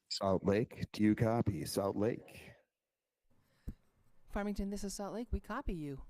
Salt Lake, do you copy? Salt Lake. Farmington, this is Salt Lake. We copy you.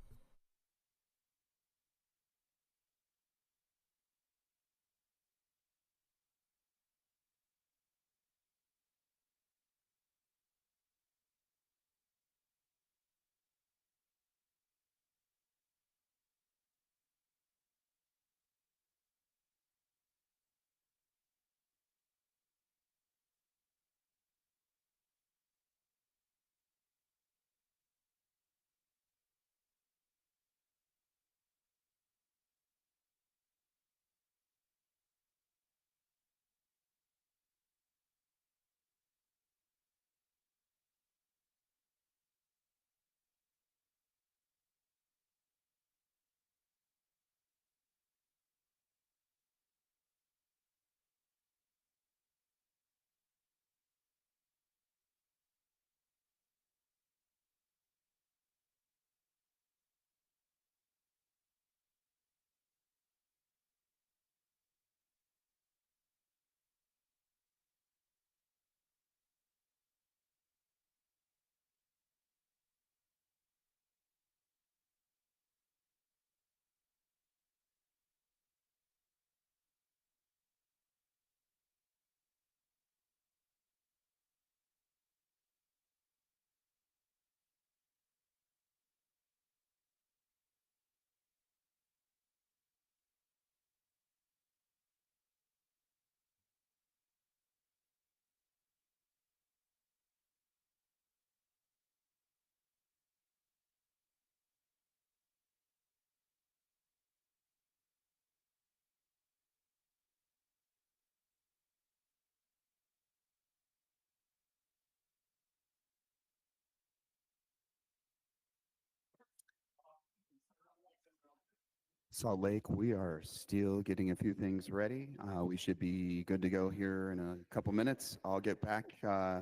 Salt Lake, we are still getting a few things ready. We should be good to go here in a couple minutes. I'll get back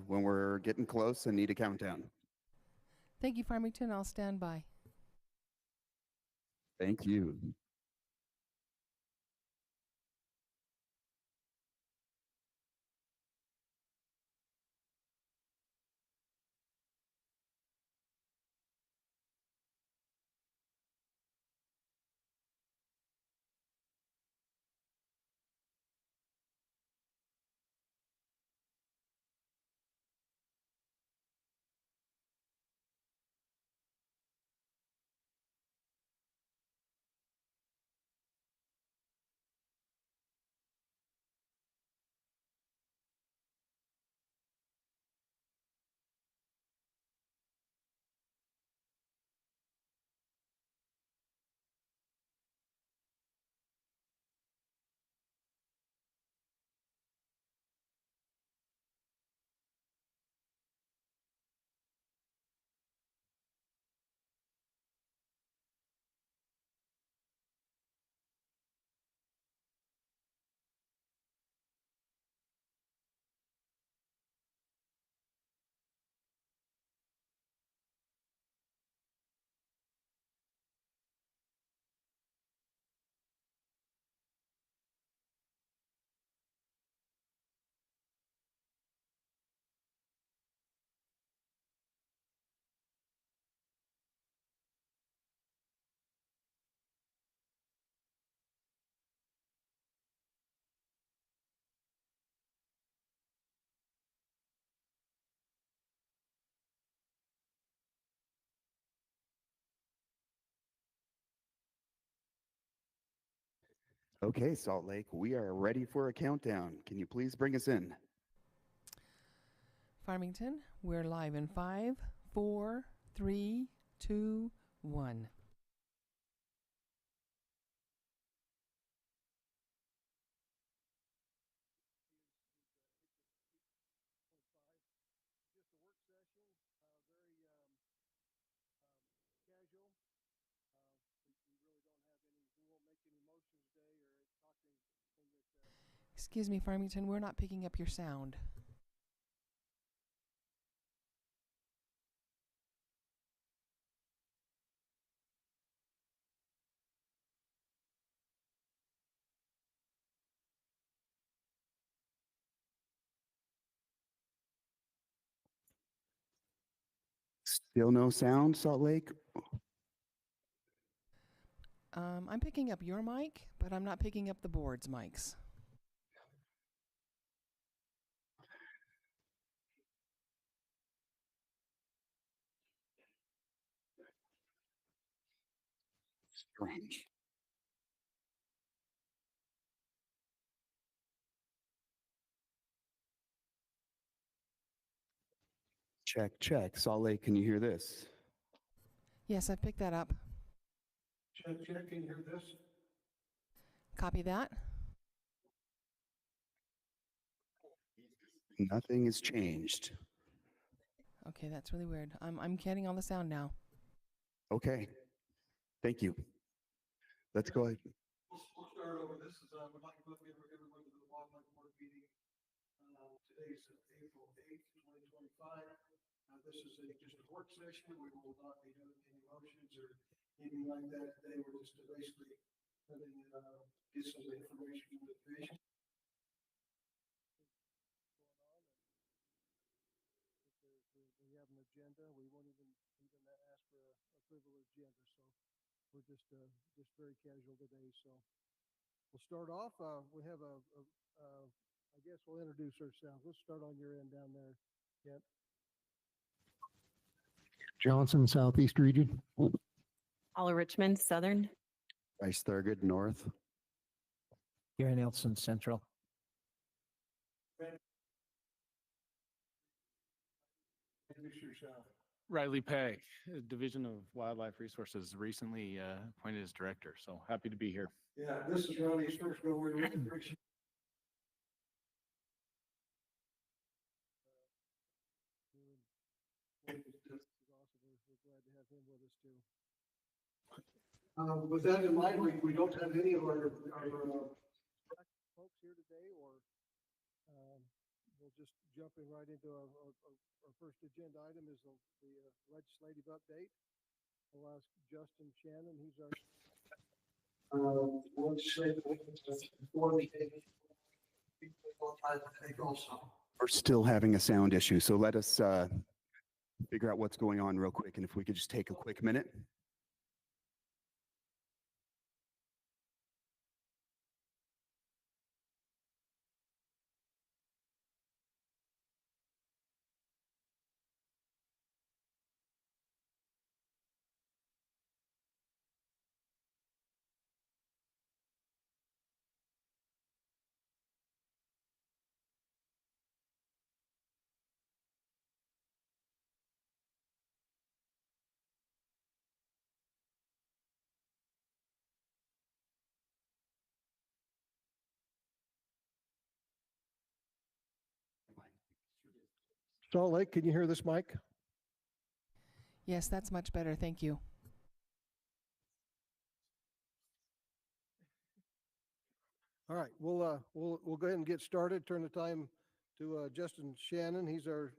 when we're getting close and need a countdown. Thank you, Farmington. I'll stand by. Thank you. Okay, Salt Lake, we are ready for a countdown. Can you please bring us in? Farmington, we're live in 5, 4, 3, 2, 1. Just a work session, very casual. We really don't have any, we won't make any motions today or talk anything that. Excuse me, Farmington, we're not picking up your sound. Still no sound, Salt Lake? I'm picking up your mic, but I'm not picking up the board's mics. Strange. Check, check. Salt Lake, can you hear this? Yes, I picked that up. Check, check, can you hear this? Copy that. Nothing has changed. Okay, that's really weird. I'm getting all the sound now. Okay. Thank you. Let's go ahead. We'll start over. This is, I would like to welcome everyone to the Wildlife Board meeting. Today's April 8th, 2025. This is just a work session. We will not be doing any motions or anything like that today. We're just basically letting, get some information from the division. We have an agenda. We won't even ask for approval of agenda. So we're just very casual today. So we'll start off. We have I guess we'll introduce ourselves. Let's start on your end down there, Kent. Johnson, Southeast Region. Paula Richmond, Southern. Bryce Thurgood, North. Gary Nelson, Central. Introduce yourself. Riley Pegg, Division of Wildlife Resources, recently appointed as director. So happy to be here. Yeah, this is Ronnie's first go. We really appreciate. This is awesome. We're glad to have him with us too. With that in mind, we don't have any of our folks here today, or we'll just jumping right into our first agenda item is the legislative update. I'll ask Justin Shannon. He's our legislative also. We're still having a sound issue, so let us figure out what's going on real quick, and if we could just take a quick minute. Salt Lake, can you hear this mic? Yes, that's much better. Thank you. All right, we'll go ahead and get started. Turn the time to Justin Shannon. He's our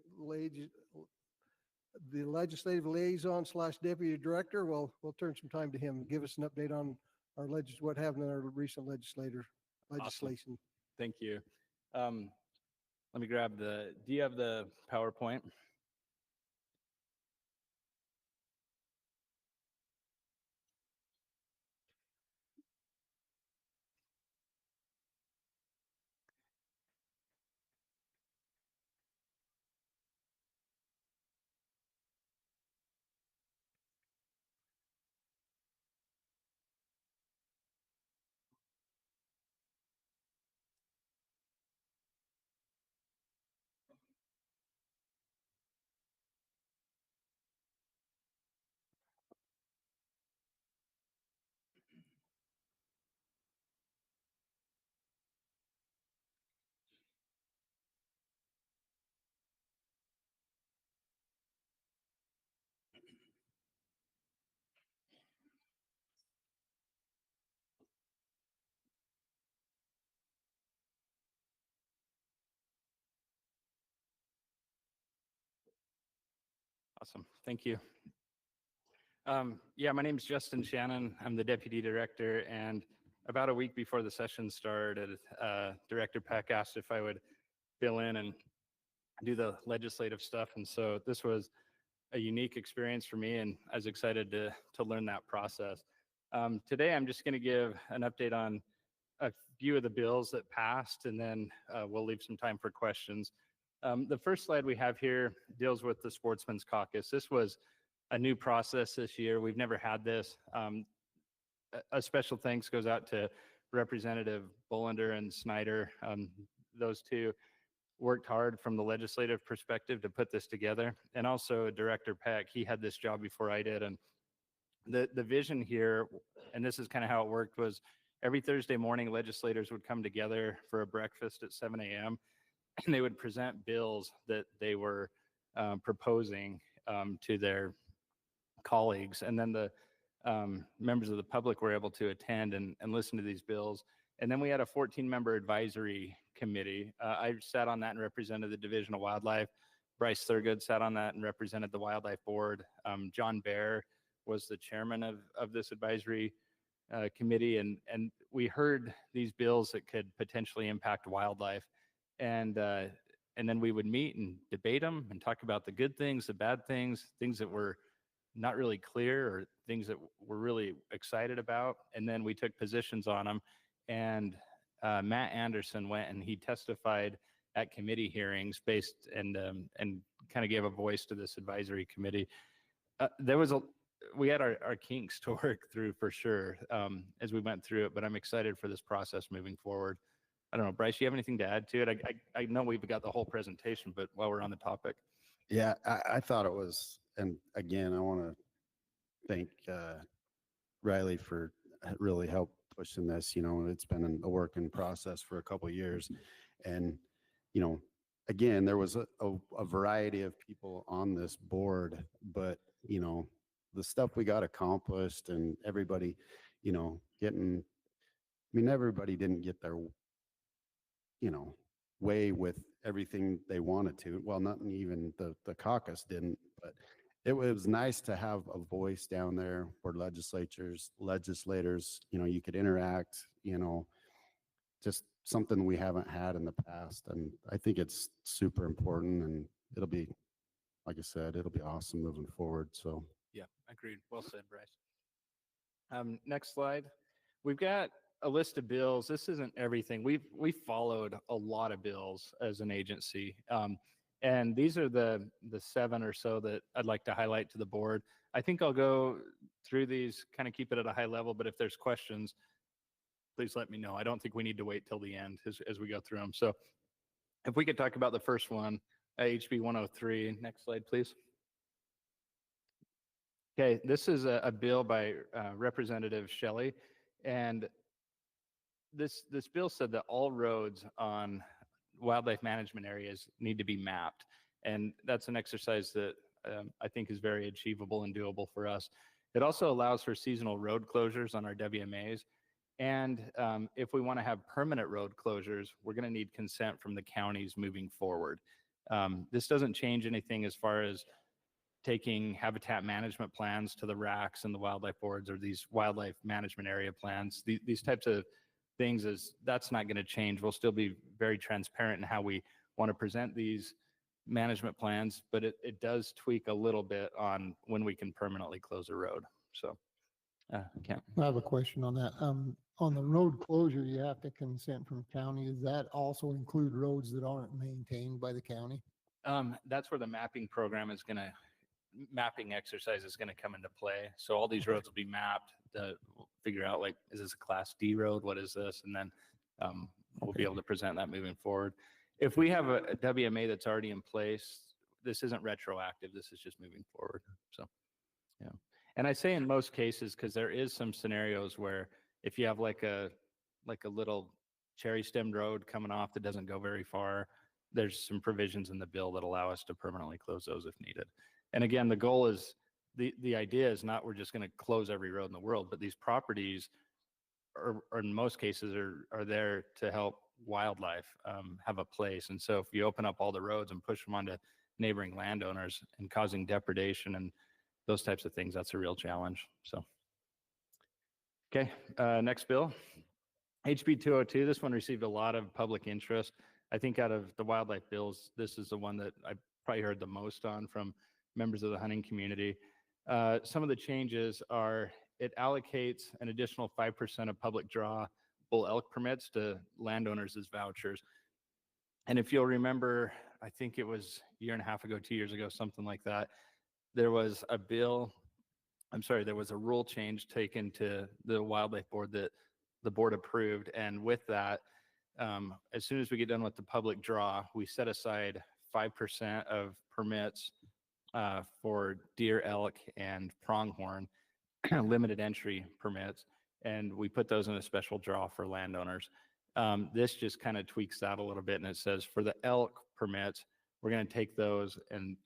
the legislative liaison / deputy director. We'll turn some time to him. Give us an update on our what happened in our recent legislation. Awesome. Thank you. Let me grab do you have the PowerPoint? Awesome. Thank you. Yeah, my name is Justin Shannon. I'm the deputy director, and about a week before the session started, Director Peck asked if I would fill in and do the legislative stuff. And so this was a unique experience for me, and I was excited to learn that process. Today, I'm just going to give an update on a few of the bills that passed, and then we'll leave some time for questions. The first slide we have here deals with the Sportsmen's Caucus. This was a new process this year. We've never had this. A special thanks goes out to Representative Bullender and Snyder. Those two worked hard from the legislative perspective to put this together. And also Director Peck, he had this job before I did. And the vision here, and this is kind of how it worked, was every Thursday morning, legislators would come together for a breakfast at 7 a.m. and they would present bills that they were proposing to their colleagues. And then the members of the public were able to attend and listen to these bills. And then we had a 14-member advisory committee. I sat on that and represented the Division of Wildlife. Bryce Thurgood sat on that and represented the Wildlife Board. John Bear was the chairman of this advisory committee. And we heard these bills that could potentially impact wildlife. And then we would meet and debate them and talk about the good things, the bad things, things that were not really clear or things that we're really excited about. And then we took positions on them. And Matt Anderson went and he testified at committee hearings based and kind of gave a voice to this advisory committee. We had our kinks to work through for sure as we went through it, but I'm excited for this process moving forward. I don't know, Bryce, you have anything to add to it? I know we've got the whole presentation, but while we're on the topic. Yeah, I thought it was, and again, I want to thank Riley for really help pushing this. It's been a work in process for a couple of years. And, again, there was a variety of people on this board, but, the stuff we got accomplished and everybody, everybody didn't get their, way with everything they wanted to. Well, not even the caucus didn't, but it was nice to have a voice down there where legislators, you could interact, just something we haven't had in the past. And I think it's super important, and it'll be, like I said, it'll be awesome moving forward. So Yeah, agreed. Well said, Bryce. Next slide. We've got a list of bills. This isn't everything. We've followed a lot of bills as an agency. And these are the 7 or so that I'd like to highlight to the board. I think I'll go through these, kind of keep it at a high level, but if there's questions, please let me know. I don't think we need to wait till the end as we go through them. So if we could talk about the first one, HB 103. Next slide, please. Okay, this is a bill by Representative Shelley, and this bill said that all roads on wildlife management areas need to be mapped, and that's an exercise that I think is very achievable and doable for us. It also allows for seasonal road closures on our WMAs, and if we want to have permanent road closures, we're going to need consent from the counties moving forward. This doesn't change anything as far as taking habitat management plans to the RACs and the wildlife boards, or these wildlife management area plans. These types of things, that's not going to change. We'll still be very transparent in how we want to present these management plans, but it does tweak a little bit on when we can permanently close a road. So, Kent. I have a question on that. On the road closure, you have to consent from county. Does that also include roads that aren't maintained by the county? That's where the mapping exercise is going to come into play. So all these roads will be mapped to figure out, like, is this a class D road? What is this? And then we'll be able to present that moving forward. If we have a WMA that's already in place, this isn't retroactive. This is just moving forward. So, yeah. And I say in most cases, because there is some scenarios where if you have like a little cherry stemmed road coming off that doesn't go very far, there's some provisions in the bill that allow us to permanently close those if needed. And again, the goal is, the idea is not we're just going to close every road in the world, but these properties are in most cases are there to help wildlife have a place. And so if you open up all the roads and push them onto neighboring landowners and causing depredation and those types of things, that's a real challenge. So, okay, next bill, HB 202. This one received a lot of public interest. I think out of the wildlife bills, this is the one that I probably heard the most on from members of the hunting community. Some of the changes are it allocates an additional 5% of public draw bull elk permits to landowners as vouchers. And if you'll remember, I think it was a year and a half ago, 2 years ago, something like that, there was a rule change taken to the wildlife board that the board approved. And with that, as soon as we get done with the public draw, we set aside 5% of permits for deer, elk, and pronghorn, limited entry permits, and we put those in a special draw for landowners. This just kind of tweaks that a little bit, and it says for the elk permits, we're going to take those, and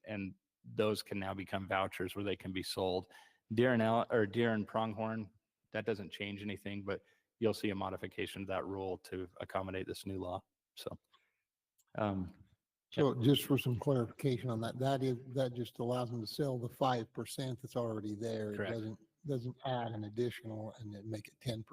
those can now become vouchers where they can be sold. Deer and pronghorn, that doesn't change anything, but you'll see a modification to that rule to accommodate this new law. So, So just for some clarification on that, that just allows them to sell the 5% that's already there. Correct. It doesn't add an additional and then make it 10%.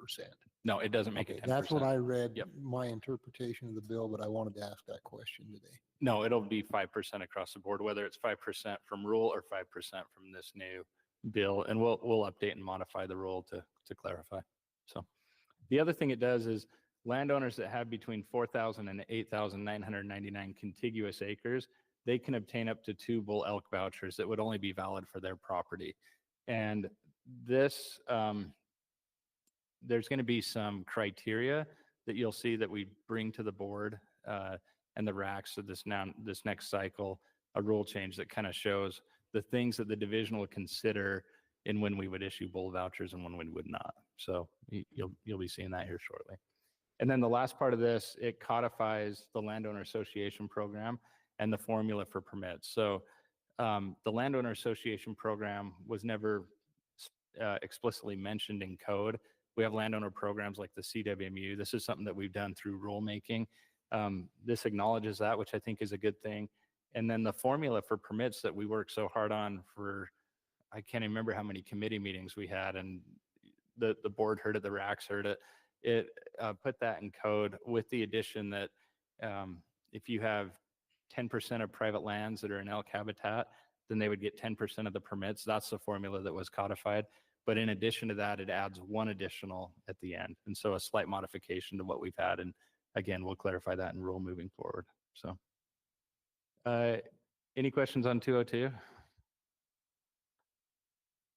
no, it doesn't make Okay, it 10%. that's what I read, Yep. my interpretation of the bill, but I wanted to ask that question today. No, it'll be 5% across the board, whether it's 5% from rule or 5% from this new bill. And we'll update and modify the rule to clarify. So the other thing it does is landowners that have between 4,000 and 8,999 contiguous acres, they can obtain up to 2 bull elk vouchers that would only be valid for their property. And this, there's going to be some criteria that you'll see that we bring to the board and the racks of this next cycle, a rule change that kind of shows the things that the division will consider in when we would issue bull vouchers and when we would not. So you'll be seeing that here shortly. And then the last part of this, it codifies the landowner association program and the formula for permits. So the landowner association program was never explicitly mentioned in code. We have landowner programs like the CWMU. This is something that we've done through rulemaking. This acknowledges that, which I think is a good thing. And then the formula for permits that we worked so hard on for, I can't even remember how many committee meetings we had, and the board heard it, the racks heard it. It put that in code with the addition that if you have 10% of private lands that are in elk habitat, then they would get 10% of the permits. That's the formula that was codified. But in addition to that, it adds one additional at the end. And so a slight modification to what we've had. And again, we'll clarify that in rule moving forward. So any questions on 202?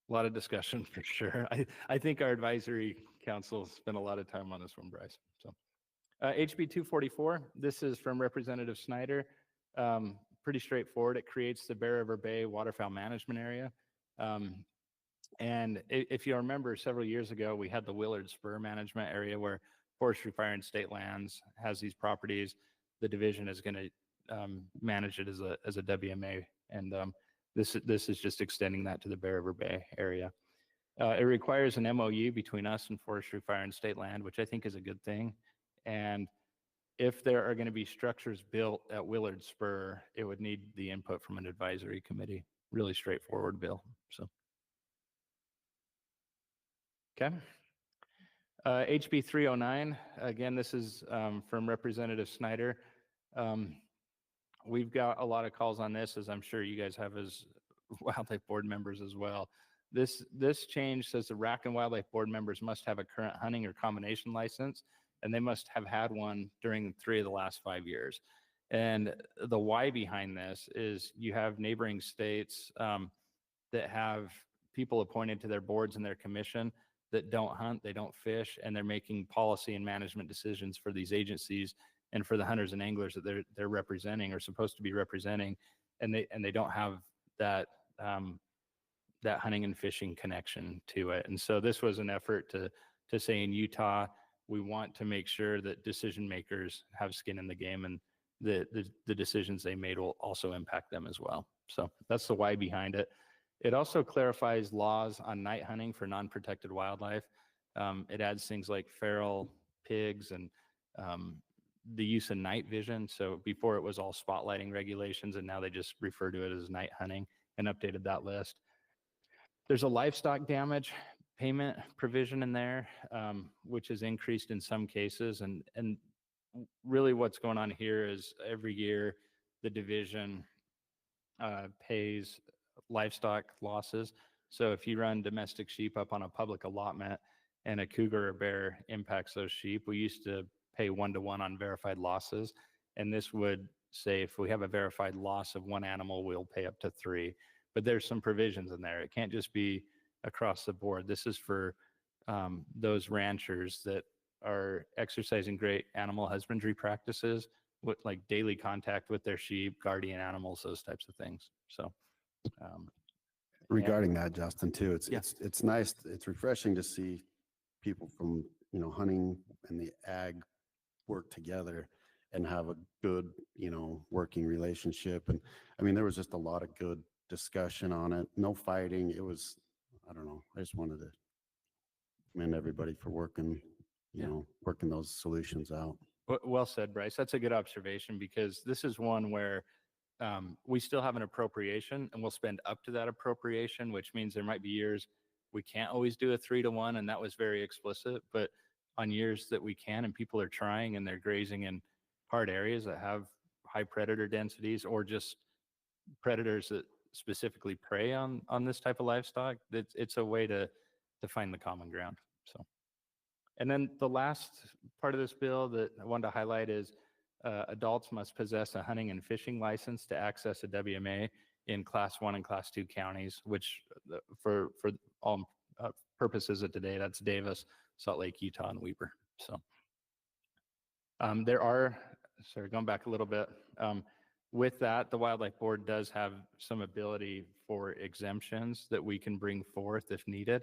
A lot of discussion for sure. I think our advisory council spent a lot of time on this one, Bryce. So HB 244, this is from Representative Snyder. Pretty straightforward. It creates the Bear River Bay Waterfowl Management Area. And if you remember, several years ago, we had the Willard Spur Management Area where Forestry, Fire, and State Lands has these properties. The division is going to manage it as a WMA, and this is just extending that to the Bear River Bay area. It requires an MOU between us and Forestry, Fire, and State Land, which I think is a good thing. And if there are going to be structures built at Willard Spur, it would need the input from an advisory committee. Really straightforward bill. So. Okay. HB 309, again, this is from Representative Snyder. We've got a lot of calls on this, as I'm sure you guys have as wildlife board members as well. This change says the Rack and Wildlife board members must have a current hunting or combination license, and they must have had one during 3 of the last 5 years. And the why behind this is you have neighboring states that have people appointed to their boards and their commission that don't hunt, they don't fish, and they're making policy and management decisions for these agencies and for the hunters and anglers that they're representing or supposed to be representing, and they don't have that that hunting and fishing connection to it. And so this was an effort to say in Utah, we want to make sure that decision makers have skin in the game, and the decisions they made will also impact them as well. So that's the why behind it. It also clarifies laws on night hunting for non-protected wildlife. It adds things like feral pigs and the use of night vision. So before it was all spotlighting regulations, and now they just refer to it as night hunting, and updated that list. There's a livestock damage payment provision in there, which is increased in some cases. And really what's going on here is every year the division pays livestock losses. So if you run domestic sheep up on a public allotment and a cougar or bear impacts those sheep, we used to pay 1-to-1 on verified losses. And this would say if we have a verified loss of one animal, we'll pay up to 3. But there's some provisions in there. It can't just be across the board. This is for those ranchers that are exercising great animal husbandry practices with like daily contact with their sheep, guardian animals, those types of things. So Regarding that, Justin, too, Yeah. it's nice, it's refreshing to see people from, you know, hunting and the ag work together and have a good, you know, working relationship. And I mean, there was just a lot of good discussion on it, no fighting. It was, I don't know, I just wanted to commend everybody for working, you Yeah. know, working those solutions out. Well said, Bryce. That's a good observation because this is one where we still have an appropriation and we'll spend up to that appropriation, which means there might be years we can't always do a 3-to-1, and that was very explicit. But on years that we can and people are trying and they're grazing in hard areas that have high predator densities or just predators that specifically prey on this type of livestock, it's a way to find the common ground. So, and then the last part of this bill that I wanted to highlight is adults must possess a hunting and fishing license to access a WMA in Class 1 and Class 2 counties, which for all purposes of today, that's Davis, Salt Lake, Utah, and Weber. So there are, sorry, going back a little bit, with that, the Wildlife Board does have some ability for exemptions that we can bring forth if needed.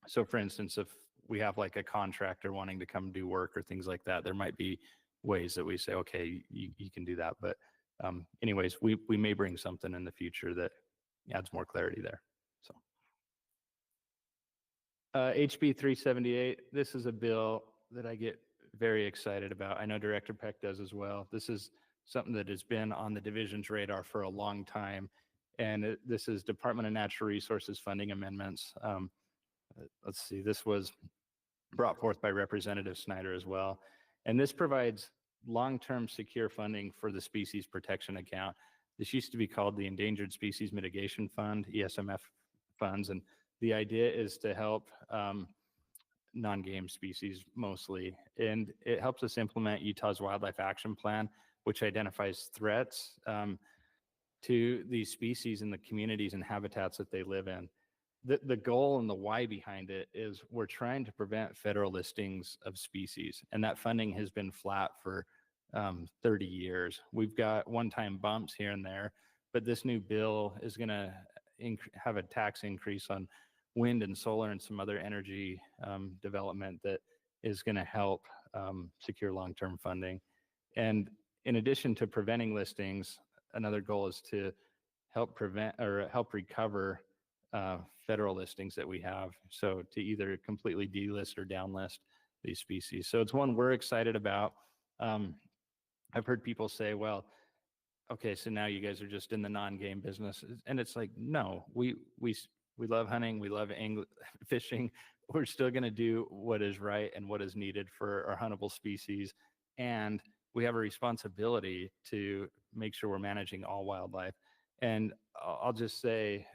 So for instance, if we have like a contractor wanting to come do work or things like that, there might be ways that we say, okay, you can do that. But anyways, we may bring something in the future that adds more clarity there. So HB 378, this is a bill that I get very excited about. I know Director Peck does as well. This is something that has been on the division's radar for a long time. And this is Department of Natural Resources funding amendments. Let's see, this was brought forth by Representative Snyder as well. And this provides long-term secure funding for the species protection account. This used to be called the Endangered Species Mitigation Fund, ESMF funds. And the idea is to help non-game species mostly. And it helps us implement Utah's Wildlife Action Plan, which identifies threats to these species in the communities and habitats that they live in. The goal and the why behind it is we're trying to prevent federal listings of species, and that funding has been flat for 30 years. We've got one-time bumps here and there, but this new bill is going to have a tax increase on wind and solar and some other energy development that is going to help secure long-term funding. And in addition to preventing listings, another goal is to help prevent or help recover federal listings that we have. So to either completely delist or downlist these species. So it's one we're excited about. I've heard people say, well, okay, so now you guys are just in the non-game business. And it's like, no, we love hunting. We love fishing. We're still going to do what is right and what is needed for our huntable species. And we have a responsibility to make sure we're managing all wildlife. And I'll just say,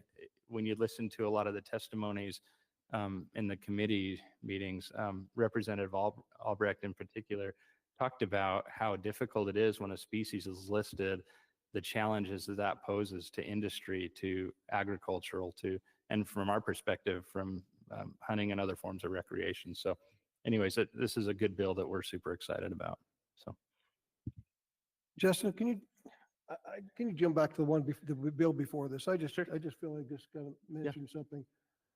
when you listen to a lot of the testimonies in the committee meetings, Representative Albrecht in particular talked about how difficult it is when a species is listed, the challenges that poses to industry, to agricultural, and from our perspective, from hunting and other forms of recreation. So anyways, this is a good bill that we're super excited about. So Justin, can you jump back to the one, the bill before this? I just feel like just got to mention something.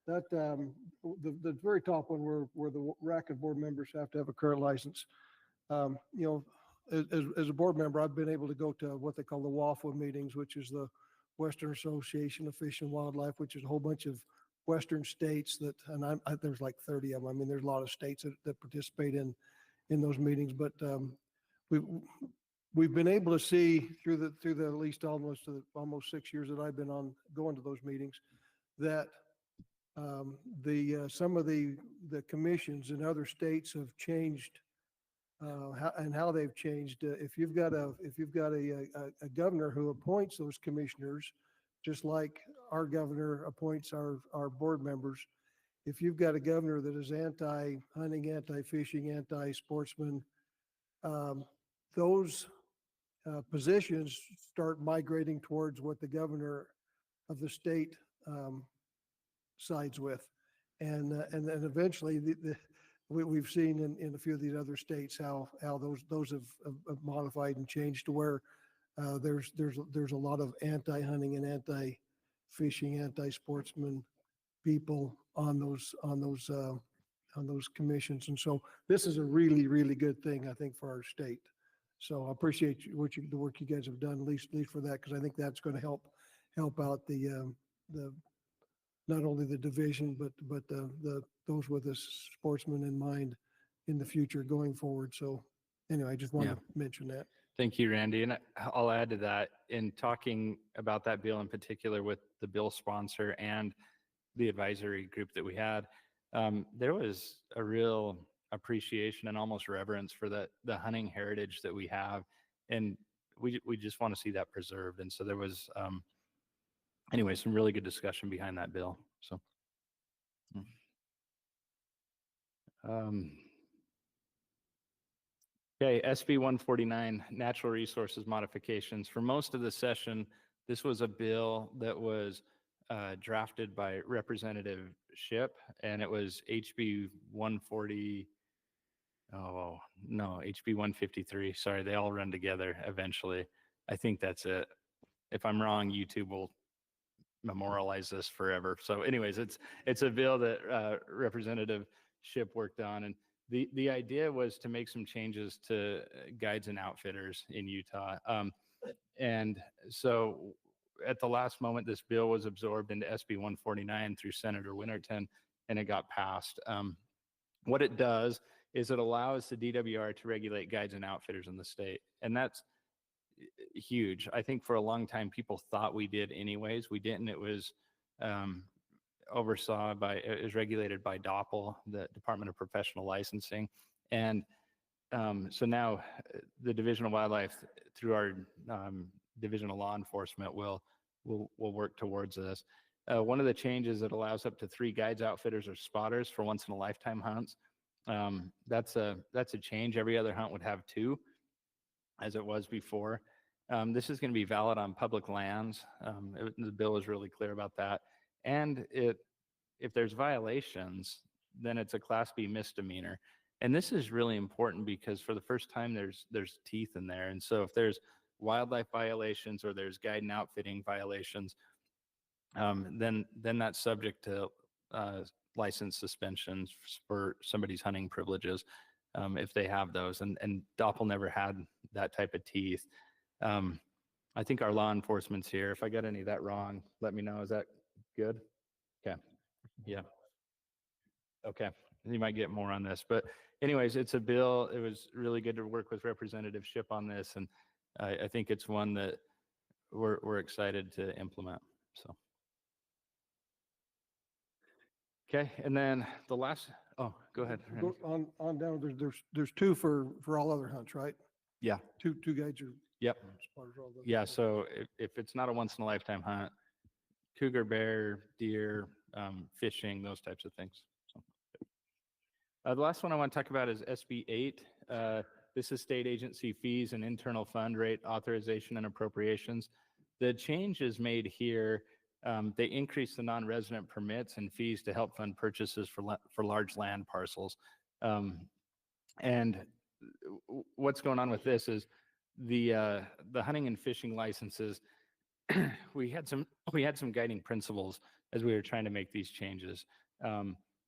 That, the very top one where the RAC and board members have to have a current license. You know, as a board member, I've been able to go to what they call the WAFA meetings, which is the Western Association of Fish and Wildlife, which is a whole bunch of Western states that, and there's like 30 of them. I mean, there's a lot of states that participate in those meetings, but we've been able to see through the at least almost 6 years that I've been going to those meetings, that some of the commissions in other states have changed, how they've changed. If you've got a governor who appoints those commissioners just like our governor appoints our board members. If you've got a governor that is anti-hunting, anti-fishing, anti-sportsman, those positions start migrating towards what the governor of the state sides with. And then eventually we've seen in a few of these other states how those have modified and changed to where there's a lot of anti-hunting and anti-fishing, anti-sportsman people on those commissions. And so this is a really, really good thing, I think, for our state. So I appreciate the work you guys have done, at least for that, because I think that's going to help out the not only the division, but those with the sportsmen in mind in the future going forward. So anyway, I just wanted to mention that. Thank you, Randy. And I'll add to that, in talking about that bill in particular with the bill sponsor and the advisory group that we had, there was a real appreciation and almost reverence for the hunting heritage that we have. And we just want to see that preserved. And so there was, anyway, some really good discussion behind that bill. So, okay, SB 149, natural resources modifications. For most of the session, this was a bill that was drafted by Representative Shipp, and it was HB 140. Oh, no, HB 153. Sorry, they all run together eventually. I think that's it. If I'm wrong, YouTube will memorialize this forever. So anyways, it's a bill that Representative Shipp worked on. And the idea was to make some changes to guides and outfitters in Utah. And so at the last moment, this bill was absorbed into SB 149 through Senator Winterton, and it got passed. What it does is it allows the DWR to regulate guides and outfitters in the state. And that's huge. I think for a long time, people thought we did anyways. We didn't. It was it was regulated by DOPL, the Department of Professional Licensing. And so now the Division of Wildlife, through our Division of Law Enforcement, will work towards this. One of the changes, it allows up to 3 guides, outfitters, or spotters for once in a lifetime hunts. That's a change. Every other hunt would have 2, as it was before. This is going to be valid on public lands. The bill is really clear about that. And if there's violations, then it's a Class B misdemeanor. And this is really important because for the first time, there's teeth in there. And so if there's wildlife violations or there's guide and outfitting violations, then that's subject to license suspensions for somebody's hunting privileges if they have those. And DOPL never had that type of teeth. I think our law enforcement's here. If I got any of that wrong, let me know. Is that good? Okay. Yeah. Okay. You might get more on this. But anyways, it's a bill. It was really good to work with Representative Shipp on this. And I think it's one that we're excited to implement. So. Okay. And then the last, oh, go ahead. Go on down, there's 2 for all other hunts, right? Yeah. Two guides are. Yep. spotters, all those. Yeah. So if it's not a once in a lifetime hunt, cougar, bear, deer, fishing, those types of things. So, the last one I want to talk about is SB 8. This is state agency fees and internal fund rate authorization and appropriations. The changes made here, they increase the non-resident permits and fees to help fund purchases for large land parcels. And what's going on with this is the hunting and fishing licenses. we had some guiding principles as we were trying to make these changes.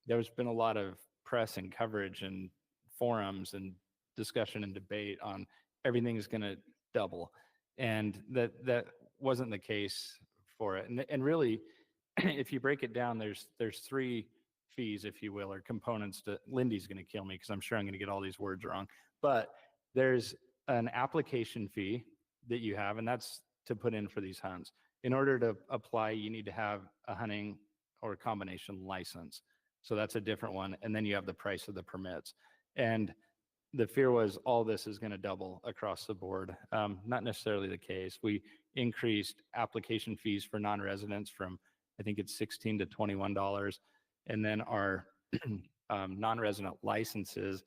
There's been a lot of press and coverage and forums and discussion and debate on everything is going to double, and that wasn't the case for it. And really, if you break it down, there's 3 fees, if you will, or components to. Lindy's going to kill me because I'm sure I'm going to get all these words wrong. But there's an application fee that you have, and that's to put in for these hunts. In order to apply, you need to have a hunting or a combination license. So that's a different one. And then you have the price of the permits. And the fear was all this is going to double across the board. Not necessarily the case. We increased application fees for non-residents from, I think it's $16 to $21. And then our non-resident licenses,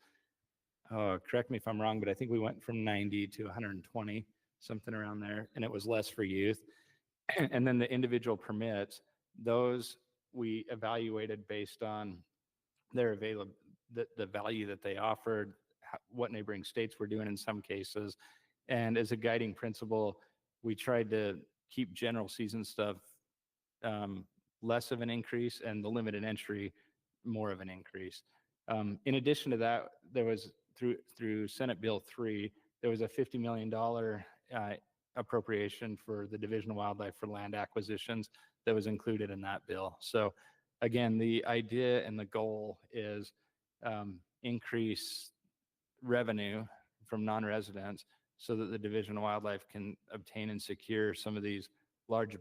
correct me if I'm wrong, but I think we went from 90 to 120, something around there, and it was less for youth. And then the individual permits, those we evaluated based on their the value that they offered, what neighboring states were doing in some cases. And as a guiding principle, we tried to keep general season stuff less of an increase and the limited entry more of an increase. In addition to that, there was through Senate Bill 3, there was a $50 million appropriation for the Division of Wildlife for land acquisitions that was included in that bill. So again, the idea and the goal is increase revenue from non-residents so that the Division of Wildlife can obtain and secure some of these large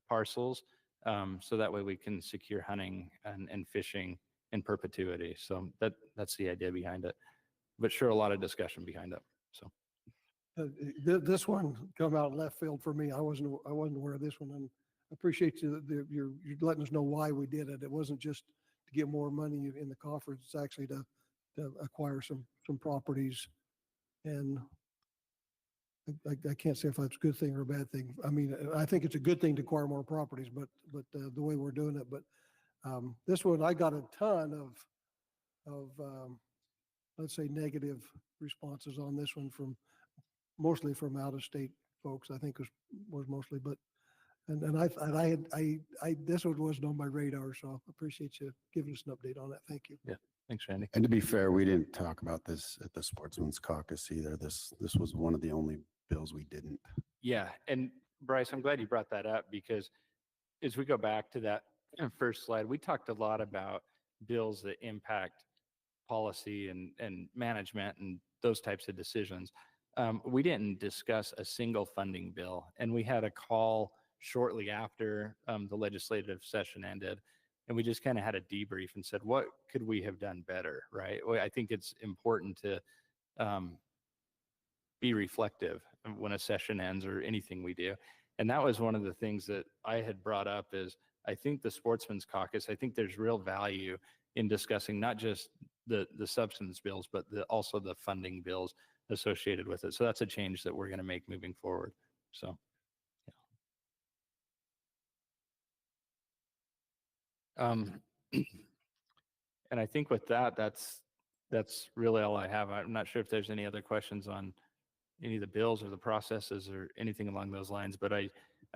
parcels. So that way we can secure hunting and fishing in perpetuity. So that's the idea behind it. But sure, a lot of discussion behind it. So This one come out left field for me. I wasn't aware of this one, and I appreciate you're letting us know why we did it. It wasn't just to get more money in the coffers. It's actually to acquire some properties. And I can't say if that's a good thing or a bad thing. I mean, I think it's a good thing to acquire more properties, but the way we're doing it. But this one, I got a ton of let's say negative responses on this one mostly from out of state folks. I think was mostly, but and I this one wasn't on my radar, so I appreciate you giving us an update on that. Thank you. yeah, thanks, Randy. And to be fair, we didn't talk about this at the Sportsman's Caucus either. This was one of the only bills we didn't. Yeah, and Bryce, I'm glad you brought that up because as we go back to that first slide, we talked a lot about bills that impact policy and management and those types of decisions. We didn't discuss a single funding bill, and we had a call shortly after the legislative session ended, and we just kind of had a debrief and said, what could we have done better, right? Well, I think it's important to be reflective when a session ends or anything we do. And that was one of the things that I had brought up is I think the Sportsman's Caucus, I think there's real value in discussing not just the substance bills, but also the funding bills associated with it. So that's a change that we're going to make moving forward. So, yeah. And I think with that, that's really all I have. I'm not sure if there's any other questions on any of the bills or the processes or anything along those lines, but I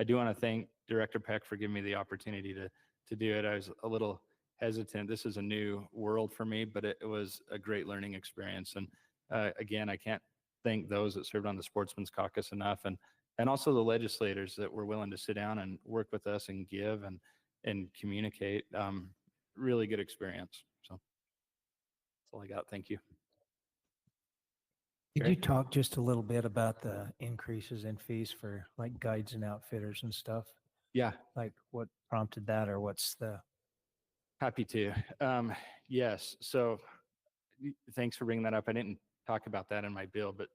do want to thank Director Peck for giving me the opportunity to do it. I was a little hesitant. This is a new world for me, but it was a great learning experience. And again, I can't thank those that served on the Sportsman's Caucus enough, and also the legislators that were willing to sit down and work with us and give and communicate. Really good experience. So that's all I got. Thank you. Could Okay. you talk just a little bit about the increases in fees for like guides and outfitters and stuff? Yeah, Like what prompted that or what's the? happy to. Yes. So thanks for bringing that up. I didn't talk about that in my bill, but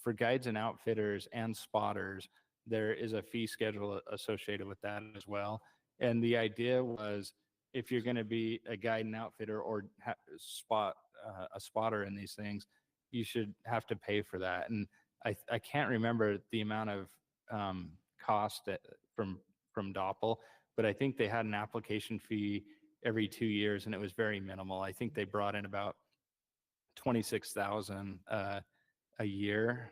for guides and outfitters and spotters, there is a fee schedule associated with that as well. And the idea was if you're going to be a guide and outfitter or a spotter in these things, you should have to pay for that. And I can't remember the amount of cost from Doppel, but I think they had an application fee every 2 years, and it was very minimal. I think they brought in about $26,000 a year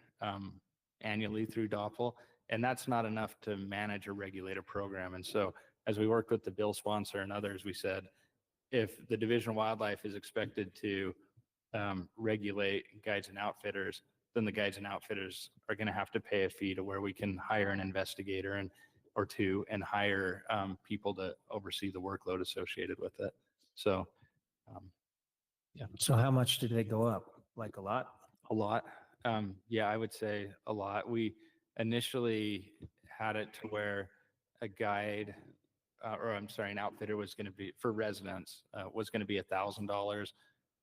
annually through Doppel, and that's not enough to manage or regulate a program. And so, as we worked with the bill sponsor and others, we said, if the Division of Wildlife is expected to regulate guides and outfitters, then the guides and outfitters are going to have to pay a fee to where we can hire an investigator or two and hire people to oversee the workload associated with it. So, yeah. So how much did they go up? Like a lot? A lot. Yeah, I would say a lot. We initially had it to where a guide, an outfitter was going to be, for residents, was going to be $1,000.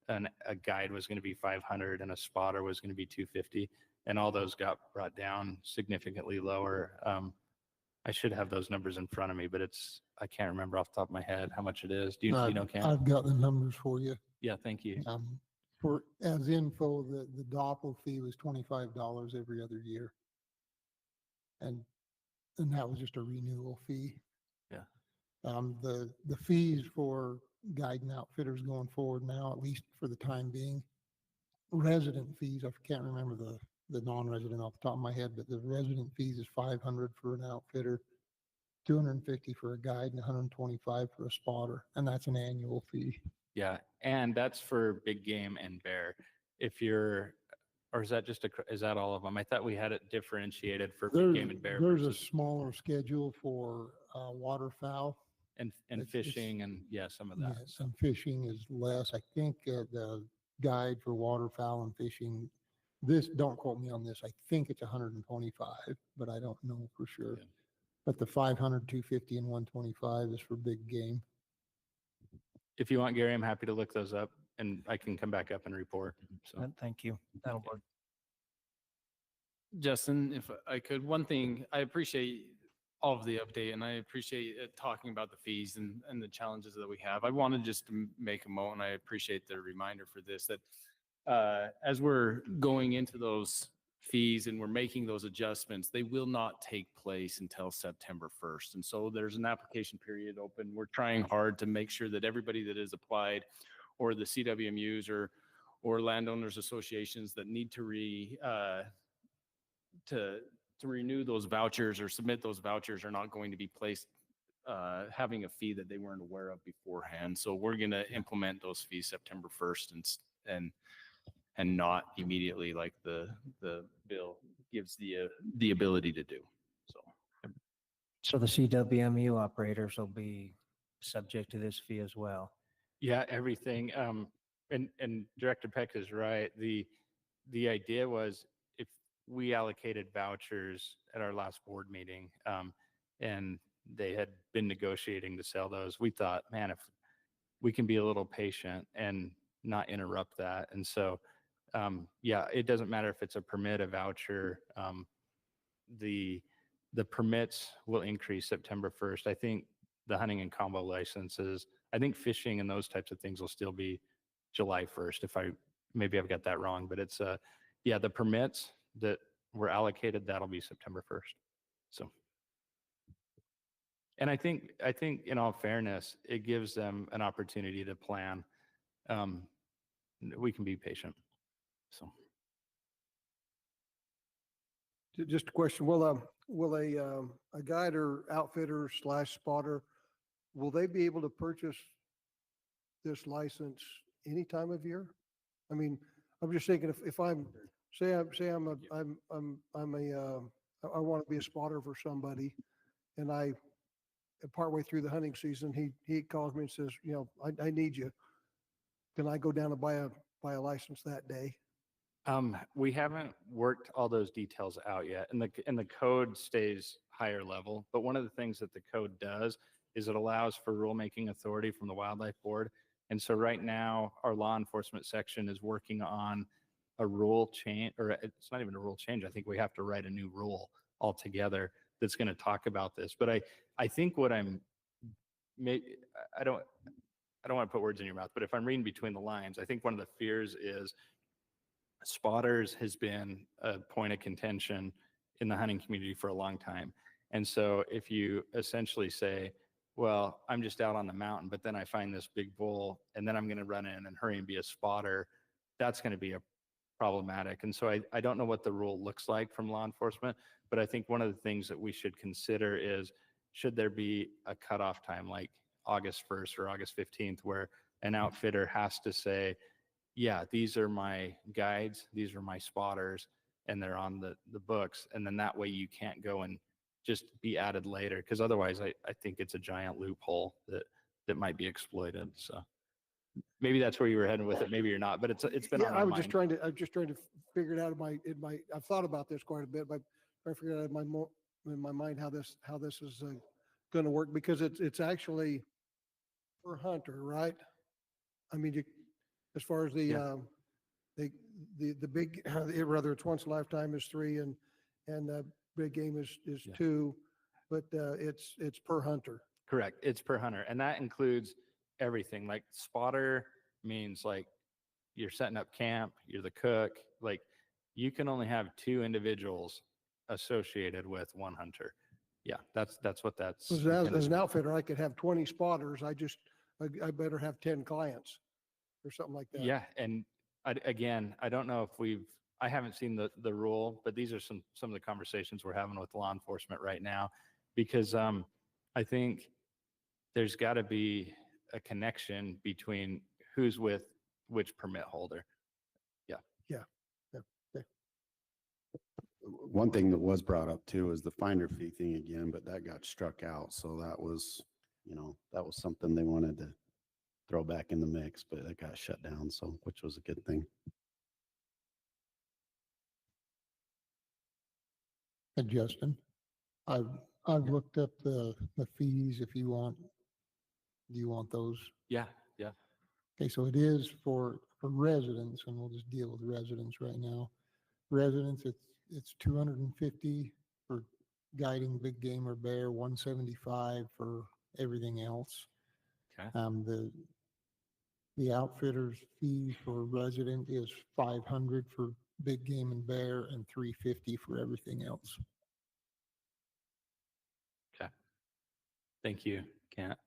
And a guide was going to be $500 and a spotter was going to be $250. and all those got brought down significantly lower. I should have those numbers in front of me, but I can't remember off the top of my head how much it is. Do you know, Cam? I've got the numbers for you. Yeah, thank you. For, as info, the Doppel fee was $25 every other year. And that was just a renewal fee. Yeah. The fees for guide and outfitters going forward now, at least for the time being, resident fees, I can't remember the non-resident off the top of my head, but the resident fees is $500 for an outfitter, $250 for a guide, and $125 for a spotter, and that's an annual fee. Yeah, and that's for big game and bear. Or is that is that all of them? I thought we had it differentiated for big game and bear There's a versus smaller schedule for waterfowl. and it's- fishing and some of that. Yeah, some fishing is less. I think the guide for waterfowl and fishing, don't quote me on this, I think it's 125, but I don't know for sure. Yeah. But the 500, 250, and 125 is for big game. If you want, Gary, I'm happy to look those up and I can come back up and report. So Thank you. That'll work. Justin, if I could, one thing, I appreciate all of the update and I appreciate talking about the fees and the challenges that we have. I wanted just to make a moment. I appreciate the reminder for this, that as we're going into those fees and we're making those adjustments, they will not take place until September 1st. And so there's an application period open. We're trying hard to make sure that everybody that is applied, or the CWMUs or landowners associations that need to renew those vouchers or submit those vouchers, are not going to be placed having a fee that they weren't aware of beforehand. So we're going to implement those fees September 1st and not immediately like the bill gives the ability to do. So the CWMU operators will be subject to this fee as well. yeah, everything. And Director Peck is right. The idea was, if we allocated vouchers at our last board meeting, and they had been negotiating to sell those, we thought, man, if we can be a little patient and not interrupt that. And so, yeah, it doesn't matter if it's a permit, a voucher. The permits will increase September 1st. I think the hunting and combo licenses, I think fishing and those types of things will still be July 1st. Maybe I've got that wrong, but it's yeah, the permits that were allocated, that'll be September 1st. So, and I think in all fairness, it gives them an opportunity to plan. We can be patient. So, Just a question, will a guide or outfitter / spotter, will they be able to purchase this license any time of year? I mean, I'm just thinking if I want to be a spotter for somebody, and partway through the hunting season, he calls me and says, I need you. Can I go down and buy a license that day? we haven't worked all those details out yet, and the code stays higher level. But one of the things that the code does is it allows for rulemaking authority from the Wildlife Board. And so right now, our law enforcement section is working on a rule change, or it's not even a rule change. I think we have to write a new rule altogether that's going to talk about this. But I think what I don't want to put words in your mouth, but if I'm reading between the lines, I think one of the fears is spotters has been a point of contention in the hunting community for a long time. And so if you essentially say, well, I'm just out on the mountain, but then I find this big bull and then I'm going to run in and hurry and be a spotter, that's going to be problematic. And so I don't know what the rule looks like from law enforcement, but I think one of the things that we should consider is, should there be a cutoff time like August 1st or August 15th where an outfitter has to say, yeah, these are my guides, these are my spotters, and they're on the books. And then that way you can't go and just be added later, because otherwise I think it's a giant loophole that might be exploited. So maybe that's where you were heading with it. Maybe you're not, but it's been on my I'm mind. just trying to figure it out I've thought about this quite a bit, but I figured out in my mind how this is going to work, because it's actually per hunter, right? I mean, as far as the the big, whether it's once a lifetime is 3 and big game is Yeah. 2, but it's per hunter. Correct. It's per hunter. And that includes everything. Like spotter means like you're setting up camp, you're the cook. Like you can only have 2 individuals associated with one hunter. Yeah, that's what that's. As intended an to be. outfitter, I could have 20 spotters. I better have 10 clients or something like that. Yeah, and again, I don't know if I haven't seen the rule, but these are some of the conversations we're having with law enforcement right now, because I think there's got to be a connection between who's with which permit holder. One thing that was brought up too is the finder fee thing again, but that got struck out. So that was, that was something they wanted to throw back in the mix, but it got shut down. So, which was a good thing. And Justin, I've looked up the fees if you want. Do you want those? Yeah. Okay, so it is for residents, and we'll just deal with residents right now. Residents, it's 250 for guiding big game or bear, 175 for everything else. Okay. The outfitter's fee for resident is 500 for big game and bear and 350 for everything else. Okay. Thank you, Kent.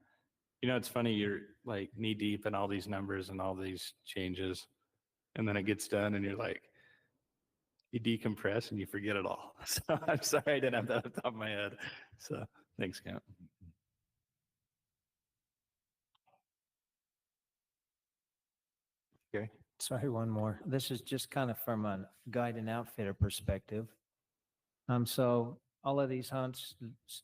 It's funny, you're like knee deep in all these numbers and all these changes, and then it gets done and you're like, you decompress and you forget it all. So I'm sorry I didn't have that off the top of my head. So thanks, Kent. Okay. Sorry, one more. This is just kind of from a guide and outfitter perspective. So all of these hunts,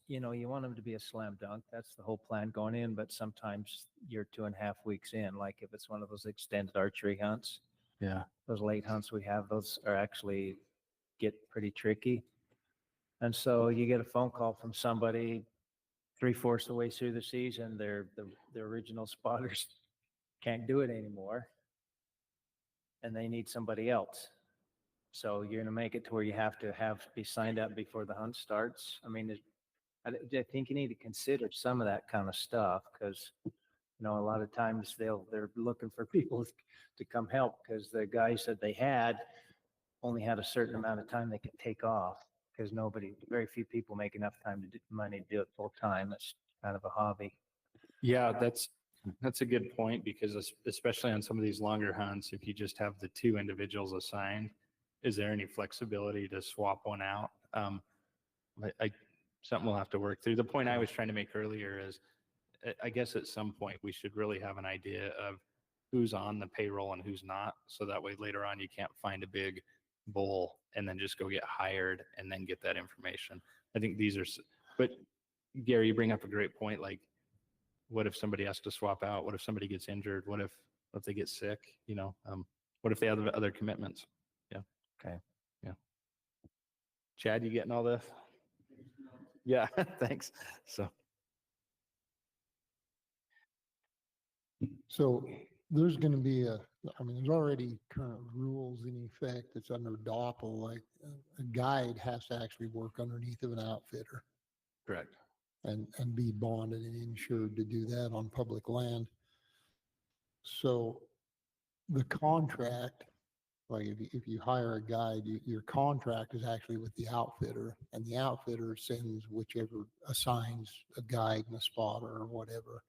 you want them to be a slam dunk. That's the whole plan going in, but sometimes you're 2.5 weeks in, like if it's one of those extended archery hunts, Yeah. those late hunts we have, those are actually get pretty tricky. And so you get a phone call from somebody 3/4 the way through the season, the original spotters can't do it anymore, and they need somebody else. So you're going to make it to where you have to be signed up before the hunt starts. I mean, I think you need to consider some of that kind of stuff, because a lot of times they're looking for people to come help, because the guys that they had only had a certain amount of time they could take off, because very few people make enough money to do it full time. It's kind of a hobby. Yeah, that's a good point, because especially on some of these longer hunts, if you just have the 2 individuals assigned, is there any flexibility to swap one out? Something we'll have to work through. The point I was trying to make earlier is, I guess at some point we should really have an idea of who's on the payroll and who's not. So that way later on, you can't find a big bull and then just go get hired and then get that information. I think but Gary, you bring up a great point. Like, what if somebody has to swap out? What if somebody gets injured? What if they get sick? What if they have other commitments? Yeah. Okay. Yeah. Chad, you getting all this? Yeah. Thanks. So there's going to be there's already current rules in effect that's under DOPL, like a guide has to actually work underneath of an outfitter Correct. and be bonded and insured to do that on public land. So the contract, like if you hire a guide, your contract is actually with the outfitter, and the outfitter sends whichever assigns a guide and a spotter or whatever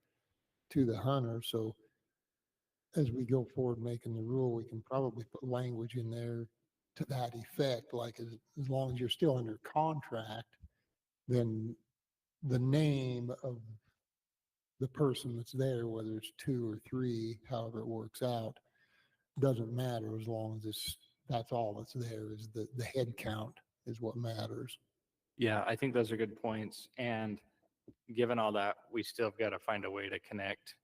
to the hunter. So as we go forward making the rule, we can probably put language in there to that effect, like as long as you're still under contract, then the name of the person that's there, whether it's 2 or 3, however it works out, doesn't matter, as long as that's all that's there, is the head count is what matters. Yeah, I think those are good points. And given all that, we still have got to find a way to connect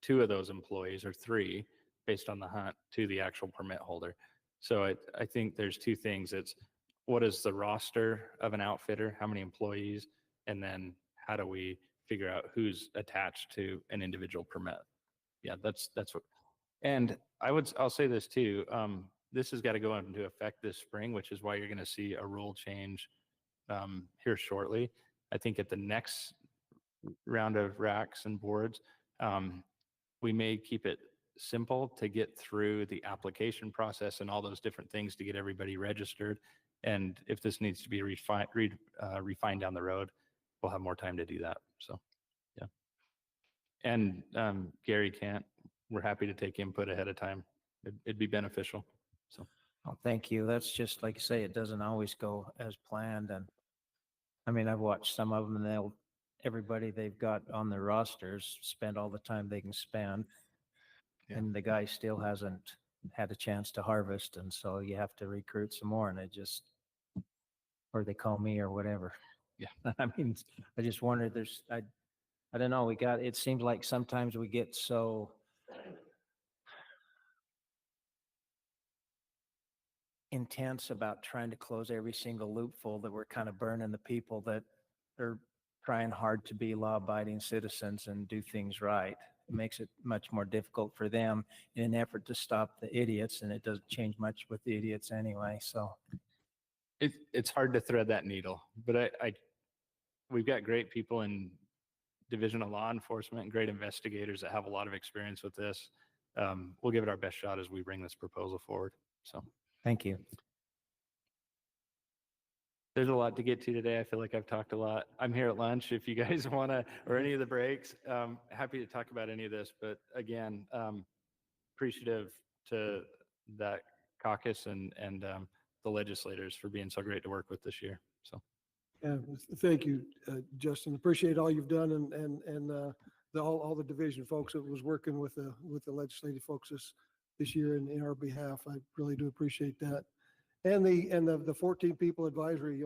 2 of those employees, or 3, based on the hunt, to the actual permit holder. So I think there's 2 things. It's, what is the roster of an outfitter? How many employees? And then how do we figure out who's attached to an individual permit? Yeah, that's what. And I'll say this too. this has got to go into effect this spring, which is why you're going to see a rule change here shortly. I think at the next round of racks and boards, we may keep it simple to get through the application process and all those different things to get everybody registered. And if this needs to be refined down the road, we'll have more time to do that. So, yeah. And Gary can't, we're happy to take input ahead of time. It'd be beneficial. So, Oh, thank you. That's just like you say, it doesn't always go as planned. And I mean, I've watched some of them and everybody they've got on their rosters spend all the time they can spend. Yeah. And the guy still hasn't had a chance to harvest. And so you have to recruit some more, and or they call me or whatever. Yeah. I mean, I just wonder, I don't know, it seems like sometimes we get so intense about trying to close every single loophole that we're kind of burning the people that are trying hard to be law-abiding citizens and do things right. It makes it much more difficult for them in an effort to stop the idiots, and it doesn't change much with the idiots anyway. So it's hard to thread that needle, but we've got great people in Division of Law Enforcement and great investigators that have a lot of experience with this. We'll give it our best shot as we bring this proposal forward. So thank you. there's a lot to get to today. I feel like I've talked a lot. I'm here at lunch if you guys want to, or any of the breaks. Happy to talk about any of this, but again, appreciative to that caucus and the legislators for being so great to work with this year. So. Yeah, thank you, Justin. Appreciate all you've done and all the division folks that was working with the legislative folks this year in our behalf. I really do appreciate that. And the 14 people advisory,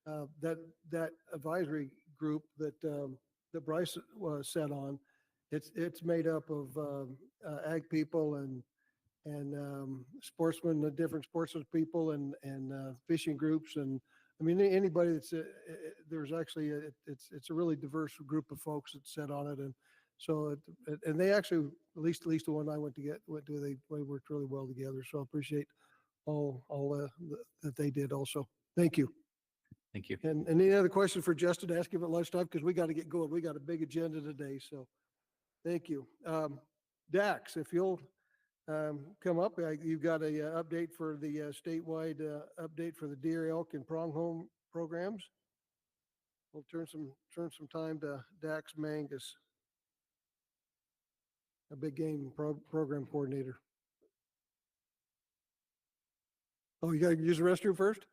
that advisory group that Bryce was set on, it's made up of ag people and sportsmen, different sportsmen people and fishing groups. And I mean, anybody there's actually, it's a really diverse group of folks that sat on it. And so, and they actually, at least the one I went to, they worked really well together. So I appreciate all that they did also. Thank you. Thank you. And any other questions for Justin? Ask him at lunchtime because we got to get going. We got a big agenda today. So thank you. Dax, if you'll come up, you've got a update for the statewide update for the deer, elk, and pronghorn programs. We'll turn some time to Dax Mangus, a big game program coordinator. Oh, you got to use the restroom first?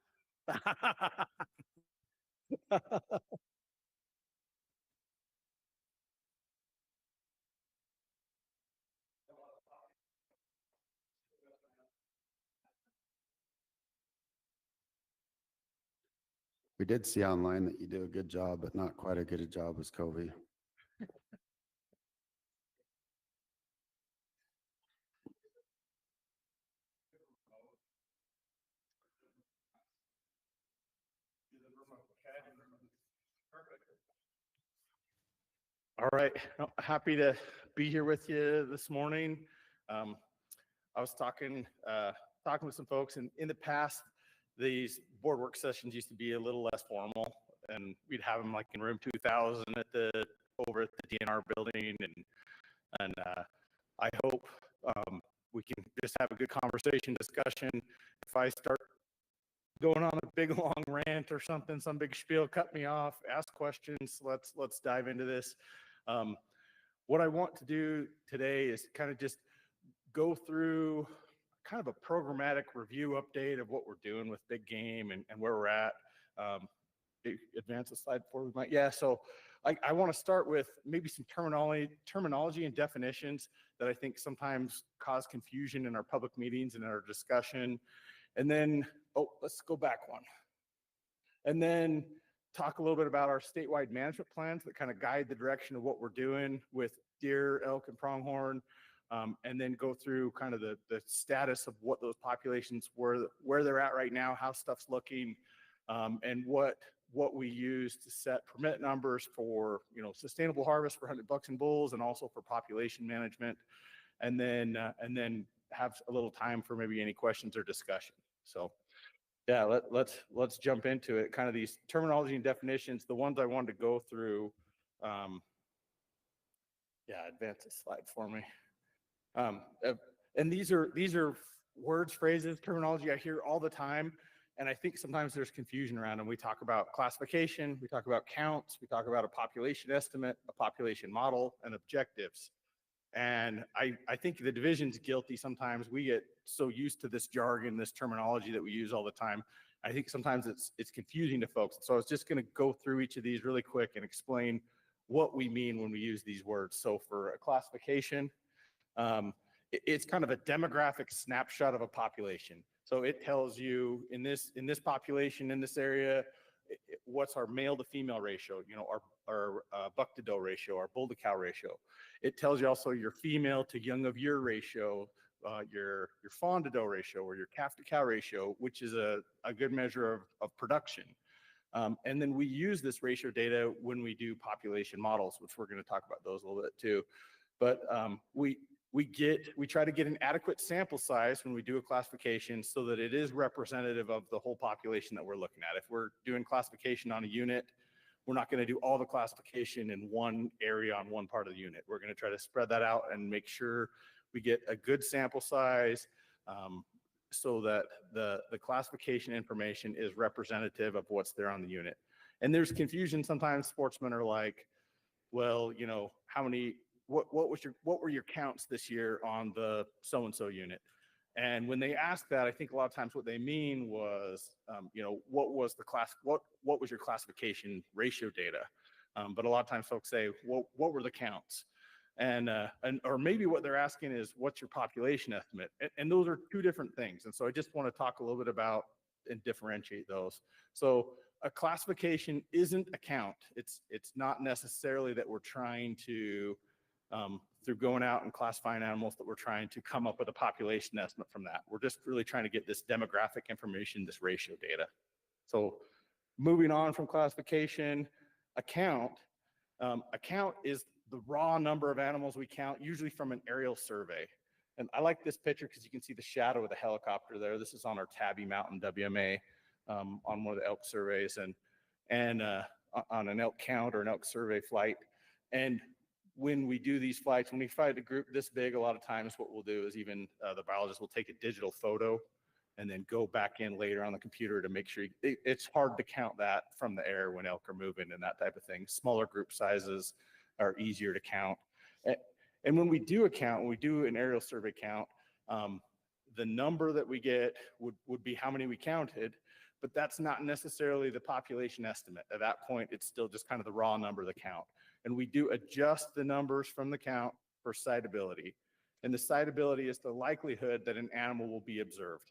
We did see online that you do a good job, but not quite as good a job as Covey. All right, happy to be here with you this morning. I was talking with some folks, and in the past, these board work sessions used to be a little less formal, and we'd have them like in room 2000 over at the DNR building, and I hope we can just have a good conversation, discussion. If I start going on a big long rant or something, some big spiel, cut me off, ask questions. Let's dive into this. What I want to do today is kind of just go through kind of a programmatic review update of what we're doing with big game and where we're at. Advance the slide before we might. Yeah, so I want to start with maybe some terminology and definitions that I think sometimes cause confusion in our public meetings and in our discussion. And then, let's go back one. And then talk a little bit about our statewide management plans that kind of guide the direction of what we're doing with deer, elk, and pronghorn. And then go through kind of the status of what those populations were, where they're at right now, how stuff's looking, and what we use to set permit numbers for, sustainable harvest for hunted bucks and bulls, and also for population management. And then have a little time for maybe any questions or discussion. So yeah, let's jump into it. Kind of these terminology and definitions, the ones I wanted to go through. Yeah, advance the slide for me. And these are words, phrases, terminology I hear all the time. And I think sometimes there's confusion around them. We talk about classification, we talk about counts, we talk about a population estimate, a population model, and objectives. And I think the division's guilty sometimes. We get so used to this jargon, this terminology that we use all the time. I think sometimes it's confusing to folks. So I was just going to go through each of these really quick and explain what we mean when we use these words. So for a classification, it's kind of a demographic snapshot of a population. So it tells you in this population, in this area, what's our male to female ratio, you know, our buck to doe ratio, our bull to cow ratio. It tells you also your female to young of year ratio, your fawn to doe ratio, or your calf to cow ratio, which is a good measure of production. And then we use this ratio data when we do population models, which we're going to talk about those a little bit too. But we try to get an adequate sample size when we do a classification so that it is representative of the whole population that we're looking at. If we're doing classification on a unit, we're not going to do all the classification in one area on one part of the unit. We're going to try to spread that out and make sure we get a good sample size so that the classification information is representative of what's there on the unit. And there's confusion. Sometimes sportsmen are like, well, you know, what were your counts this year on the so-and-so unit? And when they ask that, I think a lot of times what they mean was, you know, what was your classification ratio data? But a lot of times folks say, what were the counts? Or maybe what they're asking is, what's your population estimate? And those are two different things. And so I just want to talk a little bit about and differentiate those. So a classification isn't a count. It's not necessarily that we're trying to, through going out and classifying animals, that we're trying to come up with a population estimate from that. We're just really trying to get this demographic information, this ratio data. So moving on from classification, a count is the raw number of animals we count, usually from an aerial survey. And I like this picture because you can see the shadow of the helicopter there. This is on our Tabby Mountain WMA on one of the elk surveys and on an elk count or an elk survey flight. And when we do these flights, when we find a group this big, a lot of times what we'll do is even the biologist will take a digital photo and then go back in later on the computer to make sure it's hard to count that from the air when elk are moving and that type of thing. Smaller group sizes are easier to count. And when we do a count, when we do an aerial survey count, the number that we get would be how many we counted, but that's not necessarily the population estimate. At that point, it's still just kind of the raw number of the count. And we do adjust the numbers from the count for citability. And the citability is the likelihood that an animal will be observed.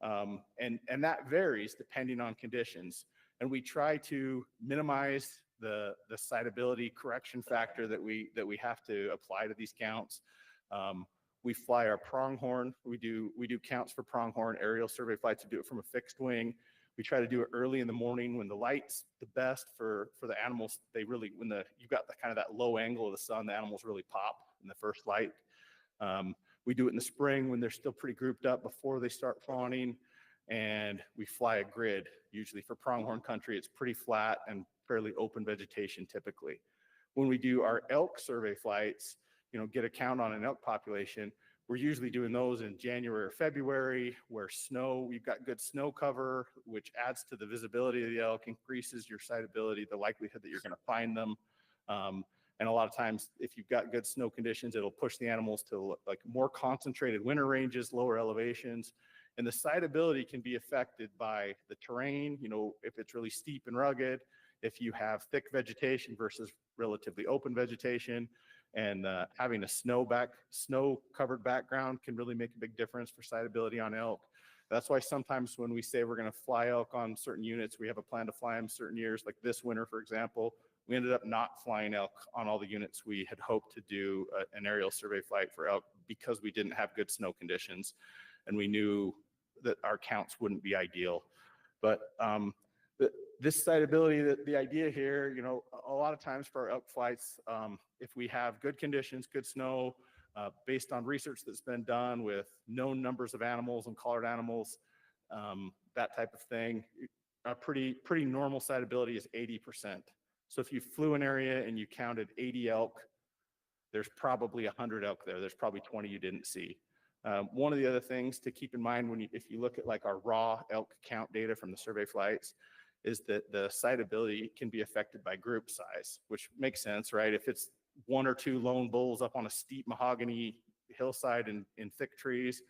And that varies depending on conditions. And we try to minimize the citability correction factor that we have to apply to these counts. We fly our pronghorn. We do counts for pronghorn aerial survey flights. We do it from a fixed wing. We try to do it early in the morning when the light's the best for the animals. They really, you've got the kind of that low angle of the sun, the animals really pop in the first light. We do it in the spring when they're still pretty grouped up before they start fawning. And we fly a grid. Usually for pronghorn country, it's pretty flat and fairly open vegetation typically. When we do our elk survey flights, get a count on an elk population, we're usually doing those in January or February where we've got good snow cover, which adds to the visibility of the elk, increases your citability, the likelihood that you're going to find them. And a lot of times, if you've got good snow conditions, it'll push the animals to like more concentrated winter ranges, lower elevations. And the citability can be affected by the terrain, if it's really steep and rugged, if you have thick vegetation versus relatively open vegetation. And having a snow-covered background can really make a big difference for citability on elk. That's why sometimes when we say we're going to fly elk on certain units, we have a plan to fly them certain years. Like this winter, for example, we ended up not flying elk on all the units we had hoped to do an aerial survey flight for elk because we didn't have good snow conditions. And we knew that our counts wouldn't be ideal. But this citability, the idea here, a lot of times for our elk flights, if we have good conditions, good snow, based on research that's been done with known numbers of animals and collared animals, that type of thing, a pretty normal sitability is 80%. So if you flew an area and you counted 80 elk, there's probably 100 elk there. There's probably 20 you didn't see. One of the other things to keep in mind if you look at like our raw elk count data from the survey flights, is that the sitability can be affected by group size, which makes sense, right? If it's one or two lone bulls up on a steep mahogany hillside in thick trees,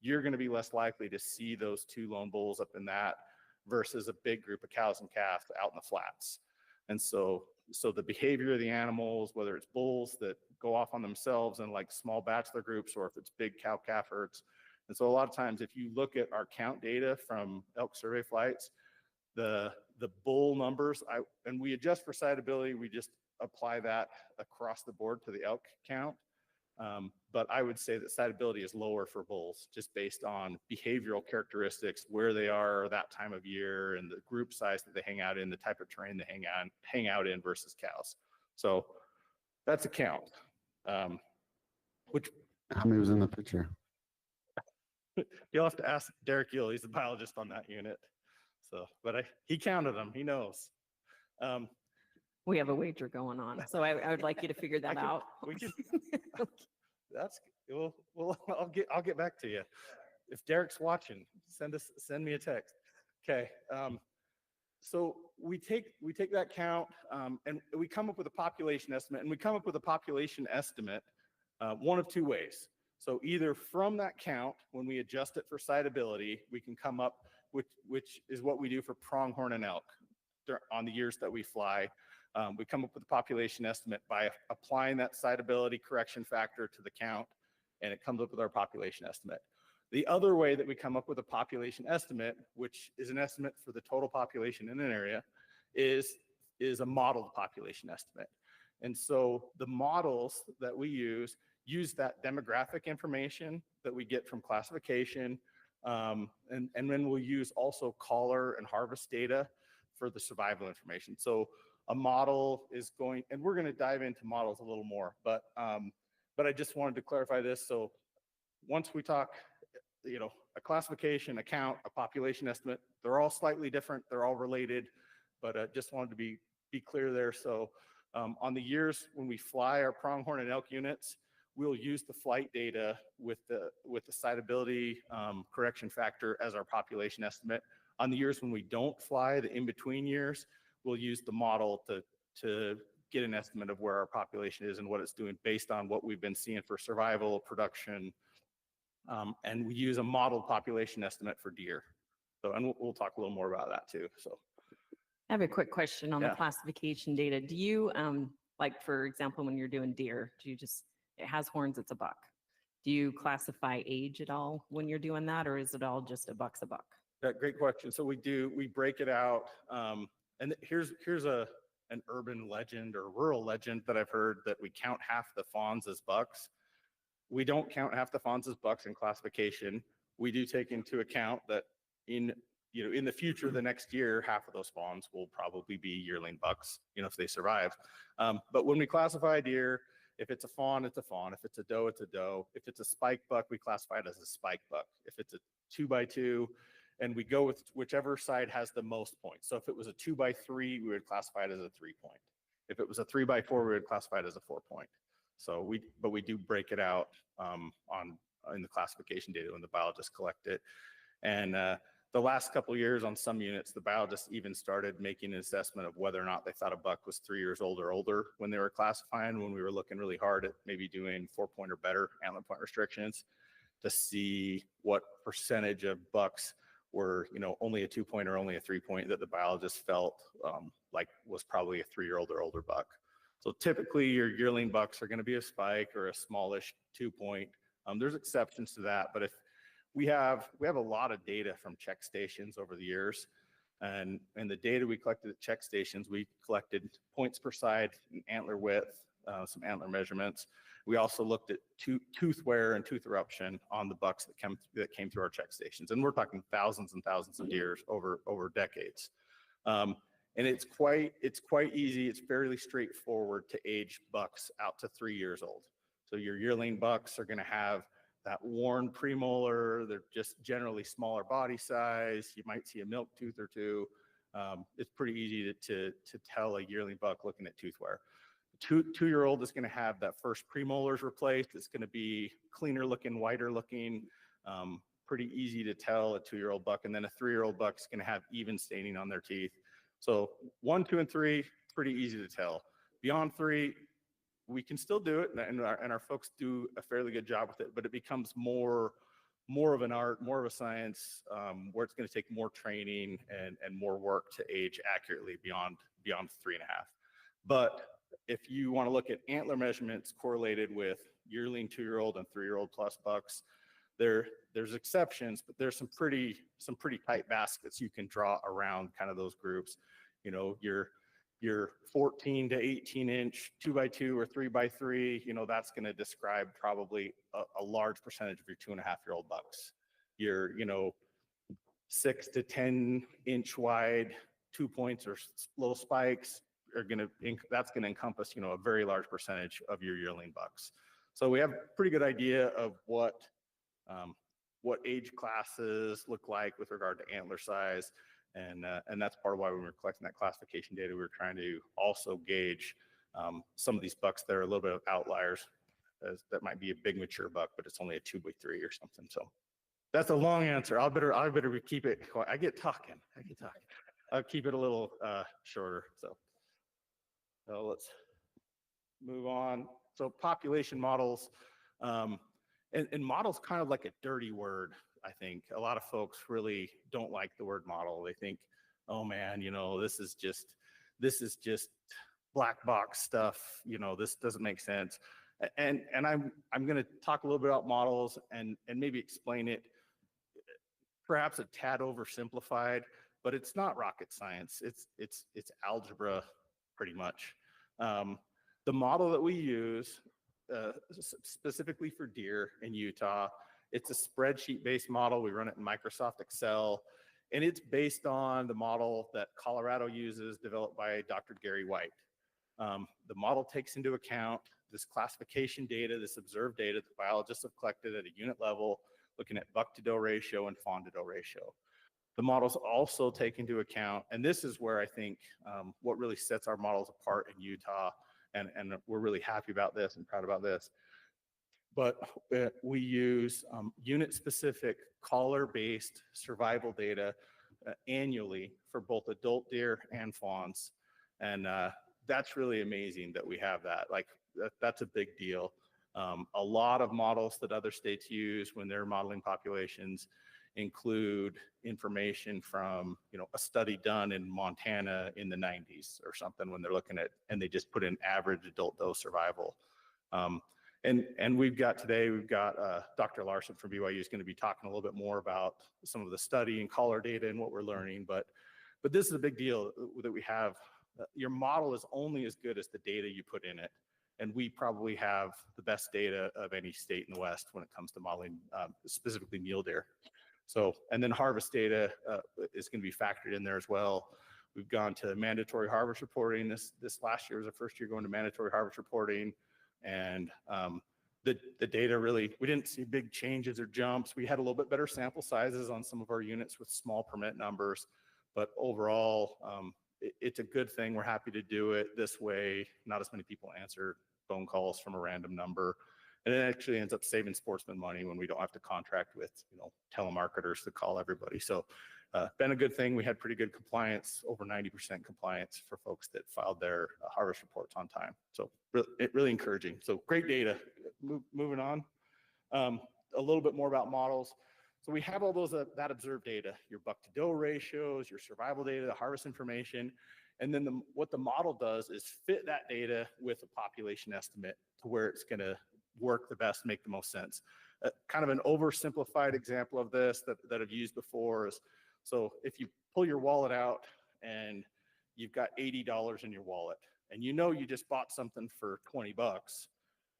you're going to be less likely to see those two lone bulls up in that versus a big group of cows and calves out in the flats. And so the behavior of the animals, whether it's bulls that go off on themselves in like small bachelor groups, or if it's big cow-calf herds. And so a lot of times, if you look at our count data from elk survey flights, the bull numbers, and we adjust for sitability, we just apply that across the board to the elk count. But I would say that sitability is lower for bulls just based on behavioral characteristics, where they are that time of year, and the group size that they hang out in, the type of terrain they hang out in versus cows. So that's a count. Which How many was in the picture? you'll have to ask Derek Yule, he's the biologist on that unit. So, but he counted them, he knows. We have a wager going on, so I would like you to figure that out. We can. That's I'll get back to you. If Derek's watching, send me a text. Okay. So we take that count, and we come up with a population estimate, and we come up with a population estimate one of two ways. So either from that count, when we adjust it for sitability, we can come up with, which is what we do for pronghorn and elk on the years that we fly. We come up with a population estimate by applying that sitability correction factor to the count, and it comes up with our population estimate. The other way that we come up with a population estimate, which is an estimate for the total population in an area, is a modeled population estimate. And so the models that we use that demographic information that we get from classification, and then we'll use also collar and harvest data for the survival information. So a model is going, and we're going to dive into models a little more, but I just wanted to clarify this. So once we talk, a classification, a count, a population estimate, they're all slightly different. They're all related, but I just wanted to be clear there. So on the years when we fly our pronghorn and elk units, we'll use the flight data with the sitability correction factor as our population estimate. On the years when we don't fly, the in-between years, we'll use the model to get an estimate of where our population is and what it's doing based on what we've been seeing for survival, production, and we use a modeled population estimate for deer. So, and we'll talk a little more about that too. So, I have a quick question on Yeah. the classification data. Do you, like for example, when you're doing deer, it has horns, it's a buck. Do you classify age at all when you're doing that, or is it all just a buck's a buck? great question. So we break it out. And here's an urban legend or rural legend that I've heard, that we count half the fawns as bucks. We don't count half the fawns as bucks in classification. We do take into account that in the future, the next year, half of those fawns will probably be yearling bucks, if they survive. But when we classify a deer, if it's a fawn, it's a fawn. If it's a doe, it's a doe. If it's a spike buck, we classify it as a spike buck. If it's a 2x2, and we go with whichever side has the most points. So if it was a 2x3, we would classify it as a 3-point. If it was a 3x4, we would classify it as a 4-point. So we do break it out in the classification data when the biologists collect it. And the last couple of years on some units, the biologists even started making an assessment of whether or not they thought a buck was 3 years old or older when they were classifying, when we were looking really hard at maybe doing 4-point or better antler point restrictions to see what percentage of bucks were, only a 2-point or only a 3-point that the biologists felt like was probably a 3-year-old or older buck. So typically your yearling bucks are going to be a spike or a smallish 2-point. There's exceptions to that, but if we have a lot of data from check stations over the years, and the data we collected at check stations, we collected points per side, antler width, some antler measurements. We also looked at tooth wear and tooth eruption on the bucks that came through our check stations, and we're talking thousands and thousands of deer over decades. And it's quite easy. It's fairly straightforward to age bucks out to 3 years old. So your yearling bucks are going to have that worn premolar. They're just generally smaller body size. You might see a milk tooth or two. It's pretty easy to tell a yearling buck looking at tooth wear. Two-year-old is going to have that first premolars replaced. It's going to be cleaner looking, whiter looking, pretty easy to tell a 2-year-old buck. And then a 3-year-old buck is going to have even staining on their teeth. So 1, 2, and 3, pretty easy to tell. Beyond 3, we can still do it, and our folks do a fairly good job with it, but it becomes more of an art, more of a science, where it's going to take more training and more work to age accurately beyond 3.5. But if you want to look at antler measurements correlated with yearling 2-year-old and 3-year-old plus bucks, there's exceptions, but there's some pretty tight baskets you can draw around kind of those groups. You know, your 14 to 18 inch 2x2 or 3x3, you know, that's going to describe probably a large percentage of your 2.5-year-old bucks. Your, 6 to 10 inch wide 2 points or little spikes that's going to encompass, a very large percentage of your yearling bucks. So we have a pretty good idea of what age classes look like with regard to antler size. And that's part of why when we were collecting that classification data, we were trying to also gauge some of these bucks that are a little bit of outliers. That might be a big mature buck, but it's only a 2x3 or something. So that's a long answer. I better keep it. I get talking. I'll keep it a little shorter. So let's move on. So population models, and models kind of like a dirty word. I think a lot of folks really don't like the word model. They think, oh man, this is just black box stuff. This doesn't make sense. And I'm going to talk a little bit about models and maybe explain it perhaps a tad oversimplified, but it's not rocket science. It's algebra pretty much. The model that we use specifically for deer in Utah, it's a spreadsheet-based model. We run it in Microsoft Excel, and it's based on the model that Colorado uses, developed by Dr. Gary White. The model takes into account this classification data, this observed data that biologists have collected at a unit level, looking at buck-to-doe ratio and fawn-to-doe ratio. The models also take into account, and this is where I think what really sets our models apart in Utah, and we're really happy about this and proud about this. But we use unit-specific collar-based survival data annually for both adult deer and fawns. And that's really amazing that we have that. Like, that's a big deal. A lot of models that other states use when they're modeling populations include information from, a study done in Montana in the 90s or something when they're looking at, and they just put in average adult doe survival. And we've got Dr. Larson from BYU is going to be talking a little bit more about some of the study and collar data and what we're learning. But this is a big deal that we have. Your model is only as good as the data you put in it. And we probably have the best data of any state in the West when it comes to modeling, specifically mule deer. So, and then harvest data is going to be factored in there as well. We've gone to mandatory harvest reporting. This last year was the first year going to mandatory harvest reporting. And the data really, we didn't see big changes or jumps. We had a little bit better sample sizes on some of our units with small permit numbers. But overall, it's a good thing. We're happy to do it this way. Not as many people answer phone calls from a random number. And it actually ends up saving Sportsmen money when we don't have to contract with, telemarketers to call everybody. So been a good thing. We had pretty good compliance, over 90% compliance for folks that filed their harvest reports on time. So really encouraging. So great data. Moving on. A little bit more about models. So we have all those that observed data, your buck-to-doe ratios, your survival data, the harvest information. And then what the model does is fit that data with a population estimate to where it's going to work the best, make the most sense. Kind of an oversimplified example of this that I've used before is, so if you pull your wallet out and you've got $80 in your wallet, and you just bought something for 20 bucks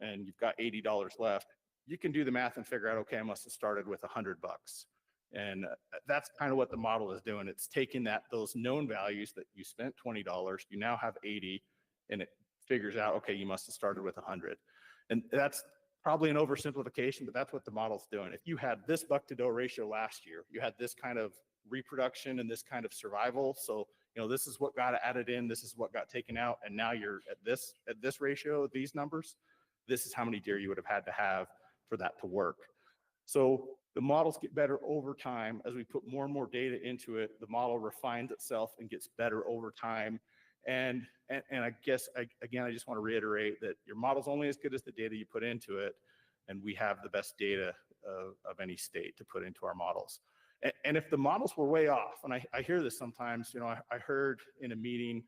and you've got $80 left, you can do the math and figure out, okay, I must have started with 100 bucks. And that's kind of what the model is doing. It's taking those known values that you spent $20, you now have 80, and it figures out, okay, you must have started with 100. And that's probably an oversimplification, but that's what the model's doing. If you had this buck to doe ratio last year, you had this kind of reproduction and this kind of survival. So, this is what got added in, this is what got taken out, and now you're at this ratio, these numbers, this is how many deer you would have had to have for that to work. So the models get better over time. As we put more and more data into it, the model refines itself and gets better over time. And I guess, again, I just want to reiterate that your model's only as good as the data you put into it, and we have the best data of any state to put into our models. And if the models were way off, and I hear this sometimes, I heard in a meeting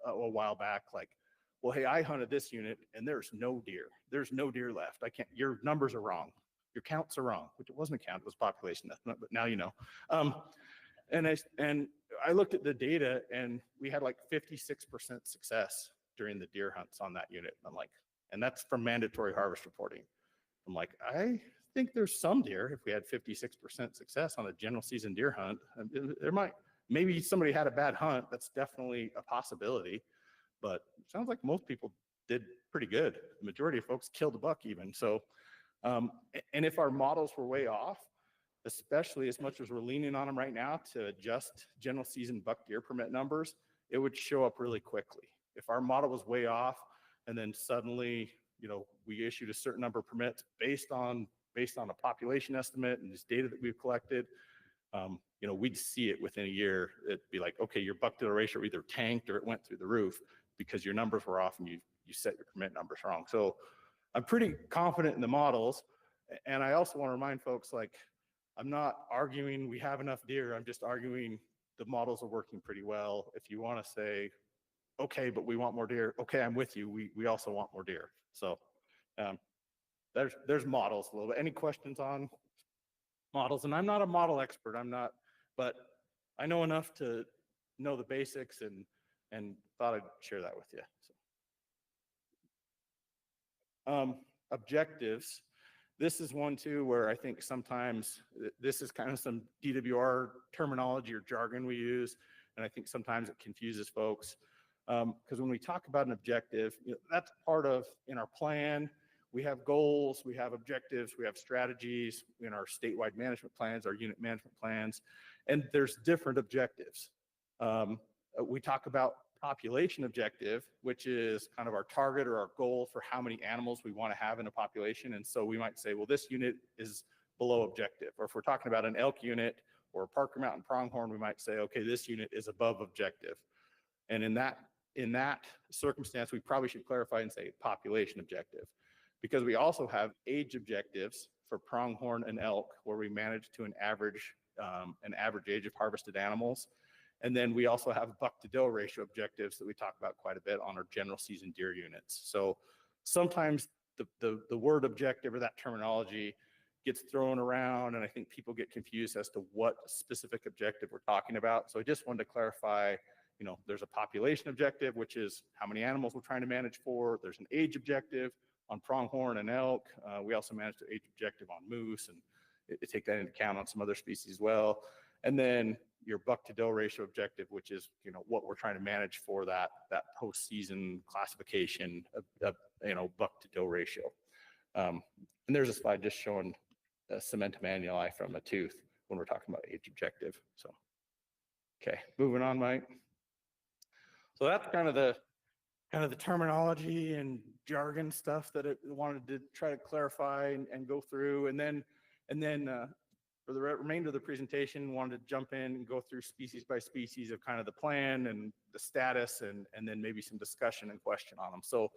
a while back, like, well, hey, I hunted this unit and there's no deer. There's no deer left. Your numbers are wrong. Your counts are wrong, which it wasn't a count, it was population estimate, but now you know. And I looked at the data and we had like 56% success during the deer hunts on that unit. I'm like, and that's from mandatory harvest reporting. I'm like, I think there's some deer if we had 56% success on a general season deer hunt. Maybe somebody had a bad hunt. That's definitely a possibility, but it sounds like most people did pretty good. The majority of folks killed a buck even. So, and if our models were way off, especially as much as we're leaning on them right now to adjust general season buck deer permit numbers, it would show up really quickly. If our model was way off and then suddenly, we issued a certain number of permits based on a population estimate and this data that we've collected, we'd see it within a year. It'd be like, okay, your buck to doe ratio either tanked or it went through the roof because your numbers were off and you set your permit numbers wrong. So I'm pretty confident in the models. And I also want to remind folks, like, I'm not arguing we have enough deer. I'm just arguing the models are working pretty well. If you want to say, okay, but we want more deer. Okay, I'm with you. We also want more deer. So there's models a little bit. Any questions on models? And I'm not a model expert. But I know enough to know the basics and thought I'd share that with you. So. Objectives. This is one too where I think sometimes this is kind of some DWR terminology or jargon we use, and I think sometimes it confuses folks. Because when we talk about an objective, that's part of in our plan. We have goals, we have objectives, we have strategies in our statewide management plans, our unit management plans, and there's different objectives. We talk about population objective, which is kind of our target or our goal for how many animals we want to have in a population. And so we might say, well, this unit is below objective. Or if we're talking about an elk unit or a Parker Mountain pronghorn, we might say, okay, this unit is above objective. And in that circumstance, we probably should clarify and say population objective, because we also have age objectives for pronghorn and elk, where we manage to an average age of harvested animals. And then we also have buck to doe ratio objectives that we talk about quite a bit on our general season deer units. So sometimes the word objective or that terminology gets thrown around, and I think people get confused as to what specific objective we're talking about. So I just wanted to clarify, there's a population objective, which is how many animals we're trying to manage for. There's an age objective on pronghorn and elk. We also manage the age objective on moose, and take that into account on some other species as well. And then your buck to doe ratio objective, which is what we're trying to manage for that postseason classification of buck to doe ratio. And there's a slide just showing cementum annuli from a tooth when we're talking about age objective. So, okay, moving on, Mike. So that's kind of the terminology and jargon stuff that I wanted to try to clarify and go through, and then for the remainder of the presentation, wanted to jump in and go through species by species of kind of the plan and the status, and then maybe some discussion and question on them. So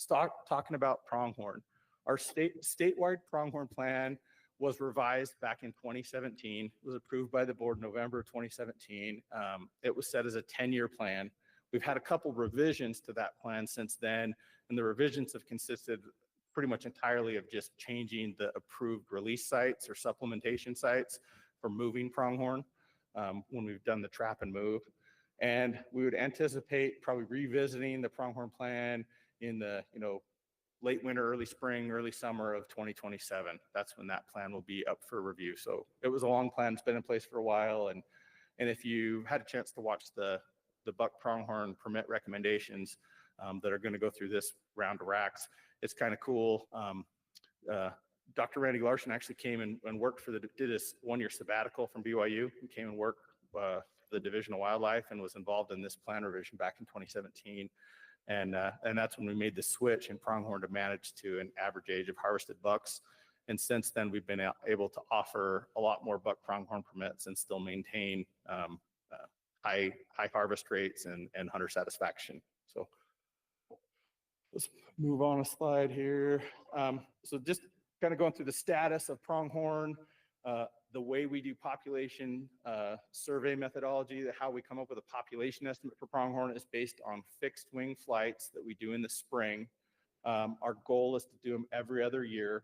talking about pronghorn. Our statewide pronghorn plan was revised back in 2017. It was approved by the board in November of 2017. It was set as a 10-year plan. We've had a couple revisions to that plan since then, and the revisions have consisted pretty much entirely of just changing the approved release sites or supplementation sites for moving pronghorn when we've done the trap and move. And we would anticipate probably revisiting the pronghorn plan in the late winter, early spring, early summer of 2027. That's when that plan will be up for review. So it was a long plan. It's been in place for a while. And if you had a chance to watch the buck pronghorn permit recommendations, that are going to go through this round of racks. It's kind of cool. Dr. Randy Larson actually came and worked for did this 1-year sabbatical from BYU. He came and worked for the Division of Wildlife and was involved in this plan revision back in 2017. And that's when we made the switch in pronghorn to manage to an average age of harvested bucks. And since then, we've been able to offer a lot more buck pronghorn permits and still maintain high harvest rates and hunter satisfaction. So let's move on a slide here. So just kind of going through the status of pronghorn, the way we do population survey methodology, how we come up with a population estimate for pronghorn is based on fixed wing flights that we do in the spring. Our goal is to do them every other year,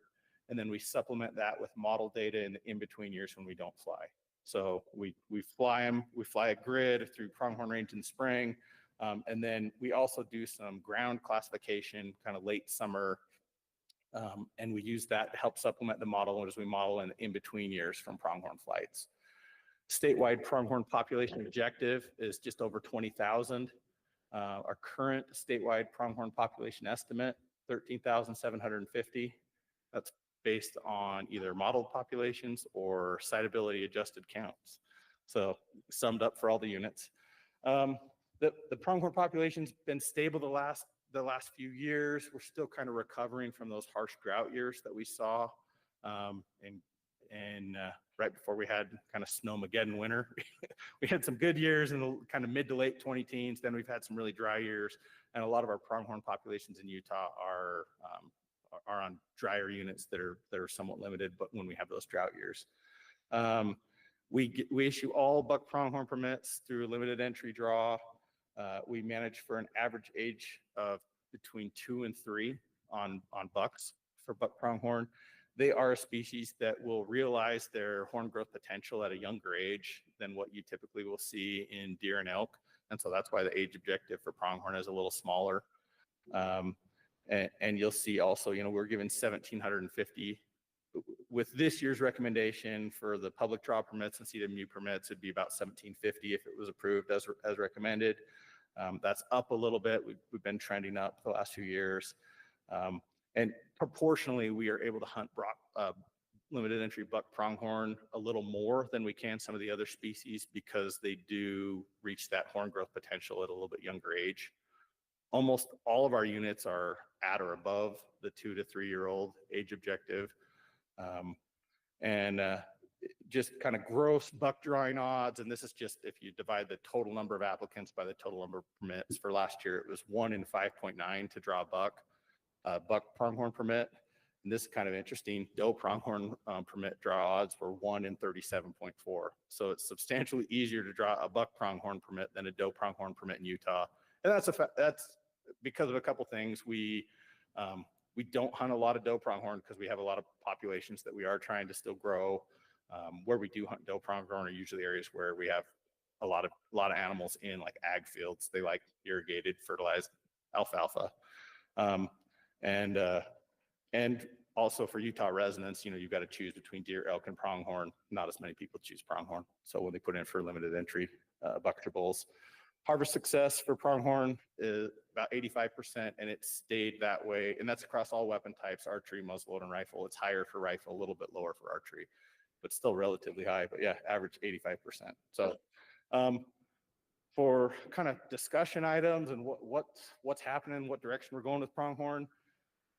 and then we supplement that with model data in the in-between years when we don't fly. So we fly them, we fly a grid through pronghorn range in the spring, and then we also do some ground classification kind of late summer, and we use that to help supplement the model as we model in the in-between years from pronghorn flights. Statewide pronghorn population objective is just over 20,000. Our current statewide pronghorn population estimate, 13,750. That's based on either modeled populations or sitability adjusted counts. So summed up for all the units. The pronghorn population's been stable the last few years. We're still kind of recovering from those harsh drought years that we saw and right before we had kind of snowmageddon winter. We had some good years in the kind of mid to late 2010s. Then we've had some really dry years, and a lot of our pronghorn populations in Utah are on drier units that are somewhat limited, but when we have those drought years. We issue all buck pronghorn permits through a limited entry draw. We manage for an average age of between 2 and 3 on bucks for buck pronghorn. They are a species that will realize their horn growth potential at a younger age than what you typically will see in deer and elk. And so that's why the age objective for pronghorn is a little smaller. And you'll see also, we're given 1,750. With this year's recommendation for the public draw permits and CWMU permits, it'd be about 1,750 if it was approved as recommended. That's up a little bit. We've been trending up the last few years. And proportionally, we are able to hunt limited entry buck pronghorn a little more than we can some of the other species because they do reach that horn growth potential at a little bit younger age. Almost all of our units are at or above the 2 to 3 year old age objective. Just kind of gross buck drawing odds, and this is just if you divide the total number of applicants by the total number of permits. For last year, it was 1 in 5.9 to draw a buck pronghorn permit. And this is kind of interesting. Doe pronghorn permit draw odds were 1 in 37.4. So it's substantially easier to draw a buck pronghorn permit than a doe pronghorn permit in Utah. And that's because of a couple things. We don't hunt a lot of doe pronghorn because we have a lot of populations that we are trying to still grow. Where we do hunt doe pronghorn are usually areas where we have a lot of animals in like ag fields. They like irrigated, fertilized alfalfa. And also for Utah residents, you've got to choose between deer, elk, and pronghorn. Not as many people choose pronghorn. So when they put in for limited entry buck bulls, harvest success for pronghorn is about 85%, and it stayed that way. And that's across all weapon types, archery, muzzleloader, and rifle. It's higher for rifle, a little bit lower for archery, but still relatively high. But yeah, average 85%. So for kind of discussion items and what's happening, what direction we're going with pronghorn,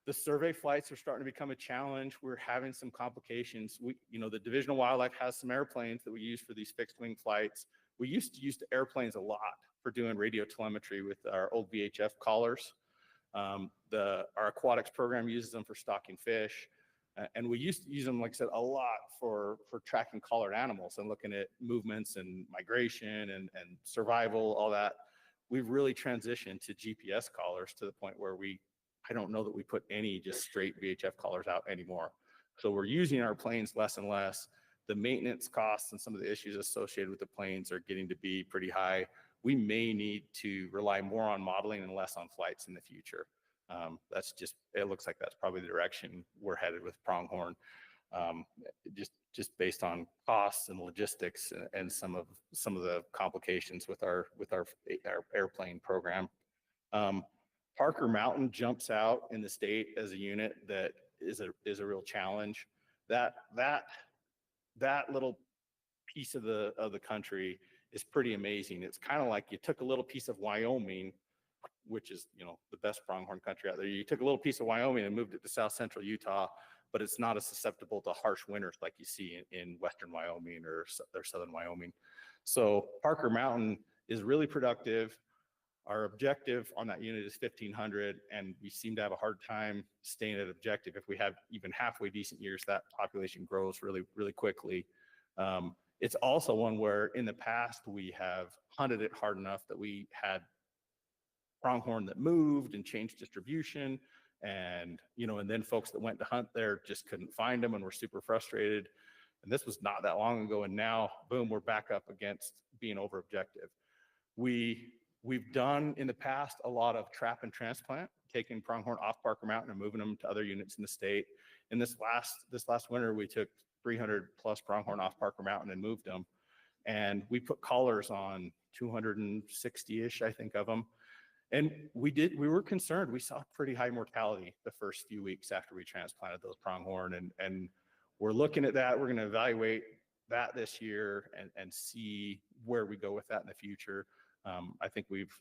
the survey flights are starting to become a challenge. We're having some complications. The Division of Wildlife has some airplanes that we use for these fixed wing flights. We used to use the airplanes a lot for doing radio telemetry with our old VHF collars. Our aquatics program uses them for stalking fish. And we used to use them, like I said, a lot for tracking collared animals and looking at movements and migration and survival, all that. We've really transitioned to GPS collars to the point where I don't know that we put any just straight VHF collars out anymore. So we're using our planes less and less. The maintenance costs and some of the issues associated with the planes are getting to be pretty high. We may need to rely more on modeling and less on flights in the future. It looks like that's probably the direction we're headed with pronghorn, just based on costs and logistics and some of the complications with our airplane program. Parker Mountain jumps out in the state as a unit that is a real challenge. That little piece of the country is pretty amazing. It's kind of like you took a little piece of Wyoming, which is, you know, the best pronghorn country out there. You took a little piece of Wyoming and moved it to south central Utah, but it's not as susceptible to harsh winters like you see in western Wyoming or southern Wyoming. So Parker Mountain is really productive. Our objective on that unit is 1,500, and we seem to have a hard time staying at objective. If we have even halfway decent years, that population grows really, really quickly. It's also one where in the past we have hunted it hard enough that we had pronghorn that moved and changed distribution, and and then folks that went to hunt there just couldn't find them and were super frustrated. And this was not that long ago, and now boom, we're back up against being over objective. We've done in the past a lot of trap and transplant, taking pronghorn off Parker Mountain and moving them to other units in the state. And this last winter, we took 300 plus pronghorn off Parker Mountain and moved them. And we put collars on 260-ish, I think, of them. And we were concerned. We saw pretty high mortality the first few weeks after we transplanted those pronghorn. And we're looking at that. We're going to evaluate that this year and see where we go with that in the future. I think we've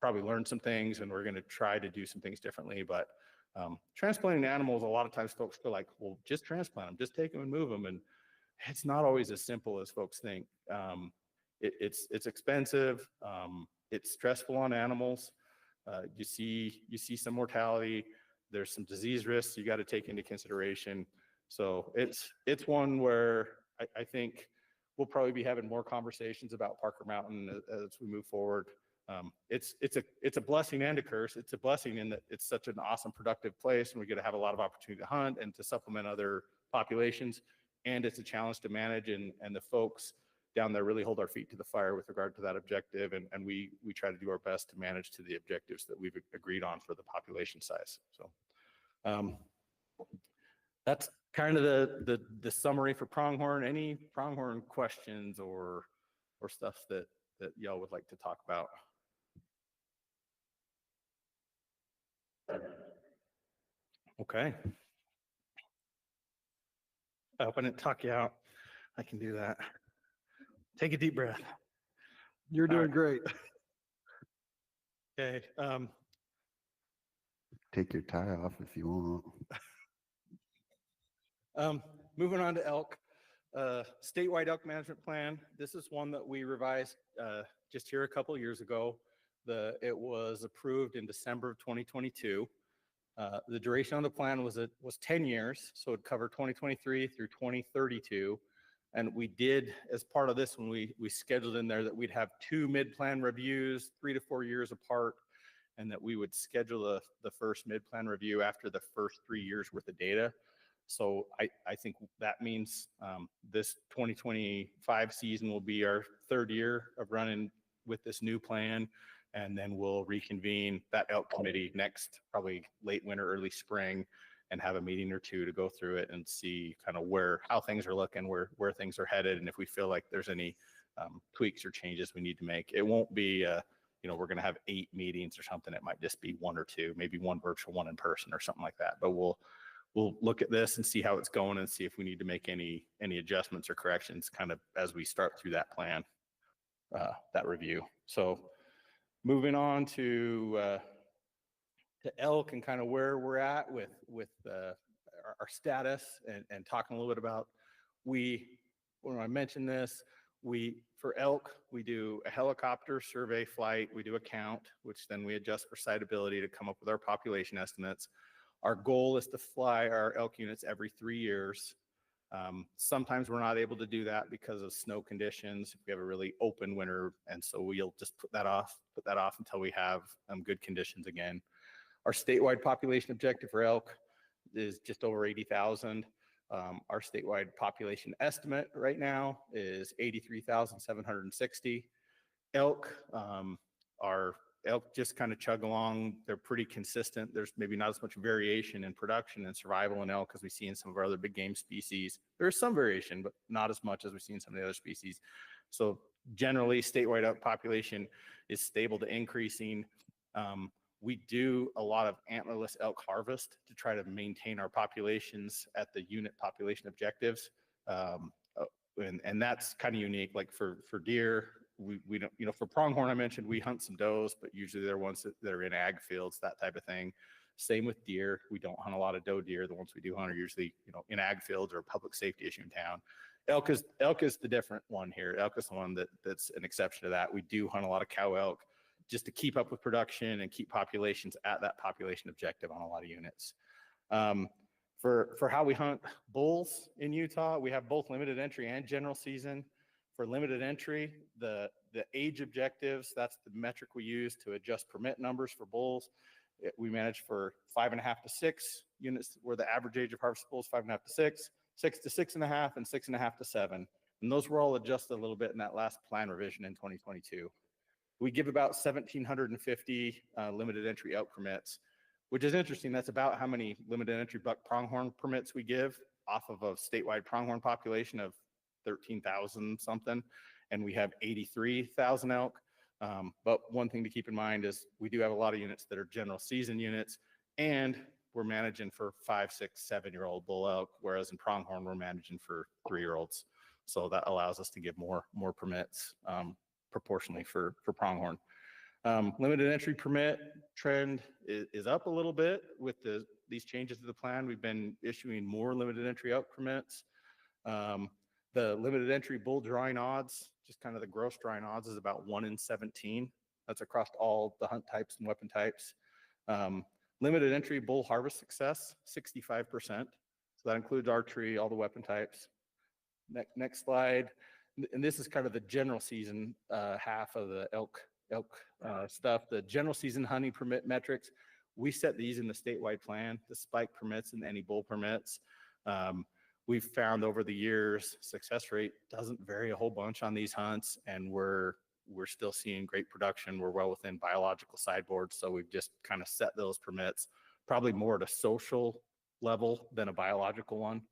probably learned some things, and we're going to try to do some things differently. But transplanting animals, a lot of times folks feel like, well, just transplant them, just take them and move them. And it's not always as simple as folks think. It's expensive. It's stressful on animals. You see some mortality. There's some disease risks you got to take into consideration. So it's one where I think we'll probably be having more conversations about Parker Mountain as we move forward. It's a blessing and a curse. It's a blessing in that it's such an awesome, productive place, and we get to have a lot of opportunity to hunt and to supplement other populations. And it's a challenge to manage, and the folks down there really hold our feet to the fire with regard to that objective. And we try to do our best to manage to the objectives that we've agreed on for the population size. So that's kind of the summary for pronghorn. Any pronghorn questions or stuff that y'all would like to talk about? Okay. I hope I didn't talk you out. I can do that. Take a deep breath. You're doing great. Okay. Take your tie off if you want. Moving on to elk. Statewide elk management plan. This is one that we revised just here a couple of years ago. It was approved in December of 2022. The duration on the plan was 10 years, so it covered 2023 through 2032. And we did, as part of this, when we scheduled in there that we'd have 2 mid-plan reviews, 3 to 4 years apart, and that we would schedule the first mid-plan review after the first 3 years worth of data. So I think that means this 2025 season will be our 3rd year of running with this new plan. And then we'll reconvene that elk committee next, probably late winter, early spring, and have a meeting or 2 to go through it and see kind of how things are looking, where things are headed, and if we feel like there's any tweaks or changes we need to make. It won't be, we're going to have 8 meetings or something. It might just be 1 or 2, maybe 1 virtual, 1 in person or something like that. But we'll look at this and see how it's going and see if we need to make any adjustments or corrections kind of as we start through that plan, that review. So moving on to elk and kind of where we're at with our status and talking a little bit about, when I mentioned this, for elk, we do a helicopter survey flight, we do a count, which then we adjust for siteability to come up with our population estimates. Our goal is to fly our elk units every 3 years. Sometimes we're not able to do that because of snow conditions. We have a really open winter, and so we'll just put that off until we have good conditions again. Our statewide population objective for elk is just over 80,000. Our statewide population estimate right now is 83,760. Elk, our elk just kind of chug along. They're pretty consistent. There's maybe not as much variation in production and survival in elk as we see in some of our other big game species. There is some variation, but not as much as we see in some of the other species. So generally, statewide elk population is stable to increasing. We do a lot of antlerless elk harvest to try to maintain our populations at the unit population objectives. And that's kind of unique. Like for deer, we don't, you know, for pronghorn, I mentioned we hunt some does, but usually they're ones that are in ag fields, that type of thing. Same with deer. We don't hunt a lot of doe deer. The ones we do hunt are usually, you know, in ag fields or a public safety issue in town. Elk is the different one here. Elk is the one that's an exception to that. We do hunt a lot of cow elk just to keep up with production and keep populations at that population objective on a lot of units. For how we hunt bulls in Utah, we have both limited entry and general season. For limited entry, the age objectives, that's the metric we use to adjust permit numbers for bulls. We manage for 5.5 to 6 units, where the average age of harvest bulls 5.5 to 6, 6 to 6.5, and 6.5 to 7. And those were all adjusted a little bit in that last plan revision in 2022. We give about 1,750 limited entry elk permits, which is interesting. That's about how many limited entry buck pronghorn permits we give off of a statewide pronghorn population of 13,000 something. And we have 83,000 elk. But one thing to keep in mind is we do have a lot of units that are general season units, and we're managing for 5, 6, 7-year-old bull elk, whereas in pronghorn, we're managing for 3-year-olds. So that allows us to give more permits proportionally for pronghorn. Limited entry permit trend is up a little bit with these changes to the plan. We've been issuing more limited entry elk permits. The limited entry bull drawing odds, just kind of the gross drawing odds, is about 1 in 17. That's across all the hunt types and weapon types. Limited entry bull harvest success, 65%. So that includes archery, all the weapon types. Next slide. And this is kind of the general season half of the elk stuff. The general season hunting permit metrics, we set these in the statewide plan, the spike permits and any bull permits. We've found over the years, success rate doesn't vary a whole bunch on these hunts, and we're still seeing great production. We're well within biological sideboards, so we've just kind of set those permits probably more at a social level than a biological one.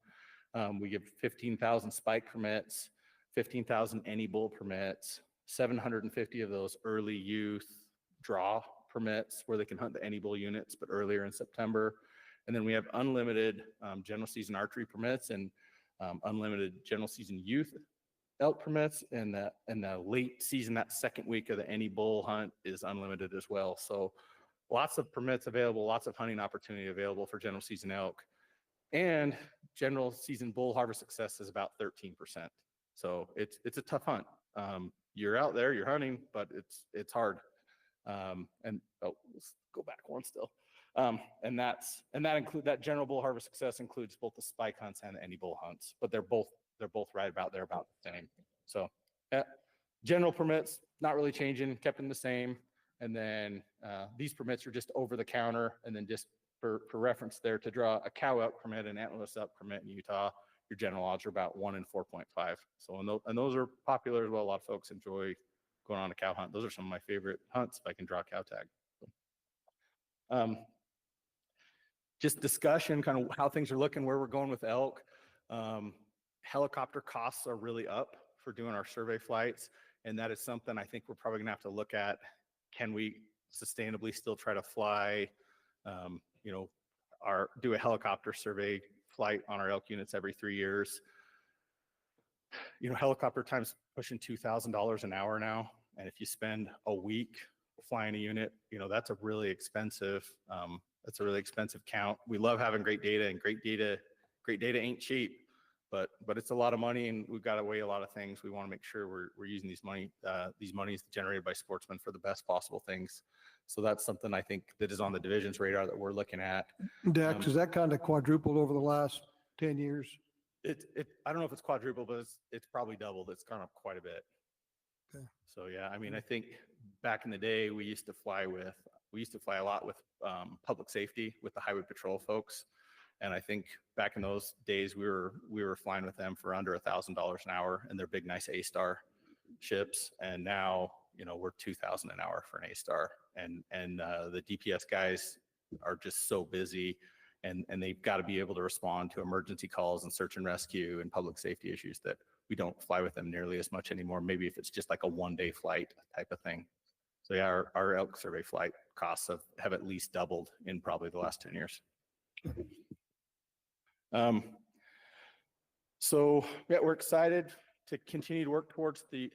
We give 15,000 spike permits, 15,000 any bull permits, 750 of those early youth draw permits where they can hunt the any bull units, but earlier in September. And then we have unlimited general season archery permits and unlimited general season youth elk permits. And the late season, that second week of the any bull hunt, is unlimited as well. So lots of permits available, lots of hunting opportunity available for general season elk. And general season bull harvest success is about 13%. So it's a tough hunt. You're out there, you're hunting, but it's hard. Let's go back one still. That general bull harvest success includes both the spike hunts and the any bull hunts, but they're both right about there, about the same. So general permits not really changing, kept them the same. And then these permits are just over the counter. And then just for reference there, to draw a cow elk permit, an antlerless elk permit in Utah, your general odds are about 1 in 4.5. So and those are popular as well. A lot of folks enjoy going on a cow hunt. Those are some of my favorite hunts if I can draw a cow tag. Just discussion, kind of how things are looking, where we're going with elk. Helicopter costs are really up for doing our survey flights, and that is something I think we're probably gonna have to look at. Can we sustainably still try to fly, do a helicopter survey flight on our elk units every 3 years? Helicopter time's pushing $2,000 an hour now, and if you spend a week flying a unit, that's a really expensive count. We love having great data, and great data ain't cheap, but it's a lot of money, and we've got to weigh a lot of things. We want to make sure we're using these monies generated by Sportsmen for the best possible things. So that's something I think that is on the division's radar that we're looking at. Dex, is that kind of quadrupled over the last 10 years? I don't know if it's quadrupled, but it's probably doubled. It's gone up quite a bit. Okay. So yeah, I think back in the day, we used to fly a lot with public safety, with the highway patrol folks. And I think back in those days, we were flying with them for under $1,000 an hour, and they're big, nice A-Star ships. And now, we're $2,000 an hour for an A-Star. And the DPS guys are just so busy, and they've got to be able to respond to emergency calls and search and rescue and public safety issues that we don't fly with them nearly as much anymore. Maybe if it's just like a one-day flight type of thing. So yeah, our elk survey flight costs have at least doubled in probably the last 10 years. So yeah, we're excited to continue to work towards the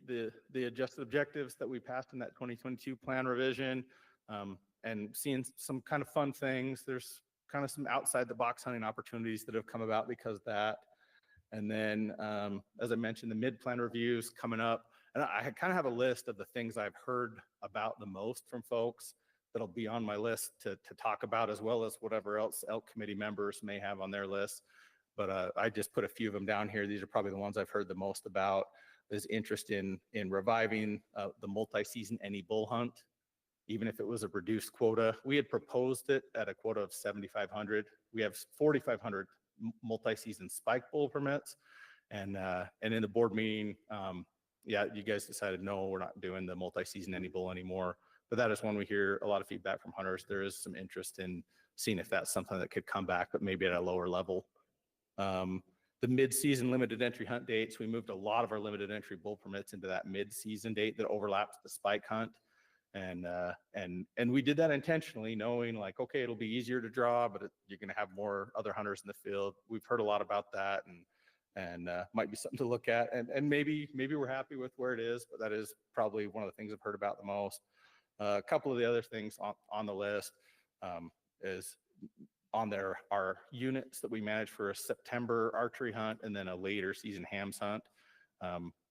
adjusted objectives that we passed in that 2022 plan revision, and seeing some kind of fun things. There's kind of some outside the box hunting opportunities that have come about because of that. And then, as I mentioned, the mid-plan reviews coming up. And I kind of have a list of the things I've heard about the most from folks that'll be on my list to talk about, as well as whatever else elk committee members may have on their list. But I just put a few of them down here. These are probably the ones I've heard the most about. There's interest in reviving the multi-season any bull hunt, even if it was a reduced quota. We had proposed it at a quota of 7,500. We have 4,500 multi-season spike bull permits. And in the board meeting, yeah, you guys decided, no, we're not doing the multi-season any bull anymore. But that is one we hear a lot of feedback from hunters. There is some interest in seeing if that's something that could come back, but maybe at a lower level. The mid-season limited entry hunt dates, we moved a lot of our limited entry bull permits into that mid-season date that overlaps the spike hunt. And we did that intentionally, knowing like, okay, it'll be easier to draw, but you're going to have more other hunters in the field. We've heard a lot about that, and might be something to look at. And maybe we're happy with where it is, but that is probably one of the things I've heard about the most. A couple of the other things on the list is on there are units that we manage for a September archery hunt and then a later season hams hunt.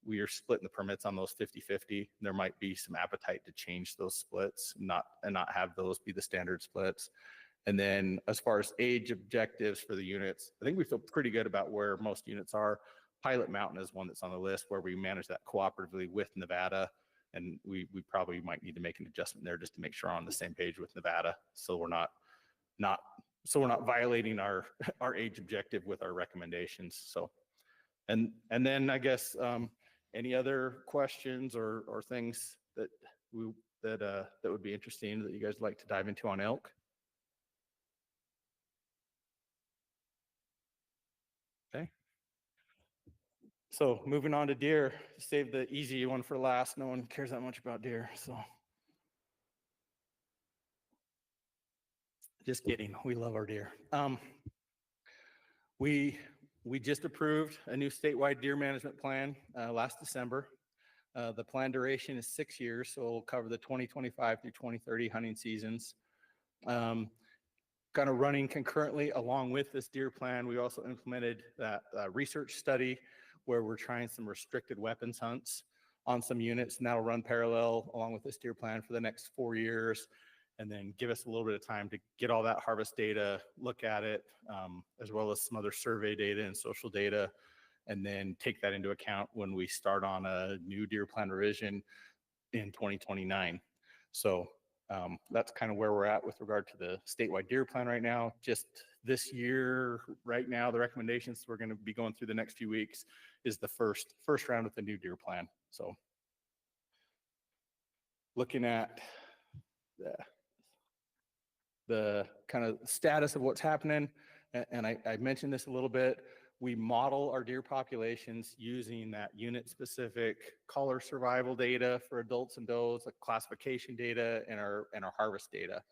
We are splitting the permits on those 50-50. There might be some appetite to change those splits, not have those be the standard splits. And then as far as age objectives for the units, I think we feel pretty good about where most units are. Pilot Mountain is one that's on the list where we manage that cooperatively with Nevada. And we probably might need to make an adjustment there just to make sure we're on the same page with Nevada. So we're not violating our age objective with our recommendations. So, and then I guess, any other questions or things that would be interesting that you guys would like to dive into on elk? Okay. So moving on to deer, save the easy one for last. No one cares that much about deer, so. Just kidding, we love our deer. We just approved a new statewide deer management plan last December. The plan duration is 6 years, so it'll cover the 2025 through 2030 hunting seasons. Kind of running concurrently along with this deer plan, we also implemented that research study where we're trying some restricted weapons hunts on some units, and that'll run parallel along with this deer plan for the next 4 years, and then give us a little bit of time to get all that harvest data, look at it, as well as some other survey data and social data, and then take that into account when we start on a new deer plan revision in 2029. So that's kind of where we're at with regard to the statewide deer plan right now. Just this year, right now, the recommendations we're going to be going through the next few weeks is the first round of the new deer plan. So looking at the kind of status of what's happening, and I mentioned this a little bit, we model our deer populations using that unit-specific collar survival data for adults and does, like classification data, and our harvest data.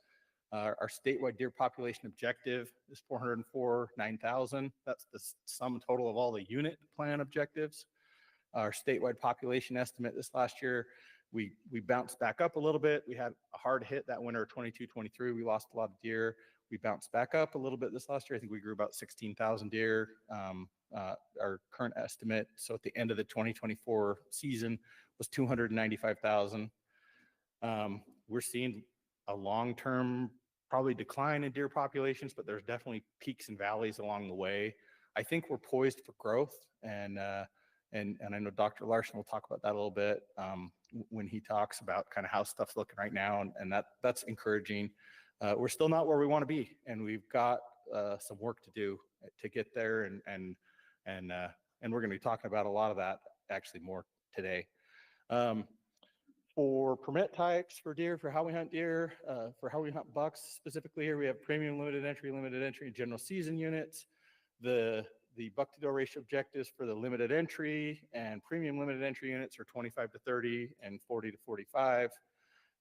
Our statewide deer population objective is 404,900. That's the sum total of all the unit plan objectives. Our statewide population estimate this last year, we bounced back up a little bit. We had a hard hit that winter of 22-23. We lost a lot of deer. We bounced back up a little bit this last year. I think we grew about 16,000 deer. Our current estimate, so at the end of the 2024 season, was 295,000. We're seeing a long-term probably decline in deer populations, but there's definitely peaks and valleys along the way. I think we're poised for growth, and I know Dr. Larson will talk about that a little bit when he talks about kind of how stuff's looking right now, and that's encouraging. We're still not where we want to be, and we've got some work to do to get there, and we're going to be talking about a lot of that actually more today. For permit types for deer, for how we hunt deer, for how we hunt bucks specifically here, we have premium limited entry, and general season units. The buck to doe ratio objectives for the limited entry and premium limited entry units are 25 to 30 and 40 to 45.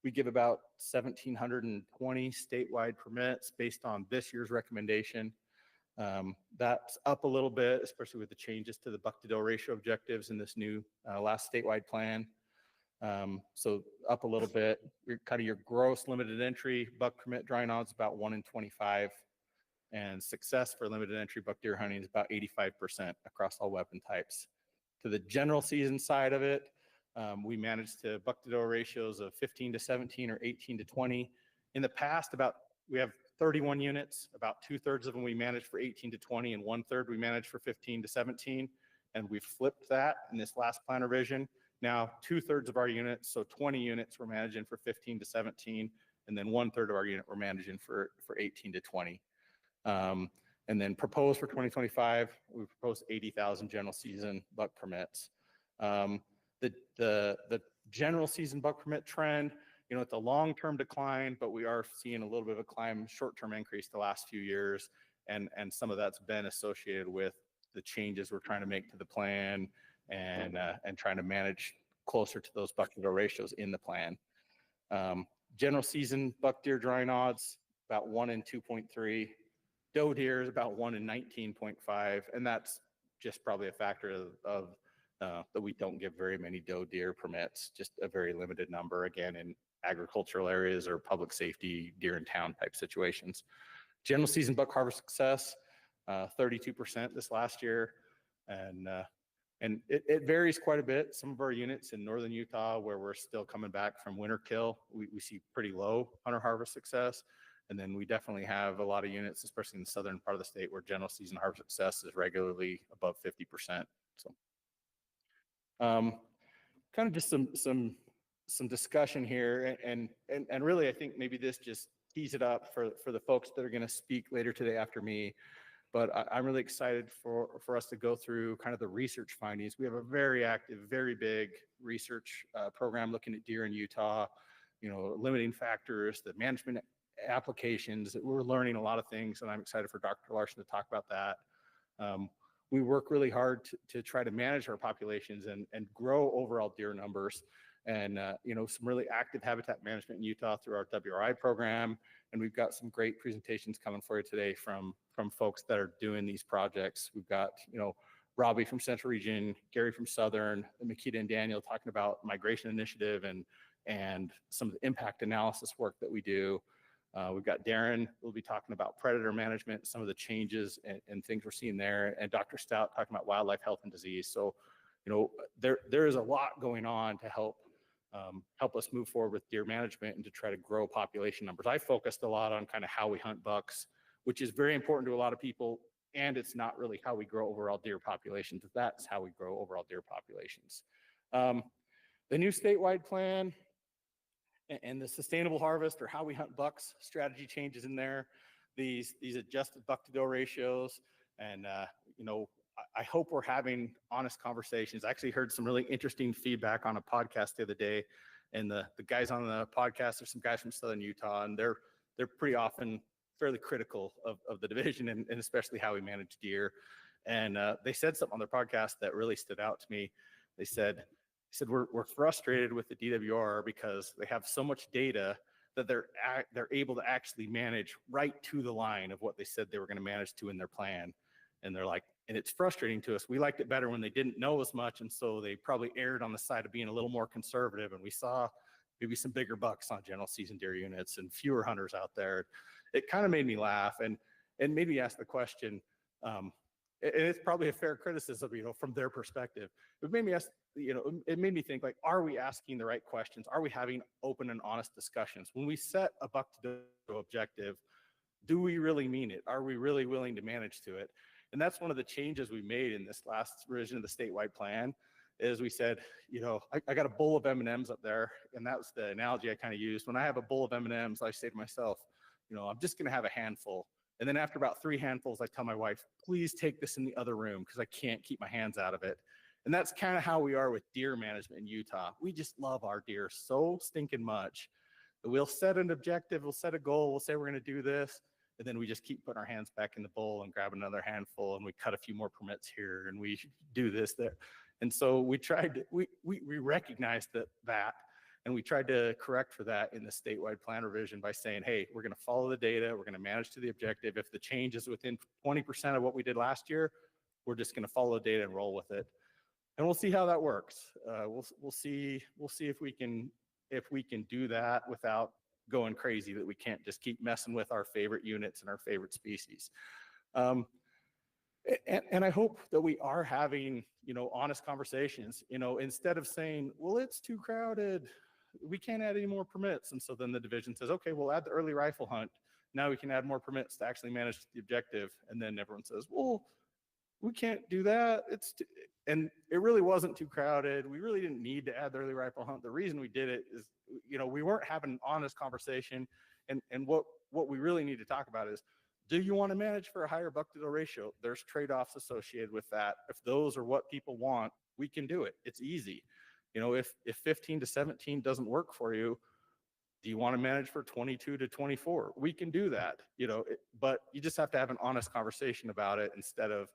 We give about 1,720 statewide permits based on this year's recommendation. That's up a little bit, especially with the changes to the buck-to-doe ratio objectives in this new last statewide plan. So up a little bit. Your gross limited entry buck permit drying odds about 1 in 25, and success for limited entry buck deer hunting is about 85% across all weapon types. To the general season side of it, we managed to buck-to-doe ratios of 15 to 17 or 18 to 20. In the past, we have 31 units, about 2/3 of them we managed for 18 to 20, and 1/3 we managed for 15 to 17. And we've flipped that in this last plan revision. Now 2/3 of our units, so 20 units, we're managing for 15 to 17, and then 1/3 of our unit we're managing for 18 to 20. And then proposed for 2025, we proposed 80,000 general season buck permits. The general season buck permit trend, it's a long-term decline, but we are seeing a little bit of a climb, short-term increase the last few years. And some of that's been associated with the changes we're trying to make to the plan and trying to manage closer to those buck-to-doe ratios in the plan. General season buck deer drying odds, about 1 in 2.3. Doe deer is about 1 in 19.5. And that's just probably a factor of that we don't give very many doe deer permits, just a very limited number, again, in agricultural areas or public safety, deer in town type situations. General season buck harvest success, 32% this last year. And it varies quite a bit. Some of our units in northern Utah, where we're still coming back from winter kill, we see pretty low hunter harvest success. And then we definitely have a lot of units, especially in the southern part of the state, where general season harvest success is regularly above 50%. So kind of just some discussion here. And really, I think maybe this just tees it up for the folks that are going to speak later today after me. But I'm really excited for us to go through kind of the research findings. We have a very active, very big research program looking at deer in Utah, limiting factors, the management applications. We're learning a lot of things, and I'm excited for Dr. Larson to talk about that. We work really hard to try to manage our populations and grow overall deer numbers. And, some really active habitat management in Utah through our WRI program. And we've got some great presentations coming for you today from folks that are doing these projects. We've got, Robbie from Central Region, Gary from Southern, Makita and Daniel talking about migration initiative and some of the impact analysis work that we do. We've got Darren, who'll be talking about predator management, some of the changes and things we're seeing there, and Dr. Stout talking about wildlife health and disease. So, there is a lot going on to help us move forward with deer management and to try to grow population numbers. I focused a lot on kind of how we hunt bucks, which is very important to a lot of people, and it's not really how we grow overall deer populations. That's how we grow overall deer populations. The new statewide plan and the sustainable harvest, or how we hunt bucks strategy, changes in there, these adjusted buck-to-doe ratios. And, I hope we're having honest conversations. I actually heard some really interesting feedback on a podcast the other day, and the guys on the podcast are some guys from Southern Utah, and they're pretty often fairly critical of the division and especially how we manage deer. And they said something on their podcast that really stood out to me. They said we're frustrated with the DWR because they have so much data that they're able to actually manage right to the line of what they said they were going to manage to in their plan. And they're like, and it's frustrating to us. We liked it better when they didn't know as much, and so they probably erred on the side of being a little more conservative, and we saw maybe some bigger bucks on general season deer units and fewer hunters out there. It kind of made me laugh and made me ask the question, and it's probably a fair criticism, from their perspective. It made me ask, it made me think, like, are we asking the right questions? Are we having open and honest discussions? When we set a buck-to-doe objective, do we really mean it? Are we really willing to manage to it? And that's one of the changes we made in this last revision of the statewide plan, is we said, I got a bowl of M&Ms up there, and that was the analogy I kind of used. When I have a bowl of M&Ms, I say to myself, I'm just going to have a handful. And then after about 3 handfuls, I tell my wife, please take this in the other room because I can't keep my hands out of it. And that's kind of how we are with deer management in Utah. We just love our deer so stinking much that we'll set an objective, we'll set a goal, we'll say we're going to do this. And then we just keep putting our hands back in the bowl and grab another handful, and we cut a few more permits here, and we do this there. And so we tried to, we recognized that, And we tried to correct for that in the statewide plan revision by saying, hey, we're going to follow the data. We're going to manage to the objective. If the change is within 20% of what we did last year, we're just going to follow the data and roll with it. And we'll see how that works. We'll see if we can do that without going crazy, that we can't just keep messing with our favorite units and our favorite species. And I hope that we are having, honest conversations, instead of saying, well, it's too crowded, we can't add any more permits. And so then the division says, okay, we'll add the early rifle hunt. Now we can add more permits to actually manage the objective. And then everyone says, well, we can't do that. And it really wasn't too crowded. We really didn't need to add the early rifle hunt. The reason we did it is, we weren't having an honest conversation. And what we really need to talk about is, do you want to manage for a higher buck-to-doe ratio? There's trade-offs associated with that. If those are what people want, we can do it. It's easy. If 15 to 17 doesn't work for you, do you want to manage for 22 to 24? We can do that, but you just have to have an honest conversation about it instead of,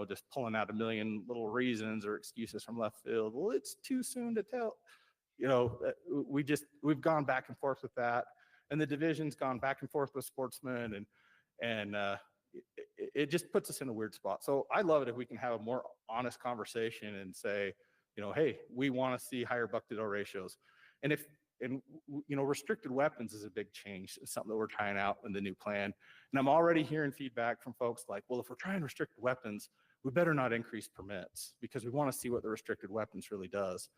just pulling out a million little reasons or excuses from left field. Well, it's too soon to tell. We've gone back and forth with that, and the division's gone back and forth with Sportsmen, and it just puts us in a weird spot. So I love it if we can have a more honest conversation and say, hey, we want to see higher buck-to-doe ratios. And restricted weapons is a big change. It's something that we're trying out in the new plan. And I'm already hearing feedback from folks like, well, if we're trying restricted weapons, we better not increase permits because we want to see what the restricted weapons really does.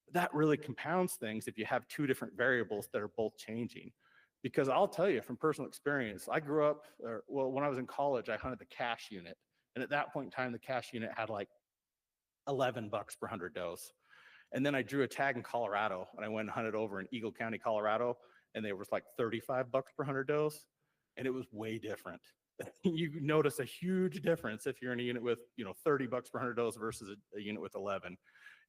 But that really compounds things if you have two different variables that are both changing. Because I'll tell you from personal experience, I grew up, when I was in college, I hunted the cash unit. And at that point in time, the cash unit had like 11 bucks per 100 does. And then I drew a tag in Colorado, and I went and hunted over in Eagle County, Colorado, and there was like 35 bucks per 100 does, and it was way different. You notice a huge difference if you're in a unit with 30 bucks per 100 does versus a unit with 11.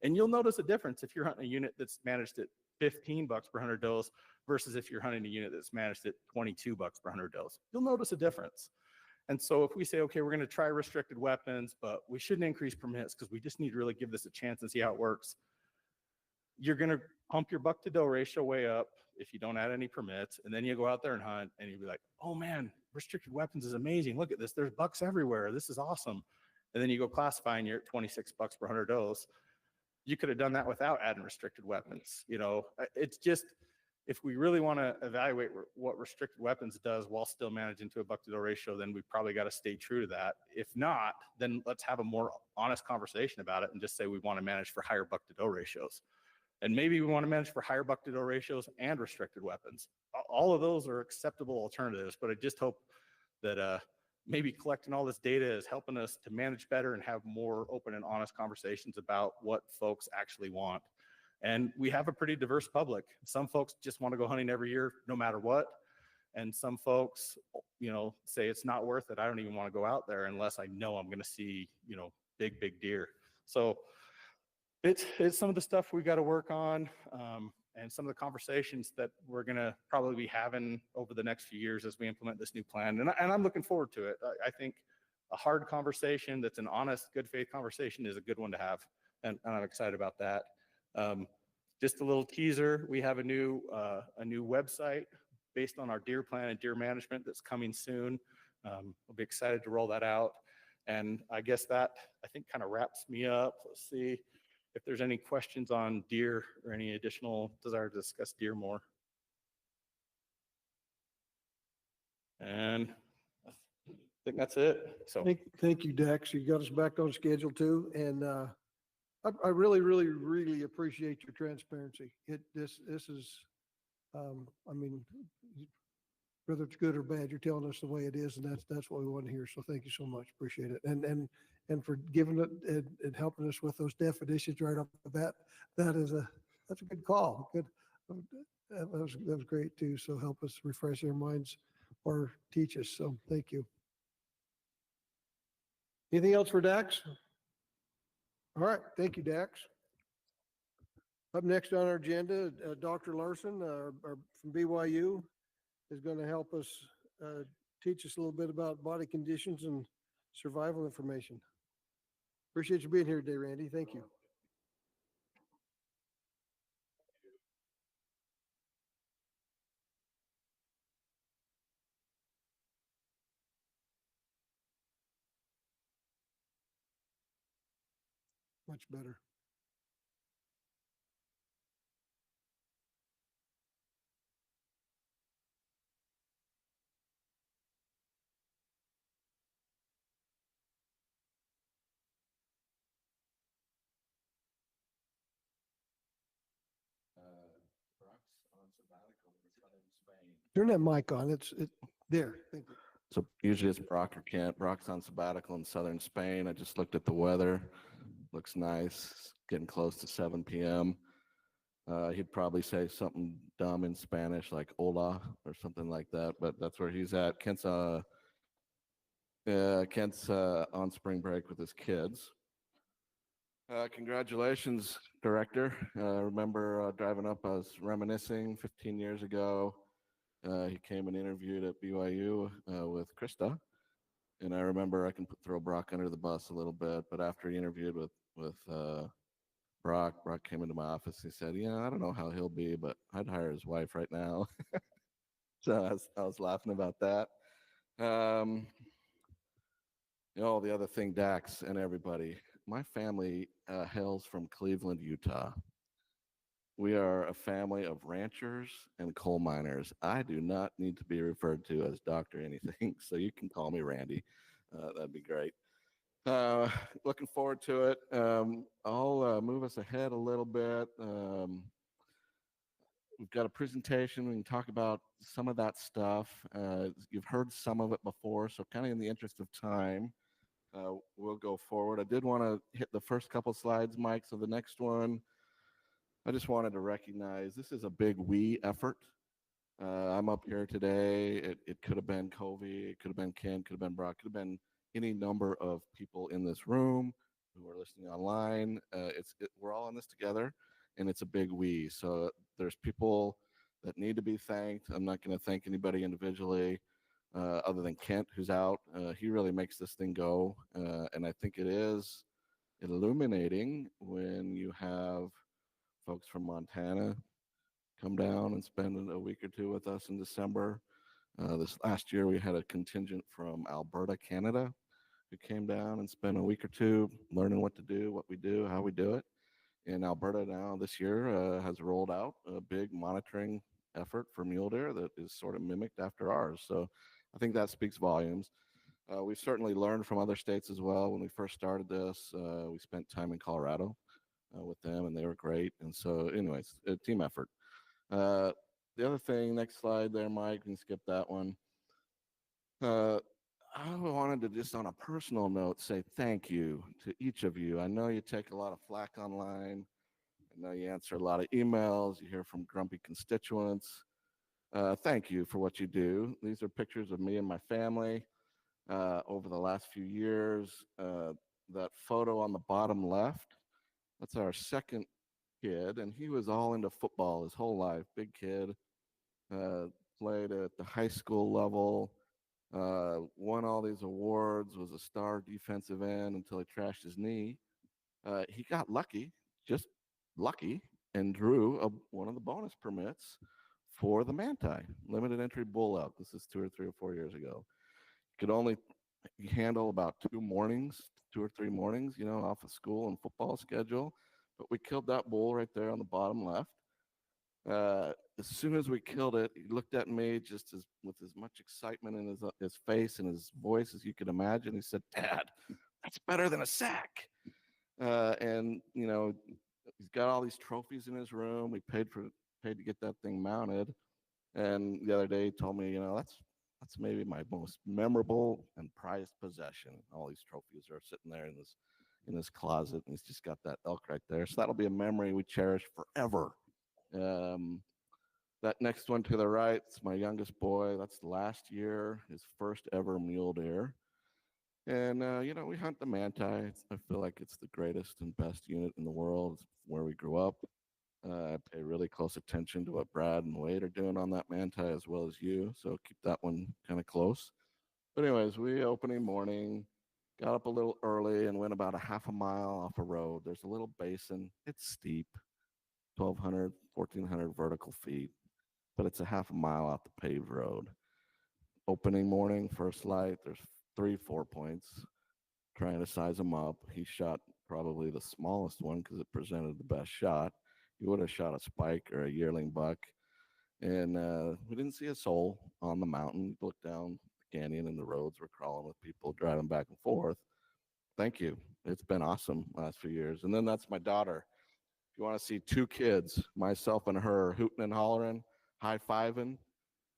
And you'll notice a difference if you're hunting a unit that's managed at 15 bucks per 100 does versus if you're hunting a unit that's managed at 22 bucks per 100 does. You'll notice a difference. And so if we say, okay, we're going to try restricted weapons, but we shouldn't increase permits because we just need to really give this a chance and see how it works, you're going to pump your buck-to-doe ratio way up if you don't add any permits, and then you go out there and hunt, and you'll be like, oh man, restricted weapons is amazing. Look at this. There's bucks everywhere. This is awesome. And then you go classify, and you're at 26 bucks per 100 does. You could have done that without adding restricted weapons. It's just, if we really want to evaluate what restricted weapons does while still managing to a buck-to-doe ratio, then we probably got to stay true to that. If not, then let's have a more honest conversation about it and just say we want to manage for higher buck-to-doe ratios. And maybe we want to manage for higher buck-to-doe ratios and restricted weapons. All of those are acceptable alternatives, but I just hope that maybe collecting all this data is helping us to manage better and have more open and honest conversations about what folks actually want. And we have a pretty diverse public. Some folks just want to go hunting every year, no matter what. And some folks, say it's not worth it. I don't even want to go out there unless I know I'm going to see, big deer. So it's some of the stuff we got to work on, and some of the conversations that we're going to probably be having over the next few years as we implement this new plan. And I'm looking forward to it. I think a hard conversation that's an honest, good faith conversation is a good one to have. And I'm excited about that. Just a little teaser, we have a new website based on our deer plan and deer management that's coming soon. We'll be excited to roll that out. And I guess that, I think, kind of wraps me up. Let's see if there's any questions on deer or any additional desire to discuss deer more. And I think that's it. So Thank you, Dex. You got us back on schedule too. And I really, really, really appreciate your transparency. This is, whether it's good or bad, you're telling us the way it is, and that's what we want to hear. So thank you so much. Appreciate it. And for giving it and helping us with those definitions right off the bat. That's a good call. Good. That was great too. So help us refresh our minds or teach us. So thank you. Anything else for Dax? All right. Thank you, Dax. Up next on our agenda, Dr. Larson from BYU is going to help us teach us a little bit about body conditions and survival information. Appreciate you being here today, Randy. Thank you. much better. Turn that mic on. There. Thank you. So usually it's Brock or Kent. Brock's on sabbatical in southern Spain. I just looked at the weather. Looks nice. Getting close to 7 p.m. He'd probably say something dumb in Spanish like hola or something like that, but that's where he's at. Kent's on spring break with his kids. Congratulations, director. Remember driving up, I was reminiscing 15 years ago. He came and interviewed at BYU with Krista. And I remember I can throw Brock under the bus a little bit, but after he interviewed with Brock came into my office. He said, "Yeah, I don't know how he'll be, but I'd hire his wife right now." So I was laughing about that. The other thing, Dax and everybody, my family hails from Cleveland, Utah. We are a family of ranchers and coal miners. I do not need to be referred to as doctor anything, so you can call me Randy. That'd be great. Looking forward to it. I'll move us ahead a little bit. We've got a presentation. We can talk about some of that stuff. You've heard some of it before, so kind of in the interest of time, we'll go forward. I did want to hit the first couple slides, Mike. So the next one, I just wanted to recognize this is a big we effort. I'm up here today. It could have been Covey, it could have been Ken, could have been Brock, could have been any number of people in this room who are listening online. We're all in this together, and it's a big we. So there's people that need to be thanked. I'm not going to thank anybody individually other than Kent, who's out. He really makes this thing go, and I think it is illuminating when you have folks from Montana come down and spend a week or two with us in December. This last year, we had a contingent from Alberta, Canada, who came down and spent a week or two learning what to do, what we do, how we do it. And Alberta now this year has rolled out a big monitoring effort for mule deer that is sort of mimicked after ours. So I think that speaks volumes. We've certainly learned from other states as well. When we first started this, we spent time in Colorado with them, and they were great. And so anyways, a team effort. The other thing, next slide there, Mike, you can skip that one. I wanted to just on a personal note say thank you to each of you. I know you take a lot of flack online. I know you answer a lot of emails. You hear from grumpy constituents. Thank you for what you do. These are pictures of me and my family over the last few years. That photo on the bottom left, that's our second kid, and he was all into football his whole life. Big kid, played at the high school level, won all these awards, was a star defensive end until he trashed his knee. He got lucky, just lucky, and drew one of the bonus permits for the Manti, limited entry bull elk. This is 2 or 3 or 4 years ago. Could only handle about 2 or 3 mornings, off of school and football schedule. But we killed that bull right there on the bottom left. As soon as we killed it, he looked at me just with as much excitement in his face and his voice as you could imagine. He said, "Dad, that's better than a sack." And he's got all these trophies in his room. We paid to get that thing mounted. And the other day he told me, that's maybe my most memorable and prized possession. All these trophies are sitting there in this closet, and he's just got that elk right there. So that'll be a memory we cherish forever. That next one to the right, it's my youngest boy. That's last year, his first ever mule deer. And, we hunt the Manti. I feel like it's the greatest and best unit in the world. It's where we grew up. I pay really close attention to what Brad and Wade are doing on that Manti as well as you. So keep that one kind of close. But anyways, we opening morning, got up a little early and went about a half a mile off a road. There's a little basin. It's steep, 1,200, 1,400 vertical feet, but it's a half a mile off the paved road. Opening morning, first light, there's 3 4 points, trying to size him up. He shot probably the smallest one because it presented the best shot. You would have shot a spike or a yearling buck. And we didn't see a soul on the mountain. We looked down the canyon and the roads were crawling with people driving back and forth. Thank you. It's been awesome last few years. And then that's my daughter. If you want to see two kids, myself and her, hooting and hollering, high-fiving,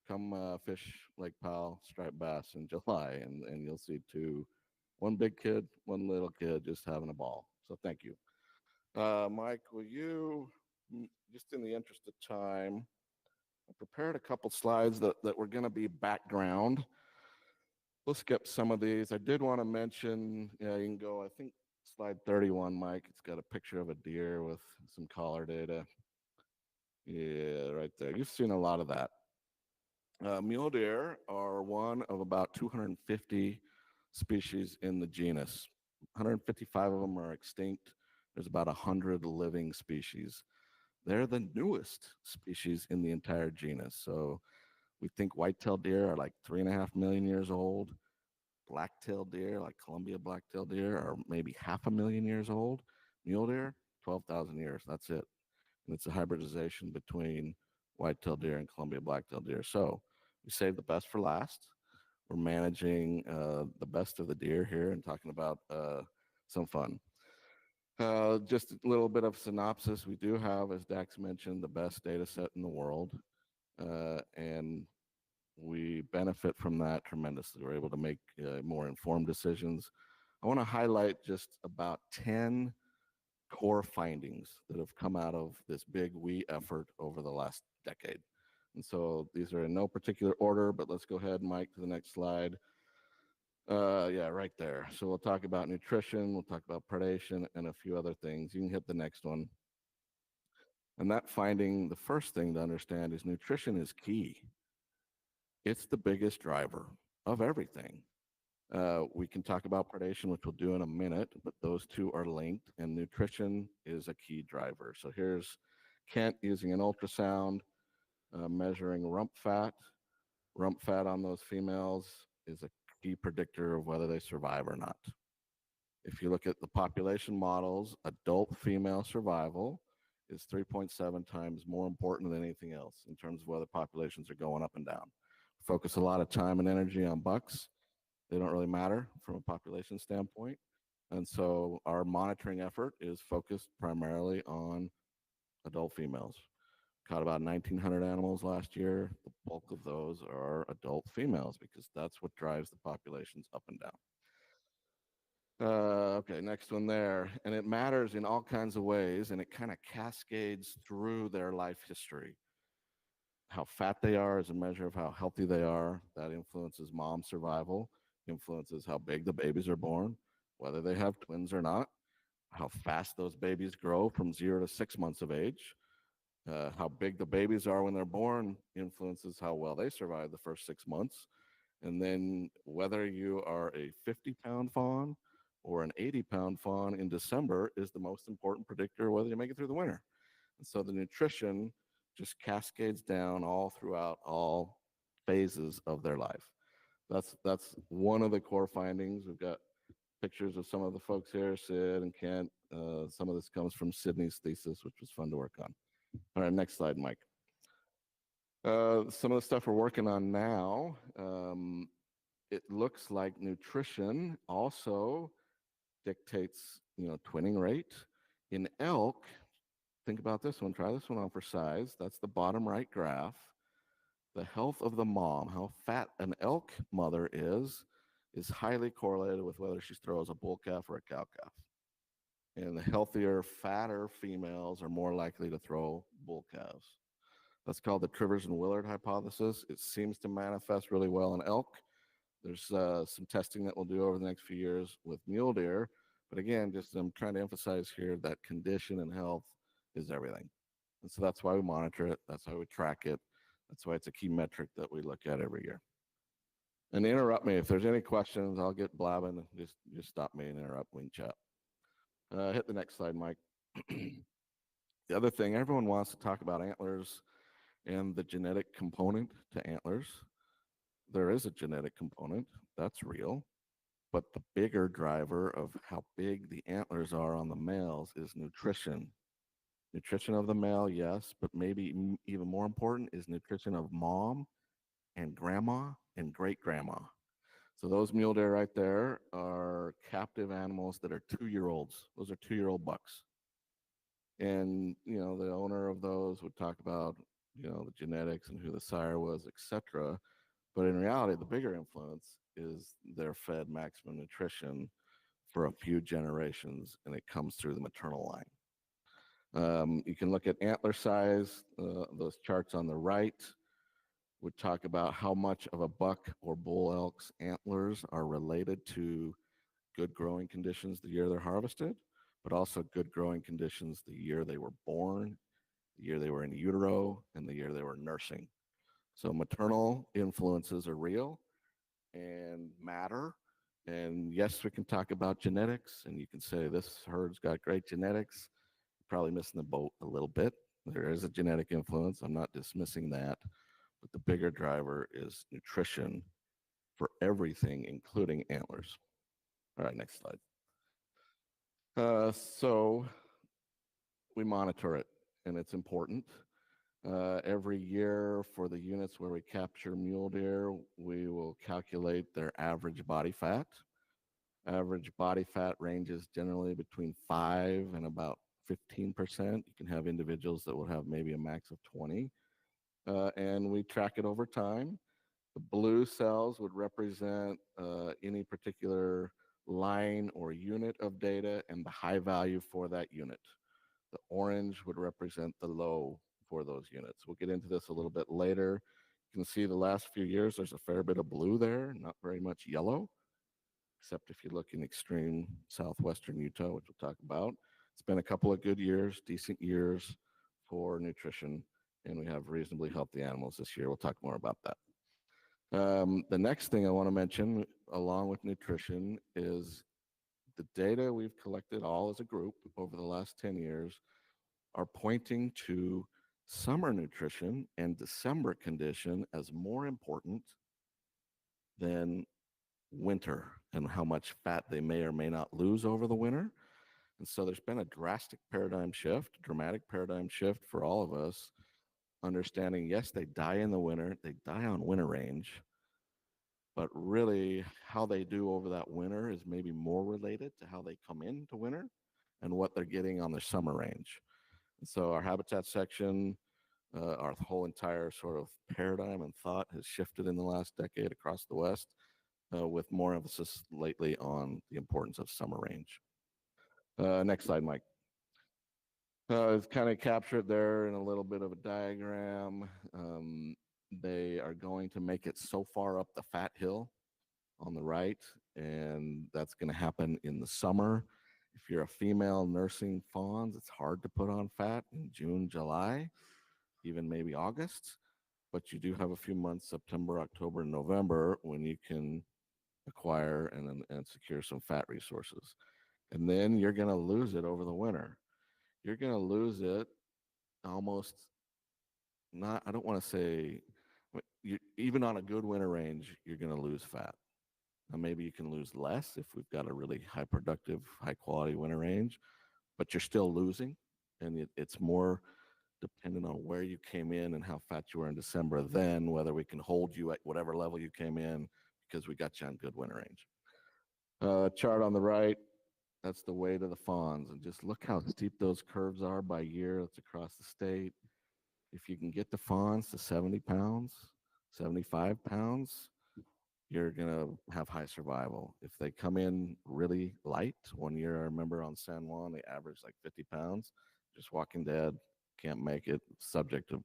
come fish Lake Powell striped bass in July, and you'll see one big kid, one little kid just having a ball. So thank you. Mike, will you, just in the interest of time, I prepared a couple slides that were going to be background. We'll skip some of these. I did want to mention, yeah, you can go, I think, slide 31, Mike. It's got a picture of a deer with some collar data. Yeah, right there. You've seen a lot of that. Mule deer are one of about 250 species in the genus. 155 of them are extinct. There's about 100 living species. They're the newest species in the entire genus. So we think white-tailed deer are like 3.5 million years old. Black-tailed deer, like Columbia black-tailed deer, are maybe 500,000 years old. Mule deer, 12,000 years. That's it. And it's a hybridization between white-tailed deer and Columbia black-tailed deer. So we saved the best for last. We're managing the best of the deer here and talking about some fun. Just a little bit of synopsis. We do have, as Dax mentioned, the best data set in the world. And we benefit from that tremendously. We're able to make more informed decisions. I want to highlight just about 10 core findings that have come out of this big we effort over the last decade. And so these are in no particular order, but let's go ahead, Mike, to the next slide. Yeah, right there. So we'll talk about nutrition, we'll talk about predation, and a few other things. You can hit the next one. And that finding, the first thing to understand is nutrition is key. It's the biggest driver of everything. We can talk about predation, which we'll do in a minute, but those two are linked, and nutrition is a key driver. So here's Kent using an ultrasound, measuring rump fat. Rump fat on those females is a key predictor of whether they survive or not. If you look at the population models, adult female survival is 3.7 times more important than anything else in terms of whether populations are going up and down. Focus a lot of time and energy on bucks. They don't really matter from a population standpoint. And so our monitoring effort is focused primarily on adult females. Caught about 1,900 animals last year. The bulk of those are adult females because that's what drives the populations up and down. Okay, next one there. And it matters in all kinds of ways, and it kind of cascades through their life history. How fat they are is a measure of how healthy they are. That influences mom survival, influences how big the babies are born, whether they have twins or not, how fast those babies grow from 0 to 6 months of age. How big the babies are when they're born influences how well they survive the first 6 months. And then whether you are a 50-pound fawn or an 80-pound fawn in December is the most important predictor of whether you make it through the winter. And so the nutrition just cascades down all throughout all phases of their life. That's one of the core findings. We've got pictures of some of the folks here, Sid and Kent. Some of this comes from Sydney's thesis, which was fun to work on. All right, next slide, Mike. Some of the stuff we're working on now, it looks like nutrition also dictates, twinning rate. In elk, think about this one. Try this one on for size. That's the bottom right graph. The health of the mom, how fat an elk mother is highly correlated with whether she throws a bull calf or a cow calf. And the healthier, fatter females are more likely to throw bull calves. That's called the Trivers and Willard hypothesis. It seems to manifest really well in elk. There's some testing that we'll do over the next few years with mule deer. But again, just I'm trying to emphasize here that condition and health is everything. And so that's why we monitor it. That's why we track it. That's why it's a key metric that we look at every year. And interrupt me. If there's any questions, I'll get blabbing. Just stop me and interrupt. We can chat. Hit the next slide, Mike. The other thing, everyone wants to talk about antlers and the genetic component to antlers. There is a genetic component. That's real. But the bigger driver of how big the antlers are on the males is nutrition. Nutrition of the male, yes, but maybe even more important is nutrition of mom and grandma and great grandma. So those mule deer right there are captive animals that are 2-year-olds. Those are 2-year-old bucks. And the owner of those would talk about the genetics and who the sire was, etc. But in reality, the bigger influence is they're fed maximum nutrition for a few generations, and it comes through the maternal line. You can look at antler size. Those charts on the right would talk about how much of a buck or bull elk's antlers are related to good growing conditions the year they're harvested, but also good growing conditions the year they were born, the year they were in utero, and the year they were nursing. So maternal influences are real and matter. And yes, we can talk about genetics, and you can say this herd's got great genetics. You're probably missing the boat a little bit. There is a genetic influence. I'm not dismissing that. But the bigger driver is nutrition for everything, including antlers. All right, next slide. So we monitor it, and it's important. Every year for the units where we capture mule deer, we will calculate their average body fat. Average body fat ranges generally between 5 and about 15%. You can have individuals that will have maybe a max of 20. And we track it over time. The blue cells would represent any particular line or unit of data and the high value for that unit. The orange would represent the low for those units. We'll get into this a little bit later. You can see the last few years, there's a fair bit of blue there, not very much yellow, except if you look in extreme southwestern Utah, which we'll talk about. It's been a couple of good years, decent years for nutrition, and we have reasonably healthy animals this year. We'll talk more about that. The next thing I want to mention, along with nutrition, is the data we've collected all as a group over the last 10 years are pointing to summer nutrition and December condition as more important than winter and how much fat they may or may not lose over the winter. And so there's been a dramatic paradigm shift for all of us, understanding, yes, they die in the winter, they die on winter range, but really how they do over that winter is maybe more related to how they come into winter and what they're getting on their summer range. And so our habitat section, our whole entire sort of paradigm and thought has shifted in the last decade across the West, with more emphasis lately on the importance of summer range. Next slide, Mike. It's kind of captured there in a little bit of a diagram. They are going to make it so far up the fat hill on the right, and that's going to happen in the summer. If you're a female nursing fawns, it's hard to put on fat in June, July, even maybe August, but you do have a few months, September, October, and November, when you can acquire and secure some fat resources. And then you're going to lose it over the winter. You're going to lose it almost, not, I don't want to say, even on a good winter range, you're going to lose fat. Now, maybe you can lose less if we've got a really high productive, high quality winter range, but you're still losing. And it's more dependent on where you came in and how fat you were in December, then whether we can hold you at whatever level you came in because we got you on good winter range. Chart on the right, that's the weight of the fawns. And just look how steep those curves are by year. That's across the state. If you can get the fawns to 70 pounds, 75 pounds, you're going to have high survival. If they come in really light, one year I remember on San Juan, they averaged like 50 pounds, just walking dead, can't make it, subject to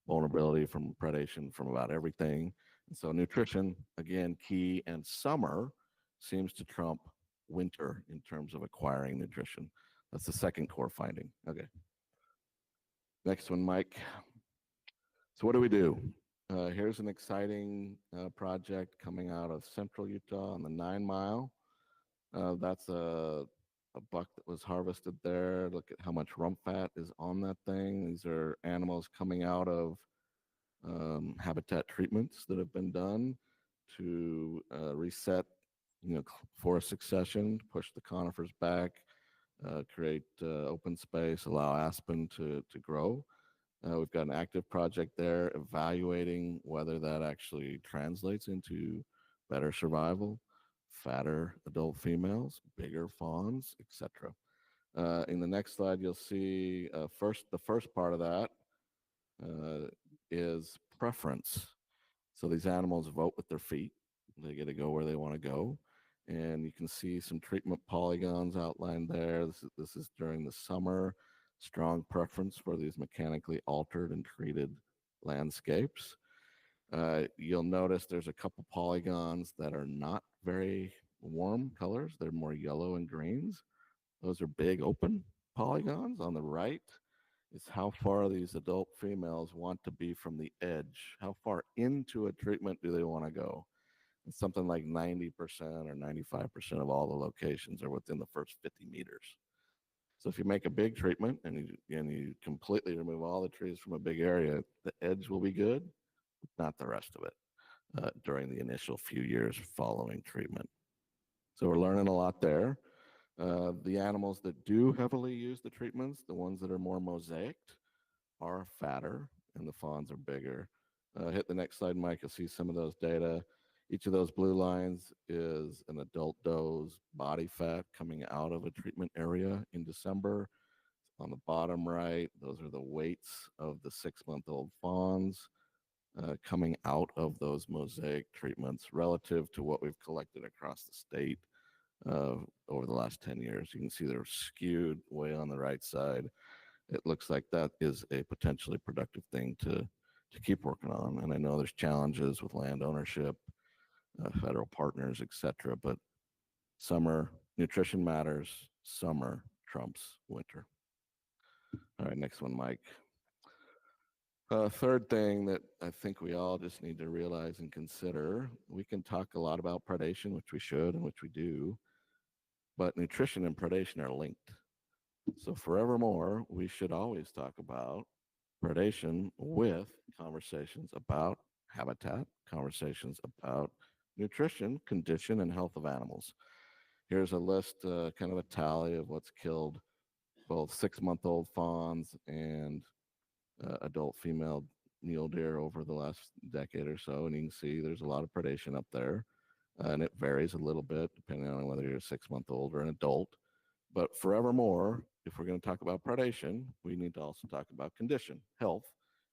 vulnerability from predation from about everything. And so nutrition, again, key, and summer seems to trump winter in terms of acquiring nutrition. That's the second core finding. Okay. Next one, Mike. So what do we do? Here's an exciting project coming out of central Utah on the 9 Mile. That's a buck that was harvested there. Look at how much rump fat is on that thing. These are animals coming out of habitat treatments that have been done to reset forest succession, push the conifers back, create open space, allow aspen to grow. We've got an active project there evaluating whether that actually translates into better survival, fatter adult females, bigger fawns, etc. In the next slide, you'll see the first part of that is preference. So these animals vote with their feet. They get to go where they want to go. And you can see some treatment polygons outlined there. This is during the summer. Strong preference for these mechanically altered and treated landscapes. You'll notice there's a couple polygons that are not very warm colors. They're more yellow and greens. Those are big open polygons. On the right is how far these adult females want to be from the edge. How far into a treatment do they want to go? And something like 90% or 95% of all the locations are within the first 50 meters. So if you make a big treatment and you completely remove all the trees from a big area, the edge will be good, not the rest of it during the initial few years following treatment. So we're learning a lot there. The animals that do heavily use the treatments, the ones that are more mosaicked, are fatter and the fawns are bigger. Hit the next slide, Mike. You'll see some of those data. Each of those blue lines is an adult doe's body fat coming out of a treatment area in December. On the bottom right, those are the weights of the 6-month-old fawns coming out of those mosaic treatments relative to what we've collected across the state over the last 10 years. You can see they're skewed way on the right side. It looks like that is a potentially productive thing to keep working on. And I know there's challenges with land ownership, federal partners, etc. But summer nutrition matters. Summer trumps winter. All right, next one, Mike. Third thing that I think we all just need to realize and consider, we can talk a lot about predation, which we should and which we do, but nutrition and predation are linked. So forevermore, we should always talk about predation with conversations about habitat, conversations about nutrition, condition, and health of animals. Here's a list, kind of a tally of what's killed both 6-month-old fawns and adult female mule deer over the last decade or so. And you can see there's a lot of predation up there. And it varies a little bit depending on whether you're a 6-month-old or an adult. But forevermore, if we're going to talk about predation, we need to also talk about condition, health,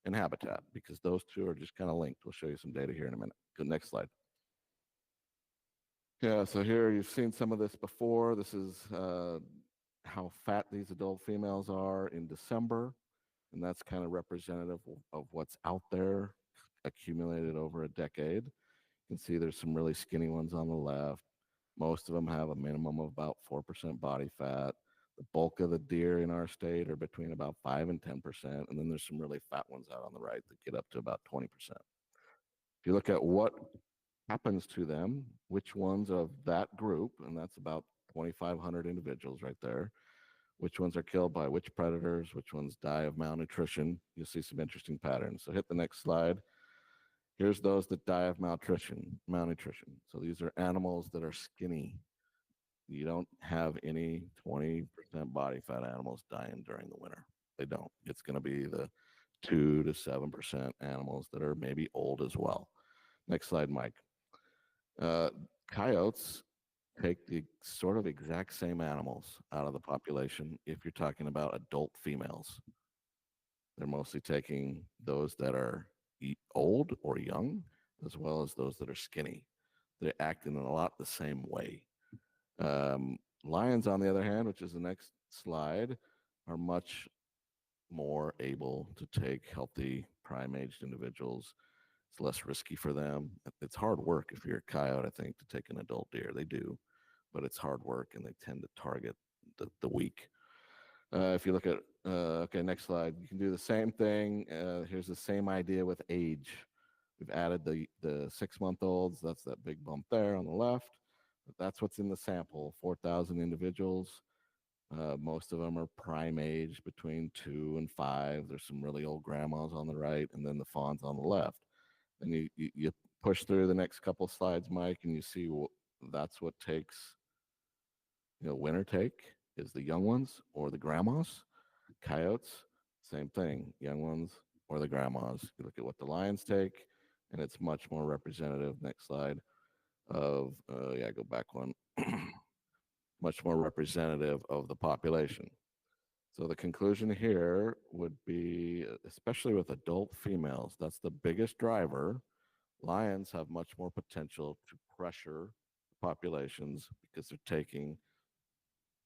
and habitat, because those two are just kind of linked. We'll show you some data here in a minute. Good, next slide. Yeah, so here you've seen some of this before. This is how fat these adult females are in December, and that's kind of representative of what's out there accumulated over a decade. You can see there's some really skinny ones on the left. Most of them have a minimum of about 4% body fat. The bulk of the deer in our state are between about 5 and 10%, and then there's some really fat ones out on the right that get up to about 20%. If you look at what happens to them, which ones of that group, and that's about 2,500 individuals right there, which ones are killed by which predators, which ones die of malnutrition, you'll see some interesting patterns. So hit the next slide. Here's those that die of malnutrition. So these are animals that are skinny. You don't have any 20% body fat animals dying during the winter. They don't. It's going to be the 2 to 7% animals that are maybe old as well. Next slide, Mike. Coyotes take the sort of exact same animals out of the population if you're talking about adult females. They're mostly taking those that are old or young, as well as those that are skinny. They act in a lot the same way. Lions, on the other hand, which is the next slide, are much more able to take healthy prime-aged individuals. It's less risky for them. It's hard work if you're a coyote, I think, to take an adult deer. They do, but it's hard work, and they tend to target the weak. If you look at, okay, next slide. You can do the same thing. Here's the same idea with age. We've added the 6-month-olds. That's that big bump there on the left. That's what's in the sample, 4,000 individuals. Most of them are prime age between 2 and 5. There's some really old grandmas on the right, and then the fawns on the left. And you push through the next couple slides, Mike, and you see that's what takes, winner take is the young ones or the grandmas. Coyotes, same thing, young ones or the grandmas. You look at what the lions take, and it's much more representative. Next slide of, yeah, go back one. Much more representative of the population. So the conclusion here would be, especially with adult females, that's the biggest driver. Lions have much more potential to pressure populations because they're taking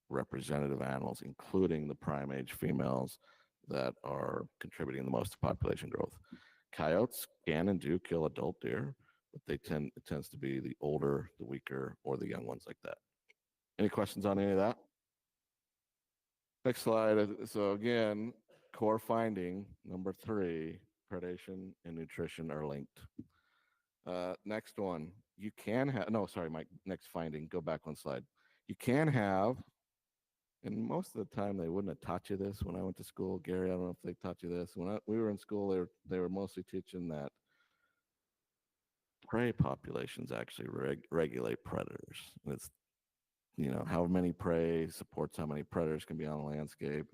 representative animals, including the prime age females that are contributing the most to population growth. Coyotes can and do kill adult deer, but it tends to be the older, the weaker, or the young ones like that. Any questions on any of that? Next slide. So again, core finding number 3, predation and nutrition are linked. Next one, you can have, no, sorry, Mike, next finding, go back one slide. You can have, and most of the time they wouldn't have taught you this when I went to school. Gary, I don't know if they taught you this. When we were in school, they were mostly teaching that prey populations actually regulate predators. And it's, how many prey supports how many predators can be on a landscape.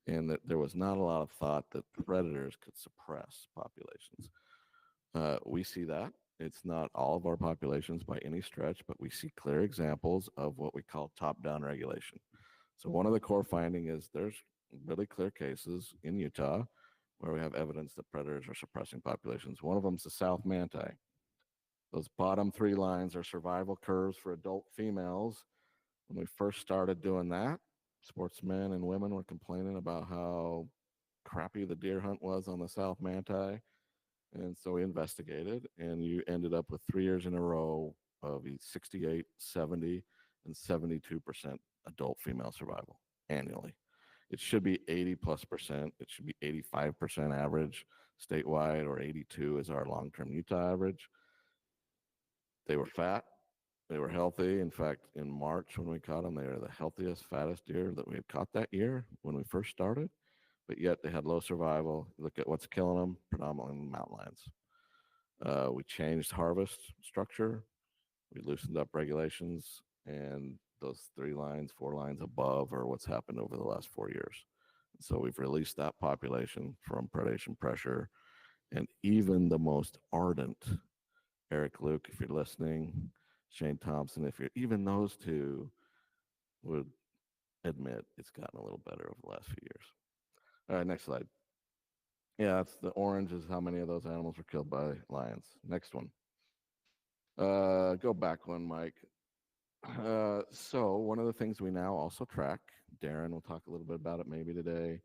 And that there was not a lot of thought that predators could suppress populations. We see that. It's not all of our populations by any stretch, but we see clear examples of what we call top-down regulation. So one of the core finding is there's really clear cases in Utah where we have evidence that predators are suppressing populations. One of them is the South Manti. Those bottom 3 lines are survival curves for adult females. When we first started doing that, sportsmen and women were complaining about how crappy the deer hunt was on the South Manti. And so we investigated, and you ended up with 3 years in a row of 68, 70, and 72% adult female survival annually. It should be 80+%. It should be 85% average statewide, or 82 is our long-term Utah average. They were fat. They were healthy. In fact, in March when we caught them, they were the healthiest, fattest deer that we had caught that year when we first started. But yet they had low survival. Look at what's killing them, predominantly mountain lions. We changed harvest structure. We loosened up regulations, and those 3 lines, 4 lines above are what's happened over the last 4 years. So we've released that population from predation pressure. And even the most ardent, Eric Luke, if you're listening, Shane Thompson, even those 2 would admit it's gotten a little better over the last few years. All right, next slide. Yeah, that's the orange is how many of those animals were killed by lions. Next one. Go back one, Mike. So one of the things we now also track, Darren will talk a little bit about it maybe today,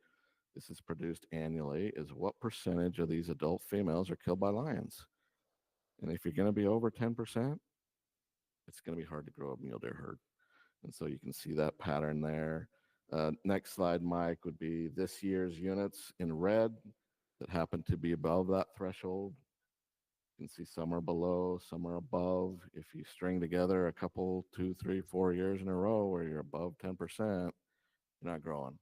this is produced annually, is what percentage of these adult females are killed by lions. And if you're going to be over 10%, it's going to be hard to grow a mule deer herd. And so you can see that pattern there. Next slide, Mike, would be this year's units in red that happen to be above that threshold. You can see some are below, some are above. If you string together a couple, 2, 3, 4 years in a row where you're above 10%, you're not growing.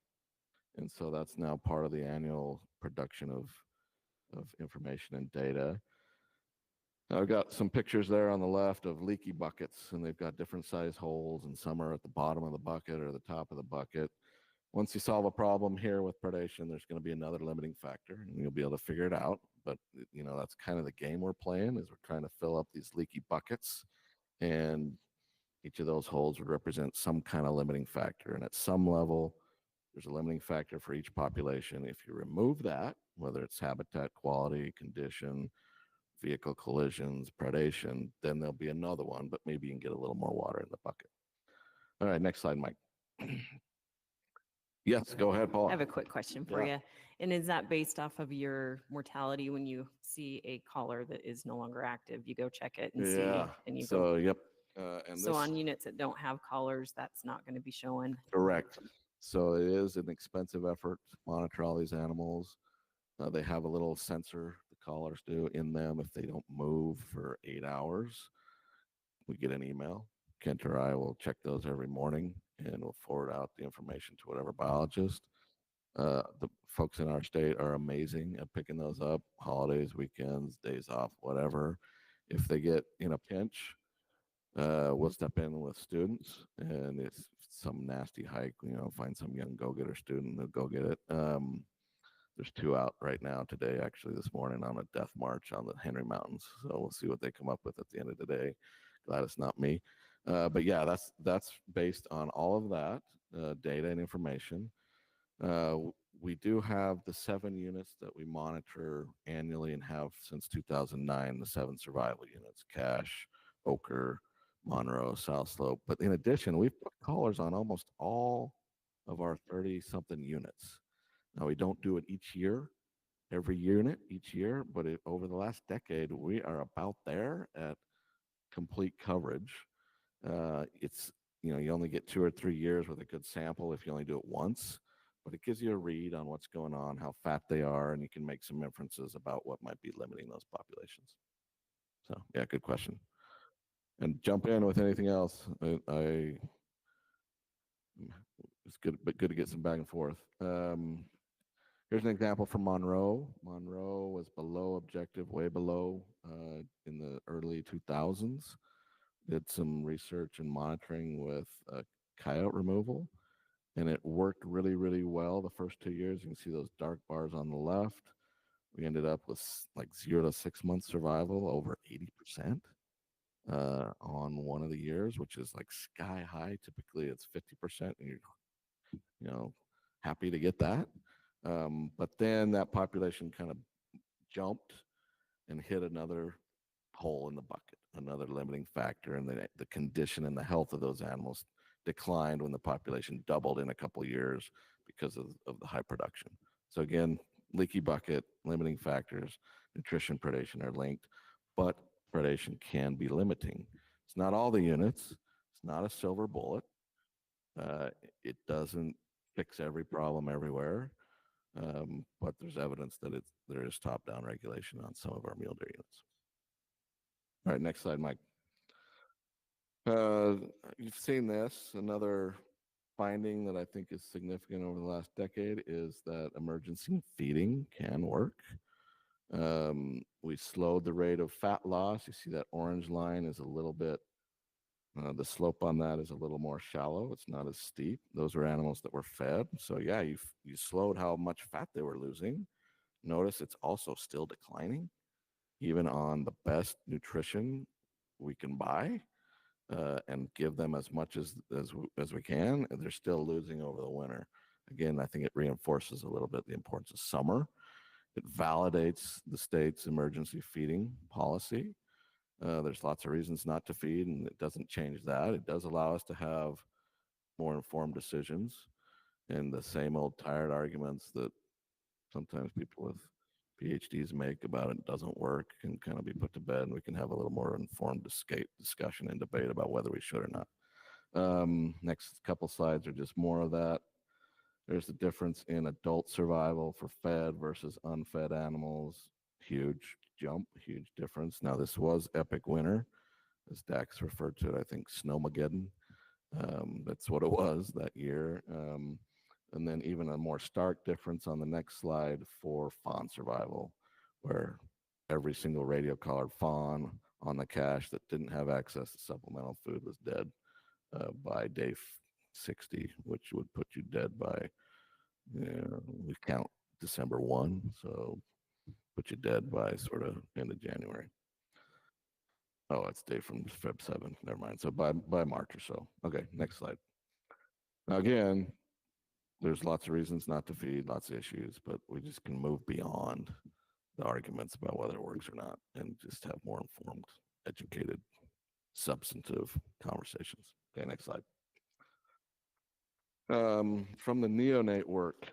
And so that's now part of the annual production of information and data. I've got some pictures there on the left of leaky buckets, and they've got different size holes, and some are at the bottom of the bucket or the top of the bucket. Once you solve a problem here with predation, there's going to be another limiting factor, and you'll be able to figure it out. But, that's kind of the game we're playing, is we're trying to fill up these leaky buckets, and each of those holes would represent some kind of limiting factor. And at some level, there's a limiting factor for each population. If you remove that, whether it's habitat quality, condition, vehicle collisions, predation, then there'll be another one, but maybe you can get a little more water in the bucket. All right, next slide, Mike. Yes, go ahead, Paul. I have a quick question for Yeah. you. And is that based off of your mortality when you see a collar that is no longer active? You go check it and see, and you So, go. yep. So on units that don't have collars, that's not going to be showing. Correct. So it is an expensive effort to monitor all these animals. They have a little sensor, the collars do, in them. If they don't move for 8 hours, we get an email. Kent or I will check those every morning, and we'll forward out the information to whatever biologist. The folks in our state are amazing at picking those up, holidays, weekends, days off, whatever. If they get in a pinch, We'll step in with students, and it's some nasty hike, find some young go-getter student, they'll go get it. There's 2 out right now today, actually this morning, on a death march on the Henry Mountains. So we'll see what they come up with at the end of the day. Glad it's not me. But yeah, that's based on all of that data and information. We do have the 7 units that we monitor annually and have since 2009, the 7 survival units: Cache, Oker, Monroe, South Slope. But in addition, we've put collars on almost all of our 30-something units. Now, we don't do it each year, every unit each year, but over the last decade, we are about there at complete coverage. It's, you only get 2 or 3 years with a good sample if you only do it once, but it gives you a read on what's going on, how fat they are, and you can make some inferences about what might be limiting those populations. So, yeah, good question. And jump in with anything else. It's good, but good to get some back and forth. Here's an example from Monroe. Monroe was below objective, way below in the early 2000s. Did some research and monitoring with coyote removal, and it worked really, really well the first 2 years. You can see those dark bars on the left. We ended up with like 0 to 6 months survival, over 80% on one of the years, which is like sky high. Typically, it's 50%, and you're happy to get that. But then that population kind of jumped and hit another hole in the bucket, another limiting factor, and the condition and the health of those animals declined when the population doubled in a couple of years because of the high production. So again, leaky bucket, limiting factors, nutrition, predation are linked, but predation can be limiting. It's not all the units. It's not a silver bullet. It doesn't fix every problem everywhere, but there's evidence that there is top-down regulation on some of our mule deer units. All right, next slide, Mike. You've seen this. Another finding that I think is significant over the last decade is that emergency feeding can work. We slowed the rate of fat loss. You see that orange line is a little bit, the slope on that is a little more shallow. It's not as steep. Those are animals that were fed. So yeah, you slowed how much fat they were losing. Notice it's also still declining, even on the best nutrition we can buy and give them as much as we can. And they're still losing over the winter. Again, I think it reinforces a little bit the importance of summer. It validates the state's emergency feeding policy. There's lots of reasons not to feed, and it doesn't change that. It does allow us to have more informed decisions, and the same old tired arguments that sometimes people with PhDs make about it doesn't work can kind of be put to bed, and we can have a little more informed discussion and debate about whether we should or not. Next couple slides are just more of that. There's the difference in adult survival for fed versus unfed animals. Huge jump, huge difference. Now, this was epic winter, as Dax referred to it, I think Snowmageddon. That's what it was that year. And then even a more stark difference on the next slide for fawn survival, where every single radio collared fawn on the cache that didn't have access to supplemental food was dead by day 60, which would put you dead by, we count December 1, so put you dead by sort of end of January. Oh, it's day from Feb 7. Never mind. So by March or so. Okay, next slide. Now again, there's lots of reasons not to feed, lots of issues, but we just can move beyond the arguments about whether it works or not and just have more informed, educated, substantive conversations. Okay, next slide. From the neonate work,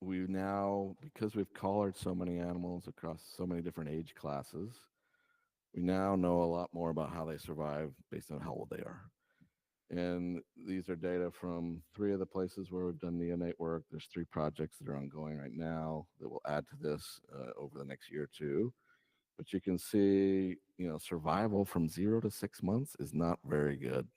we now, because we've collared so many animals across so many different age classes, we now know a lot more about how they survive based on how old they are. And these are data from 3 of the places where we've done neonate work. There's 3 projects that are ongoing right now that will add to this over the next year or 2. But you can see, survival from 0 to 6 months is not very good.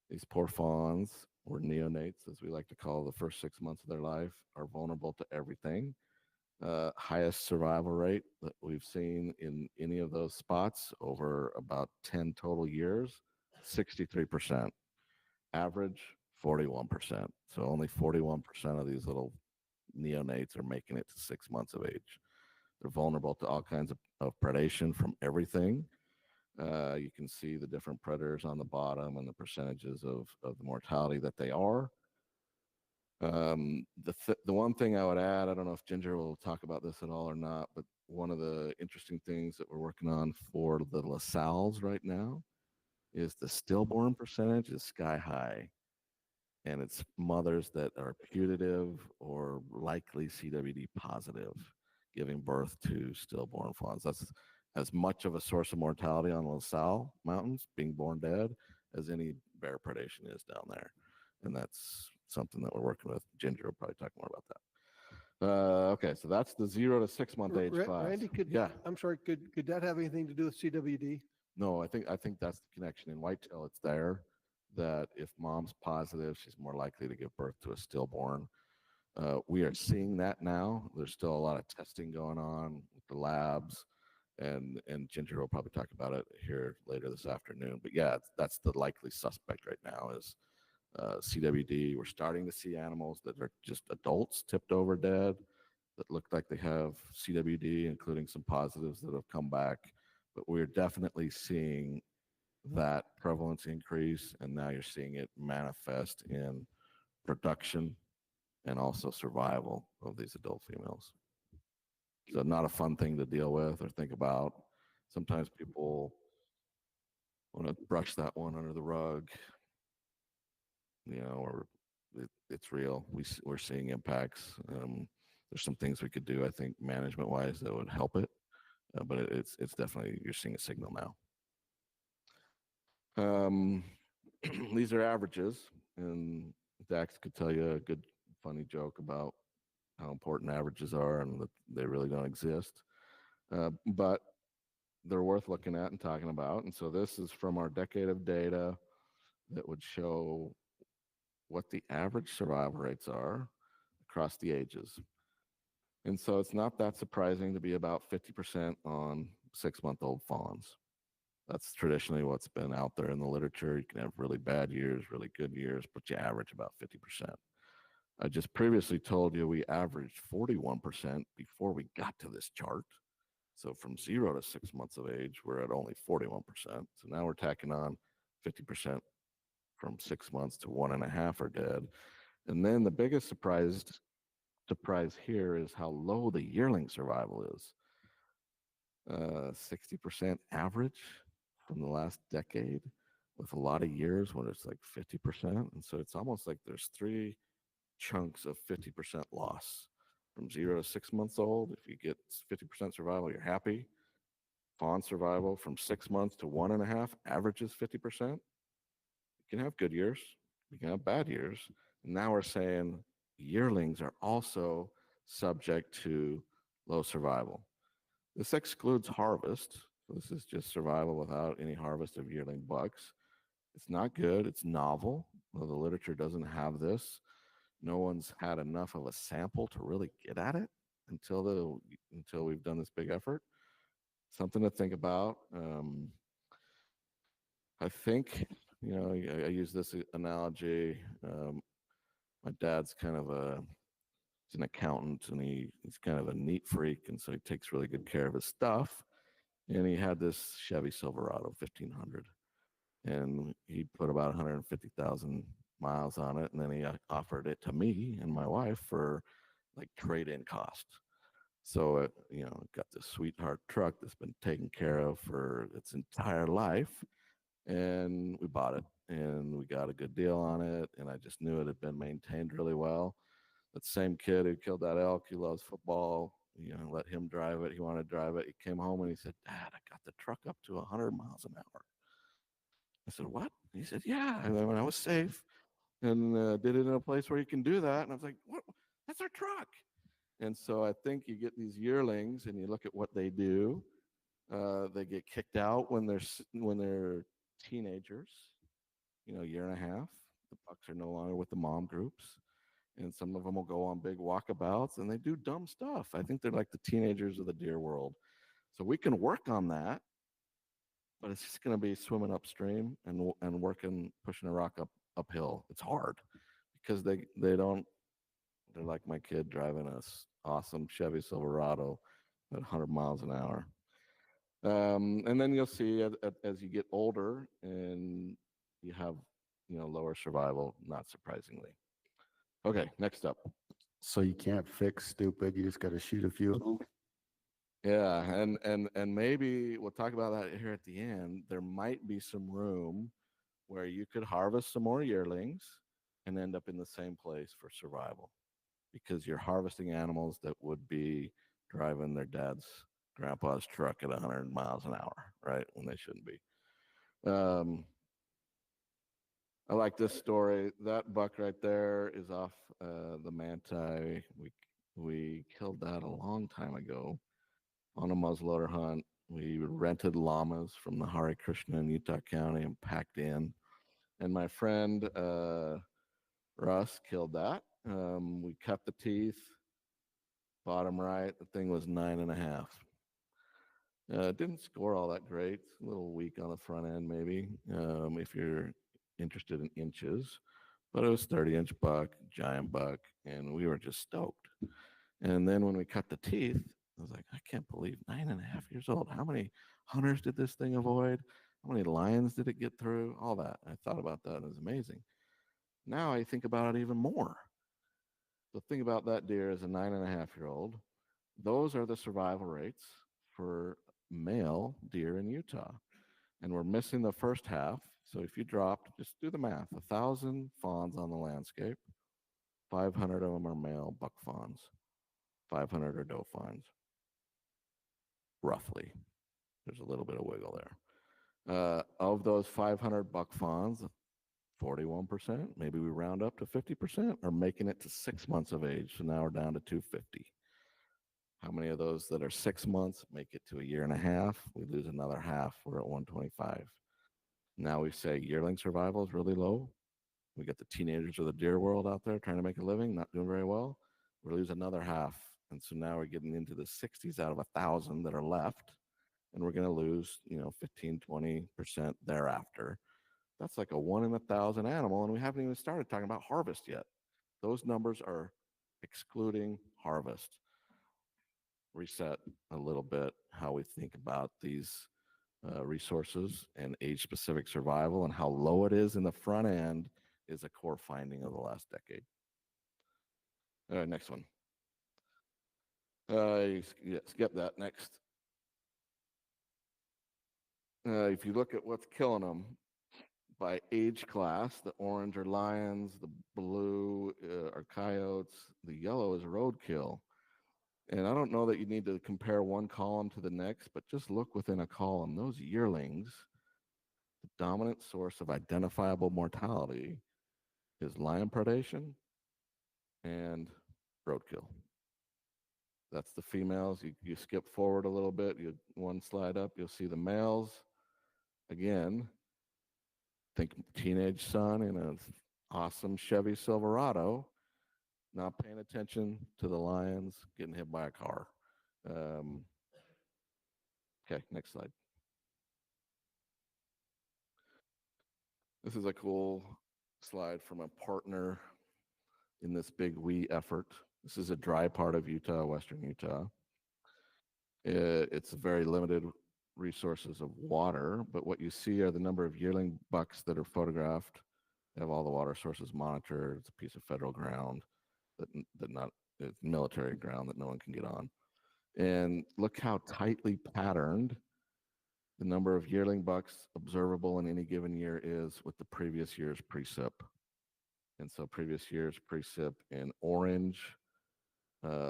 These poor fawns, or neonates, as we like to call the first 6 months of their life, are vulnerable to everything. Highest survival rate that we've seen in any of those spots over about 10 total years, 63%. Average, 41%. So only 41% of these little neonates are making it to 6 months of age. They're vulnerable to all kinds of predation from everything. You can see the different predators on the bottom and the percentages of the mortality that they are. The one thing I would add, I don't know if Ginger will talk about this at all or not, but one of the interesting things that we're working on for the LaSalles right now is the stillborn percentage is sky high. And it's mothers that are putative or likely CWD positive, giving birth to stillborn fawns. That's as much of a source of mortality on LaSalle Mountains, being born dead, as any bear predation is down there. And that's something that we're working with. Ginger will probably talk more about that. Okay, so that's the 0 to 6 month age class. Randy, yeah. I'm sorry, could that have anything to do with CWD? No, I think that's the connection. In whitetail, it's there that if mom's positive, she's more likely to give birth to a stillborn. We are seeing that now. There's still a lot of testing going on with the labs, and Ginger will probably talk about it here later this afternoon. But yeah, that's the likely suspect right now is CWD. We're starting to see animals that are just adults tipped over dead that look like they have CWD, including some positives that have come back. But we're definitely seeing that prevalence increase, and now you're seeing it manifest in production and also survival of these adult females. So not a fun thing to deal with or think about. Sometimes people want to brush that one under the rug, or it's real. We're seeing impacts. There's some things we could do, I think, management-wise that would help it, but it's definitely, you're seeing a signal now. These are averages, and Dax could tell you a good, funny joke about how important averages are and that they really don't exist. But they're worth looking at and talking about. And so this is from our decade of data that would show what the average survival rates are across the ages. And so it's not that surprising to be about 50% on 6-month-old fawns. That's traditionally what's been out there in the literature. You can have really bad years, really good years, but you average about 50%. I just previously told you we averaged 41% before we got to this chart. So from 0 to 6 months of age, we're at only 41%. So now we're tacking on 50% from 6 months to 1.5 are dead. And then the biggest surprise here is how low the yearling survival is. 60% average from the last decade, with a lot of years when it's like 50%. And so it's almost like there's 3 chunks of 50% loss. From 0 to 6 months old, if you get 50% survival, you're happy. Fawn survival from 6 months to 1.5 averages 50%. You can have good years, you can have bad years. And now we're saying yearlings are also subject to low survival. This excludes harvest. So this is just survival without any harvest of yearling bucks. It's not good. It's novel. Well, the literature doesn't have this. No one's had enough of a sample to really get at it until we've done this big effort. Something to think about. I think, I use this analogy. My dad's kind of he's an accountant, and he's kind of a neat freak, and so he takes really good care of his stuff. And he had this Chevy Silverado 1500, and he put about 150,000 miles on it, and then he offered it to me and my wife for like trade-in cost. So it, got this sweetheart truck that's been taken care of for its entire life, and we bought it, and we got a good deal on it, and I just knew it had been maintained really well. That same kid who killed that elk, he loves football, let him drive it. He wanted to drive it. He came home and he said, "Dad, I got the truck up to 100 miles an hour." I said, "What?" He said, "Yeah." And then when I was safe and did it in a place where you can do that. And I was like, "What? That's our truck." And so I think you get these yearlings and you look at what they do. They get kicked out when they're teenagers, a year and a half. The bucks are no longer with the mom groups. and some of them will go on big walkabouts and they do dumb stuff. I think they're like the teenagers of the deer world. So we can work on that, but it's just going to be swimming upstream and working, pushing a rock uphill. It's hard because they don't. They're like my kid driving a awesome Chevy Silverado at 100 miles an hour. And then you'll see as you get older and you have, lower survival, not surprisingly. Okay, next up. So you can't fix stupid. You just got to shoot a few of them. Yeah, and maybe we'll talk about that here at the end. There might be some room where you could harvest some more yearlings and end up in the same place for survival, because you're harvesting animals that would be driving their grandpa's truck at 100 miles an hour, right? When they shouldn't be. I like this story. That buck right there is off the Manti. We killed that a long time ago on a muzzleloader hunt. We rented llamas from the Hare Krishna in Utah County and packed in. And my friend Russ killed that. We cut the teeth, bottom right. The thing was 9.5. Didn't score all that great. A little weak on the front end, maybe, if you're interested in inches. But it was 30-inch buck, giant buck, and we were just stoked. And then when we cut the teeth, I was like, I can't believe 9.5 years old. How many hunters did this thing avoid? How many lions did it get through? All that. I thought about that. It was amazing. Now I think about it even more. The thing about that deer is a 9.5-year-old. Those are the survival rates for male deer in Utah. And we're missing the first half. So if you dropped, just do the math, 1,000 fawns on the landscape, 500 of them are male buck fawns, 500 are doe fawns, roughly. There's a little bit of wiggle there. Of those 500 buck fawns, 41%, maybe we round up to 50%, are making it to 6 months of age. So now we're down to 250. How many of those that are 6 months make it to a year and a half? We lose another half. We're at 125. Now we say yearling survival is really low. We got the teenagers of the deer world out there trying to make a living, not doing very well. We lose another half. And so now we're getting into the 60s out of 1,000 that are left. And we're going to lose, 15, 20% thereafter. That's like a 1 in 1,000 animal. And we haven't even started talking about harvest yet. Those numbers are excluding harvest. Reset a little bit how we think about these resources and age-specific survival, and how low it is in the front end is a core finding of the last decade. All right, next one. Skip that. Next. If you look at what's killing them by age class, the orange are lions, the blue are coyotes, the yellow is roadkill. And I don't know that you need to compare one column to the next, but just look within a column. Those yearlings, the dominant source of identifiable mortality is lion predation and roadkill. That's the females. You skip forward a little bit, one slide up, you'll see the males. Again, think teenage son in an awesome Chevy Silverado, not paying attention to the lions, getting hit by a car. Okay, next slide. This is a cool slide from a partner in this big we effort. This is a dry part of Utah, western Utah. It's very limited resources of water, but what you see are the number of yearling bucks that are photographed. They have all the water sources monitored. It's a piece of federal ground it's military ground that no one can get on. And look how tightly patterned the number of yearling bucks observable in any given year is with the previous year's precip. And so previous year's precip in orange,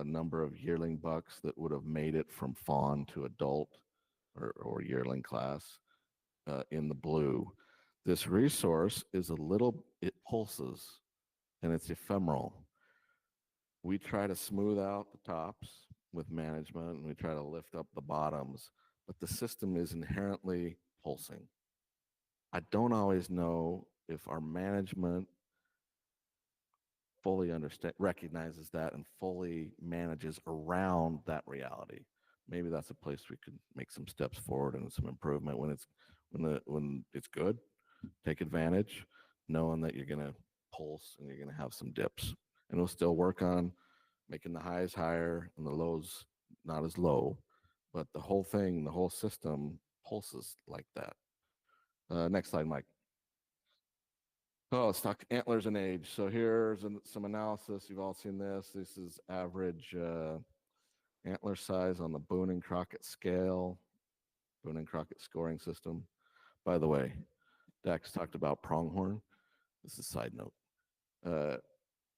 number of yearling bucks that would have made it from fawn to adult or yearling class in the blue. This resource is it pulses and it's ephemeral. We try to smooth out the tops with management and we try to lift up the bottoms, but the system is inherently pulsing. I don't always know if our management fully recognizes that and fully manages around that reality. Maybe that's a place we could make some steps forward and some improvement when it's good. Take advantage, knowing that you're going to pulse and you're going to have some dips, and we'll still work on making the highs higher and the lows not as low, but the whole thing, the whole system pulses like that. Next slide, Mike. Oh, let's talk antlers and age. So here's some analysis. You've all seen this. This is average antler size on the Boone and Crockett scale, Boone and Crockett scoring system. By the way, Dax talked about pronghorn. This is a side note.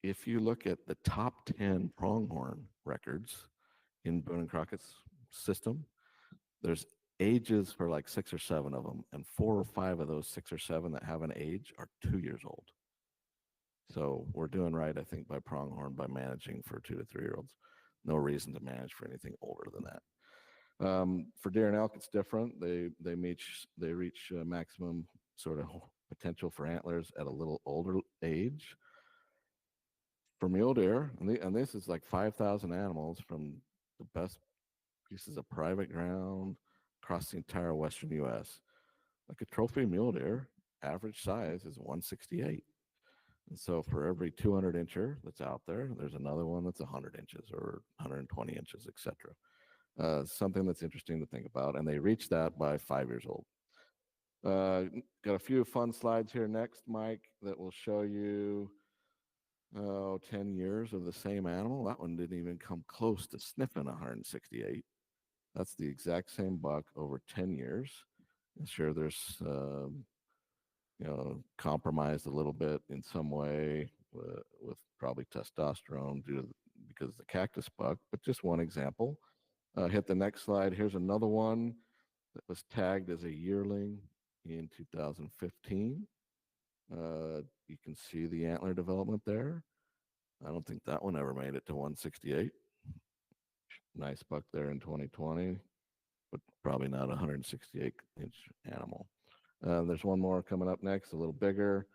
If you look at the top 10 pronghorn records in Boone and Crockett's system, there's ages for like 6 or 7 of them, and 4 or 5 of those 6 or 7 that have an age are 2 years old. So we're doing right, I think, by pronghorn by managing for 2 to 3 year olds. No reason to manage for anything older than that. For deer and elk, it's different. They reach maximum sort of potential for antlers at a little older age. For mule deer, and this is like 5,000 animals from the best pieces of private ground across the entire western U.S. Like a trophy mule deer, average size is 168. And so for every 200 incher that's out there, there's another one that's 100 inches or 120 inches, etc. Something that's interesting to think about. And they reach that by 5 years old. Got a few fun slides here next, Mike, that will show you 10 years of the same animal. That one didn't even come close to sniffing 168. That's the exact same buck over 10 years. And sure, there's compromised a little bit in some way with probably testosterone because of the cactus buck, but just one example. Hit the next slide. Here's another one that was tagged as a yearling in 2015. You can see the antler development there. I don't think that one ever made it to 168. Nice buck there in 2020, but probably not a 168-inch animal. There's one more coming up next, a little bigger,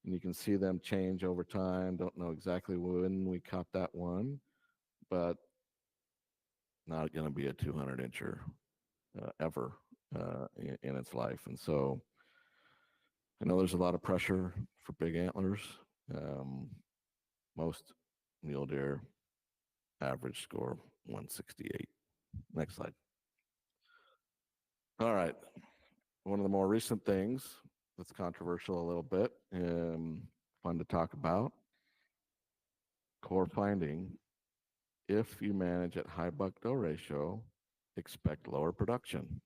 and you can see them change over time. Don't know exactly when we caught that one, but not going to be a 200-incher ever in its life. And so I know there's a lot of pressure for big antlers. Most mule deer average score 168. Next slide. All right. One of the more recent things that's controversial a little bit, fun to talk about. Core finding: if you manage at high buck-doe ratio, expect lower production.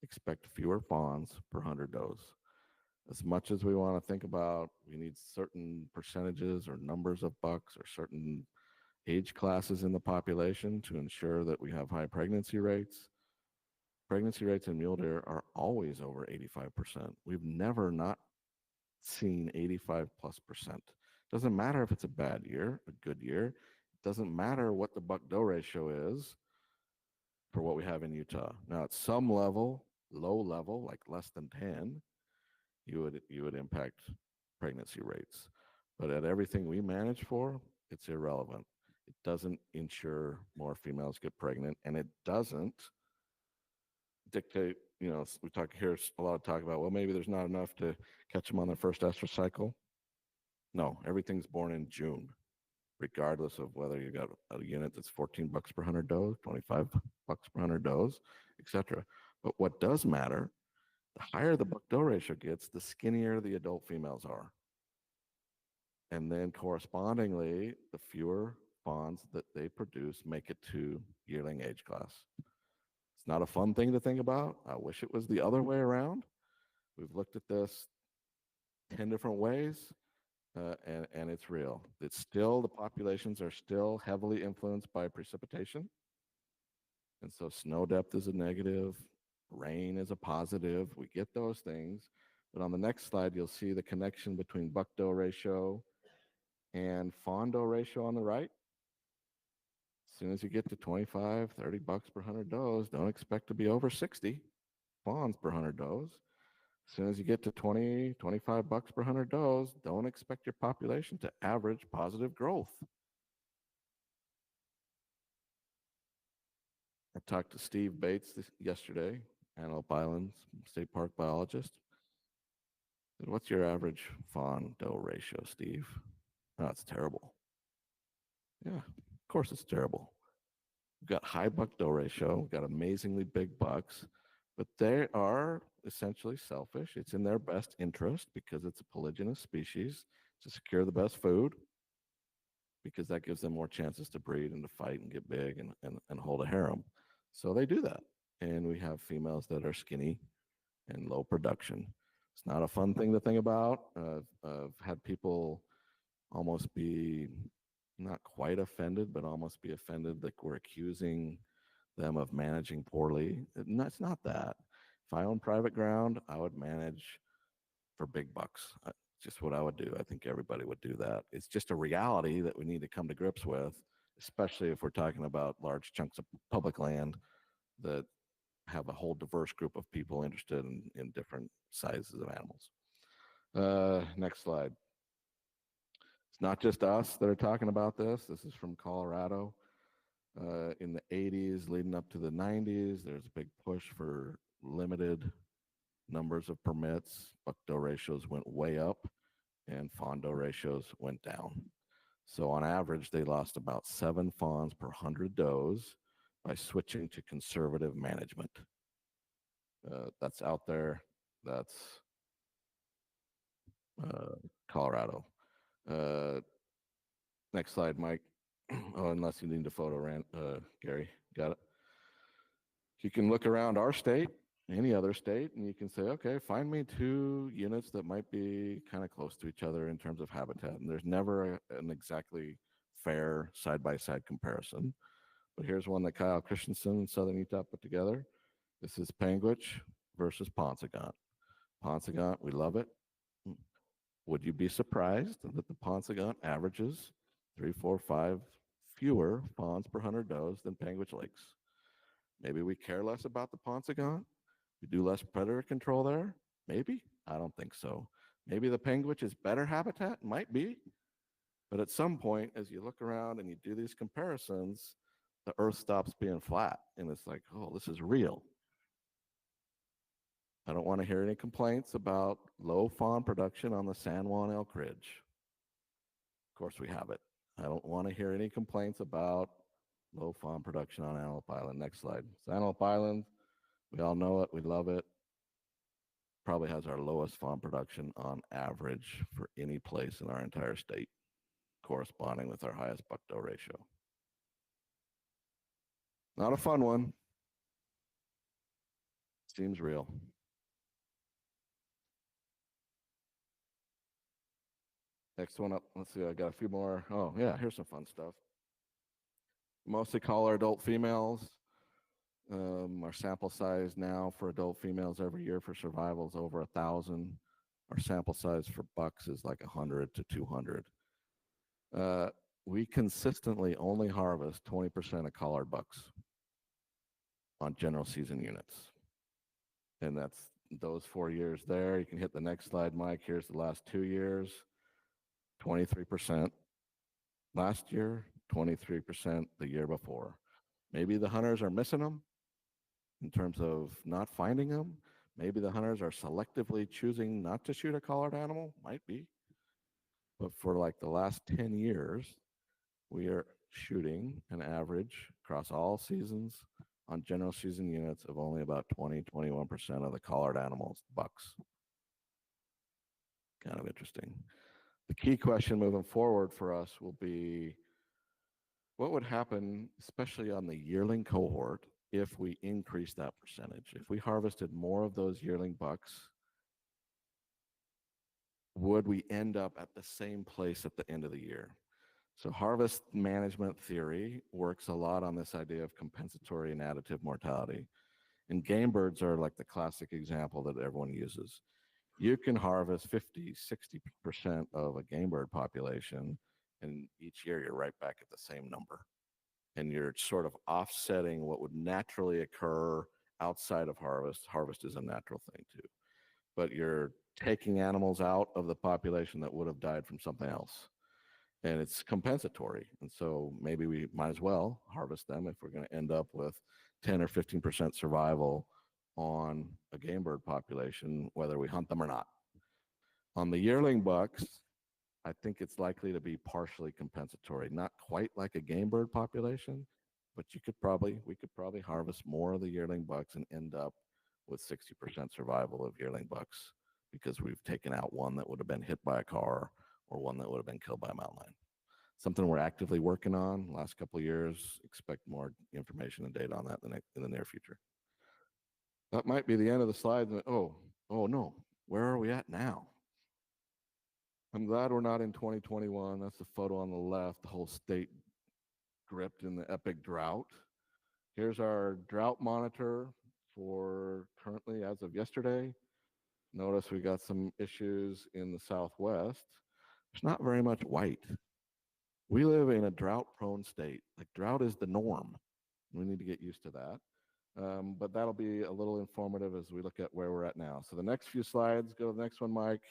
Expect fewer fawns per 100 does. As much as we want to think about, we need certain percentages or numbers of bucks or certain age classes in the population to ensure that we have high pregnancy rates. Pregnancy rates in mule deer are always over 85%. We've never not seen 85+%. Doesn't matter if it's a bad year, a good year. It doesn't matter what the buck-doe ratio is for what we have in Utah. Now, at some level, low level, like less than 10, you would impact pregnancy rates. But at everything we manage for, it's irrelevant. It doesn't ensure more females get pregnant, and it doesn't dictate, we talk here a lot of talk about, well, maybe there's not enough to catch them on their first estrus cycle. No, everything's born in June, regardless of whether you got a unit that's 14 bucks per 100 does, 25 bucks per 100 does, etc. But what does matter, the higher the buck-doe ratio gets, the skinnier the adult females are. And then correspondingly, the fewer fawns that they produce make it to yearling age class. It's not a fun thing to think about. I wish it was the other way around. We've looked at this 10 different ways, and it's real. It's still, the populations are still heavily influenced by precipitation. And so snow depth is a negative, rain is a positive. We get those things. But on the next slide, you'll see the connection between buck-doe ratio and fawn-doe ratio on the right. As soon as you get to 25, 30 bucks per 100 does, don't expect to be over 60 fawns per 100 does. As soon as you get to 20, 25 bucks per 100 does, don't expect your population to average positive growth. I talked to Steve Bates yesterday, Antelope Island State Park biologist. Said, what's your average fawn doe ratio, Steve? Oh, it's terrible. Yeah, of course it's terrible. We've got high buck doe ratio, we've got amazingly big bucks, but they are essentially selfish. It's in their best interest because it's a polygynous species to secure the best food, because that gives them more chances to breed and to fight and get big and hold a harem. So they do that. And we have females that are skinny and low production. It's not a fun thing to think about. I've had people almost be not quite offended, but almost be offended that we're accusing them of managing poorly. It's not that. If I own private ground, I would manage for big bucks. Just what I would do. I think everybody would do that. It's just a reality that we need to come to grips with, especially if we're talking about large chunks of public land that have a whole diverse group of people interested in different sizes of animals. Next slide. It's not just us that are talking about this. This is from Colorado. In the 80s, leading up to the 90s, there's a big push for limited numbers of permits. Buck doe ratios went way up and fawn doe ratios went down. So on average, they lost about 7 fawns per 100 does by switching to conservative management. That's out there. That's Colorado. Next slide, Mike. Oh, unless you need a photo, Gary. Got it? You can look around our state, any other state, and you can say, okay, find me 2 units that might be kind of close to each other in terms of habitat. And there's never an exactly fair side-by-side comparison. But here's one that Kyle Christensen in Southern Utah put together. This is Panguitch versus Paunsaugunt. Paunsaugunt, we love it. Would you be surprised that the Paunsaugunt averages 3, 4, 5 fewer fawns per 100 does than Panguitch Lakes? Maybe we care less about the Paunsaugunt. We do less predator control there. Maybe. I don't think so. Maybe the Panguitch is better habitat. Might be. But at some point, as you look around and you do these comparisons, the earth stops being flat. And it's like, oh, this is real. I don't want to hear any complaints about low fawn production on the San Juan Elk Ridge. Of course, we have it. I don't want to hear any complaints about low fawn production on Antelope Island. Next slide. So Antelope Island, we all know it. We love it. Probably has our lowest fawn production on average for any place in our entire state, corresponding with our highest buck doe ratio. Not a fun one. Seems real. Next one up. Let's see. I got a few more. Oh, yeah. Here's some fun stuff. Mostly call our adult females. Our sample size now for adult females every year for survival is over 1,000. Our sample size for bucks is like 100 to 200. We consistently only harvest 20% of collared bucks on general season units. And that's those 4 years there. You can hit the next slide, Mike. Here's the last 2 years, 23%. Last year, 23% the year before. Maybe the hunters are missing them in terms of not finding them. Maybe the hunters are selectively choosing not to shoot a collared animal. Might be. But for like the last 10 years, we are shooting an average across all seasons on general season units of only about 20, 21% of the collared animals, bucks. Kind of interesting. The key question moving forward for us will be, what would happen, especially on the yearling cohort, if we increase that percentage? If we harvested more of those yearling bucks, would we end up at the same place at the end of the year? So harvest management theory works a lot on this idea of compensatory and additive mortality. And game birds are like the classic example that everyone uses. You can harvest 50, 60% of a game bird population, and each year you're right back at the same number. And you're sort of offsetting what would naturally occur outside of harvest. Harvest is a natural thing too. but you're taking animals out of the population that would have died from something else. And it's compensatory. And so maybe we might as well harvest them if we're going to end up with 10 or 15% survival on a game bird population, whether we hunt them or not. On the yearling bucks, I think it's likely to be partially compensatory, not quite like a game bird population, but we could probably harvest more of the yearling bucks and end up with 60% survival of yearling bucks because we've taken out one that would have been hit by a car or one that would have been killed by a mountain lion. Something we're actively working on last couple of years. Expect more information and data on that in the near future. That might be the end of the slide. Oh no, where are we at now? I'm glad we're not in 2021. That's the photo on the left, the whole state gripped in the epic drought. Here's our drought monitor for currently as of yesterday. Notice we got some issues in the Southwest. There's not very much white. We live in a drought-prone state. Like drought is the norm. We need to get used to that. But that'll be a little informative as we look at where we're at now. So the next few slides, go to the next one, Mike.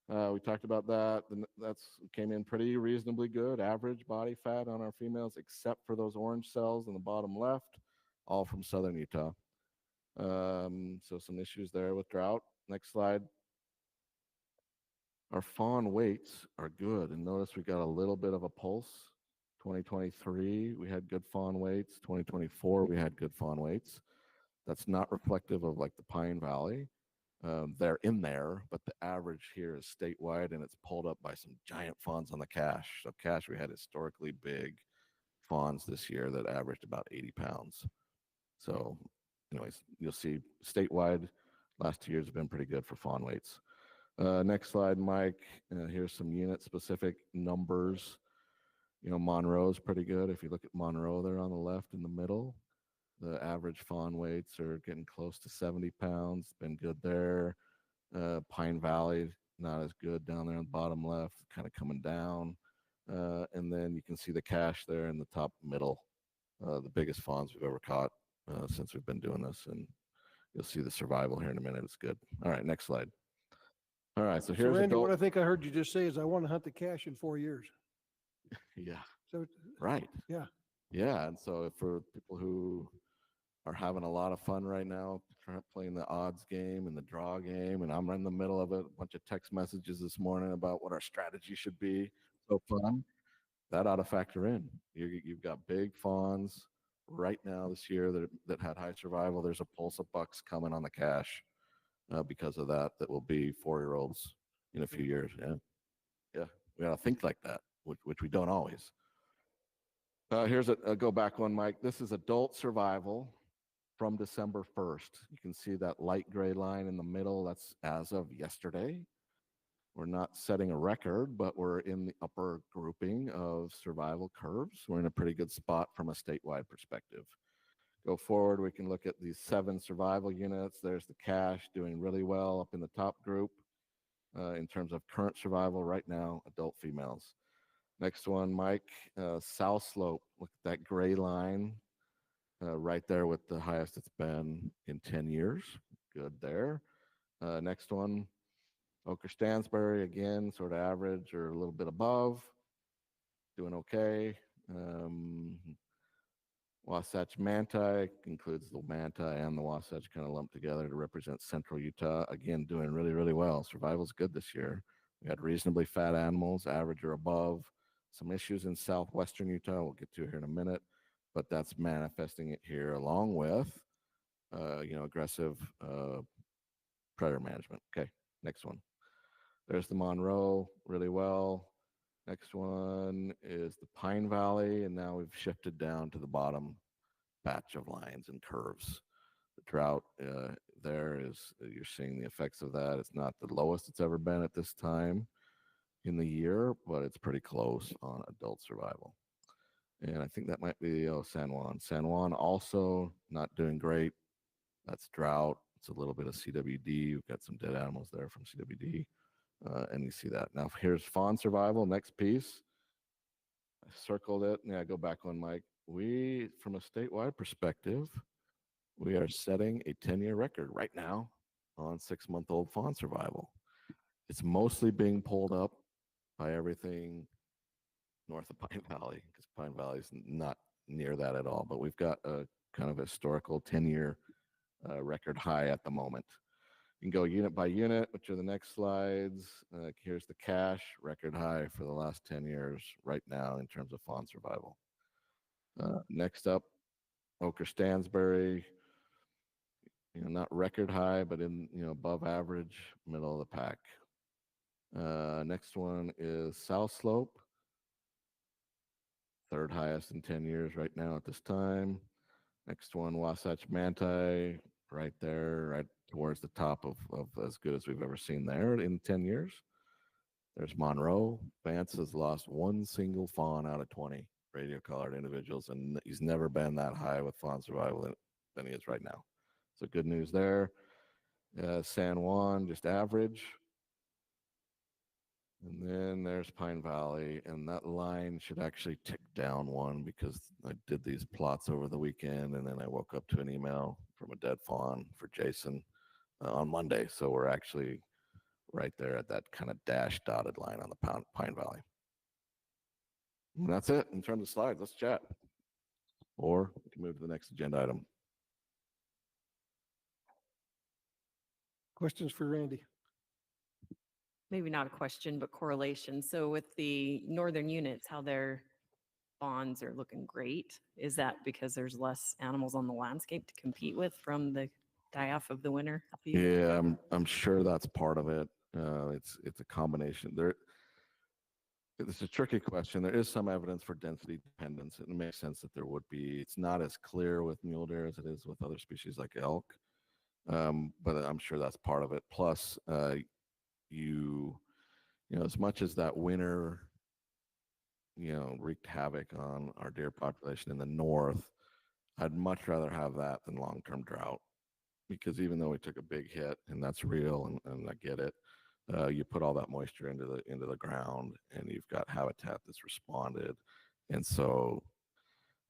We talked about that. That's came in pretty reasonably good. Average body fat on our females, except for those orange cells in the bottom left, all from southern Utah. So some issues there with drought. Next slide. Our fawn weights are good. And notice we got a little bit of a pulse. 2023, we had good fawn weights. 2024, we had good fawn weights. That's not reflective of like the Pine Valley. They're in there, but the average here is statewide, and it's pulled up by some giant fawns on the cache. So cache, we had historically big fawns this year that averaged about 80 pounds. So anyways, you'll see statewide, last 2 years have been pretty good for fawn weights. Next slide, Mike. Here's some unit-specific numbers. Monroe's pretty good. If you look at Monroe there on the left in the middle, the average fawn weights are getting close to 70 pounds. Been good there. Pine Valley, not as good down there on the bottom left, kind of coming down. And then you can see the cache there in the top middle, the biggest fawns we've ever caught since we've been doing this. And you'll see the survival here in a minute. It's good. All right, next slide. All right, so here's Randy, adult. what I think I heard you just say is I want to hunt the cache in 4 years. Yeah, So, right. yeah. Yeah, and so for people who are having a lot of fun right now, playing the odds game and the draw game, and I'm in the middle of it, a bunch of text messages this morning about what our strategy should be. So fun. That ought to factor in. You've got big fawns right now this year that had high survival. There's a pulse of bucks coming on the cache because of that will be 4-year-olds in a few years. Yeah, we got to think like that, which we don't always. Here's a go back one, Mike. This is adult survival from December 1st. You can see that light gray line in the middle. That's as of yesterday. We're not setting a record, but we're in the upper grouping of survival curves. We're in a pretty good spot from a statewide perspective. Go forward, we can look at these 7 survival units. There's the cache doing really well up in the top group in terms of current survival right now, adult females. Next one, Mike, South Slope. Look at that gray line right there with the highest it's been in 10 years. Good there. Next one, Oker Stansbury, again, sort of average or a little bit above. Doing okay. Wasatch Manti includes the Manti and the Wasatch kind of lumped together to represent central Utah. Again, doing really, really well. Survival's good this year. We had reasonably fat animals, average or above. Some issues in southwestern Utah we'll get to here in a minute, but that's manifesting it here along with, aggressive predator management. Okay, next one. There's the Monroe, really well. Next one is the Pine Valley, and now we've shifted down to the bottom batch of lines and curves. The drought there is, you're seeing the effects of that. It's not the lowest it's ever been at this time in the year, but it's pretty close on adult survival. And I think that might be San Juan. San Juan also not doing great. That's drought. It's a little bit of CWD. We've got some dead animals there from CWD. And you see that. Now here's fawn survival, next piece. I circled it. Yeah, go back one, Mike. We, from a statewide perspective, we are setting a 10-year record right now on 6-month-old fawn survival. It's mostly being pulled up by everything north of Pine Valley, because Pine Valley is not near that at all. But we've got a kind of historical 10-year record high at the moment. You can go unit by unit, which are the next slides. Here's the cash record high for the last 10 years right now in terms of fawn survival. Next up, Ochre Stansbury, not record high, but in, above average, middle of the pack. Next one is South Slope, third highest in 10 years right now at this time. Next one, Wasatch Manti, right there, right towards the top of as good as we've ever seen there in 10 years. There's Monroe. Vance has lost one single fawn out of 20 radio-collared individuals, and he's never been that high with fawn survival than he is right now. So good news there. San Juan, just average. And then there's Pine Valley, and that line should actually tick down one because I did these plots over the weekend, and then I woke up to an email from a dead fawn for Jason on Monday. So we're actually right there at that kind of dash dotted line on the Pine Valley. And that's it in terms of slides. Let's chat. Or we can move to the next agenda item. Questions for Randy? Maybe not a question, but correlation. So with the northern units, how their fawns are looking great, is that because there's less animals on the landscape to compete with from the die-off of the winter? Yeah, I'm sure that's part of it. It's a combination. It's a tricky question. There is some evidence for density dependence. It makes sense that there would be. It's not as clear with mule deer as it is with other species like elk, but I'm sure that's part of it. Plus, as much as that winter, wreaked havoc on our deer population in the north, I'd much rather have that than long-term drought. Because even though we took a big hit, and that's real, and I get it, you put all that moisture into the ground, and you've got habitat that's responded. And so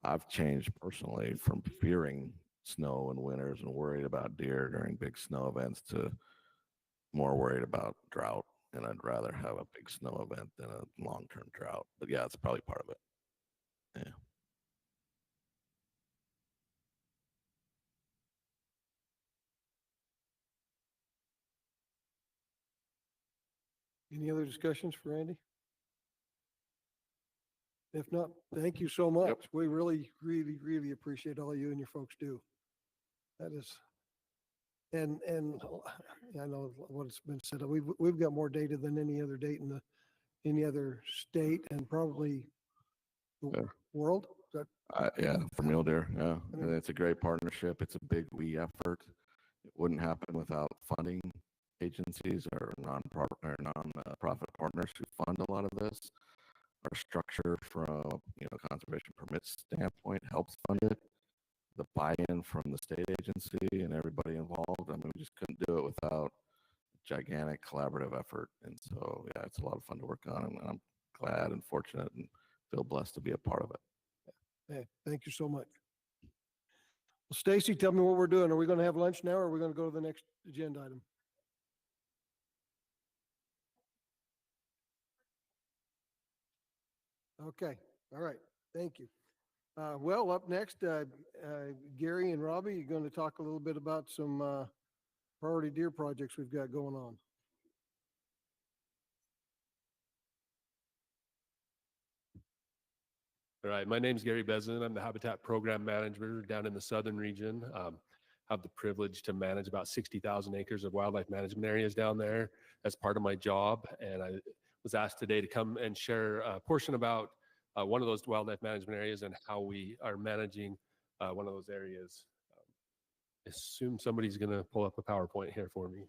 I've changed personally from fearing snow in winters and worried about deer during big snow events to more worried about drought. And I'd rather have a big snow event than a long-term drought. But yeah, it's probably part of it. Yeah. Any other discussions for Randy? If not, thank you so much. We really, really, really appreciate all you and your folks do. That is, and I know what's been said. We've got more data than any other any other state and probably the world. Yeah, for mule deer. Yeah, and it's a great partnership. It's a big we effort. It wouldn't happen without funding agencies or non-profit partners who fund a lot of this. Our structure from conservation permits standpoint helps fund it. The buy-in from the state agency and everybody involved. I mean, we just couldn't do it without gigantic collaborative effort. And so, yeah, it's a lot of fun to work on, and I'm glad and fortunate and feel blessed to be a part of it. Hey, thank you so much. Well, Stacy, tell me what we're doing. Are we going to have lunch now, or are we going to go to the next agenda item? Okay. All right. Thank you. Well, up next, Gary and Robbie, you're going to talk a little bit about some priority deer projects we've got going on. All right, my name is Gary Bezen. I'm the Habitat Program Manager down in the southern region. I have the privilege to manage about 60,000 acres of wildlife management areas down there as part of my job. And I was asked today to come and share a portion about one of those wildlife management areas and how we are managing one of those areas. Assume somebody's going to pull up a PowerPoint here for me.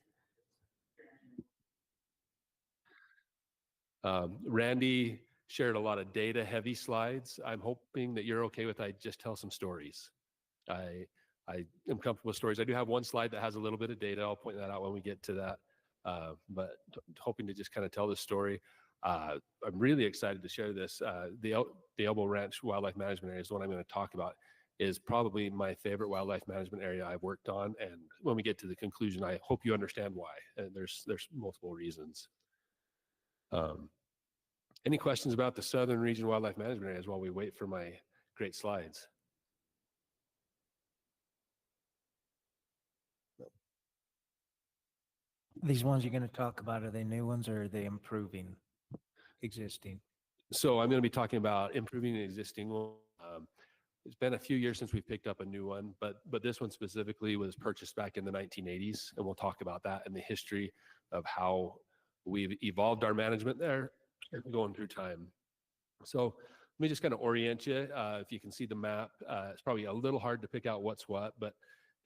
Randy shared a lot of data heavy slides. I'm hoping that you're okay with I just tell some stories. I am comfortable with stories. I do have one slide that has a little bit of data. I'll point that out when we get to that. But hoping to just kind of tell this story. I'm really excited to share this. The Elbow Ranch Wildlife Management Area is the one I'm going to talk about. is probably my favorite wildlife management area I've worked on. And when we get to the conclusion, I hope you understand why. And there's multiple reasons. Any questions about the Southern Region Wildlife Management areas while we wait for my great slides? These ones you're going to talk about, are they new ones or are they improving existing? So I'm going to be talking about improving an existing one. It's been a few years since we picked up a new one, but this one specifically was purchased back in the 1980s, and we'll talk about that and the history of how we've evolved our management there going through time. So let me just kind of orient you. If you can see the map, it's probably a little hard to pick out what's what, but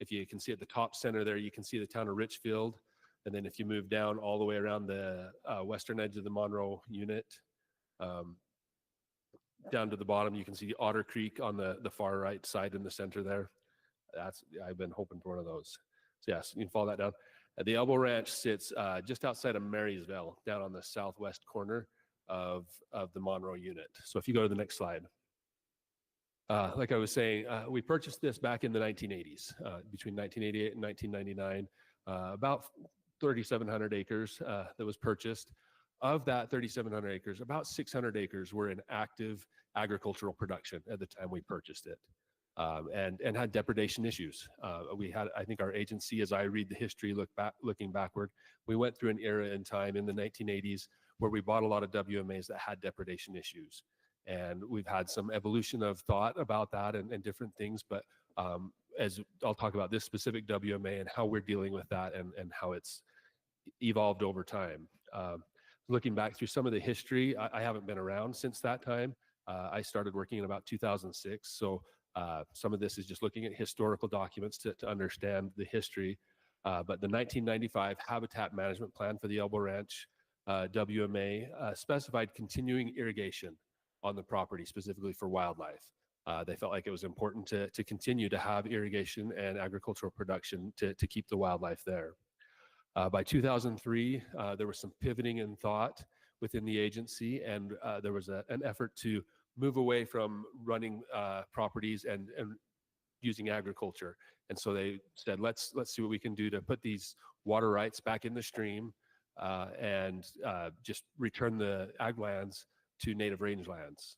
if you can see at the top center there, you can see the town of Richfield. And then if you move down all the way around the western edge of the Monroe unit, down to the bottom, you can see Otter Creek on the far right side in the center there. I've been hoping for one of those. So yes, you can follow that down. The Elbow Ranch sits just outside of Marysville, down on the southwest corner of the Monroe unit. So if you go to the next slide. Like I was saying, we purchased this back in the 1980s, between 1988 and 1999, about 3,700 acres that was purchased. Of that 3,700 acres, about 600 acres were in active agricultural production at the time we purchased it, and had depredation issues. We had, I think our agency, as I read the history, looking backward, we went through an era in time in the 1980s where we bought a lot of WMAs that had depredation issues. And we've had some evolution of thought about that and different things, but as I'll talk about this specific WMA and how we're dealing with that and how it's evolved over time. Looking back through some of the history, I haven't been around since that time. I started working in about 2006. So some of this is just looking at historical documents to understand the history. But the 1995 Habitat Management Plan for the Elbow Ranch WMA specified continuing irrigation on the property, specifically for wildlife. They felt like it was important to continue to have irrigation and agricultural production to keep the wildlife there. By 2003, there was some pivoting in thought within the agency, and there was an effort to move away from running properties and using agriculture. And so they said, let's see what we can do to put these water rights back in the stream and just return the ag lands to native rangelands.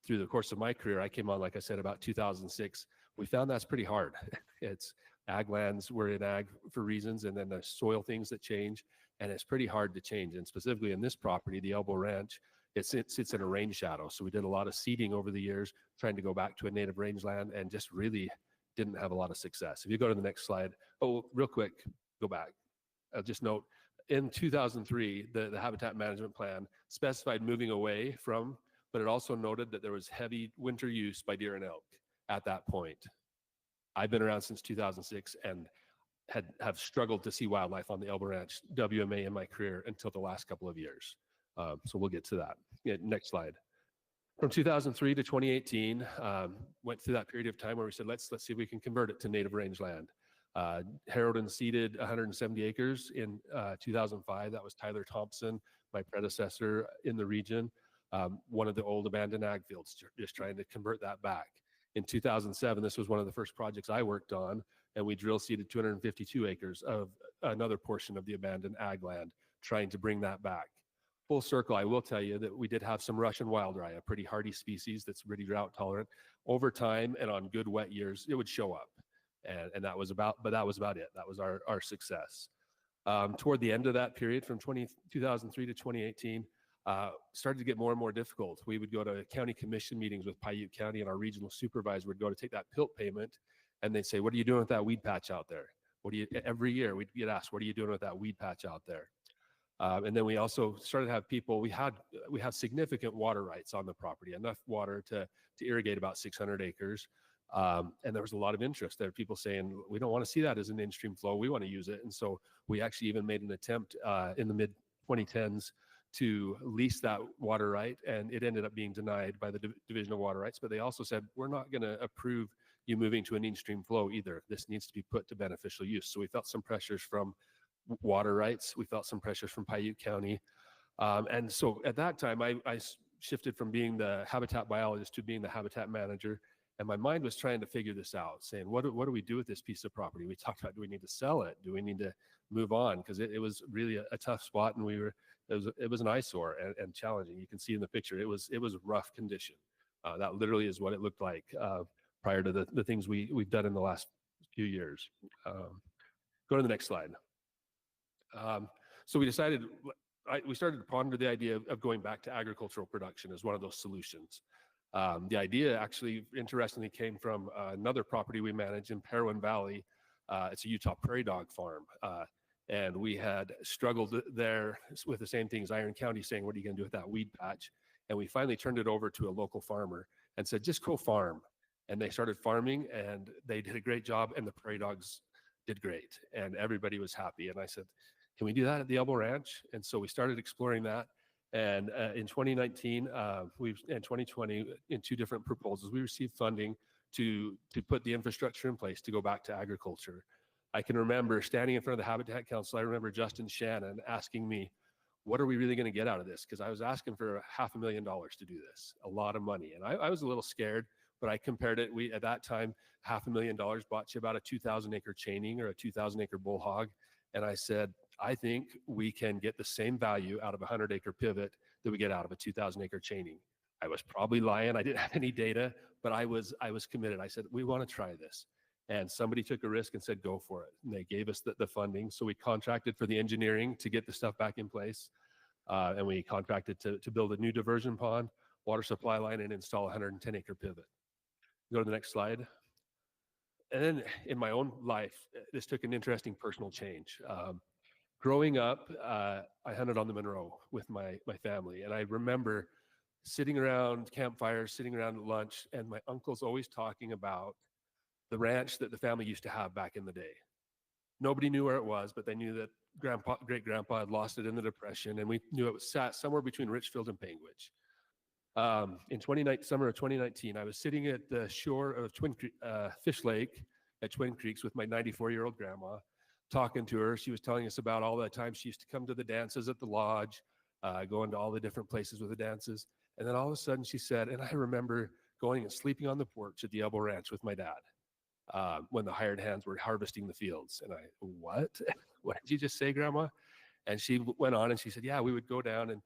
Through the course of my career, I came on, like I said, about 2006. We found that's pretty hard. It's ag lands, we're in ag for reasons, and then there's soil things that change, and it's pretty hard to change. And specifically in this property, the Elbow Ranch, it sits in a rain shadow. So we did a lot of seeding over the years, trying to go back to a native rangeland, and just really didn't have a lot of success. If you go to the next slide, oh, real quick, go back. I'll just note, in 2003, the Habitat Management Plan specified moving away from, but it also noted that there was heavy winter use by deer and elk at that point. I've been around since 2006 and have struggled to see wildlife on the Elbow Ranch WMA in my career until the last couple of years. So we'll get to that. Yeah, next slide. From 2003 to 2018, went through that period of time where we said, let's see if we can convert it to native rangeland. Harrowden seeded 170 acres in 2005. That was Tyler Thompson, my predecessor in the region. One of the old abandoned ag fields, just trying to convert that back. In 2007, this was one of the first projects I worked on, and we drill seeded 252 acres of another portion of the abandoned ag land, trying to bring that back. Full circle, I will tell you that we did have some Russian wild rye, a pretty hardy species that's really drought tolerant. Over time and on good wet years, it would show up, and that was about it. That was our success. Toward the end of that period, from 2003 to 2018, started to get more and more difficult. We would go to county commission meetings with Paiute County, and our regional supervisor would go to take that PILT payment, and they'd say, "What are you doing with that weed patch out there?" Every year we'd get asked, "What are you doing with that weed patch out there?" And then we also started to have people. We have significant water rights on the property, enough water to irrigate about 600 acres, and there was a lot of interest. There were people saying, "We don't want to see that as an in-stream flow. We want to use it." And so we actually even made an attempt in the mid 2010s to lease that water right, and it ended up being denied by the Division of Water Rights. But they also said, "We're not going to approve you moving to an in-stream flow either. This needs to be put to beneficial use." So we felt some pressures from water rights. We felt some pressures from Paiute County. And so at that time, I shifted from being the habitat biologist to being the habitat manager. And my mind was trying to figure this out, saying, what do we do with this piece of property? We talked about, do we need to sell it? Do we need to move on? Because it was really a tough spot, and it was an eyesore and challenging. You can see in the picture, it was rough condition. That literally is what it looked like prior to the things we've done in the last few years. Go to the next slide. So we decided, we started to ponder the idea of going back to agricultural production as one of those solutions. The idea actually, interestingly, came from another property we manage in Parowan Valley. It's a Utah prairie dog farm. And we had struggled there with the same things, Iron County saying, what are you going to do with that weed patch? And we finally turned it over to a local farmer and said, just go farm. And they started farming, and they did a great job, and the prairie dogs did great, and everybody was happy. And I said, can we do that at the Elbow Ranch? And so we started exploring that. And in 2019, and 2020, in 2 different proposals, we received funding to put the infrastructure in place to go back to agriculture. I can remember standing in front of the Habitat Council. I remember Justin Shannon asking me, what are we really going to get out of this? Because I was asking for $500,000 to do this, a lot of money. And I was a little scared, but I compared it. At that time, $500,000 bought you about a 2,000 acre chaining or a 2,000 acre bull hog. And I said, I think we can get the same value out of a 100 acre pivot that we get out of a 2,000 acre chaining. I was probably lying. I didn't have any data, but I was committed. I said, we want to try this. And somebody took a risk and said, go for it. And they gave us the funding. So we contracted for the engineering to get the stuff back in place. And we contracted to build a new diversion pond, water supply line, and install a 110 acre pivot. Go to the next slide. And then in my own life, this took an interesting personal change. Growing up, I hunted on the Monroe with my family. And I remember sitting around campfires, sitting around at lunch, and my uncle's always talking about the ranch that the family used to have back in the day. Nobody knew where it was, but they knew that great-grandpa had lost it in the Depression, and we knew it was sat somewhere between Richfield and Panguitch. In summer of 2019, I was sitting at the shore of Fish Lake at Twin Creeks with my 94-year-old grandma, talking to her. She was telling us about all the time she used to come to the dances at the lodge, going to all the different places with the dances. And then all of a sudden she said, and I remember going and sleeping on the porch at the Elbow Ranch with my dad when the hired hands were harvesting the fields. And I, what? What did you just say, Grandma? And she went on and she said, yeah, we would go down and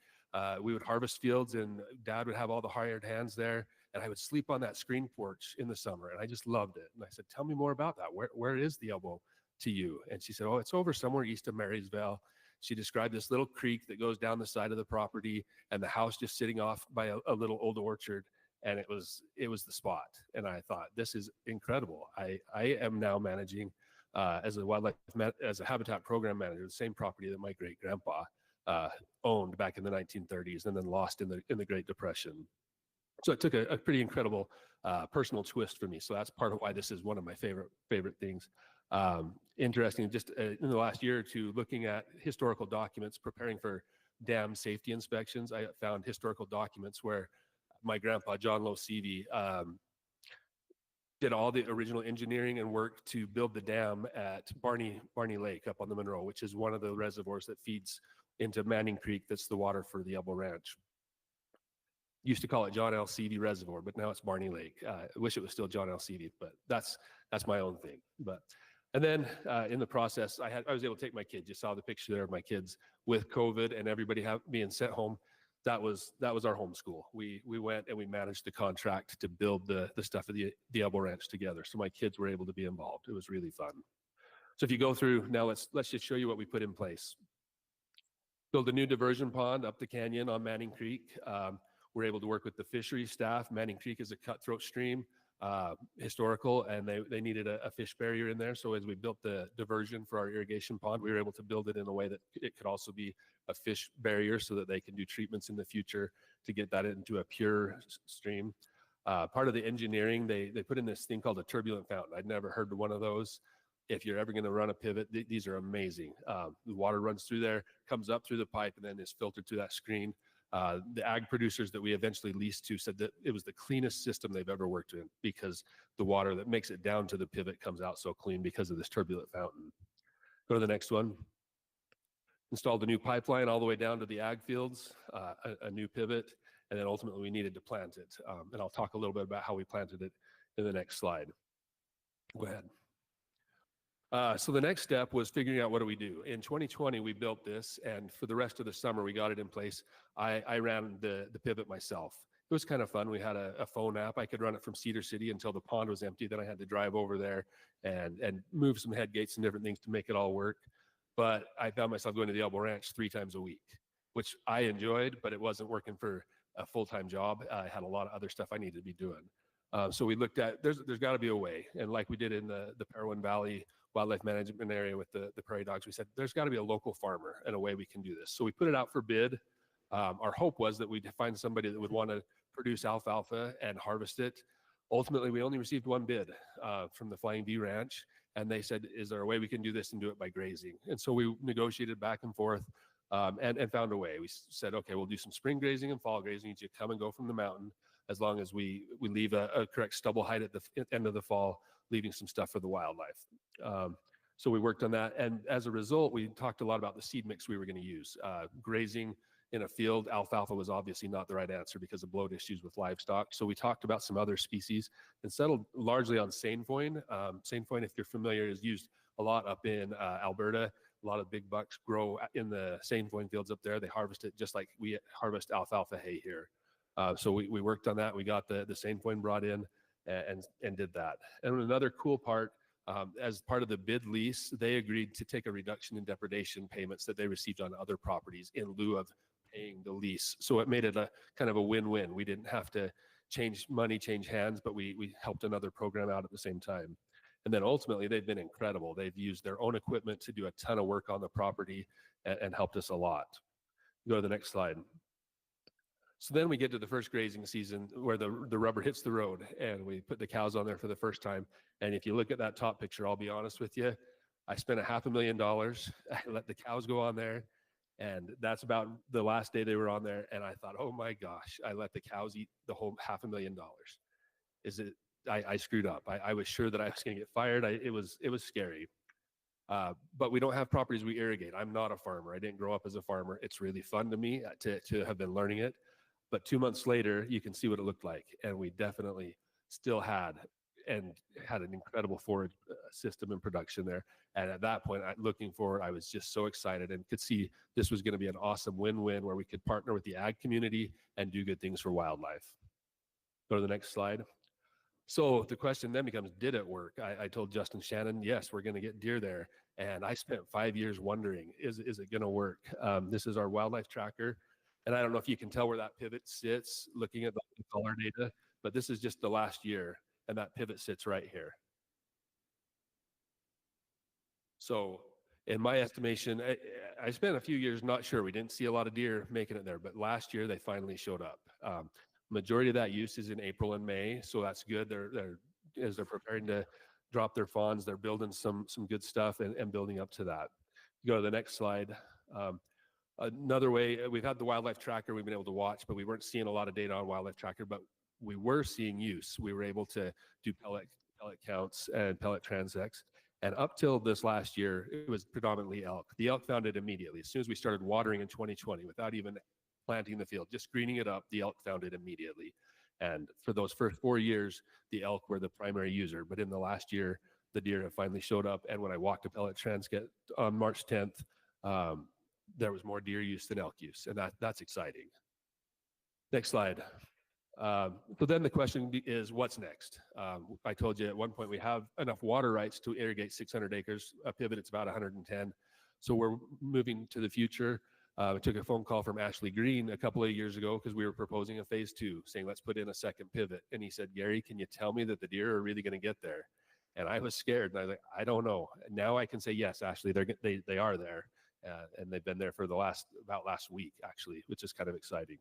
we would harvest fields, and Dad would have all the hired hands there. And I would sleep on that screen porch in the summer. And I just loved it. And I said, tell me more about that. Where is the Elbow to you? And she said, oh, it's over somewhere east of Marysville. She described this little creek that goes down the side of the property, and the house just sitting off by a little old orchard. And it was the spot. And I thought, this is incredible. I am now managing as a habitat program manager, the same property that my great grandpa owned back in the 1930s and then lost in the Great Depression. So it took a pretty incredible personal twist for me. So that's part of why this is one of my favorite things. Interesting, just in the last year or two, looking at historical documents, preparing for dam safety inspections, I found historical documents where my grandpa, John Lowe Seavey, did all the original engineering and work to build the dam at Barney Lake up on the Monroe, which is one of the reservoirs that feeds into Manning Creek. That's the water for the Elbow Ranch. Used to call it John L. Seavey Reservoir, but now it's Barney Lake. I wish it was still John L. Seavey, but that's my own thing. And then in the process, I was able to take my kids. You saw the picture there of my kids with COVID and everybody being sent home. That was our homeschool. We went and we managed the contract to build the stuff of the Elbow Ranch together. So my kids were able to be involved. It was really fun. So if you go through now, let's just show you what we put in place. Build a new diversion pond up the canyon on Manning Creek. We're able to work with the fisheries staff. Manning Creek is a cutthroat stream, historical, and they needed a fish barrier in there. So as we built the diversion for our irrigation pond, we were able to build it in a way that it could also be a fish barrier so that they can do treatments in the future to get that into a pure stream. Part of the engineering, they put in this thing called a turbulent fountain. I'd never heard of one of those. If you're ever going to run a pivot, these are amazing. The water runs through there, comes up through the pipe, and then is filtered through that screen. The ag producers that we eventually leased to said that it was the cleanest system they've ever worked in because the water that makes it down to the pivot comes out so clean because of this turbulent fountain. Go to the next one. Installed a new pipeline all the way down to the ag fields, a new pivot, and then ultimately we needed to plant it. And I'll talk a little bit about how we planted it in the next slide. Go ahead. So the next step was figuring out what do we do. In 2020, we built this, and for the rest of the summer, we got it in place. I ran the pivot myself. It was kind of fun. We had a phone app. I could run it from Cedar City until the pond was empty. Then I had to drive over there and move some head gates and different things to make it all work. But I found myself going to the Elbow Ranch 3 times a week, which I enjoyed, but it wasn't working for a full-time job. I had a lot of other stuff I needed to be doing. So we looked at, there's got to be a way. And like we did in the Parowan Valley Wildlife Management Area with the prairie dogs, we said, there's got to be a local farmer and a way we can do this. So we put it out for bid. Our hope was that we'd find somebody that would want to produce alfalfa and harvest it. Ultimately, we only received 1 bid from the Flying V Ranch. And they said, is there a way we can do this and do it by grazing? And so we negotiated back and forth and found a way. We said, okay, we'll do some spring grazing and fall grazing. You come and go from the mountain as long as we leave a correct stubble height at the end of the fall, leaving some stuff for the wildlife. So we worked on that. And as a result, we talked a lot about the seed mix we were going to use. Grazing in a field, alfalfa was obviously not the right answer because of bloat issues with livestock. So we talked about some other species and settled largely on sainfoin. Sainfoin, if you're familiar, is used a lot up in Alberta. A lot of big bucks grow in the sainfoin fields up there. They harvest it just like we harvest alfalfa hay here. So we worked on that. We got the sainfoin brought in and did that. And another cool part, as part of the bid lease, they agreed to take a reduction in depredation payments that they received on other properties in lieu of paying the lease. So it made it a kind of a win-win. We didn't have to change hands, but we helped another program out at the same time. And then ultimately, they've been incredible. They've used their own equipment to do a ton of work on the property and helped us a lot. Go to the next slide. So then we get to the first grazing season where the rubber hits the road and we put the cows on there for the first time. And if you look at that top picture, I'll be honest with you, I spent $500,000. I let the cows go on there. And that's about the last day they were on there. And I thought, oh my gosh, I let the cows eat the whole $500,000. I screwed up. I was sure that I was going to get fired. It was scary. But we don't have properties we irrigate. I'm not a farmer. I didn't grow up as a farmer. It's really fun to me to have been learning it. But 2 months later, you can see what it looked like. And we definitely still had an incredible forage system and production there. And at that point, looking forward, I was just so excited and could see this was going to be an awesome win-win where we could partner with the ag community and do good things for wildlife. Go to the next slide. So the question then becomes, did it work? I told Justin Shannon, yes, we're going to get deer there. And I spent 5 years wondering, is it going to work? This is our wildlife tracker. And I don't know if you can tell where that pivot sits looking at the color data, but this is just the last year. And that pivot sits right here. So in my estimation, I spent a few years not sure. We didn't see a lot of deer making it there, but last year they finally showed up. Majority of that use is in April and May, so that's good. As they're preparing to drop their fawns, they're building some good stuff and building up to that. Go to the next slide. Another way, we've had the wildlife tracker we've been able to watch, but we weren't seeing a lot of data on wildlife tracker, but we were seeing use. We were able to do pellet counts and pellet transects. And up till this last year, it was predominantly elk. The elk found it immediately. As soon as we started watering in 2020, without even planting the field, just greening it up, the elk found it immediately. And for those first 4 years, the elk were the primary user. But in the last year, the deer have finally showed up. And when I walked a pellet transect on March 10th, there was more deer use than elk use. And that's exciting. Next slide. So then the question is, what's next? I told you at one point we have enough water rights to irrigate 600 acres. A pivot, it's about 110. So we're moving to the future. I took a phone call from Ashley Green a couple of years ago because we were proposing a phase 2, saying let's put in a second pivot. And he said, Gary, can you tell me that the deer are really going to get there? And I was scared. And I was like, I don't know. Now I can say, yes, Ashley, they are there. And they've been there for last week, actually, which is kind of exciting.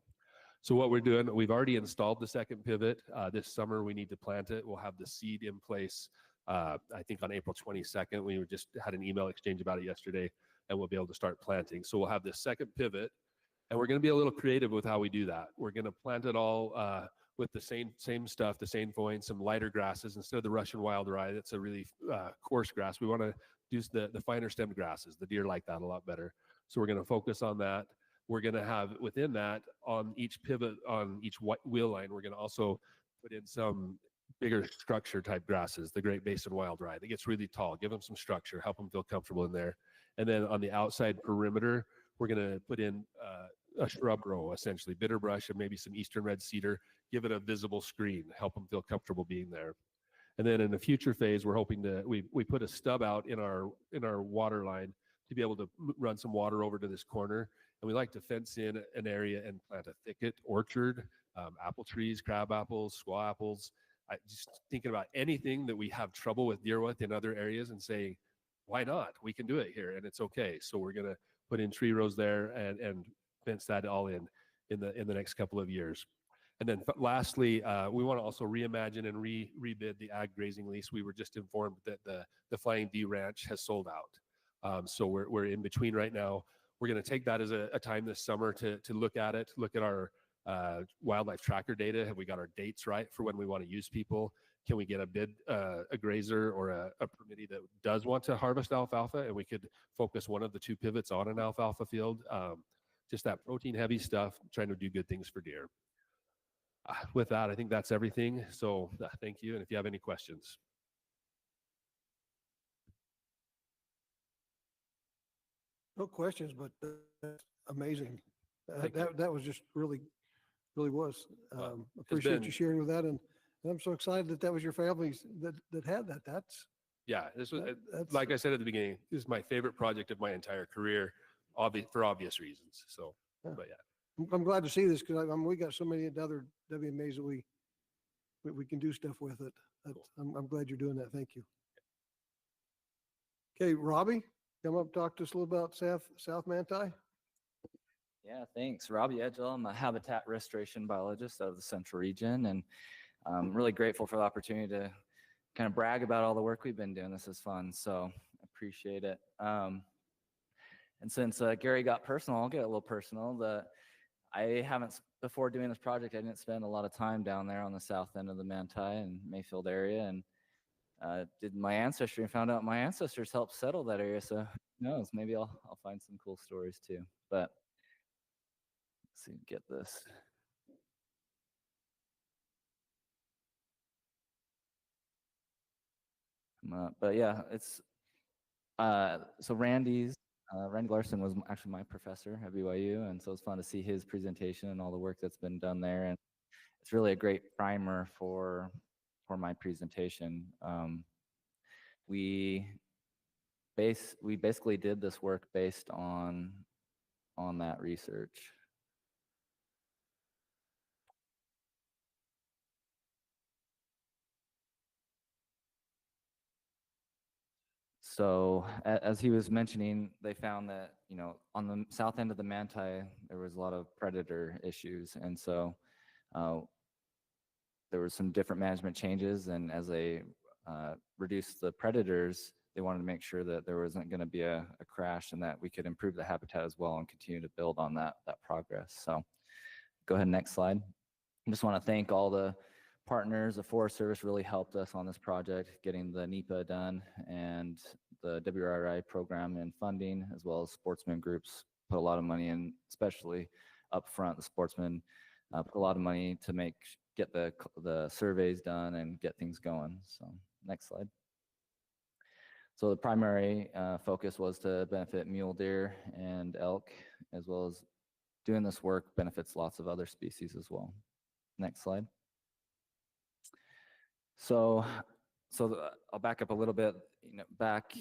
So what we're doing, we've already installed the second pivot. This summer, we need to plant it. We'll have the seed in place, I think on April 22nd. We just had an email exchange about it yesterday, and we'll be able to start planting. So we'll have this second pivot, and we're going to be a little creative with how we do that. We're going to plant it all with the same stuff, the same vine, some lighter grasses. Instead of the Russian wild rye, that's a really coarse grass. We want to use the finer stemmed grasses. The deer like that a lot better. So we're going to focus on that. We're going to have within that, on each pivot, on each wheel line, we're going to also put in some bigger structure type grasses, the Great Basin wild rye that gets really tall. Give them some structure, help them feel comfortable in there. And then on the outside perimeter, we're going to put in a shrub row, essentially bitter brush and maybe some eastern red cedar. Give it a visible screen, help them feel comfortable being there. And then in the future phase, we're hoping to we put a stub out in our water line to be able to run some water over to this corner. And we like to fence in an area and plant a thicket orchard, apple trees, crab apples, squaw apples. Just thinking about anything that we have trouble with deer with in other areas and saying, why not? We can do it here and it's okay. So we're going to put in tree rows there and fence that all in the next couple of years. And then lastly, we want to also reimagine and rebid the ag grazing lease. We were just informed that the Flying D Ranch has sold out. So we're in between right now. We're going to take that as a time this summer to look at it, look at our wildlife tracker data. Have we got our dates right for when we want to use people? Can we get a grazer or a permittee that does want to harvest alfalfa, and we could focus one of the two pivots on an alfalfa field? Just that protein heavy stuff, trying to do good things for deer. With that, I think that's everything. So thank you. And if you have any questions. No questions, but that's amazing. Thank you. That was just really was. Appreciate been- you sharing with that. And I'm so excited that was your families that had that. Yeah, this was, That's like I said at the beginning, this is my favorite project of my entire career, for obvious reasons. So, Yeah. but yeah. I'm glad to see this because we got so many other WMAs that we can do stuff with it. I'm glad you're doing that. Thank you. Okay, Robbie, come up, talk to us a little about South Manti. Yeah, thanks. Robbie Edgell. I'm a habitat restoration biologist out of the Central Region, and I'm really grateful for the opportunity to kind of brag about all the work we've been doing. This is fun, so I appreciate it. And since Gary got personal, I'll get a little personal. Before doing this project, I didn't spend a lot of time down there on the south end of the Manti and Mayfield area, and did my ancestry and found out my ancestors helped settle that area. So who knows, maybe I'll find some cool stories too. But let's see, get this. But yeah, it's so Randy Larson was actually my professor at BYU, and so it's fun to see his presentation and all the work that's been done there. And it's really a great primer for my presentation. We basically did this work based on that research. So as he was mentioning, they found that, on the south end of the Manti, there was a lot of predator issues. And so there were some different management changes. And as they reduced the predators, they wanted to make sure that there wasn't going to be a crash and that we could improve the habitat as well and continue to build on that progress. So go ahead, next slide. I just want to thank all the partners. The Forest Service really helped us on this project, getting the NEPA done, and the WRI program and funding, as well as Sportsmen groups put a lot of money in, especially up front. The Sportsmen put a lot of money to get the surveys done and get things going. So next slide. So the primary focus was to benefit mule deer and elk, as well as doing this work benefits lots of other species as well. Next slide. So I'll back up a little bit. Back,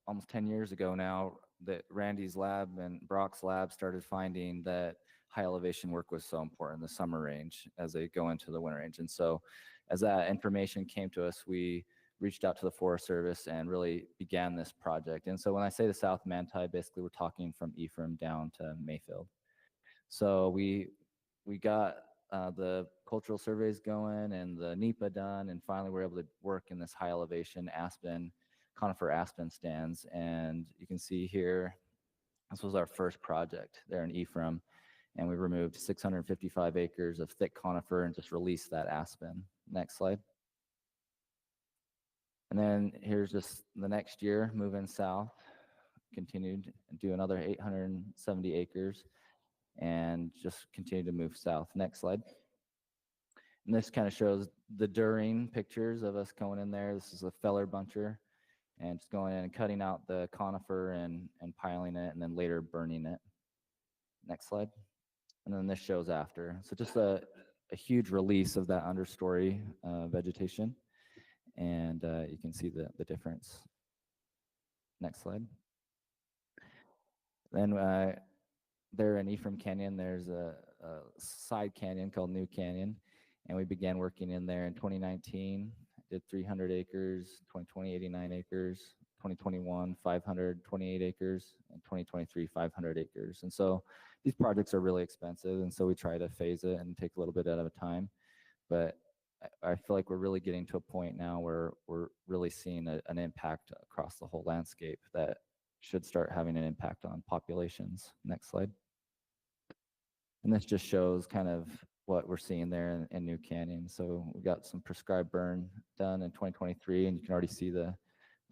almost 10 years ago now, that Randy's lab and Brock's lab started finding that high elevation work was so important, the summer range, as they go into the winter range. And so as that information came to us, we reached out to the Forest Service and really began this project. And so when I say the South Manti, basically we're talking from Ephraim down to Mayfield. So we got the cultural surveys going and the NEPA done, and finally we're able to work in this high elevation conifer aspen stands. And you can see here, this was our first project there in Ephraim, and we removed 655 acres of thick conifer and just released that aspen. Next slide. And then here's just the next year, moving south, continued to do another 870 acres and just continue to move south. Next slide. And this kind of shows the during pictures of us going in there. This is a feller buncher, and just going in and cutting out the conifer and piling it, and then later burning it. Next slide. And then this shows after. So just a huge release of that understory vegetation. And you can see the difference. Next slide. Then there in Ephraim Canyon, there's a side canyon called New Canyon. And we began working in there in 2019, did 300 acres, 2020, 89 acres, 2021, 528 acres, and 2023, 500 acres. And so these projects are really expensive, and so we try to phase it and take a little bit at a time. But I feel like we're really getting to a point now where we're really seeing an impact across the whole landscape that should start having an impact on populations. Next slide. And this just shows kind of what we're seeing there in New Canyon. So we got some prescribed burn done in 2023, and you can already see the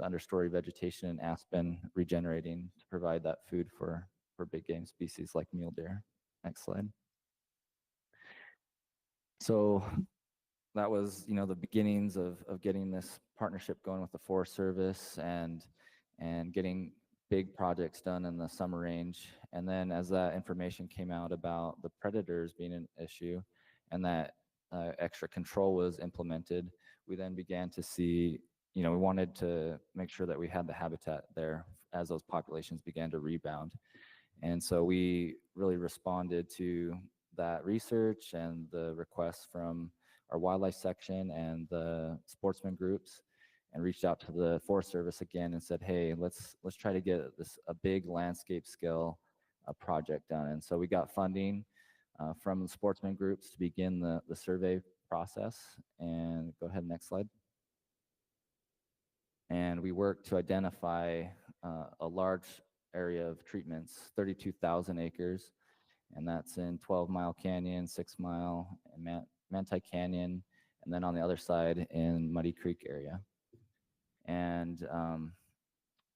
understory vegetation and aspen regenerating to provide that food for big game species like mule deer. Next slide. So that was, the beginnings of getting this partnership going with the Forest Service and getting big projects done in the summer range. And then as that information came out about the predators being an issue and that extra control was implemented, we then began to see, we wanted to make sure that we had the habitat there as those populations began to rebound. And so we really responded to that research and the requests from our wildlife section and the sportsman groups, and reached out to the Forest Service again and said, hey, let's try to get a big landscape scale project done. And so we got funding from the sportsman groups to begin the survey process. And go ahead, next slide. And we worked to identify a large area of treatments, 32,000 acres, and that's in 12 Mile Canyon, 6 Mile, and Manti Canyon, and then on the other side in Muddy Creek area. And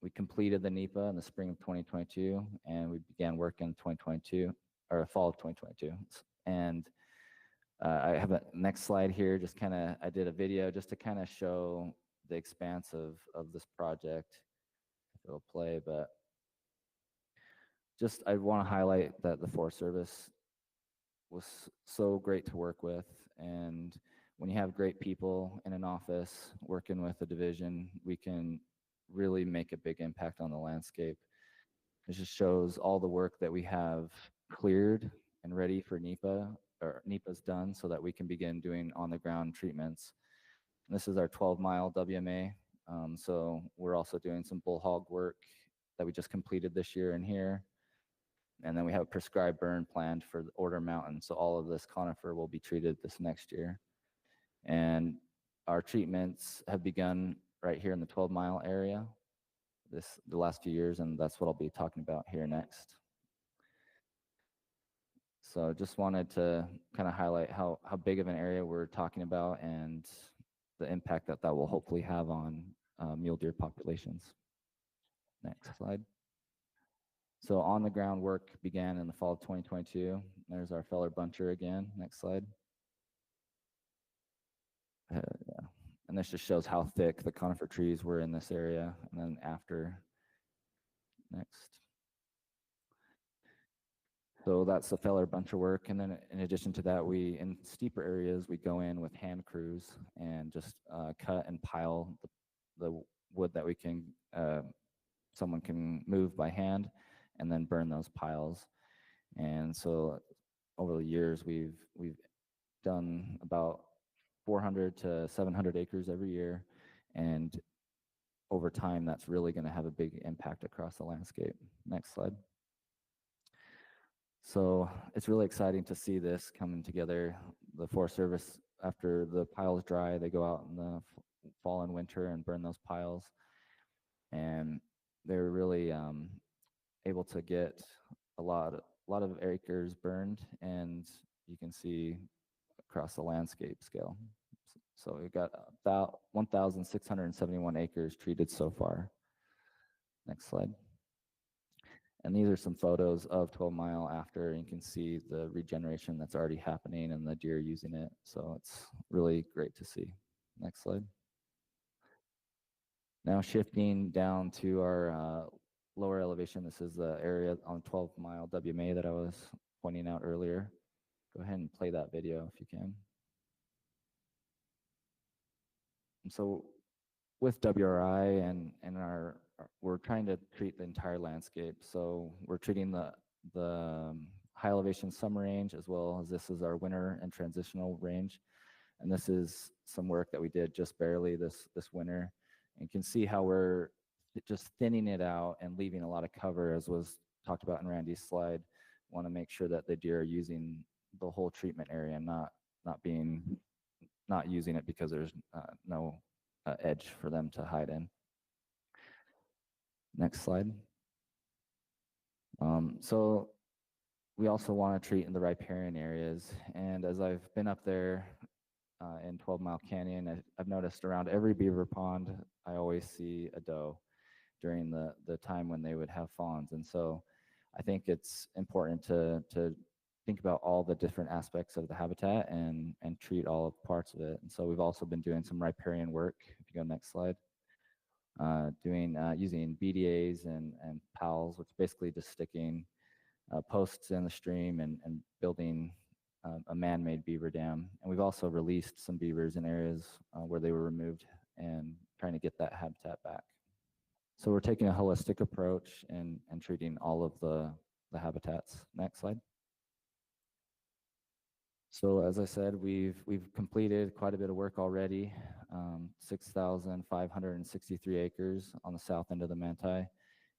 we completed the NEPA in the spring of 2022, and we began work in 2022, or fall of 2022. And I have a next slide here, just I did a video just to kind of show the expanse of this project, if it'll play, but just I want to highlight that the Forest Service was so great to work with. And when you have great people in an office working with a division, we can really make a big impact on the landscape. It just shows all the work that we have cleared and ready for NEPA, or NEPA's done, so that we can begin doing on-the-ground treatments. And this is our 12-mile WMA. So we're also doing some bull hog work that we just completed this year in here. And then we have a prescribed burn planned for the Order Mountain. So all of this conifer will be treated this next year. And our treatments have begun right here in the 12-mile area the last few years, and that's what I'll be talking about here next. So just wanted to kind of highlight how big of an area we're talking about and the impact that will hopefully have on mule deer populations. Next slide. So on the ground work began in the fall of 2022. There's our feller buncher again. Next slide. Yeah. And this just shows how thick the conifer trees were in this area. And then after, next. So that's the feller buncher work. And then in addition to that, in steeper areas, we go in with hand crews and just cut and pile the wood that we can, someone can move by hand, and then burn those piles. And so over the years, we've done about 400 to 700 acres every year. And over time, that's really going to have a big impact across the landscape. Next slide. So it's really exciting to see this coming together. The Forest Service, after the piles dry, they go out in the fall and winter and burn those piles. And they're really able to get a lot of acres burned, and you can see across the landscape scale. So we've got about 1,671 acres treated so far. Next slide. And these are some photos of 12 Mile after. You can see the regeneration that's already happening and the deer using it. So it's really great to see. Next slide. Now shifting down to our lower elevation. This is the area on 12 Mile WMA that I was pointing out earlier. Go ahead and play that video if you can. And so with WRI and we're trying to treat the entire landscape. So we're treating the high elevation summer range as well as this is our winter and transitional range. And this is some work that we did just barely this winter. And you can see how we're just thinning it out and leaving a lot of cover, as was talked about in Randy's slide. Want to make sure that the deer are using the whole treatment area, not using it because there's no edge for them to hide in. Next slide. So we also want to treat in the riparian areas. And as I've been up there in 12 Mile Canyon, I've noticed around every beaver pond, I always see a doe during the time when they would have fawns. And so I think it's important to think about all the different aspects of the habitat and treat all parts of it. And so we've also been doing some riparian work. If you go next slide. Using BDAs and PALs, which basically just sticking posts in the stream and building a man-made beaver dam. And we've also released some beavers in areas where they were removed and trying to get that habitat back. So we're taking a holistic approach and treating all of the habitats. Next slide. So as I said, we've completed quite a bit of work already, 6,563 acres on the south end of the Manti,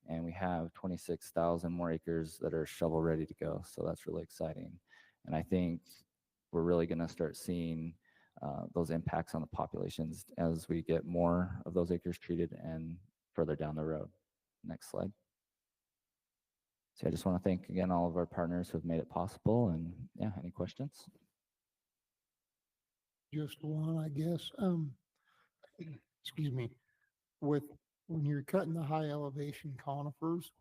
and we have 26,000 more acres that are shovel ready to go. So that's really exciting. And I think we're really going to start seeing those impacts on the populations as we get more of those acres treated and further down the road. Next slide. So I just want to thank again all of our partners who have made it possible. And yeah, any questions? Just one, I guess. Excuse me. When you're cutting the high elevation conifers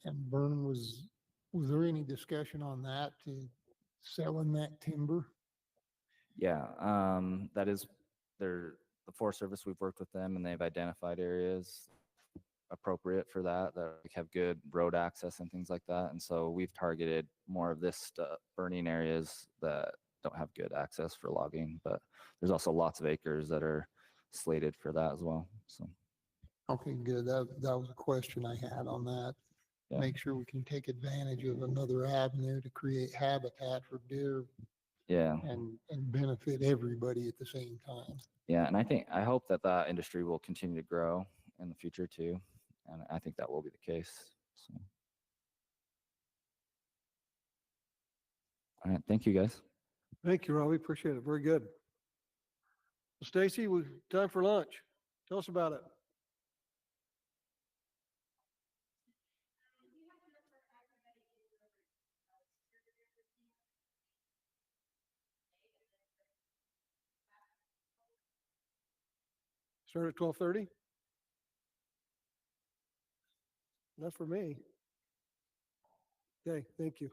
and burning, was there any discussion on that to selling that timber? Yeah, that is the Forest Service. We've worked with them and they've identified areas appropriate for that have good road access and things like that. And so we've targeted more of this stuff, burning areas that don't have good access for logging, but there's also lots of acres that are slated for that as well. So Okay, good. That was a question I had on that. Yeah. Make sure we can take advantage of another avenue to create habitat for deer. Yeah. And benefit everybody at the same time. Yeah, and I hope that industry will continue to grow in the future too, and I think that will be the case. So. All right, thank you guys. Thank you, Robbie. Appreciate it. Very good. Stacy, time for lunch. Tell us about it. Start at 12:30? Not for me. Okay, thank you.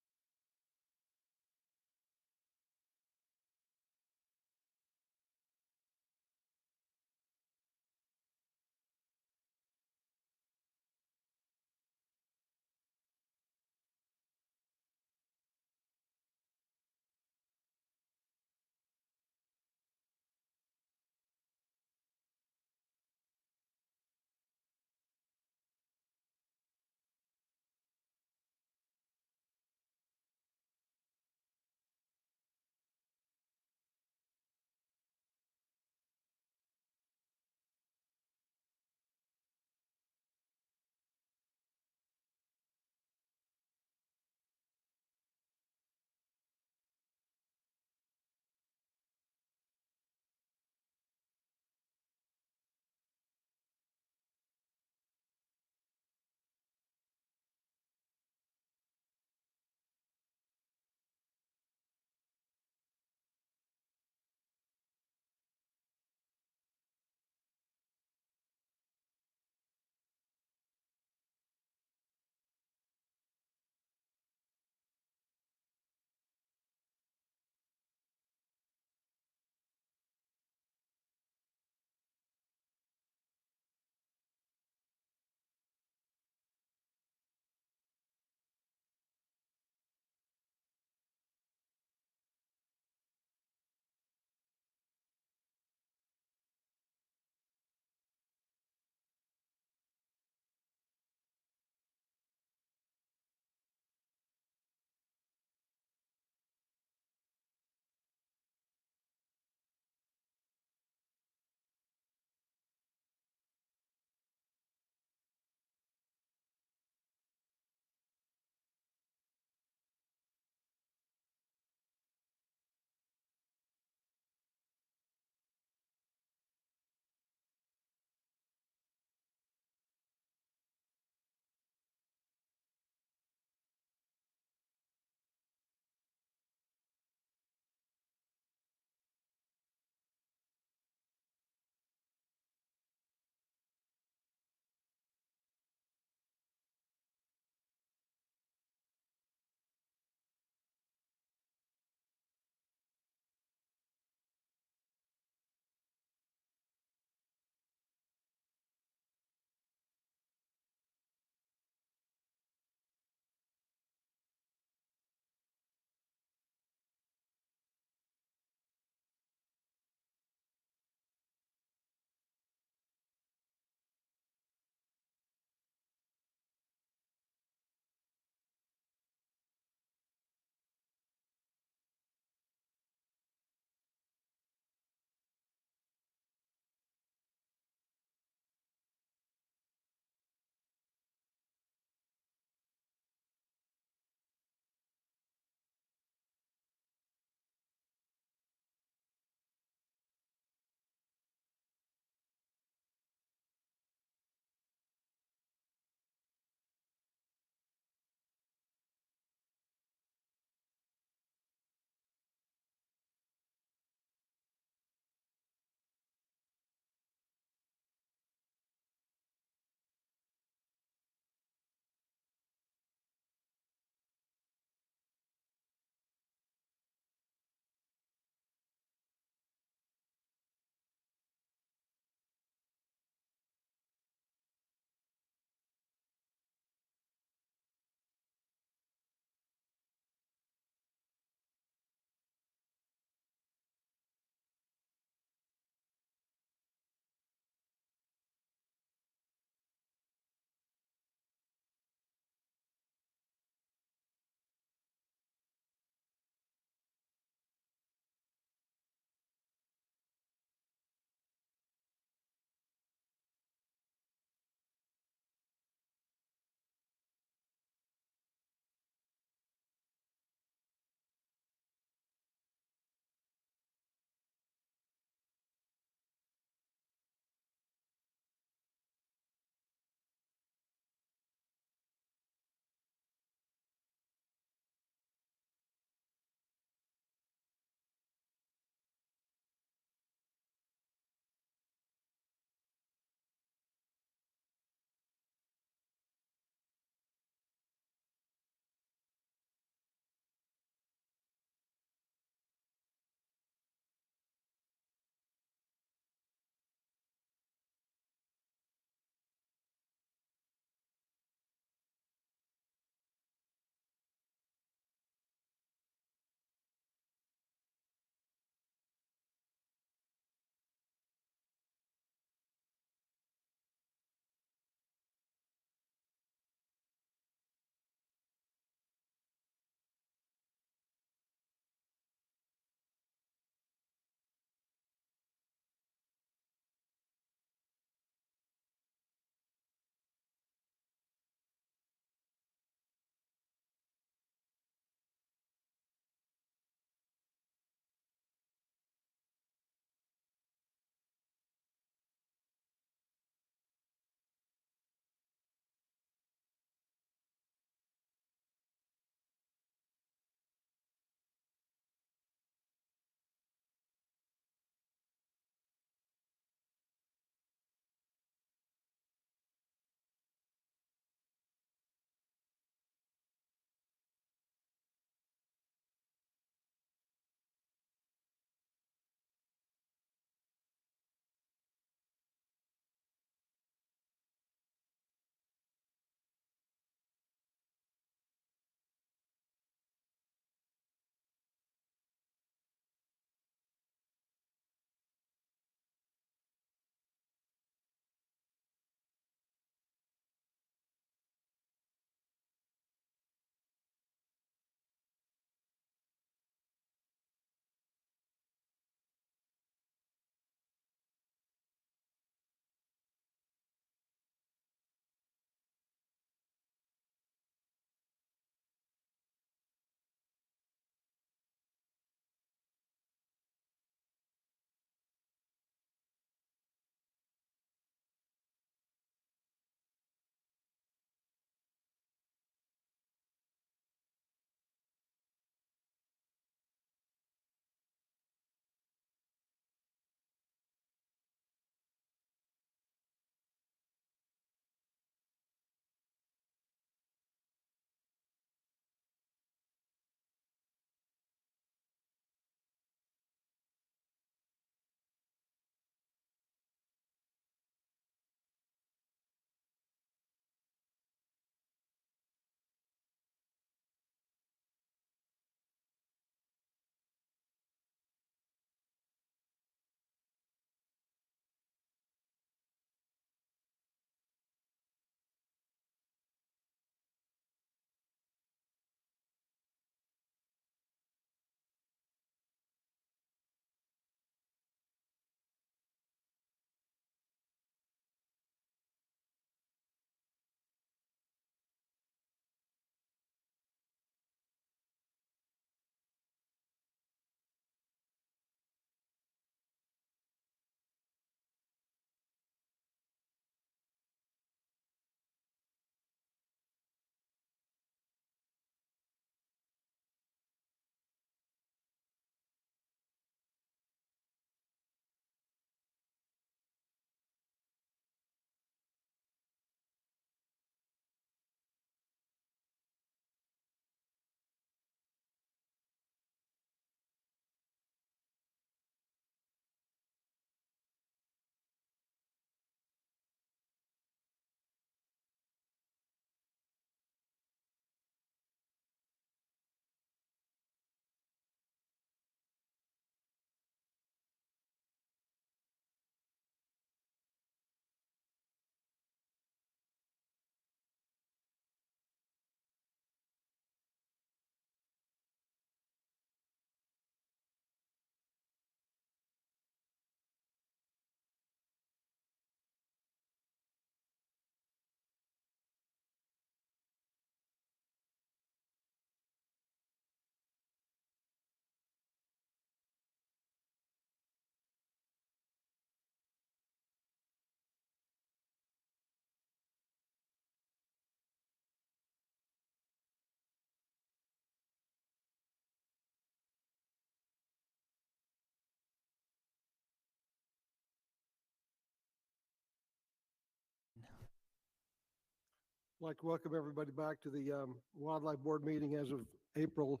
I'd like to welcome everybody back to the Wildlife Board meeting as of April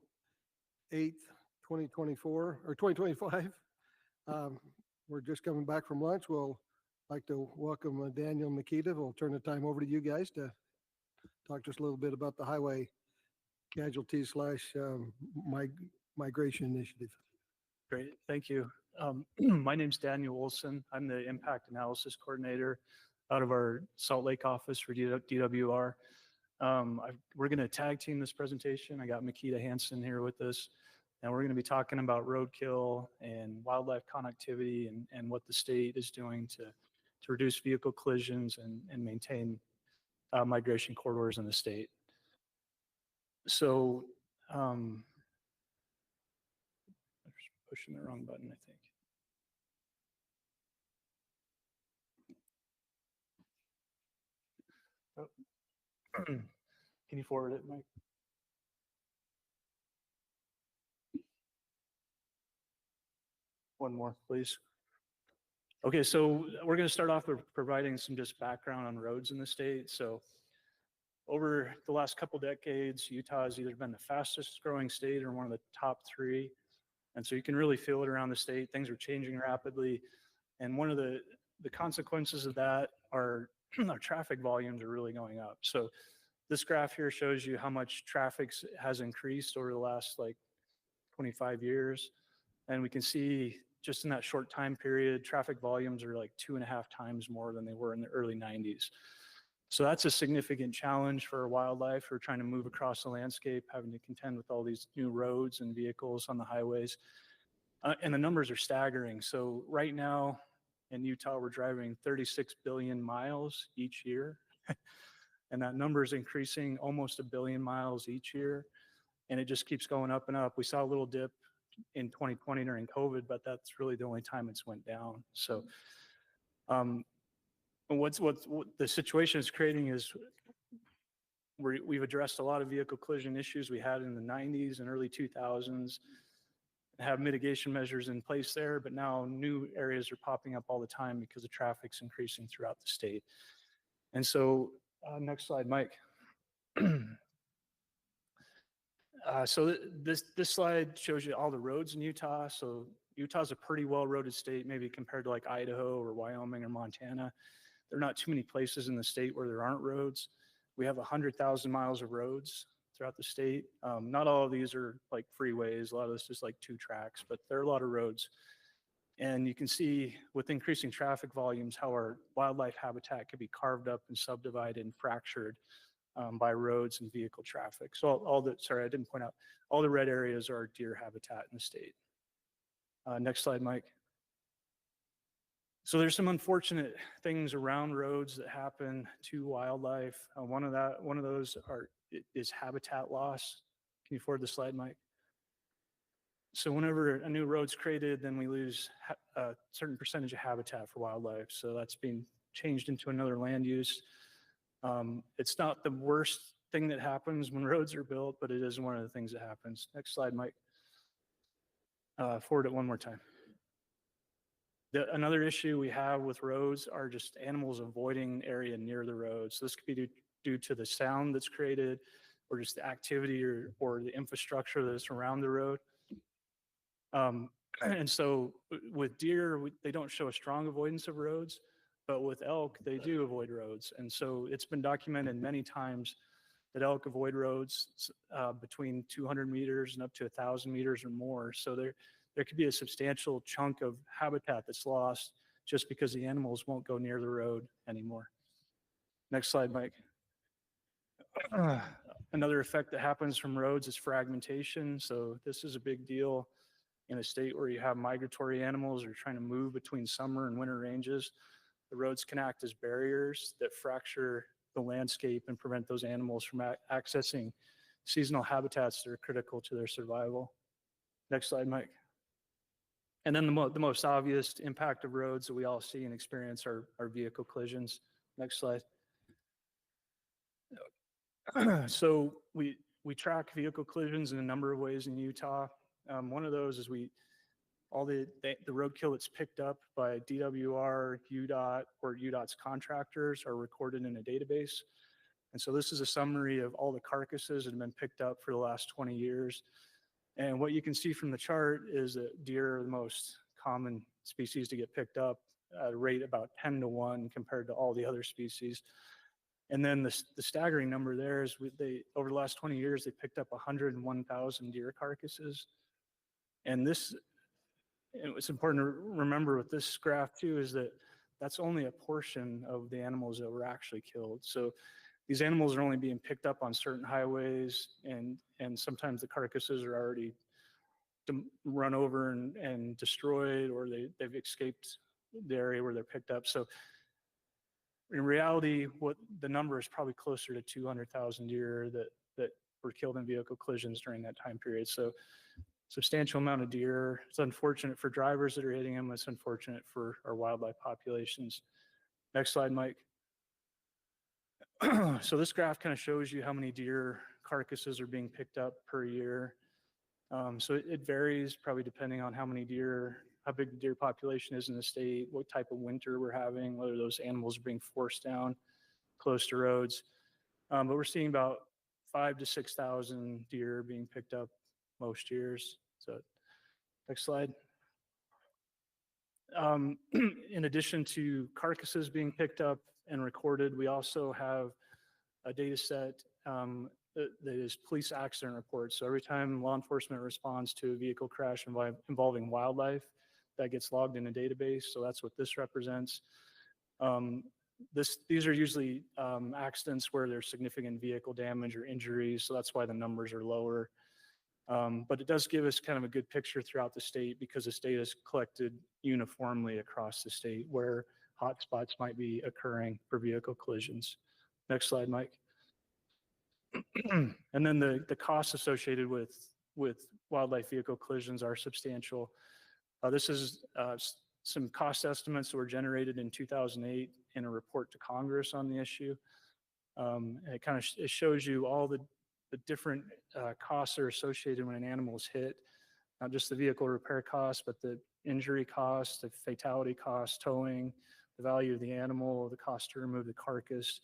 8th, 2024, or 2025. We're just coming back from lunch. We'll like to welcome Daniel and Nikita. We'll turn the time over to you guys to talk to us a little bit about the highway casualty / migration initiative. Great, thank you. My name's Daniel Olson. I'm the impact analysis coordinator out of our Salt Lake office for DWR. We're going to tag team this presentation. I got Makita Hansen here with us, and we're going to be talking about roadkill and wildlife connectivity and what the state is doing to reduce vehicle collisions and maintain migration corridors in the state. So, I'm pushing the wrong button, I think. Oh. Can you forward it, Mike? One more, please. Okay, so we're going to start off with providing some just background on roads in the state. So over the last couple decades, Utah has either been the fastest growing state or one of the top 3. And so you can really feel it around the state. Things are changing rapidly. And one of the consequences of that are our traffic volumes are really going up. So this graph here shows you how much traffic has increased over the last like 25 years. And we can see just in that short time period, traffic volumes are like 2.5 times more than they were in the early 90s. So that's a significant challenge for wildlife who are trying to move across the landscape, having to contend with all these new roads and vehicles on the highways. And the numbers are staggering. So right now in Utah, we're driving 36 billion miles each year. And that number is increasing almost 1 billion miles each year. And it just keeps going up and up. We saw a little dip in 2020 during COVID, but that's really the only time it's went down. So what the situation is creating is we've addressed a lot of vehicle collision issues we had in the 90s and early 2000s, have mitigation measures in place there, but now new areas are popping up all the time because the traffic's increasing throughout the state. And so next slide, Mike. So this slide shows you all the roads in Utah. So Utah's a pretty well-roaded state, maybe compared to like Idaho or Wyoming or Montana. There are not too many places in the state where there aren't roads. We have 100,000 miles of roads throughout the state. Not all of these are like freeways. A lot of this is like 2 tracks, but there are a lot of roads. And you can see with increasing traffic volumes how our wildlife habitat could be carved up and subdivided and fractured by roads and vehicle traffic. So sorry, I didn't point out, all the red areas are deer habitat in the state. Next slide, Mike. So there's some unfortunate things around roads that happen to wildlife. One of those is habitat loss. Can you forward the slide, Mike? So whenever a new road's created, then we lose a certain percentage of habitat for wildlife. So that's being changed into another land use. It's not the worst thing that happens when roads are built, but it is one of the things that happens. Next slide, Mike. Forward it one more time. Another issue we have with roads are just animals avoiding area near the road. So this could be due to the sound that's created or just the activity or the infrastructure that's around the road. And so with deer, they don't show a strong avoidance of roads, but with elk, they do avoid roads. And so it's been documented many times that elk avoid roads between 200 meters and up to 1,000 meters or more. So there could be a substantial chunk of habitat that's lost just because the animals won't go near the road anymore. Next slide, Mike. Another effect that happens from roads is fragmentation. So this is a big deal in a state where you have migratory animals or trying to move between summer and winter ranges. The roads can act as barriers that fracture the landscape and prevent those animals from accessing seasonal habitats that are critical to their survival. Next slide, Mike. And then the most obvious impact of roads that we all see and experience are vehicle collisions. Next slide. So we track vehicle collisions in a number of ways in Utah. One of those is all the roadkill that's picked up by DWR, UDOT, or UDOT's contractors are recorded in a database. And so this is a summary of all the carcasses that have been picked up for the last 20 years. And what you can see from the chart is that deer are the most common species to get picked up at a rate about 10 to 1 compared to all the other species. And then the staggering number there is over the last 20 years, they picked up 101,000 deer carcasses. And it's important to remember with this graph too, is that that's only a portion of the animals that were actually killed. So these animals are only being picked up on certain highways, and sometimes the carcasses are already run over and destroyed, or they've escaped the area where they're picked up. So in reality, what the number is probably closer to 200,000 deer that were killed in vehicle collisions during that time period. So substantial amount of deer. It's unfortunate for drivers that are hitting them. It's unfortunate for our wildlife populations. Next slide, Mike. So this graph kind of shows you how many deer carcasses are being picked up per year. So it varies probably depending on how big the deer population is in the state, what type of winter we're having, whether those animals are being forced down close to roads. But we're seeing about 5,000 to 6,000 deer being picked up most years. So next slide. In addition to carcasses being picked up and recorded, we also have a data set that is police accident reports. So every time law enforcement responds to a vehicle crash involving wildlife, that gets logged in a database. So that's what this represents. These are usually accidents where there's significant vehicle damage or injuries. So that's why the numbers are lower. But it does give us kind of a good picture throughout the state, because this data is collected uniformly across the state where hotspots might be occurring for vehicle collisions. Next slide, Mike. And then the costs associated with wildlife vehicle collisions are substantial. This is some cost estimates that were generated in 2008 in a report to Congress on the issue. And it shows you all the different costs that are associated when an animal is hit, not just the vehicle repair costs, but the injury costs, the fatality costs, towing, the value of the animal, the cost to remove the carcass,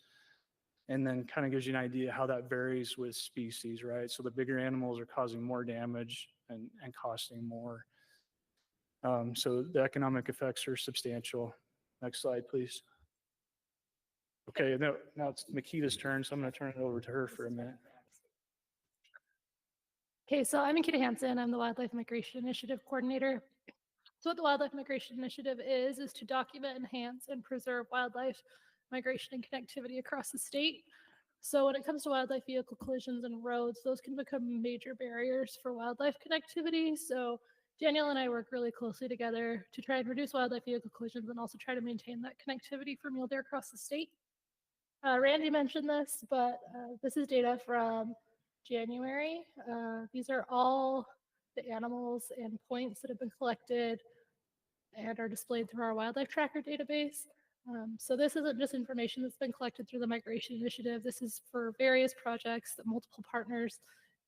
and then kind of gives you an idea how that varies with species, right? So the bigger animals are causing more damage and costing more. So the economic effects are substantial. Next slide, please. Okay, now it's Makita's turn, so I'm going to turn it over to her for a minute. Okay, so I'm Makita Hansen. I'm the Wildlife Migration Initiative Coordinator. So what the Wildlife Migration Initiative is to document, enhance, and preserve wildlife migration and connectivity across the state. So when it comes to wildlife vehicle collisions and roads, those can become major barriers for wildlife connectivity. So Daniel and I work really closely together to try and reduce wildlife vehicle collisions and also try to maintain that connectivity for mule deer across the state. Randy mentioned this, but this is data from January. These are all the animals and points that have been collected and are displayed through our wildlife tracker database. So this isn't just information that's been collected through the Migration Initiative. This is for various projects that multiple partners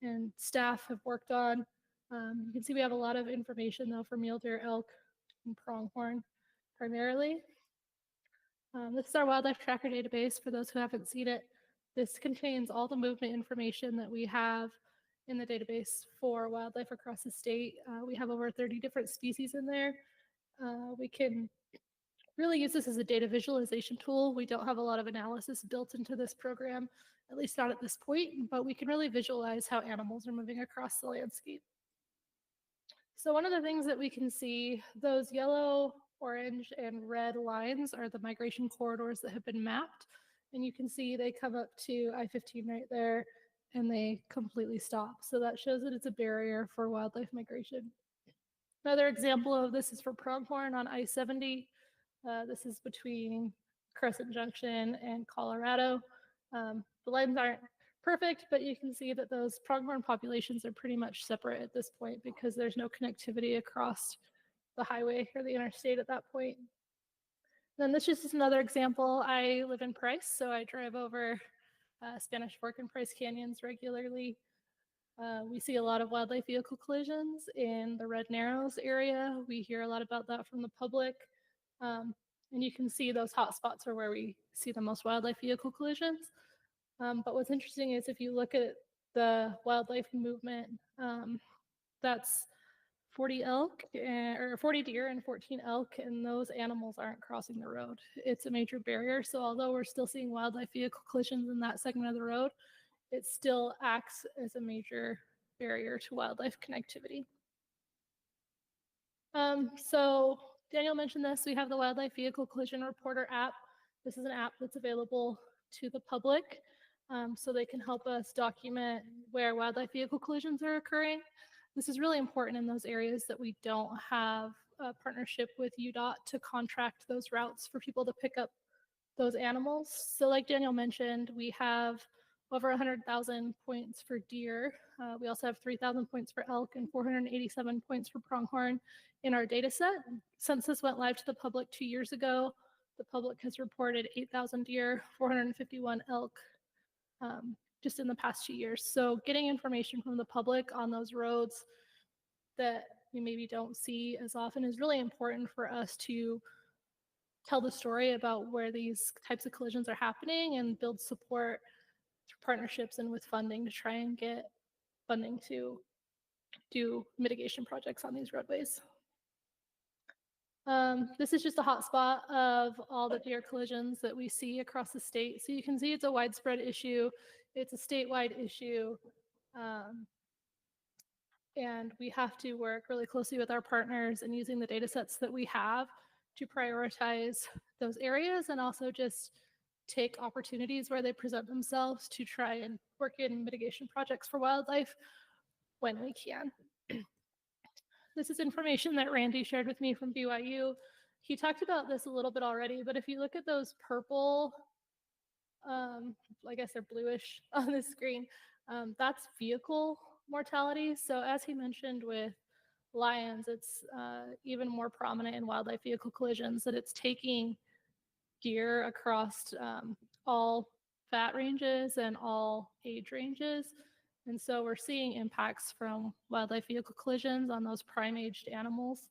and staff have worked on. You can see we have a lot of information though for mule deer, elk, and pronghorn primarily. This is our wildlife tracker database for those who haven't seen it. This contains all the movement information that we have in the database for wildlife across the state. We have over 30 different species in there. We can really use this as a data visualization tool. We don't have a lot of analysis built into this program, at least not at this point, but we can really visualize how animals are moving across the landscape. So one of the things that we can see, those yellow, orange, and red lines are the migration corridors that have been mapped. And you can see they come up to I-15 right there, and they completely stop. So that shows that it's a barrier for wildlife migration. Another example of this is for pronghorn on I-70. This is between Crescent Junction and Colorado. The lines aren't perfect, but you can see that those pronghorn populations are pretty much separate at this point because there's no connectivity across the highway or the interstate at that point. Then this is just another example. I live in Price, so I drive over Spanish Fork and Price Canyons regularly. We see a lot of wildlife vehicle collisions in the Red Narrows area. We hear a lot about that from the public. And you can see those hot spots are where we see the most wildlife vehicle collisions. But what's interesting is if you look at the wildlife movement, that's 40 elk or 40 deer and 14 elk, and those animals aren't crossing the road. It's a major barrier. So although we're still seeing wildlife vehicle collisions in that segment of the road, it still acts as a major barrier to wildlife connectivity. So Daniel mentioned this. We have the Wildlife Vehicle Collision Reporter app. This is an app that's available to the public, so they can help us document where wildlife vehicle collisions are occurring. This is really important in those areas that we don't have a partnership with UDOT to contract those routes for people to pick up those animals. So like Daniel mentioned, we have over 100,000 points for deer. We also have 3,000 points for elk and 487 points for pronghorn in our data set. Since this went live to the public 2 years ago, the public has reported 8,000 deer, 451 elk, just in the past 2 years. So getting information from the public on those roads that we maybe don't see as often is really important for us to tell the story about where these types of collisions are happening and build support through partnerships and with funding to try and get funding to do mitigation projects on these roadways. This is just a hotspot of all the deer collisions that we see across the state. So you can see it's a widespread issue. It's a statewide issue. And we have to work really closely with our partners and using the data sets that we have to prioritize those areas and also just take opportunities where they present themselves to try and work in mitigation projects for wildlife when we can. This is information that Randy shared with me from BYU. He talked about this a little bit already, but if you look at those purple, I guess they're bluish on the screen, that's vehicle mortality. So as he mentioned with lions, it's even more prominent in wildlife vehicle collisions, that it's taking deer across all fat ranges and all age ranges. And so we're seeing impacts from wildlife vehicle collisions on those prime-aged animals.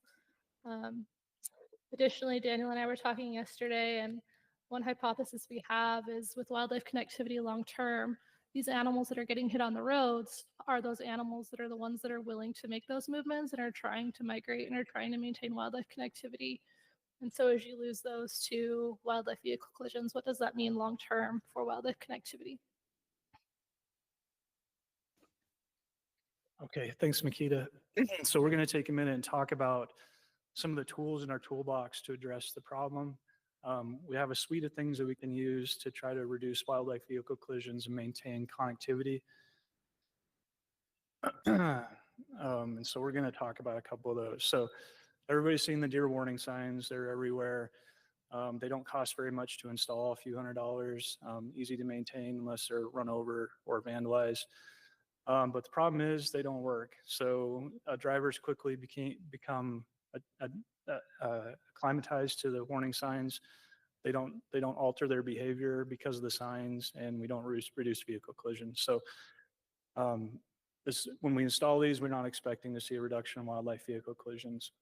Additionally, Daniel and I were talking yesterday, and one hypothesis we have is with wildlife connectivity long-term, these animals that are getting hit on the roads are those animals that are the ones that are willing to make those movements and are trying to migrate and are trying to maintain wildlife connectivity. And so as you lose those to wildlife vehicle collisions, what does that mean long-term for wildlife connectivity? Okay, thanks, Makita. So we're going to take a minute and talk about some of the tools in our toolbox to address the problem. We have a suite of things that we can use to try to reduce wildlife vehicle collisions and maintain connectivity. And so we're going to talk about a couple of those. So everybody's seen the deer warning signs. They're everywhere. They don't cost very much to install, a few $100s, easy to maintain unless they're run over or vandalized. But the problem is they don't work. So drivers quickly become acclimatized to the warning signs. They don't alter their behavior because of the signs, and we don't reduce vehicle collisions. So when we install these, we're not expecting to see a reduction in wildlife vehicle collisions.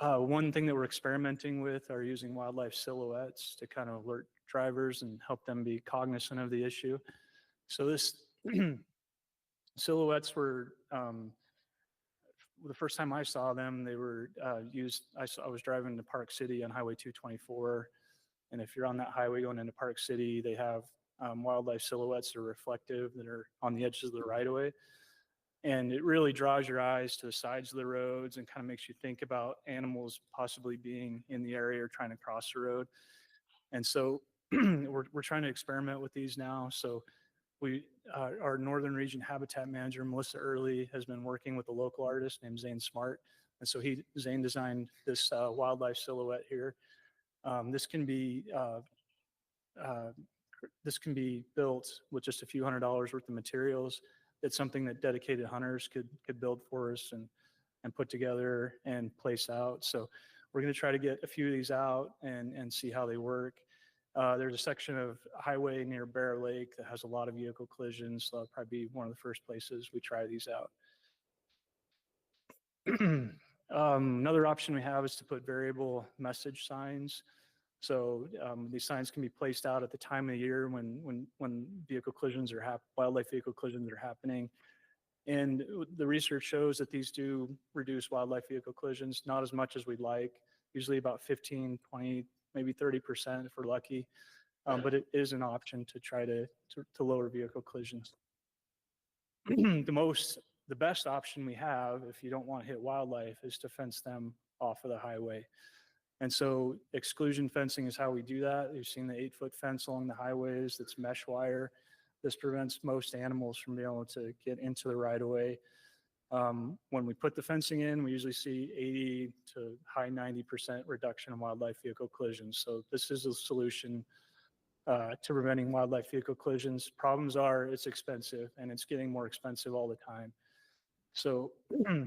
One thing that we're experimenting with are using wildlife silhouettes to kind of alert drivers and help them be cognizant of the issue. So this silhouettes were, the first time I saw them, they were used, I was driving to Park City on Highway 224. And if you're on that highway going into Park City, they have wildlife silhouettes that are reflective, that are on the edges of the right of way. And it really draws your eyes to the sides of the roads and kind of makes you think about animals possibly being in the area or trying to cross the road. And so we're trying to experiment with these now. So our Northern Region Habitat Manager, Melissa Early, has been working with a local artist named Zane Smart. And so Zane designed this wildlife silhouette here. This can be built with just a few $100s worth of materials. It's something that dedicated hunters could build for us and put together and place out. So we're going to try to get a few of these out and see how they work. There's a section of highway near Bear Lake that has a lot of vehicle collisions, so that'll probably be one of the first places we try these out. Another option we have is to put variable message signs. So these signs can be placed out at the time of the year when vehicle collisions are wildlife vehicle collisions are happening. And the research shows that these do reduce wildlife vehicle collisions, not as much as we'd like, usually about 15, 20, maybe 30% if we're lucky. But it is an option to try to lower vehicle collisions. The best option we have, if you don't want to hit wildlife, is to fence them off of the highway. And so exclusion fencing is how we do that. You've seen the 8-foot fence along the highways that's mesh wire. This prevents most animals from being able to get into the right of way. When we put the fencing in, we usually see 80 to high 90% reduction in wildlife vehicle collisions. So this is a solution to preventing wildlife vehicle collisions. Problems are it's expensive, and it's getting more expensive all the time. So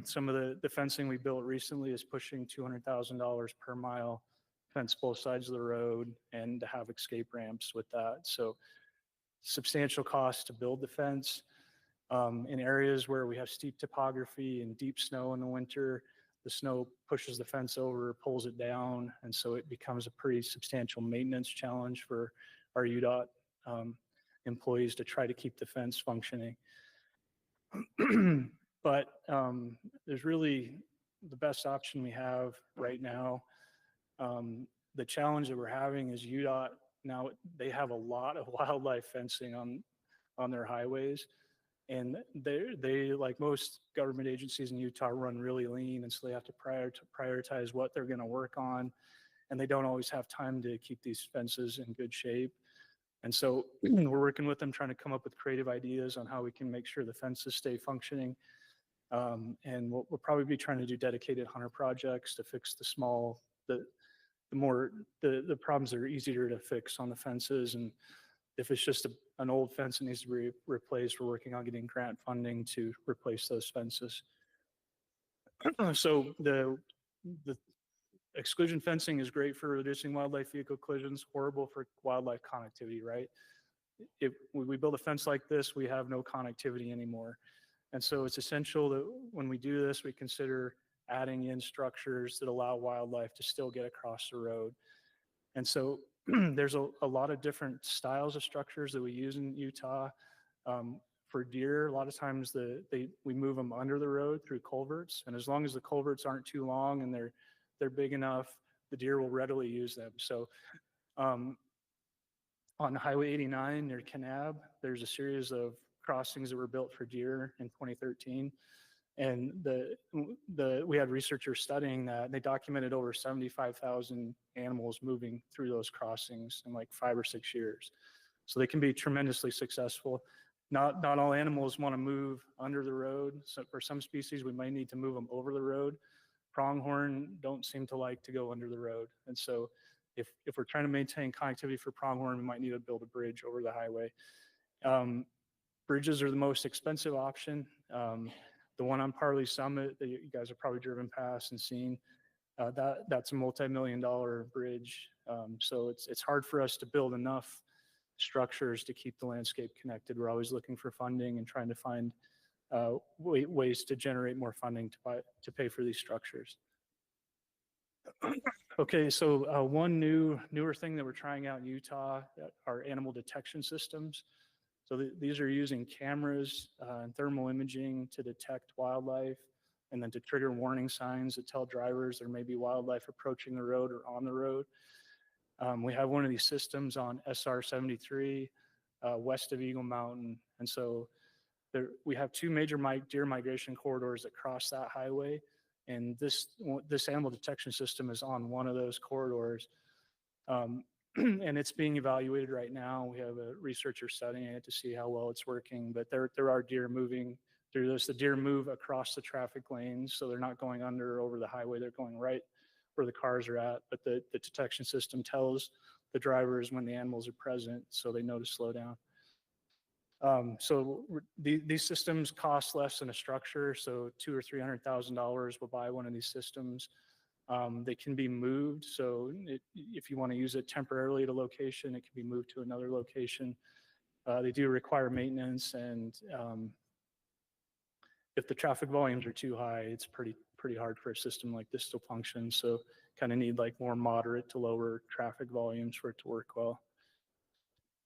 some of the fencing we built recently is pushing $200,000 per mile, fence both sides of the road, and to have escape ramps with that. So substantial cost to build the fence. In areas where we have steep topography and deep snow in the winter, the snow pushes the fence over, pulls it down, and so it becomes a pretty substantial maintenance challenge for our UDOT employees to try to keep the fence functioning. But there's really the best option we have right now. The challenge that we're having is UDOT now, they have a lot of wildlife fencing on their highways. And they, like most government agencies in Utah, run really lean. And so they have to prioritize what they're going to work on. And they don't always have time to keep these fences in good shape. And so we're working with them, trying to come up with creative ideas on how we can make sure the fences stay functioning. And we'll probably be trying to do dedicated hunter projects to fix the problems that are easier to fix on the fences. And if it's just an old fence that needs to be replaced, we're working on getting grant funding to replace those fences. So the exclusion fencing is great for reducing wildlife vehicle collisions, horrible for wildlife connectivity, right? If we build a fence like this, we have no connectivity anymore. And so it's essential that when we do this, we consider adding in structures that allow wildlife to still get across the road. And so there's a lot of different styles of structures that we use in Utah. For deer, a lot of times we move them under the road through culverts. And as long as the culverts aren't too long and they're big enough, the deer will readily use them. So on Highway 89 near Kanab, there's a series of crossings that were built for deer in 2013. And we had researchers studying that, and they documented over 75,000 animals moving through those crossings in like 5 or 6 years. So they can be tremendously successful. Not all animals want to move under the road. So for some species, we might need to move them over the road. Pronghorn don't seem to like to go under the road. And so if we're trying to maintain connectivity for pronghorn, we might need to build a bridge over the highway. Bridges are the most expensive option. The one on Parley Summit that you guys have probably driven past and seen, that's a multi-million-dollar bridge. So it's hard for us to build enough structures to keep the landscape connected. We're always looking for funding and trying to find ways to generate more funding to pay for these structures. Okay, so one newer thing that we're trying out in Utah are animal detection systems. So these are using cameras and thermal imaging to detect wildlife and then to trigger warning signs that tell drivers there may be wildlife approaching the road or on the road. We have one of these systems on SR 73 west of Eagle Mountain. And so we have 2 major deer migration corridors that cross that highway. And this animal detection system is on one of those corridors. And it's being evaluated right now. We have a researcher studying it to see how well it's working, but there are deer moving through this. The deer move across the traffic lanes, so they're not going under or over the highway. They're going right where the cars are at, but the detection system tells the drivers when the animals are present, so they know to slow down. So these systems cost less than a structure, so $200,000 or $300,000 will buy one of these systems. They can be moved, so if you want to use it temporarily at a location, it can be moved to another location. They do require maintenance, and if the traffic volumes are too high, it's pretty pretty hard for a system like this to function. So kind of need like more moderate to lower traffic volumes for it to work well.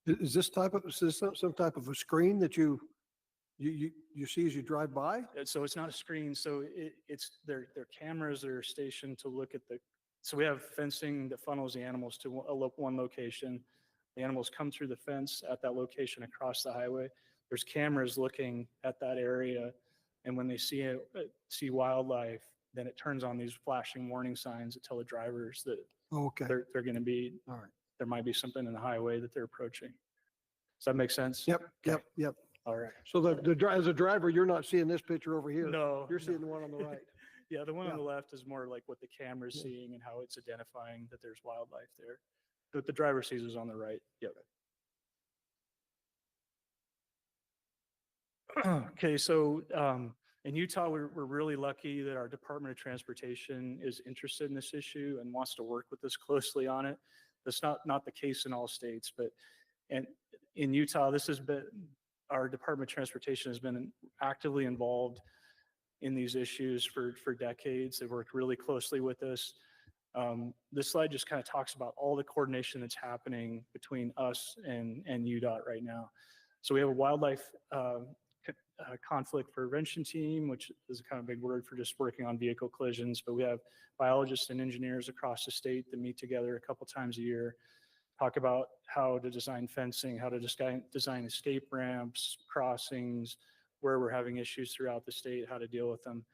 Is this some type of a screen that you see as you drive by? So it's not a screen. So it's their cameras that are stationed to look at so we have fencing that funnels the animals to one location. The animals come through the fence at that location across the highway. There's cameras looking at that area. And when they see wildlife, then it turns on these flashing warning signs that tell the drivers that Okay. they're going to be, All right. there might be something in the highway that they're approaching. Does that make sense? Yep. All right. So as a driver, you're not seeing this picture over here. No. You're seeing the one on the right. Yeah, the one on Yeah. the left is more like what the camera's seeing and how it's identifying that there's wildlife there. But the driver sees is on the right. Yep. Okay, so in Utah, we're really lucky that our Department of Transportation is interested in this issue and wants to work with us closely on it. That's not the case in all states, but in Utah, our Department of Transportation has been actively involved in these issues for decades. They've worked really closely with us. This slide just kind of talks about all the coordination that's happening between us and UDOT right now. So we have a wildlife conflict prevention team, which is a kind of big word for just working on vehicle collisions, but we have biologists and engineers across the state that meet together a couple times a year, talk about how to design fencing, how to design escape ramps, crossings, where we're having issues throughout the state, how to deal with them.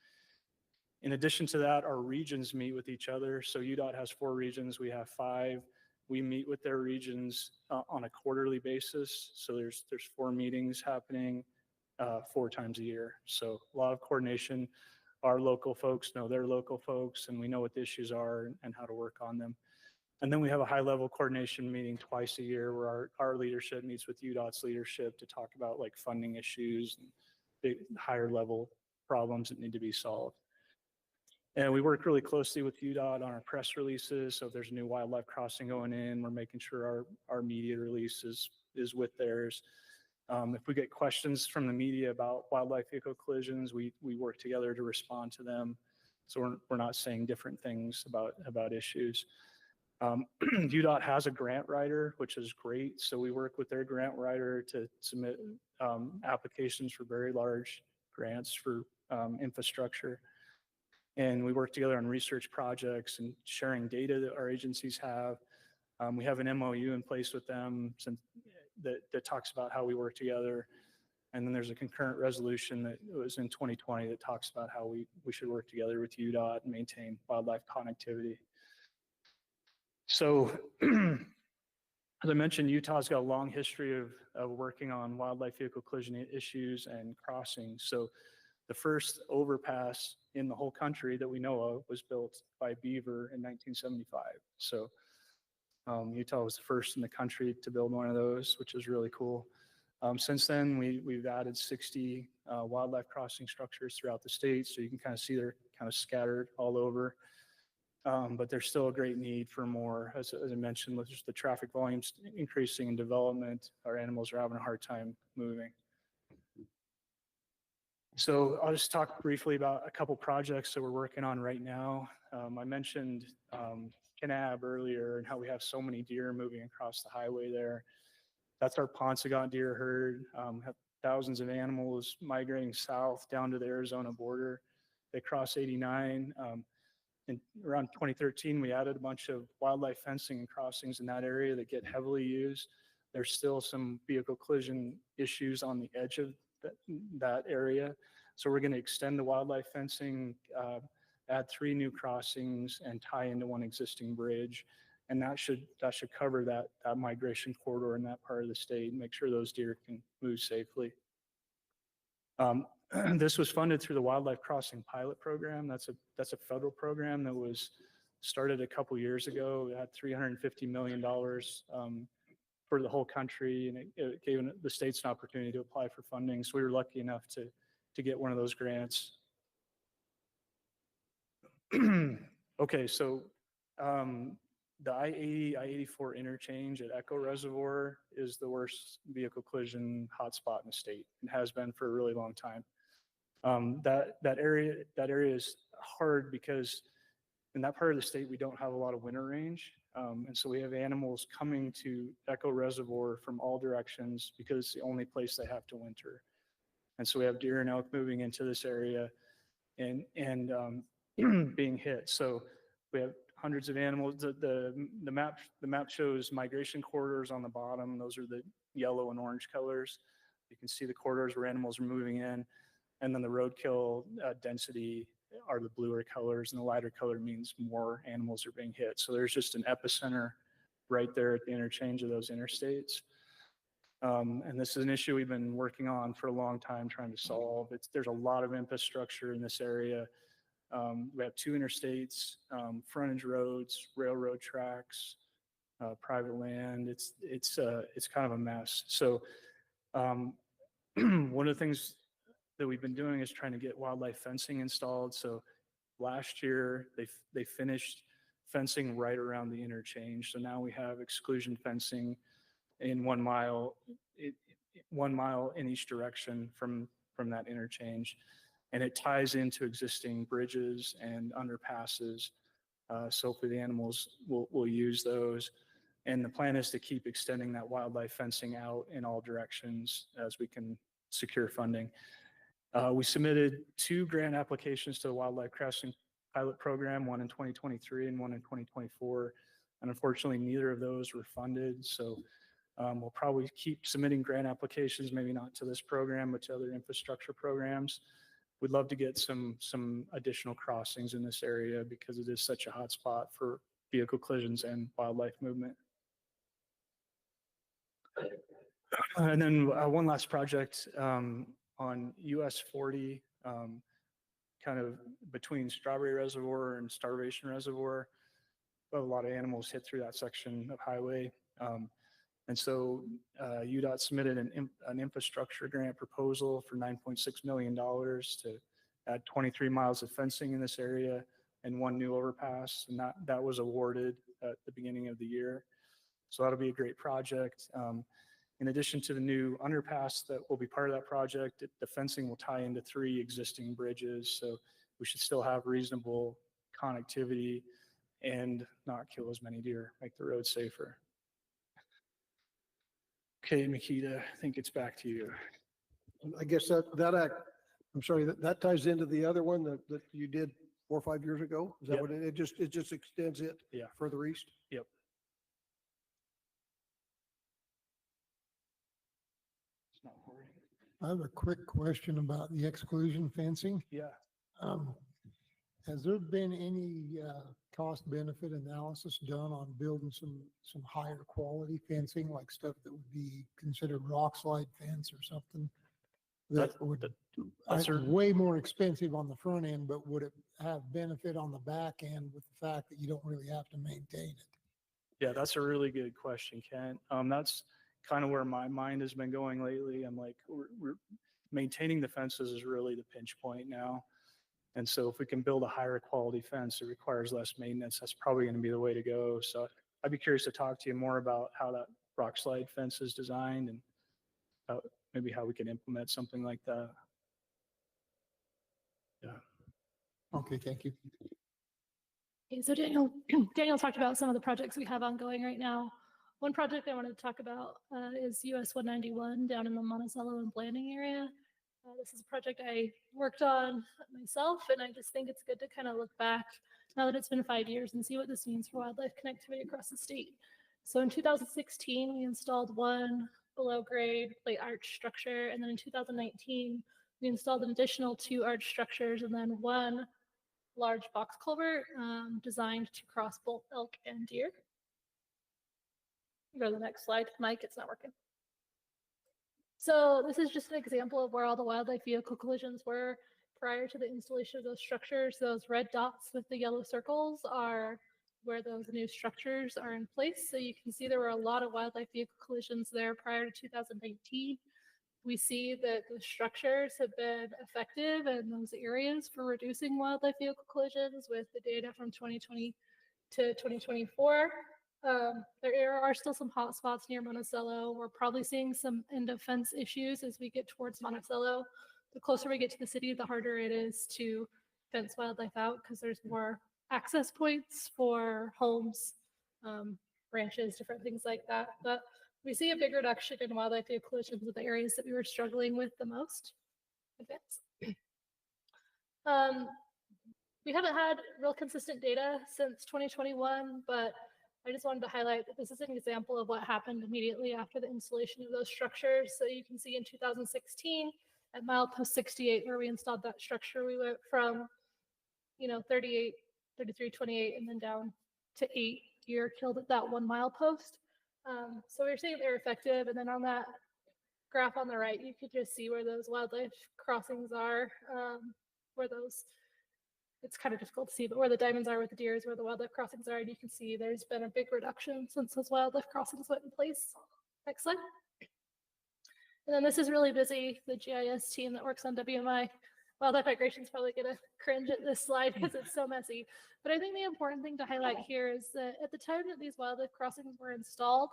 In addition to that, our regions meet with each other. So UDOT has 4 regions, we have 5. We meet with their regions on a quarterly basis. So there's 4 meetings happening 4 times a year. So a lot of coordination. Our local folks know their local folks, and we know what the issues are and how to work on them. And then we have a high-level coordination meeting twice a year where our leadership meets with UDOT's leadership to talk about like funding issues and big higher level problems that need to be solved. And we work really closely with UDOT on our press releases. So if there's a new wildlife crossing going in, we're making sure our media release is with theirs. If we get questions from the media about wildlife vehicle collisions, we work together to respond to them. So we're not saying different things about issues. UDOT has a grant writer, which is great. So we work with their grant writer to submit applications for very large grants for infrastructure. And we work together on research projects and sharing data that our agencies have. We have an MOU in place with them that talks about how we work together. And then there's a concurrent resolution that was in 2020 that talks about how we should work together with UDOT and maintain wildlife connectivity. So as I mentioned, Utah's got a long history of working on wildlife vehicle collision issues and crossings. So the first overpass in the whole country that we know of was built by Beaver in 1975. So Utah was the first in the country to build one of those, which is really cool. Since then, we've added 60 wildlife crossing structures throughout the state. So you can kind of see they're kind of scattered all over. But there's still a great need for more. As I mentioned, with just the traffic volumes increasing in development, our animals are having a hard time moving. So I'll just talk briefly about a couple projects that we're working on right now. I mentioned Kanab earlier and how we have so many deer moving across the highway there. That's our Ponsagot deer herd. Have thousands of animals migrating south down to the Arizona border. They cross 89. In around 2013, we added a bunch of wildlife fencing and crossings in that area that get heavily used. There's still some vehicle collision issues on the edge of that area. So we're going to extend the wildlife fencing, add 3 new crossings and tie into one existing bridge. And that should cover that migration corridor in that part of the state and make sure those deer can move safely. This was funded through the Wildlife Crossing Pilot Program. That's a federal program that was started a couple years ago. It had $350 million for the whole country, and it gave the states an opportunity to apply for funding. So we were lucky enough to get one of those grants. Okay, so the I-80, I-84 interchange at Echo Reservoir is the worst vehicle collision hotspot in the state. It has been for a really long time. That area is hard because in that part of the state, we don't have a lot of winter range. And so we have animals coming to Echo Reservoir from all directions because it's the only place they have to winter. And so we have deer and elk moving into this area and being hit. So we have hundreds of animals. The map shows migration corridors on the bottom. Those are the yellow and orange colors. You can see the corridors where animals are moving in. And then the roadkill density are the bluer colors, and the lighter color means more animals are being hit. So there's just an epicenter right there at the interchange of those interstates. And this is an issue we've been working on for a long time, trying to solve. There's a lot of infrastructure in this area. We have 2 interstates, frontage roads, railroad tracks, private land. It's kind of a mess. So one of the things that we've been doing is trying to get wildlife fencing installed. So last year they finished fencing right around the interchange. So now we have exclusion fencing in 1 mile, 1 mile in each direction from that interchange. And it ties into existing bridges and underpasses. So hopefully the animals will use those. And the plan is to keep extending that wildlife fencing out in all directions as we can secure funding. We submitted 2 grant applications to the Wildlife Crossing Pilot Program, one in 2023 and one in 2024. And unfortunately, neither of those were funded. So we'll probably keep submitting grant applications, maybe not to this program, but to other infrastructure programs. We'd love to get some additional crossings in this area because it is such a hot spot for vehicle collisions and wildlife movement. And then one last project on US 40, kind of between Strawberry Reservoir and Starvation Reservoir. A lot of animals hit through that section of highway. And so UDOT submitted an infrastructure grant proposal for $9.6 million to add 23 miles of fencing in this area and 1 new overpass. And that was awarded at the beginning of the year. So that'll be a great project. In addition to the new underpass that will be part of that project, the fencing will tie into 3 existing bridges. So we should still have reasonable connectivity and not kill as many deer, make the road safer. Okay, Makita, I think it's back to you. I guess that ties into the other one that you did 4 or 5 years ago. Is that Yep. what it just extends it further east? Yep. It's not working. I have a quick question about the exclusion fencing. Yeah. Has there been any cost benefit analysis done on building some higher quality fencing, like stuff that would be considered rock slide fence or something? That would way more expensive on the front end, but would it have benefit on the back end with the fact that you don't really have to maintain it? Yeah, that's a really good question, Kent. That's kind of where my mind has been going lately. I'm like, we're maintaining the fences is really the pinch point now. And so if we can build a higher quality fence, it requires less maintenance. That's probably going to be the way to go. So I'd be curious to talk to you more about how that rock slide fence is designed and maybe how we can implement something like that. Yeah. Okay, thank you. Okay, so Daniel talked about some of the projects we have ongoing right now. One project I wanted to talk about is US 191 down in the Monticello and Blanding area. This is a project I worked on myself, and I just think it's good to kind of look back now that it's been 5 years and see what this means for wildlife connectivity across the state. So in 2016, we installed 1 below grade plate arch structure, and then in 2019, we installed an additional 2 arch structures and then 1 large box culvert designed to cross both elk and deer. Go to the next slide. Mike, it's not working. So this is just an example of where all the wildlife vehicle collisions were prior to the installation of those structures. Those red dots with the yellow circles are where those new structures are in place. So you can see there were a lot of wildlife vehicle collisions there prior to 2019. We see that the structures have been effective in those areas for reducing wildlife vehicle collisions with the data from 2020 to 2024. There are still some hot spots near Monticello. We're probably seeing some end of fence issues as we get towards Monticello. the closer we get to the city, the harder it is to fence wildlife out because there's more access points for homes, ranches, different things like that. But we see a big reduction in wildlife collisions with the areas that we were struggling with the most. We haven't had real consistent data since 2021, but I just wanted to highlight that this is an example of what happened immediately after the installation of those structures. So you can see in 2016 at milepost 68, where we installed that structure, we went from, 38, 33, 28, and then down to 8 deer killed at that 1 milepost. So we were seeing they're effective. And then on that graph on the right, you could just see where those wildlife crossings are, where those, it's kind of difficult to see, but where the diamonds are with the deer is where the wildlife crossings are. And you can see there's been a big reduction since those wildlife crossings went in place. Next slide. And then this is really busy. The GIS team that works on WMI wildlife migration is probably going to cringe at this slide because it's so messy. But I think the important thing to highlight here is that at the time that these wildlife crossings were installed,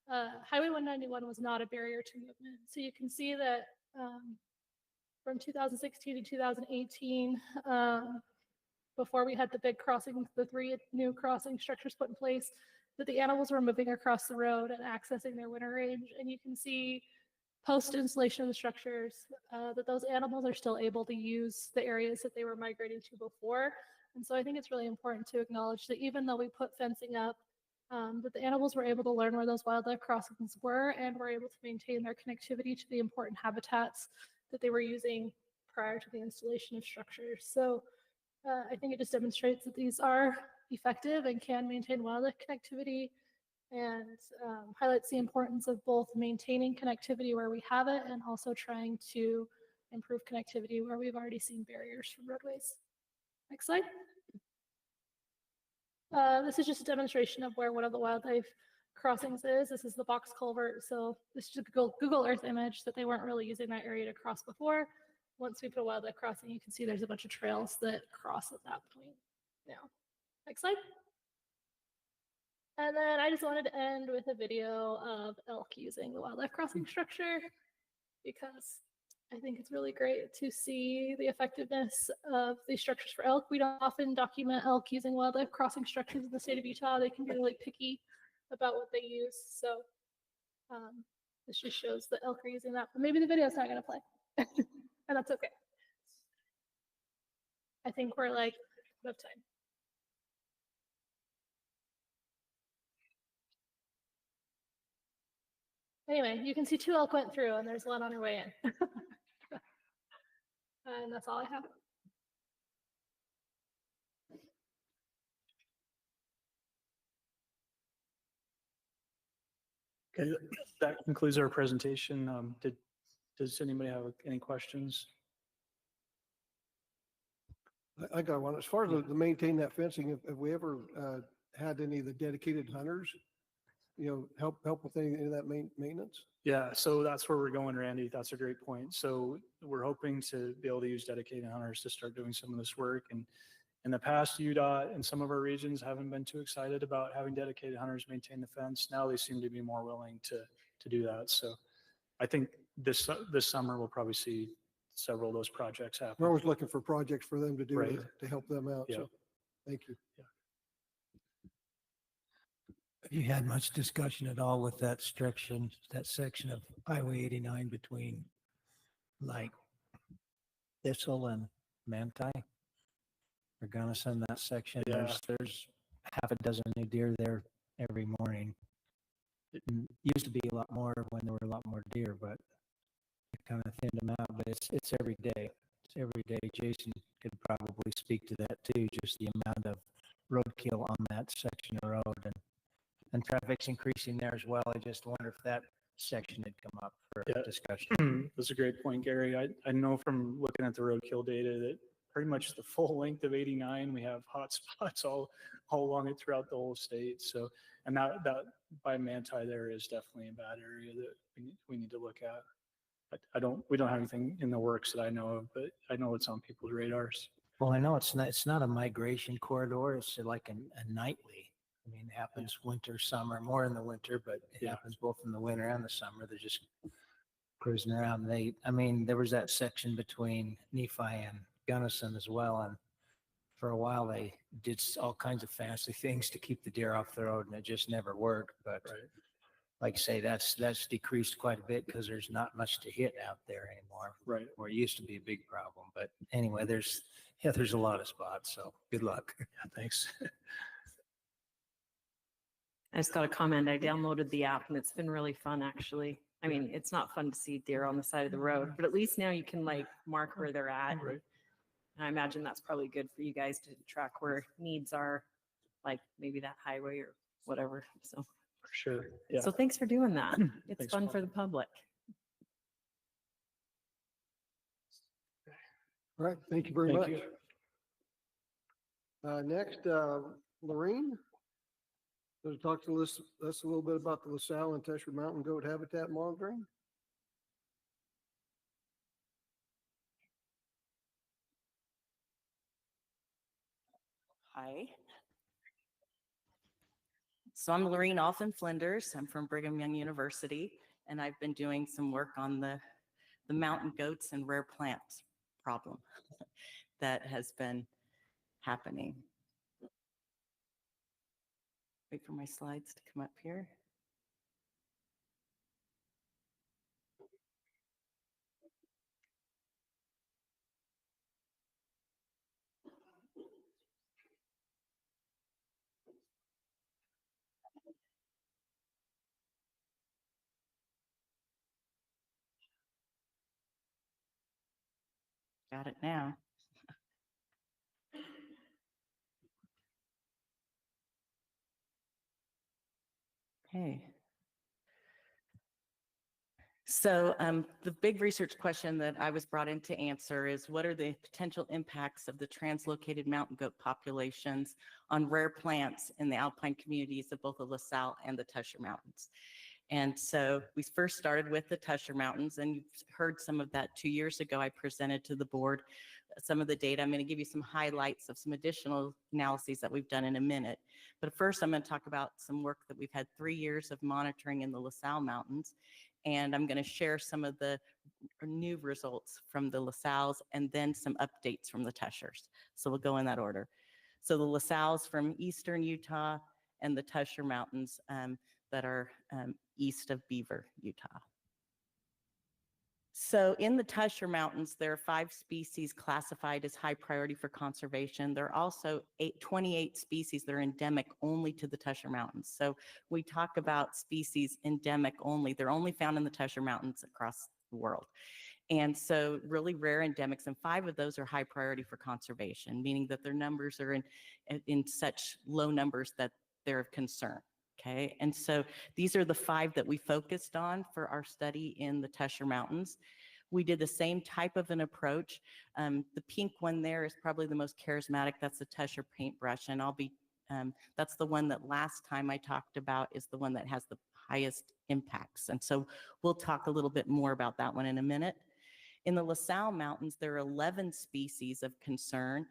Highway 191 was not a barrier to movement. So you can see that from 2016 to 2018, before we had the big crossings, the 3 new crossing structures put in place, that the animals were moving across the road and accessing their winter range. And you can see post-installation of the structures that those animals are still able to use the areas that they were migrating to before. And so I think it's really important to acknowledge that even though we put fencing up, that the animals were able to learn where those wildlife crossings were and were able to maintain their connectivity to the important habitats that they were using prior to the installation of structures. So I think it just demonstrates that these are effective and can maintain wildlife connectivity, and highlights the importance of both maintaining connectivity where we have it and also trying to improve connectivity where we've already seen barriers from roadways. Next slide. This is just a demonstration of where one of the wildlife crossings is. This is the box culvert. So this is a Google Earth image that they weren't really using that area to cross before. Once we put a wildlife crossing, you can see there's a bunch of trails that cross at that point now. Next slide. And then I just wanted to end with a video of elk using the wildlife crossing structure, because I think it's really great to see the effectiveness of these structures for elk. We don't often document elk using wildlife crossing structures in the state of Utah. They can be really picky about what they use. So this just shows that elk are using that, but maybe the video's not going to play. And that's okay. I think we're like out of time. Anyway, you can see 2 elk went through and there's 1 on her way in. And that's all I have. Okay, that concludes our presentation. Does anybody have any questions? I got one. As far as the maintain that fencing, have we ever had any of the dedicated hunters, help with any of that maintenance? Yeah, so that's where we're going, Randy. That's a great point. So we're hoping to be able to use dedicated hunters to start doing some of this work. And in the past, UDOT and some of our regions haven't been too excited about having dedicated hunters maintain the fence. Now they seem to be more willing to do that. So I think this summer we'll probably see several of those projects happen. We're always looking for projects for them to do Right. to help them out. Yeah. So thank you. Yeah. Have you had much discussion at all with that section of Highway 89 between like Thistle and Manti? We're gonna send that section. Yeah. There's half a dozen new deer there every morning. It used to be a lot more when there were a lot more deer, but it kind of thinned them out. But it's every day. It's every day. Jason could probably speak to that too, just the amount of roadkill on that section of road, and traffic's increasing there as well. I just wonder if that section had come up for discussion. That's a great point, Gary. I know from looking at the roadkill data that pretty much the full length of 89, we have hot spots all along it throughout the whole state. So, and that by Manti there is definitely a bad area that we need to look at. But we don't have anything in the works that I know of, but I know it's on people's radars. Well, I know it's not a migration corridor. It's like a nightly. I mean, it happens winter, summer, more in the winter, but it happens both in the winter and the summer. They're just cruising around. I mean, there was that section between Nephi and Gunnison as well. And for a while, they did all kinds of fancy things to keep the deer off the road, and it just never worked. But like I say, that's decreased quite a bit because there's not much to hit out there anymore. Right. Where it used to be a big problem. But anyway, there's a lot of spots. So good luck. Yeah, thanks. I just got a comment. I downloaded the app and it's been really fun, actually. I mean, it's not fun to see deer on the side of the road, but at least now you can like mark where they're at. Right. And I imagine that's probably good for you guys to track where needs are, like maybe that highway or whatever. So For sure. Yeah. So thanks for doing that. It's Thanks, fun Bob. for the public. All right, thank you very Thank much. you. Next, Lorraine. Going to talk to us a little bit about the LaSalle and Tesher Mountain Goat Habitat Monitoring. Hi. So I'm Lorene Alphen-Flinders. I'm from Brigham Young University, and I've been doing some work on the mountain goats and rare plants problem that has been happening. Wait for my slides to come up here. Got it now. Okay. So the big research question that I was brought in to answer is what are the potential impacts of the translocated mountain goat populations on rare plants in the alpine communities of both the LaSalle and the Tusher Mountains? And so we first started with the Tusher Mountains, and you've heard some of that 2 years ago. I presented to the board some of the data. I'm going to give you some highlights of some additional analyses that we've done in a minute. But first, I'm going to talk about some work that we've had 3 years of monitoring in the LaSalle Mountains. And I'm going to share some of the new results from the LaSalles and then some updates from the Tushers. So we'll go in that order. So the LaSalles from eastern Utah and the Tusher Mountains that are east of Beaver, Utah. So in the Tusher Mountains, there are 5 species classified as high priority for conservation. There are also 28 species that are endemic only to the Tusher Mountains. So we talk about species endemic only. They're only found in the Tusher Mountains across the world. And so really rare endemics, and 5 of those are high priority for conservation, meaning that their numbers are in such low numbers that they're of concern. Okay, and so these are the 5 that we focused on for our study in the Tusher Mountains. We did the same type of an approach. The pink one there is probably the most charismatic. That's the Tusher paintbrush, and that's the one that last time I talked about is the one that has the highest impacts. And so we'll talk a little bit more about that one in a minute. In the LaSalle Mountains, there are 11 species of concern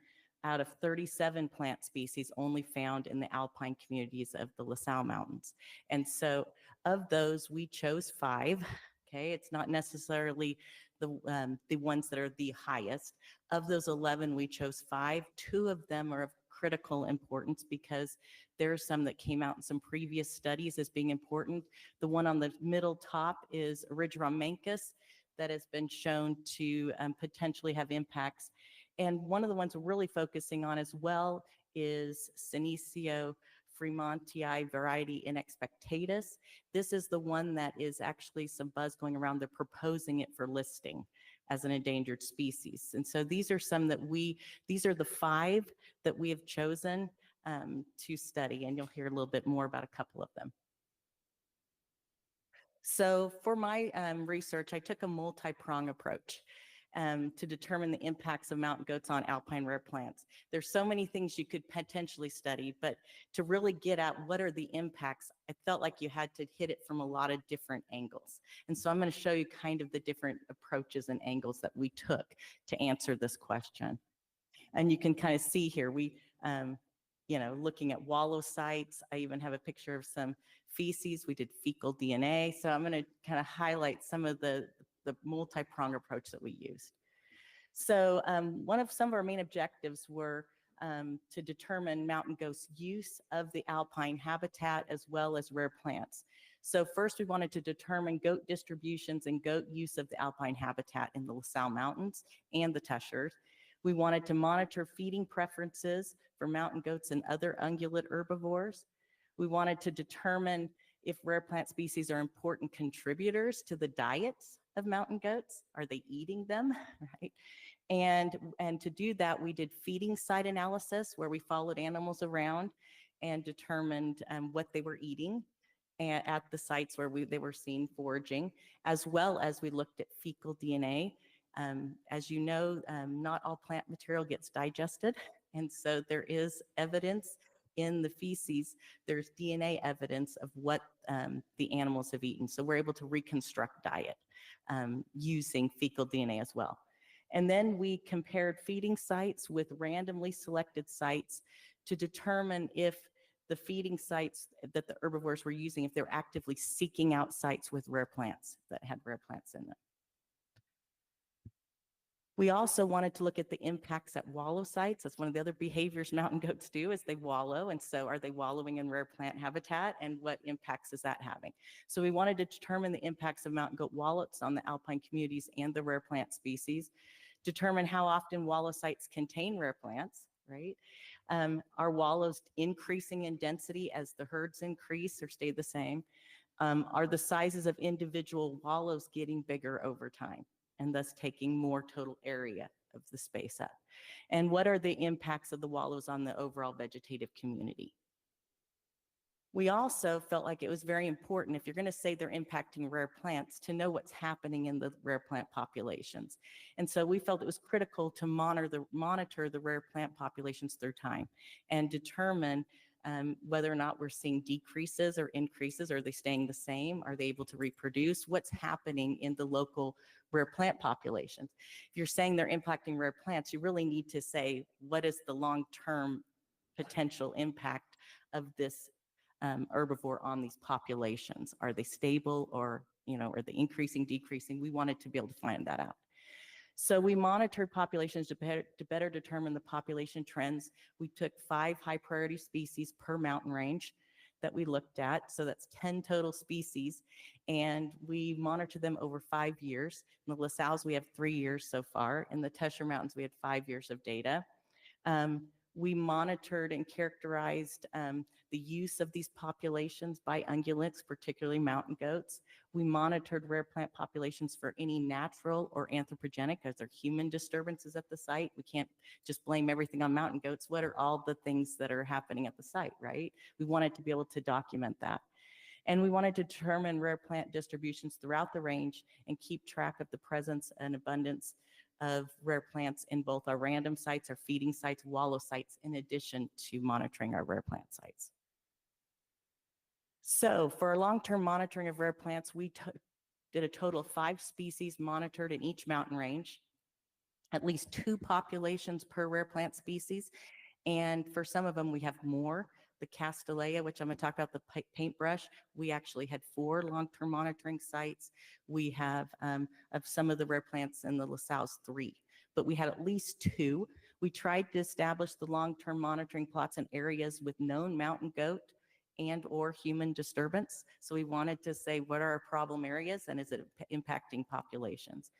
out of 37 plant species only found in the alpine communities of the LaSalle Mountains. And so of those, we chose 5. Okay, it's not necessarily the ones that are the highest. Of those 11, we chose 5. 2 of them are of critical importance because there are some that came out in some previous studies as being important. The one on the middle top is Rigoromancus that has been shown to potentially have impacts. And one of the ones we're really focusing on as well is Senecio fremontii variety inexpectatus. This is the one that is actually some buzz going around. They're proposing it for listing as an endangered species. And so these are these are the 5 that we have chosen to study, and you'll hear a little bit more about a couple of them. So for my research, I took a multi-prong approach to determine the impacts of mountain goats on alpine rare plants. There's so many things you could potentially study, but to really get at what are the impacts, I felt like you had to hit it from a lot of different angles. And so I'm going to show you kind of the different approaches and angles that we took to answer this question. And you can kind of see here, looking at wallow sites. I even have a picture of some feces. We did fecal DNA. So I'm going to kind of highlight some of the the multi-prong approach that we used. So some of our main objectives were to determine mountain goats' use of the alpine habitat as well as rare plants. So first we wanted to determine goat distributions and goat use of the alpine habitat in the LaSalle Mountains and the Tushars. We wanted to monitor feeding preferences for mountain goats and other ungulate herbivores. We wanted to determine if rare plant species are important contributors to the diets of mountain goats. Are they eating them, right? And to do that, we did feeding site analysis where we followed animals around and determined what they were eating at the sites where they were seen foraging, as well as we looked at fecal DNA. As you know, not all plant material gets digested, and so there is evidence in the feces, there's DNA evidence of what the animals have eaten. So we're able to reconstruct diet using fecal DNA as well. And then we compared feeding sites with randomly selected sites to determine if the feeding sites that the herbivores were using, if they're actively seeking out sites with rare plants that had rare plants in them. We also wanted to look at the impacts at wallow sites. That's one of the other behaviors mountain goats do is they wallow. And so are they wallowing in rare plant habitat, and what impacts is that having? So we wanted to determine the impacts of mountain goat wallows on the alpine communities and the rare plant species, determine how often wallow sites contain rare plants, right? Are wallows increasing in density as the herds increase or stay the same? Are the sizes of individual wallows getting bigger over time, and thus taking more total area of the space up? And what are the impacts of the wallows on the overall vegetative community? We also felt like it was very important, if you're going to say they're impacting rare plants, to know what's happening in the rare plant populations. And so we felt it was critical to monitor the rare plant populations through time and determine whether or not we're seeing decreases or increases. Are they staying the same? Are they able to reproduce? What's happening in the local rare plant populations? If you're saying they're impacting rare plants, you really need to say, what is the long-term potential impact of this herbivore on these populations? Are they stable, or, are they increasing, decreasing? We wanted to be able to find that out. So we monitored populations to better determine the population trends. We took 5 high priority species per mountain range that we looked at. So that's 10 total species. And we monitored them over 5 years. In the LaSalle's, we have 3 years so far. In the Tushar Mountains, we had 5 years of data. We monitored and characterized the use of these populations by ungulates, particularly mountain goats. We monitored rare plant populations for any natural or anthropogenic, as there are human disturbances at the site. We can't just blame everything on mountain goats. What are all the things that are happening at the site, right? We wanted to be able to document that. And we wanted to determine rare plant distributions throughout the range and keep track of the presence and abundance of rare plants in both our random sites, our feeding sites, wallow sites, in addition to monitoring our rare plant sites. So for our long-term monitoring of rare plants, we did a total of 5 species monitored in each mountain range, at least 2 populations per rare plant species. And for some of them, we have more. The Castanea, which I'm going to talk about, the paintbrush, we actually had 4 long-term monitoring sites. We have of some of the rare plants in the LaSalle's 3, but we had at least 2. We tried to establish the long-term monitoring plots in areas with known mountain goat and or human disturbance. So we wanted to say, what are our problem areas and is it impacting populations?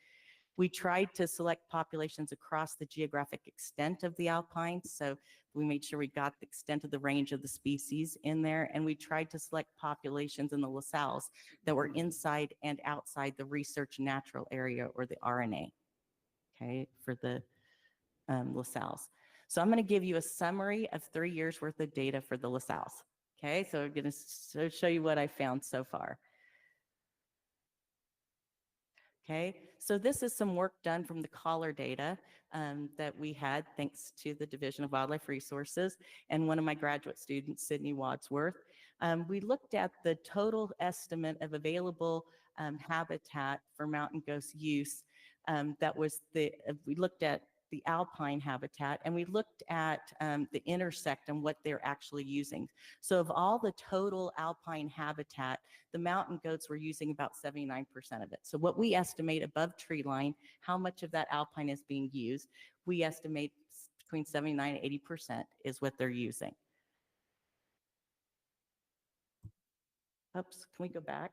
We tried to select populations across the geographic extent of the alpines. So we made sure we got the extent of the range of the species in there. And we tried to select populations in the LaSalle's that were inside and outside the research natural area, or the RNA, okay, for the LaSalle's. So I'm going to give you a summary of 3 years worth of data for the LaSalle's. Okay, so I'm going to show you what I found so far. Okay, so this is some work done from the collar data that we had thanks to the Division of Wildlife Resources and one of my graduate students, Sydney Wadsworth. We looked at the total estimate of available habitat for mountain goat use. We looked at the alpine habitat, and we looked at the intersect and what they're actually using. So of all the total alpine habitat, the mountain goats were using about 79% of it. So what we estimate above tree line, how much of that alpine is being used, we estimate between 79 and 80% is what they're using. Oops, can we go back?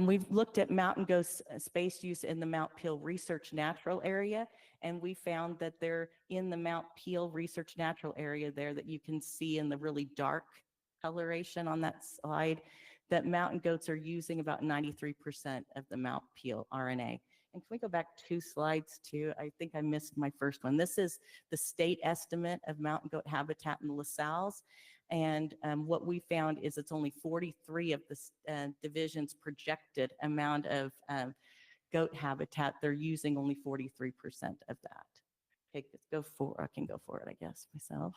We've looked at mountain goat space use in the Mount Peel Research Natural Area, and we found that they're in the Mount Peel Research Natural Area there that you can see in the really dark coloration on that slide, that mountain goats are using about 93% of the Mount Peel RNA. And can we go back 2 slides too? I think I missed my first one. This is the state estimate of mountain goat habitat in the La Salles. And what we found is it's only 43 of the division's projected amount of goat habitat. They're using only 43% of that. Okay, let's go for, I can go for it, I guess, myself.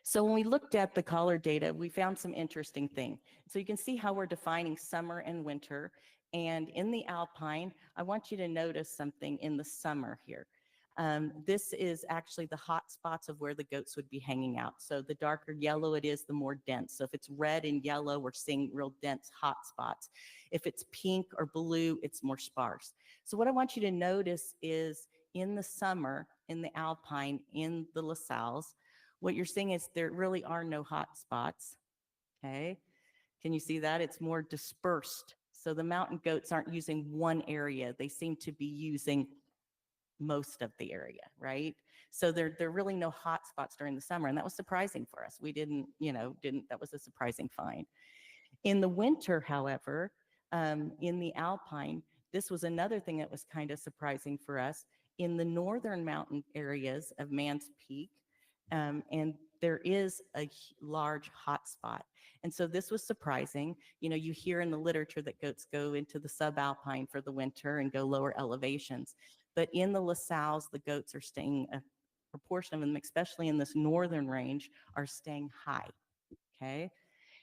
So when we looked at the collar data, we found some interesting thing. So you can see how we're defining summer and winter. And in the alpine, I want you to notice something in the summer here. This is actually the hot spots of where the goats would be hanging out. So the darker yellow it is, the more dense. So if it's red and yellow, we're seeing real dense hot spots. If it's pink or blue, it's more sparse. So what I want you to notice is in the summer, in the alpine, in the La Salles, what you're seeing is there really are no hot spots, okay? Can you see that? It's more dispersed. So the mountain goats aren't using one area. They seem to be using most of the area, right? So there are really no hot spots during the summer, and that was surprising for us. We didn't, that was a surprising find. In the winter, however, in the alpine, this was another thing that was kind of surprising for us. In the northern mountain areas of Mans Peak, and there is a large hot spot. And so this was surprising. You hear in the literature that goats go into the subalpine for the winter and go lower elevations. But in the La Salles, the goats are staying, a proportion of them, especially in this northern range, are staying high, okay?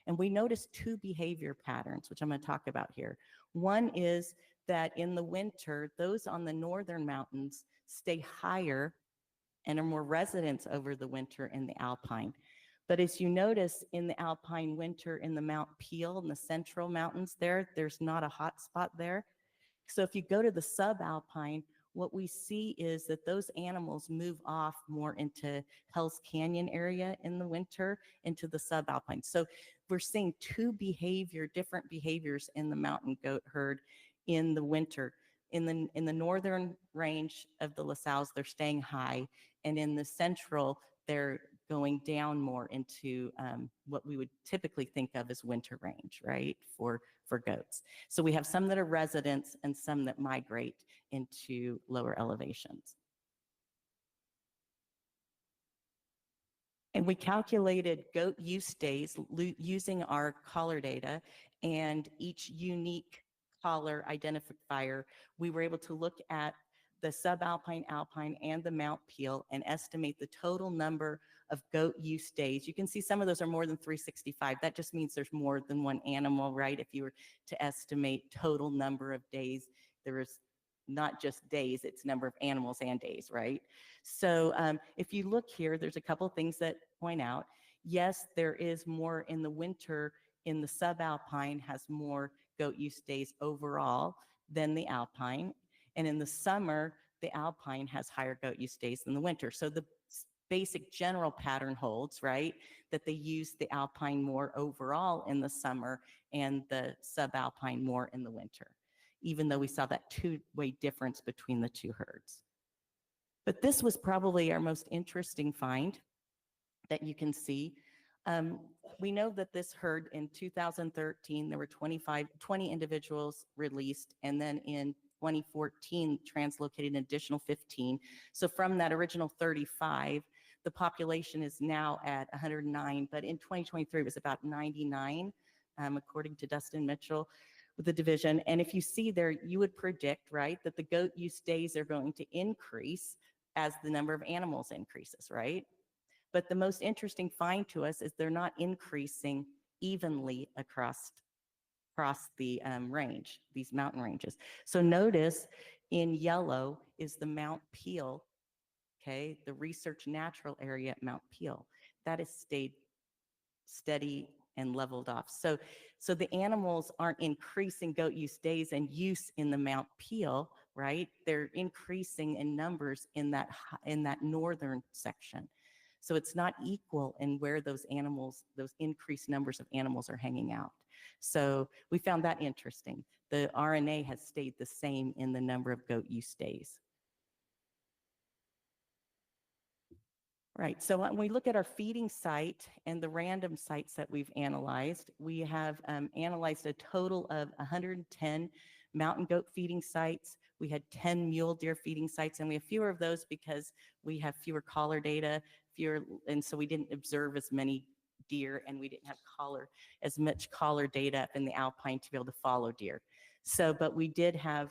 And we noticed 2 behavior patterns, which I'm going to talk about here. One is that in the winter, those on the northern mountains stay higher and are more residents over the winter in the alpine. But as you notice in the alpine winter in the Mount Peel in the central mountains there's not a hot spot there. So if you go to the subalpine, what we see is that those animals move off more into Hell's Canyon area in the winter into the subalpine. So we're seeing 2 different behaviors in the mountain goat herd in the winter. In the northern range of the La Salles, they're staying high, and in the central, they're going down more into what we would typically think of as winter range, right, for goats. So we have some that are residents and some that migrate into lower elevations. And we calculated goat use days using our collar data, and each unique collar identifier, we were able to look at the subalpine, alpine, and the Mount Peel and estimate the total number of goat use days. You can see some of those are more than 365. That just means there's more than one animal, right? If you were to estimate total number of days, there is not just days, it's number of animals and days, right? So if you look here, there's a couple things that point out. Yes, there is more in the winter in the subalpine, has more goat use days overall than the alpine. And in the summer, the alpine has higher goat use days than the winter. So the basic general pattern holds, right? That they use the alpine more overall in the summer and the subalpine more in the winter, even though we saw that 2-way difference between the 2 herds. But this was probably our most interesting find that you can see. We know that this herd in 2013, there were 20 individuals released, and then in 2014, translocated an additional 15. So from that original 35, the population is now at 109, but in 2023, it was about 99, according to Dustin Mitchell with the division. And if you see there, you would predict, right, that the goat use days are going to increase as the number of animals increases, right? But the most interesting find to us is they're not increasing evenly across across the range, these mountain ranges. So notice in yellow is the Mount Peel, okay, the research natural area at Mount Peel. That has stayed steady and leveled off. So the animals aren't increasing goat use days and use in the Mount Peel, right? They're increasing in numbers in that northern section. So it's not equal in where those animals, those increased numbers of animals are hanging out. So we found that interesting. The RNA has stayed the same in the number of goat use days. Right, so when we look at our feeding site and the random sites that we've analyzed, we have analyzed a total of 110 mountain goat feeding sites. We had 10 mule deer feeding sites, and we have fewer of those because we have fewer collar data, and so we didn't observe as many deer, and we didn't have as much collar data up in the alpine to be able to follow deer. So, but we did have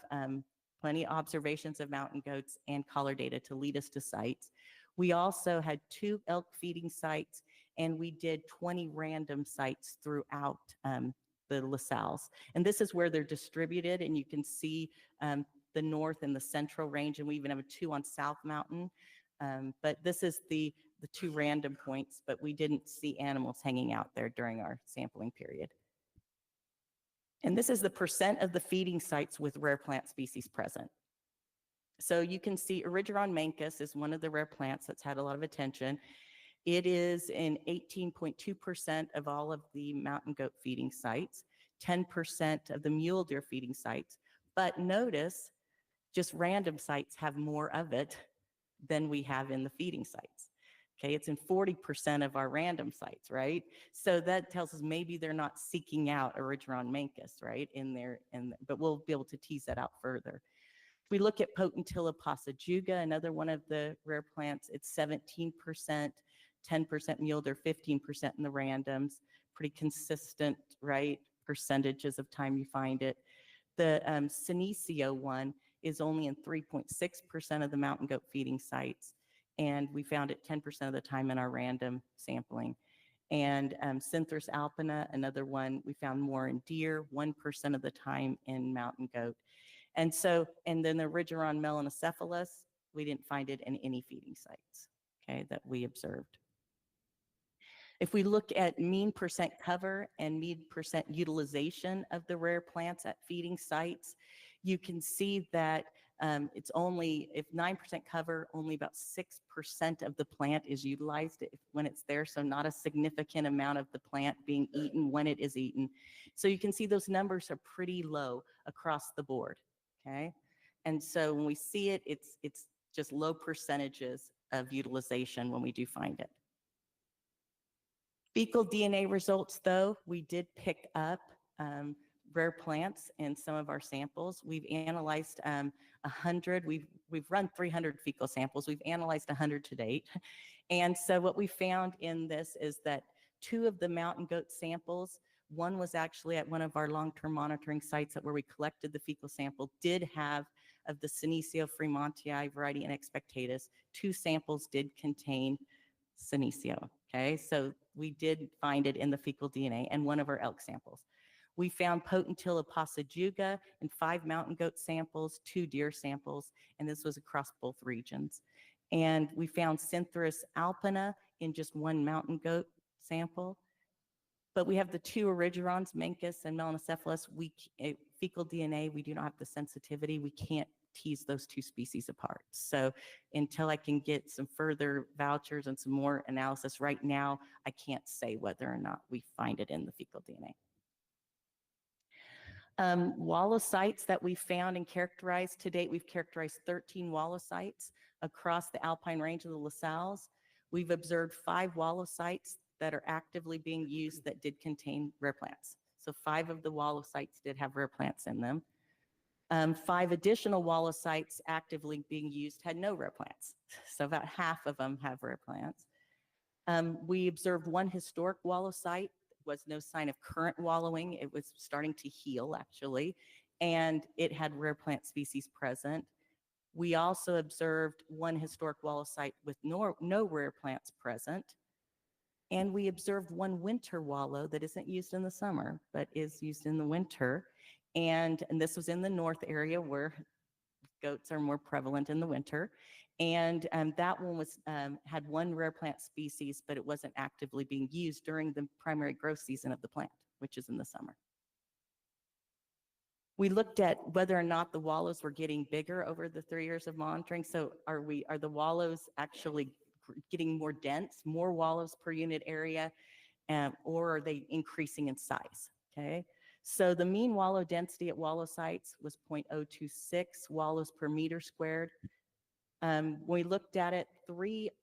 plenty of observations of mountain goats and collar data to lead us to sites. We also had 2 elk feeding sites, and we did 20 random sites throughout the LaSalles. And this is where they're distributed, and you can see the north and the central range, and we even have 2 on South Mountain. But this is the 2 random points, but we didn't see animals hanging out there during our sampling period. And this is the percent of the feeding sites with rare plant species present. So you can see Erigeron mancus is one of the rare plants that's had a lot of attention. It is in 18.2% of all of the mountain goat feeding sites, 10% of the mule deer feeding sites. But notice, just random sites have more of it than we have in the feeding sites. Okay, it's in 40% of our random sites, right? So that tells us maybe they're not seeking out Erigeron mancus, right, in there, but we'll be able to tease that out further. We look at Potentilla passajuga, another one of the rare plants. It's 17%, 10% mule deer, 15% in the randoms. Pretty consistent, right? Percentages of time you find it. The Senecio one is only in 3.6% of the mountain goat feeding sites, and we found it 10% of the time in our random sampling. And Synthris alpina, another one, we found more in deer, 1% of the time in mountain goat. And then the Erigeron melanocephalus, we didn't find it in any feeding sites, okay, that we observed. If we look at mean percent cover and mean percent utilization of the rare plants at feeding sites, you can see that it's only, if 9% cover, only about 6% of the plant is utilized when it's there, so not a significant amount of the plant being eaten when it is eaten. So you can see those numbers are pretty low across the board. Okay, and so when we see it, it's just low percentages of utilization when we do find it. Fecal DNA results, though, we did pick up rare plants in some of our samples. We've analyzed 100. We've run 300 fecal samples. We've analyzed 100 to date, and so what we found in this is that 2 of the mountain goat samples. One was actually at one of our long-term monitoring sites where we collected the fecal sample, did have of the Senecio fremontii variety and expectatus. 2 samples did contain Senecio, okay? So we did find it in the fecal DNA and one of our elk samples. We found Potentilla passajuga in 5 mountain goat samples, 2 deer samples, and this was across both regions. And we found Synthris alpina in just 1 mountain goat sample. But we have the 2 Erigerons, mancus and melanocephalus. Fecal DNA, we do not have the sensitivity. We can't tease those 2 species apart. So until I can get some further vouchers and some more analysis right now, I can't say whether or not we find it in the fecal DNA. Wallow sites that we found and characterized to date, we've characterized 13 wallow sites across the alpine range of the LaSalles. We've observed 5 wallow sites that are actively being used that did contain rare plants. So 5 of the wallow sites did have rare plants in them. 5 additional wallow sites actively being used had no rare plants. So about half of them have rare plants. We observed 1 historic wallow site, was no sign of current wallowing. It was starting to heal actually, and it had rare plant species present. We also observed 1 historic wallow site with no rare plants present. And we observed one winter wallow that isn't used in the summer, but is used in the winter. And this was in the north area where goats are more prevalent in the winter. And that one was had one rare plant species, but it wasn't actively being used during the primary growth season of the plant, which is in the summer. We looked at whether or not the wallows were getting bigger over the 3 years of monitoring. So are the wallows actually getting more dense, more wallows per unit area, or are they increasing in size? Okay. So the mean wallow density at wallow sites was 0.026 wallows per meter squared. When we looked at it,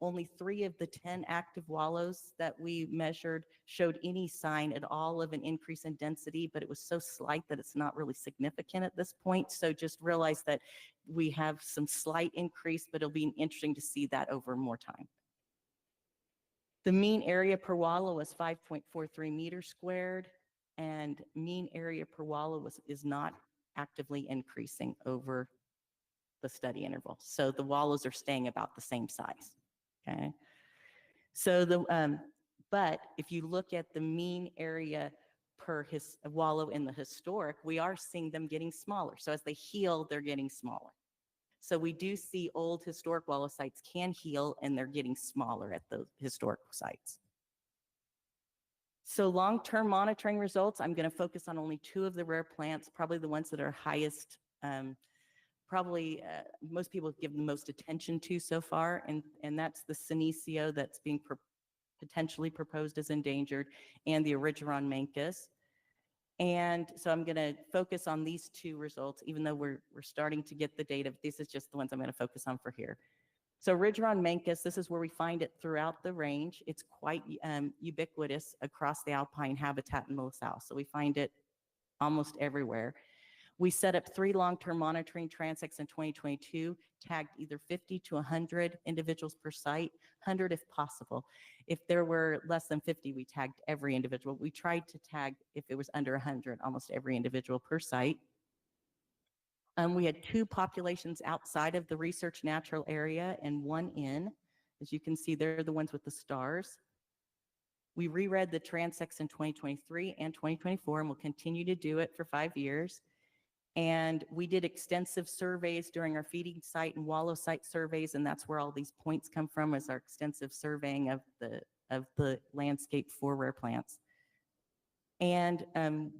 only 3 of the 10 active wallows that we measured showed any sign at all of an increase in density, but it was so slight that it's not really significant at this point. So just realize that we have some slight increase, but it'll be interesting to see that over more time. The mean area per wallow was 5.43 meters squared, and mean area per wallow is not actively increasing over the study interval. So the wallows are staying about the same size, okay? So but if you look at the mean area per wallow in the historic, we are seeing them getting smaller. So as they heal, they're getting smaller. So we do see old historic wallow sites can heal and they're getting smaller at the historic sites. So long-term monitoring results, I'm going to focus on only 2 of the rare plants, probably the ones that are highest, most people give the most attention to so far, and that's the Senecio that's being potentially proposed as endangered, and the Origeron mancus. And so I'm going to focus on these 2 results, even though we're starting to get the data. This is just the ones I'm going to focus on for here. So Origeron mancus, this is where we find it throughout the range. It's quite ubiquitous across the alpine habitat in the south. So we find it almost everywhere. We set up 3 long-term monitoring transects in 2022, tagged either 50 to 100 individuals per site, 100 if possible. If there were less than 50, we tagged every individual. We tried to tag, if it was under 100, almost every individual per site. We had 2 populations outside of the research natural area and 1 in. As you can see, they're the ones with the stars. We reread the transects in 2023 and 2024, and we'll continue to do it for 5 years. And we did extensive surveys during our feeding site and wallow site surveys, and that's where all these points come from, is our extensive surveying of the landscape for rare plants. And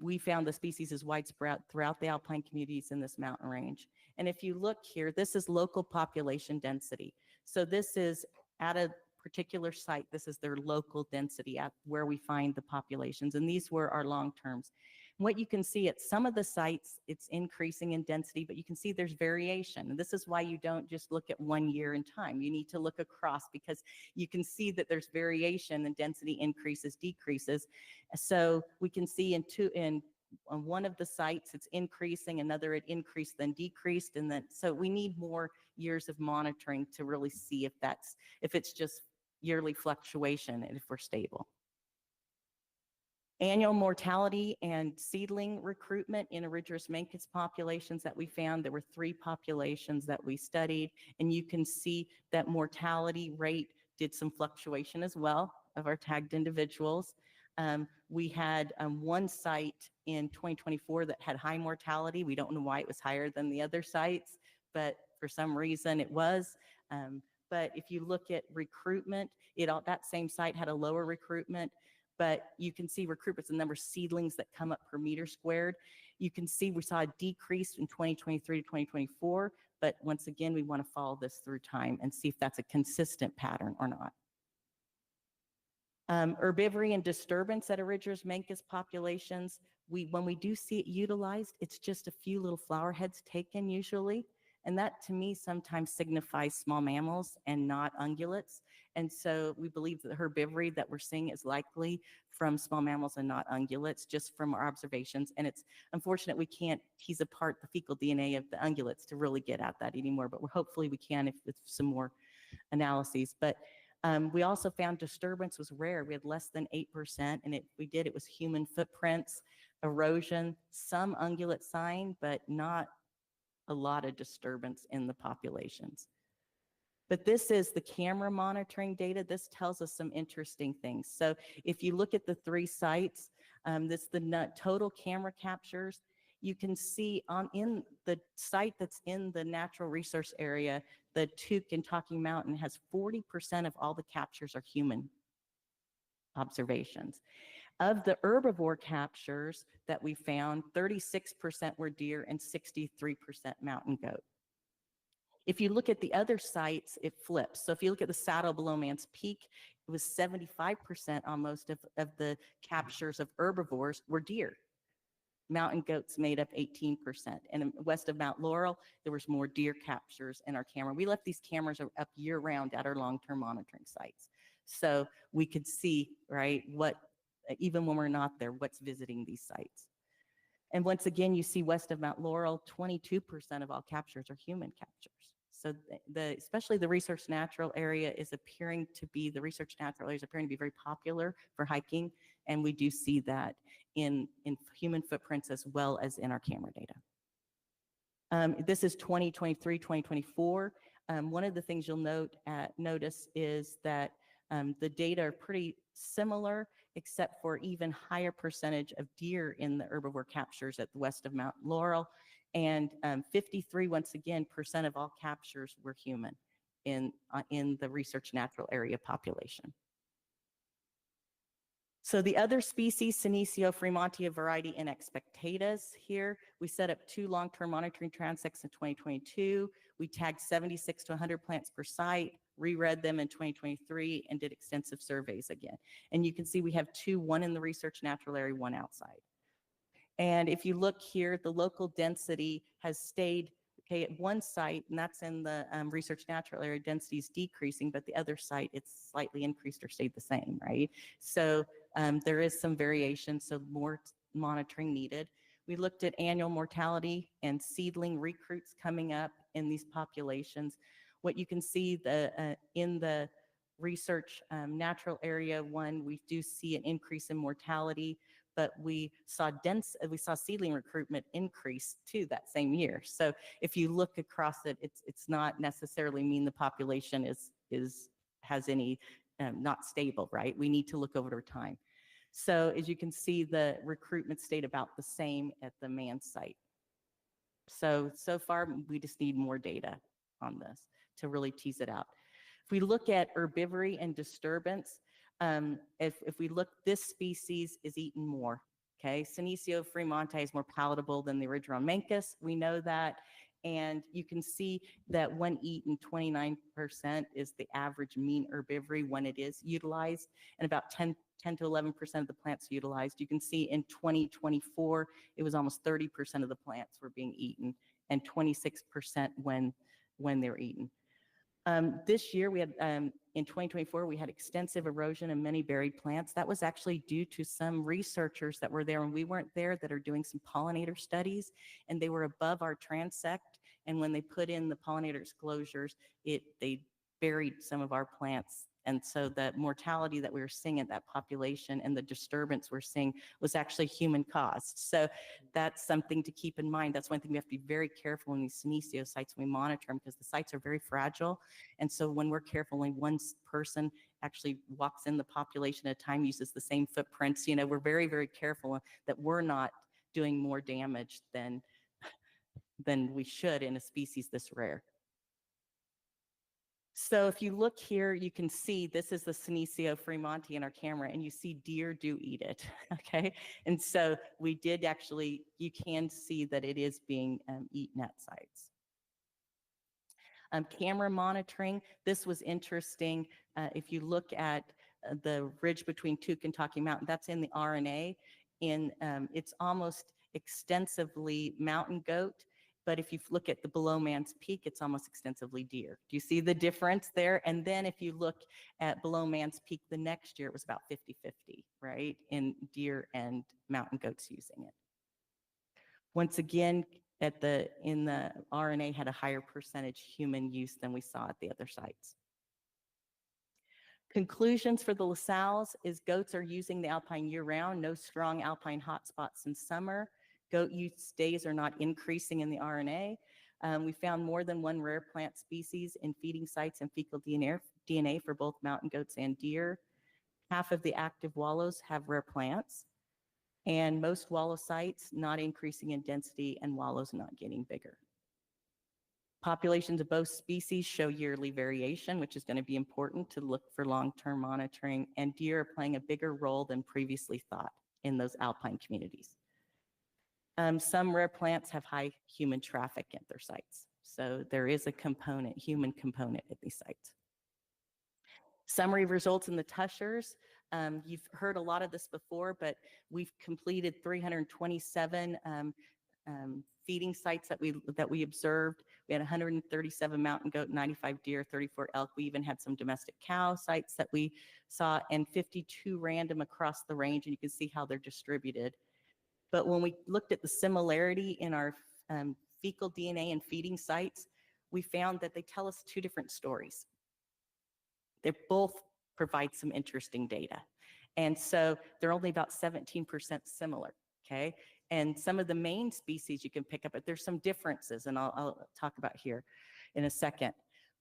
we found the species is widespread throughout the alpine communities in this mountain range. And if you look here, this is local population density. So this is at a particular site, this is their local density at where we find the populations. And these were our long terms. What you can see at some of the sites, it's increasing in density, but you can see there's variation. And this is why you don't just look at 1 year in time. You need to look across, because you can see that there's variation and density increases, decreases. So we can see on one of the sites, it's increasing, another it increased then decreased. And then, so we need more years of monitoring to really see if it's just yearly fluctuation and if we're stable. Annual mortality and seedling recruitment in Origeron mancus populations that we found. There were 3 populations that we studied, and you can see that mortality rate did some fluctuation as well of our tagged individuals. We had 1 site in 2024 that had high mortality. We don't know why it was higher than the other sites, but for some reason it was. But if you look at recruitment, that same site had a lower recruitment. But you can see recruitment's the number of seedlings that come up per meter squared. You can see we saw a decrease in 2023 to 2024, but once again, we want to follow this through time and see if that's a consistent pattern or not. Herbivory and disturbance at Origeron mancus populations, when we do see it utilized, it's just a few little flower heads taken usually. And that to me sometimes signifies small mammals and not ungulates. And so we believe that the herbivory that we're seeing is likely from small mammals and not ungulates, just from our observations. And it's unfortunate we can't tease apart the fecal DNA of the ungulates to really get at that anymore, but hopefully we can with some more analyses. But we also found disturbance was rare. We had less than 8%, and it was human footprints, erosion, some ungulate sign, but not a lot of disturbance in the populations. But this is the camera monitoring data. This tells us some interesting things. So if you look at the 3 sites, this the total camera captures. You can see in the site that's in the natural resource area, the Tuke and Talking Mountain has 40% of all the captures are human observations. Of the herbivore captures that we found, 36% were deer and 63% mountain goat. If you look at the other sites, it flips. So if you look at the saddle below Man's Peak, it was 75% almost of the captures of herbivores were deer. Mountain goats made up 18%. And west of Mount Laurel, there was more deer captures in our camera. We left these cameras up year round at our long-term monitoring sites. So we could see, right, what, even when we're not there, what's visiting these sites. And once again, you see west of Mount Laurel, 22% of all captures are human captures. So especially the research natural area is appearing to be, the research natural area is appearing to be very popular for hiking. And we do see that in human footprints as well as in our camera data. This is 2023, 2024. One of the things you'll notice is that the data are pretty similar, except for even higher percentage of deer in the herbivore captures at the west of Mount Laurel. And 53, once again, % of all captures were human in the research natural area population. So the other species, Senecio fremontia variety inexpectatus here, we set up 2 long-term monitoring transects in 2022. We tagged 76 to 100 plants per site, reread them in 2023, and did extensive surveys again. And you can see we have 2, one in the research natural area, one outside. And if you look here, the local density has stayed, okay, at one site, and that's in the research natural area, density is decreasing, but the other site, it's slightly increased or stayed the same, right? So there is some variation, so more monitoring needed. We looked at annual mortality and seedling recruits coming up in these populations. What you can see in the research natural area one, we do see an increase in mortality, but we saw seedling recruitment increase too that same year. So if you look across it, it's not necessarily mean the population has any not stable, right? We need to look over time. So as you can see, the recruitment stayed about the same at the man site. So far, we just need more data on this to really tease it out. If we look at herbivory and disturbance, if we look, this species is eaten more, okay? Senecio fremonti is more palatable than the original Mancus, we know that. And you can see that when eaten, 29% is the average mean herbivory when it is utilized, and about 10 to 11% of the plants utilized. You can see in 2024, it was almost 30% of the plants were being eaten, and 26% when they were eaten. This year, we had, in 2024, we had extensive erosion in many berried plants. That was actually due to some researchers that were there when we weren't there that are doing some pollinator studies, and they were above our transect. And when they put in the pollinator disclosures, they buried some of our plants. And so the mortality that we were seeing at that population and the disturbance we're seeing was actually human caused. So that's something to keep in mind. That's one thing we have to be very careful in these Senecio sites when we monitor them, because the sites are very fragile. And so when we're careful, only one person actually walks in the population at a time, uses the same footprints. You know, we're very, very careful that we're not doing more damage than we should in a species this rare. So if you look here, you can see this is the Senecio fremonti in our camera, and you see deer do eat it, okay? And so we did actually, you can see that it is being eaten at sites. Camera monitoring, this was interesting. If you look at the ridge between Tuke and Talking Mountain, that's in the RNA. It's almost extensively mountain goat. But if you look at the below Man's Peak, it's almost extensively deer. Do you see the difference there? And then if you look at below Man's Peak the next year, it was about 50-50, right? In deer and mountain goats using it. Once again, in the RNA had a higher percentage human use than we saw at the other sites. Conclusions for the LaSalle's is goats are using the alpine year-round, no strong alpine hotspots in summer. Goat use days are not increasing in the RNA. We found more than one rare plant species in feeding sites and fecal DNA for both mountain goats and deer. Half of the active wallows have rare plants, and most wallow sites not increasing in density and wallows not getting bigger. Populations of both species show yearly variation, which is going to be important to look for long-term monitoring, and deer are playing a bigger role than previously thought in those alpine communities. Some rare plants have high human traffic at their sites, so there is a component, human component at these sites. Summary results in the tushers. You've heard a lot of this before, but we've completed 327 feeding sites that we observed. We had 137 mountain goat, 95 deer, 34 elk. We even had some domestic cow sites that we saw, and 52 random across the range, and you can see how they're distributed. But when we looked at the similarity in our fecal DNA and feeding sites, we found that they tell us two different stories. They both provide some interesting data. And so they're only about 17% similar, okay? And some of the main species you can pick up, but there's some differences, and I'll talk about here in a second.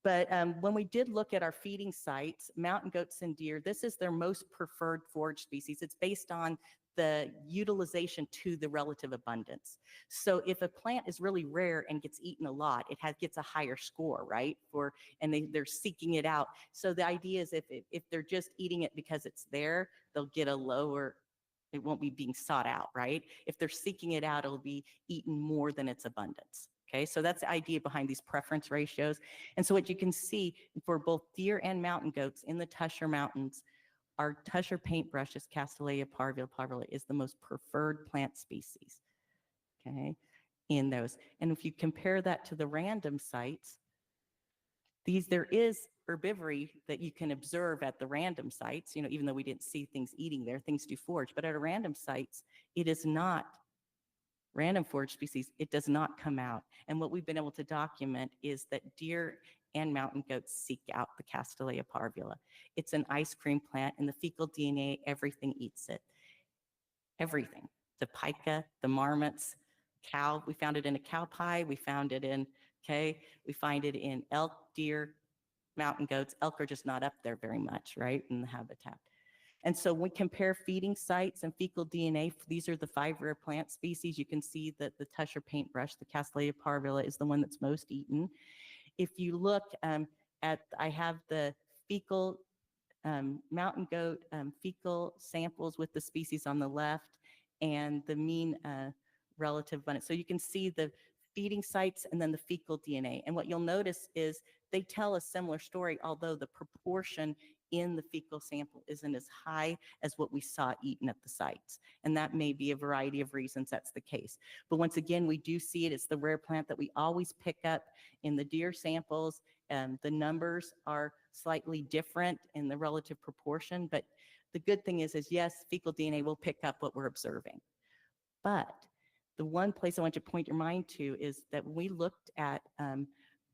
But when we did look at our feeding sites, mountain goats and deer, this is their most preferred forage species. It's based on the utilization to the relative abundance. So if a plant is really rare and gets eaten a lot, it gets a higher score, right? And they're seeking it out. So the idea is if they're just eating it because it's there, they'll get a lower, it won't be being sought out, right? If they're seeking it out, it'll be eaten more than its abundance. Okay, so that's the idea behind these preference ratios. And so what you can see for both deer and mountain goats in the Tusher Mountains, our Tusher paintbrushes, Castanea parvula is the most preferred plant species, okay, in those. And if you compare that to the random sites, there is herbivory that you can observe at the random sites, you know, even though we didn't see things eating there, things do forage, but at our random sites, it is not random forage species, it does not come out. And what we've been able to document is that deer and mountain goats seek out the Castanea parvula. It's an ice cream plant. In the fecal DNA, everything eats it. Everything. The pica, the marmots, cow. We found it in a cow pie. We found it in, we find it in elk, deer, mountain goats. Elk are just not up there very much, right, in the habitat. And so when we compare feeding sites and fecal DNA, these are the 5 rare plant species. You can see that the Tusher paintbrush, the Castanea parvula, is the one that's most eaten. If you look I have the fecal mountain goat fecal samples with the species on the left and the mean relative abundance. So you can see the feeding sites and then the fecal DNA. And what you'll notice is they tell a similar story, although the proportion in the fecal sample isn't as high as what we saw eaten at the sites. And that may be a variety of reasons that's the case. But once again, we do see it. It's the rare plant that we always pick up in the deer samples. The numbers are slightly different in the relative proportion, but the good thing is yes, fecal DNA will pick up what we're observing. But the one place I want you to point your mind to is that when we looked at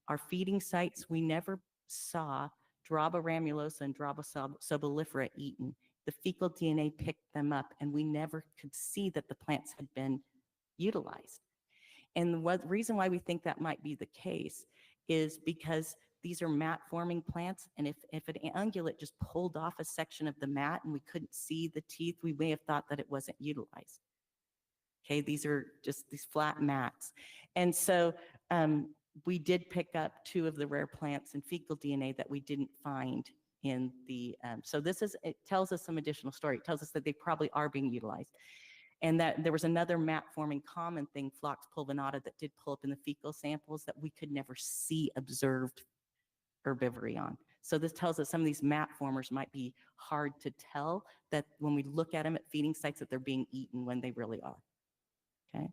our feeding sites, we never saw Draba ramulosa and Draba subolifera eaten. The fecal DNA picked them up, and we never could see that the plants had been utilized. And the reason why we think that might be the case is because these are mat-forming plants, and if an ungulate just pulled off a section of the mat and we couldn't see the teeth, we may have thought that it wasn't utilized. Okay, these are just these flat mats. And so we did pick up 2 of the rare plants in fecal DNA that we didn't find in the, so it tells us some additional story. It tells us that they probably are being utilized. And that there was another mat-forming common thing, Phlox pulvinata, that did pull up in the fecal samples that we could never see observed herbivory on. So this tells us some of these mat formers might be hard to tell that when we look at them at feeding sites that they're being eaten when they really are, okay?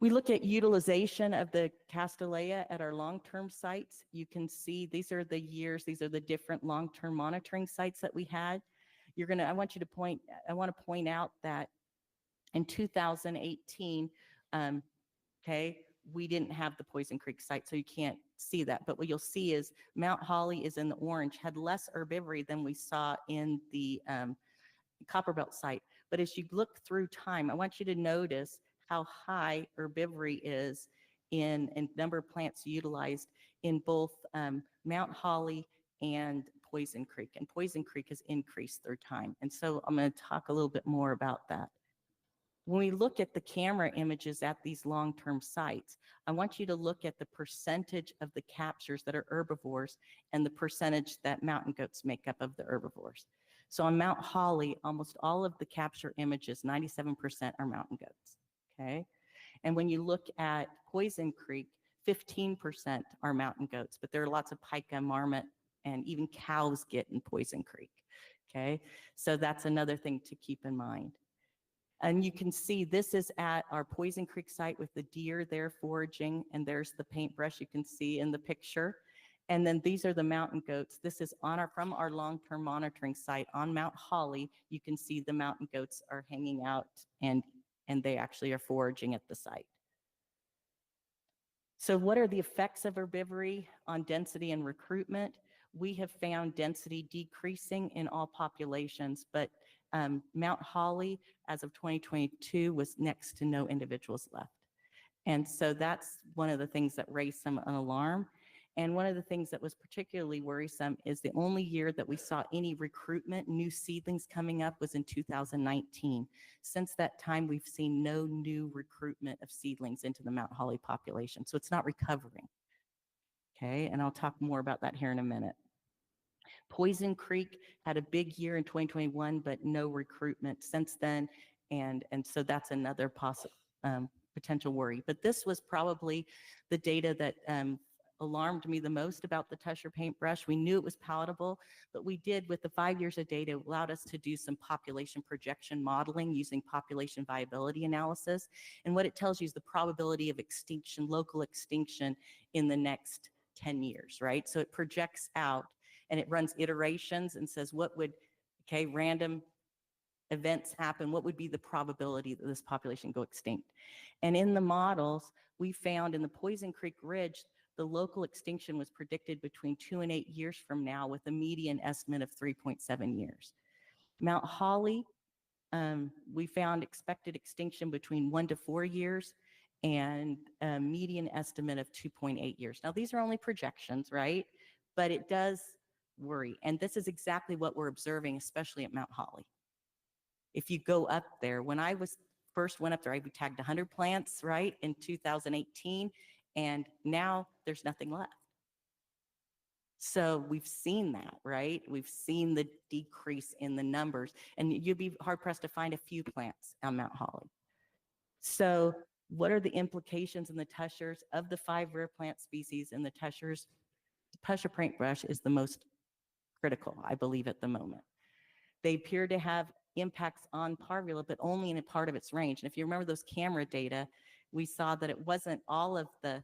We look at utilization of the Castanea at our long-term sites. You can see these are the years, these are the different long-term monitoring sites that we had. I want to point out that in 2018, we didn't have the Poison Creek site, so you can't see that. But what you'll see is Mount Holly is in the orange, had less herbivory than we saw in the Copperbelt site. But as you look through time, I want you to notice how high herbivory is in number of plants utilized in both Mount Holly and Poison Creek. And Poison Creek has increased through time. And so I'm going to talk a little bit more about that. When we look at the camera images at these long-term sites, I want you to look at the percentage of the captures that are herbivores and the percentage that mountain goats make up of the herbivores. So on Mount Holly, almost all of the capture images, 97% are mountain goats, okay? And when you look at Poison Creek, 15% are mountain goats, but there are lots of pika, marmot, and even cows get in Poison Creek, okay? So that's another thing to keep in mind. And you can see this is at our Poison Creek site with the deer there foraging, and there's the paintbrush you can see in the picture. And then these are the mountain goats. This is from our long-term monitoring site on Mount Holly. You can see the mountain goats are hanging out and they actually are foraging at the site. So what are the effects of herbivory on density and recruitment? We have found density decreasing in all populations, but Mount Holly, as of 2022, was next to no individuals left. And so that's one of the things that raised an alarm. And one of the things that was particularly worrisome is the only year that we saw any recruitment, new seedlings coming up, was in 2019. Since that time, we've seen no new recruitment of seedlings into the Mount Holly population. So it's not recovering. Okay, and I'll talk more about that here in a minute. Poison Creek had a big year in 2021, but no recruitment since then. And so that's another potential worry. But this was probably the data that alarmed me the most about the Tusher paintbrush. We knew it was palatable, but we did, with the 5 years of data, allowed us to do some population projection modeling using population viability analysis. And what it tells you is the probability of extinction, local extinction, in the next 10 years, right? So it projects out and it runs iterations and says what would, okay, random events happen, what would be the probability that this population go extinct? And in the models, we found in the Poison Creek Ridge, the local extinction was predicted between 2 and 8 years from now, with a median estimate of 3.7 years. Mount Holly, we found expected extinction between 1 to 4 years and a median estimate of 2.8 years. Now, these are only projections, right? But it does worry. And this is exactly what we're observing, especially at Mount Holly. If you go up there, when I first went up there, we tagged 100 plants, right, in 2018, and now there's nothing left. So we've seen that, right? We've seen the decrease in the numbers, and you'd be hard-pressed to find a few plants on Mount Holly. So what are the implications in the Tushers? Of the 5 rare plant species in the Tushers, the Tusher paintbrush is the most critical, I believe, at the moment. They appear to have impacts on parvula, but only in a part of its range. And if you remember those camera data, we saw that it wasn't all of the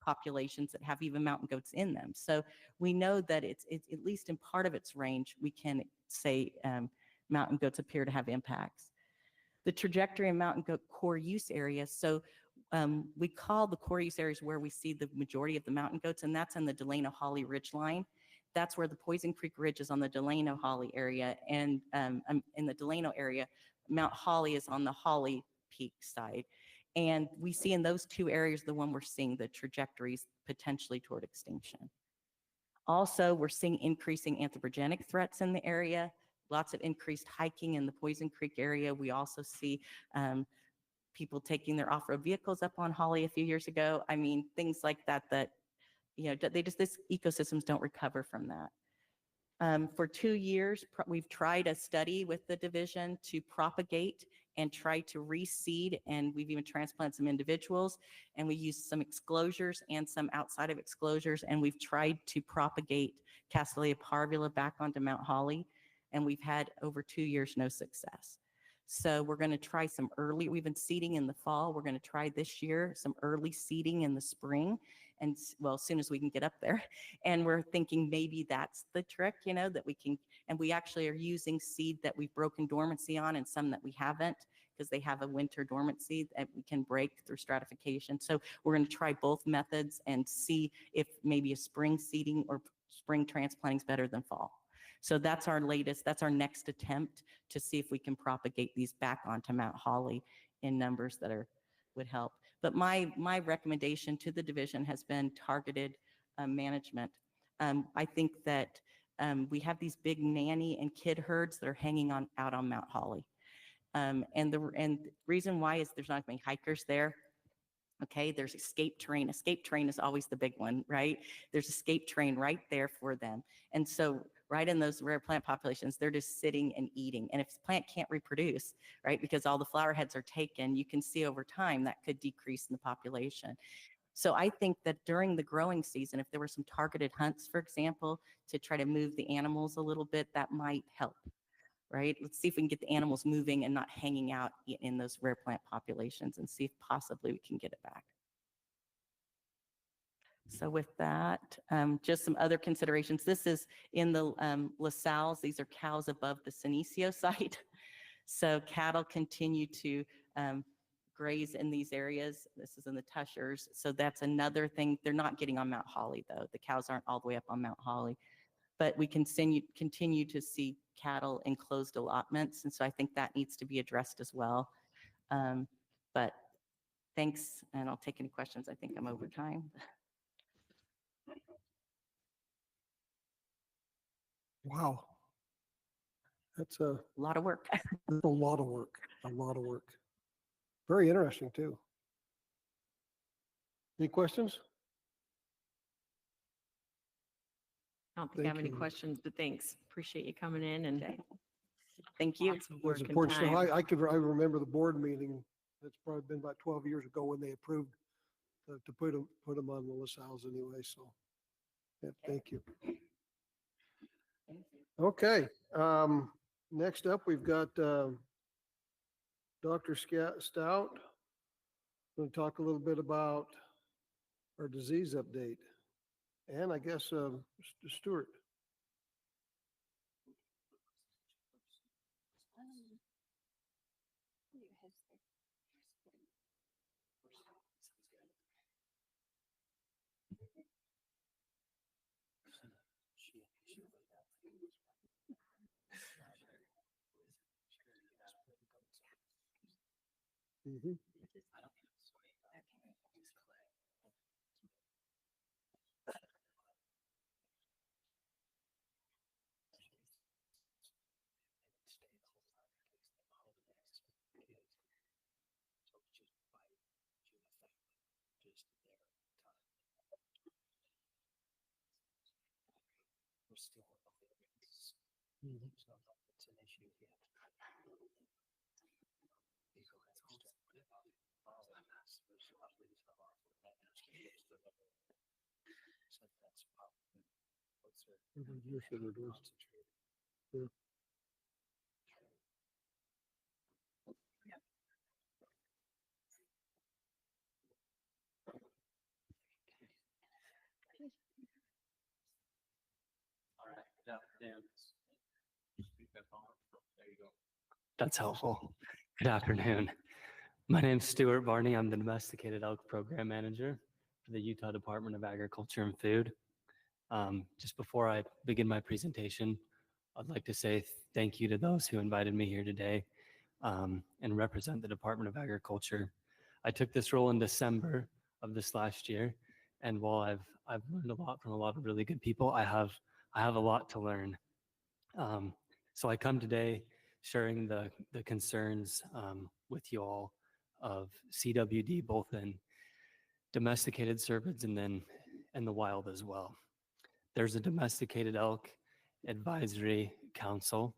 populations that have even mountain goats in them. So we know that it's at least in part of its range, we can say mountain goats appear to have impacts. The trajectory in mountain goat core use areas. So we call the core use areas where we see the majority of the mountain goats, and that's in the Delano-Holly ridgeline. That's where the Poison Creek Ridge is, on the Delano-Holly area. And in the Delano area, Mount Holly is on the Holly Peak side. And we see in those 2 areas the one we're seeing the trajectories potentially toward extinction. Also, we're seeing increasing anthropogenic threats in the area, lots of increased hiking in the Poison Creek area. We also see people taking their off-road vehicles up on Holly a few years ago. I mean, things like that, you know, these ecosystems don't recover from that. For 2 years, we've tried a study with the division to propagate and try to reseed, and we've even transplanted some individuals, and we used some exclosures and some outside of exclosures, and we've tried to propagate Castanea parvula back onto Mount Holly, and we've had over 2 years no success. So we're going to try some early, we've been seeding in the fall. We're going to try this year some early seeding in the spring, and well, as soon as we can get up there. And we're thinking maybe that's the trick, you know, that we can, and we actually are using seed that we've broken dormancy on and some that we haven't, because they have a winter dormancy that we can break through stratification. So we're going to try both methods and see if maybe a spring seeding or spring transplanting is better than fall. So that's our next attempt to see if we can propagate these back onto Mount Holly in numbers that would help. But my recommendation to the division has been targeted management. I think that we have these big nanny and kid herds that are hanging out on Mount Holly. And the reason why is there's not many hikers there. Okay, there's escape terrain. Escape terrain is always the big one, right? There's escape terrain right there for them. And so right in those rare plant populations, they're just sitting and eating. And if the plant can't reproduce, right, because all the flower heads are taken, you can see over time that could decrease in the population. So I think that during the growing season, if there were some targeted hunts, for example, to try to move the animals a little bit, that might help, right? Let's see if we can get the animals moving and not hanging out in those rare plant populations and see if possibly we can get it back. So with that, just some other considerations. This is in the LaSalle's. These are cows above the Senecio site. So cattle continue to graze in these areas. This is in the Tushers. So that's another thing. They're not getting on Mount Holly, though. The cows aren't all the way up on Mount Holly. But we continue to see cattle in closed allotments. And so I think that needs to be addressed as well. But thanks, and I'll take any questions. I think I'm over time. Wow. That's a lot of work. That's a lot of work, a lot of work. Very interesting too. Any questions? I don't think I have any questions, but thanks. Appreciate you coming in and thank you. Lots of That's work and important stuff. time. I remember the board meeting. That's probably been about 12 years ago when they approved to put them on the LaSalle's anyway. So, yeah, thank you. Okay. Next up, we've got Dr. Stout. Going to talk a little bit about our disease update. And I guess Stuart. Mm-hmm. Yeah. That's helpful. Good afternoon. My name's Stuart Barney. I'm the Domesticated Elk Program Manager for the Utah Department of Agriculture and Food. Just before I begin my presentation, I'd like to say thank you to those who invited me here today and represent the Department of Agriculture. I took this role in December of this last year, and while I've learned a lot from a lot of really good people, I have a lot to learn. So I come today sharing the concerns with you all of CWD, both in domesticated cervids and then in the wild as well. There's a domesticated elk advisory council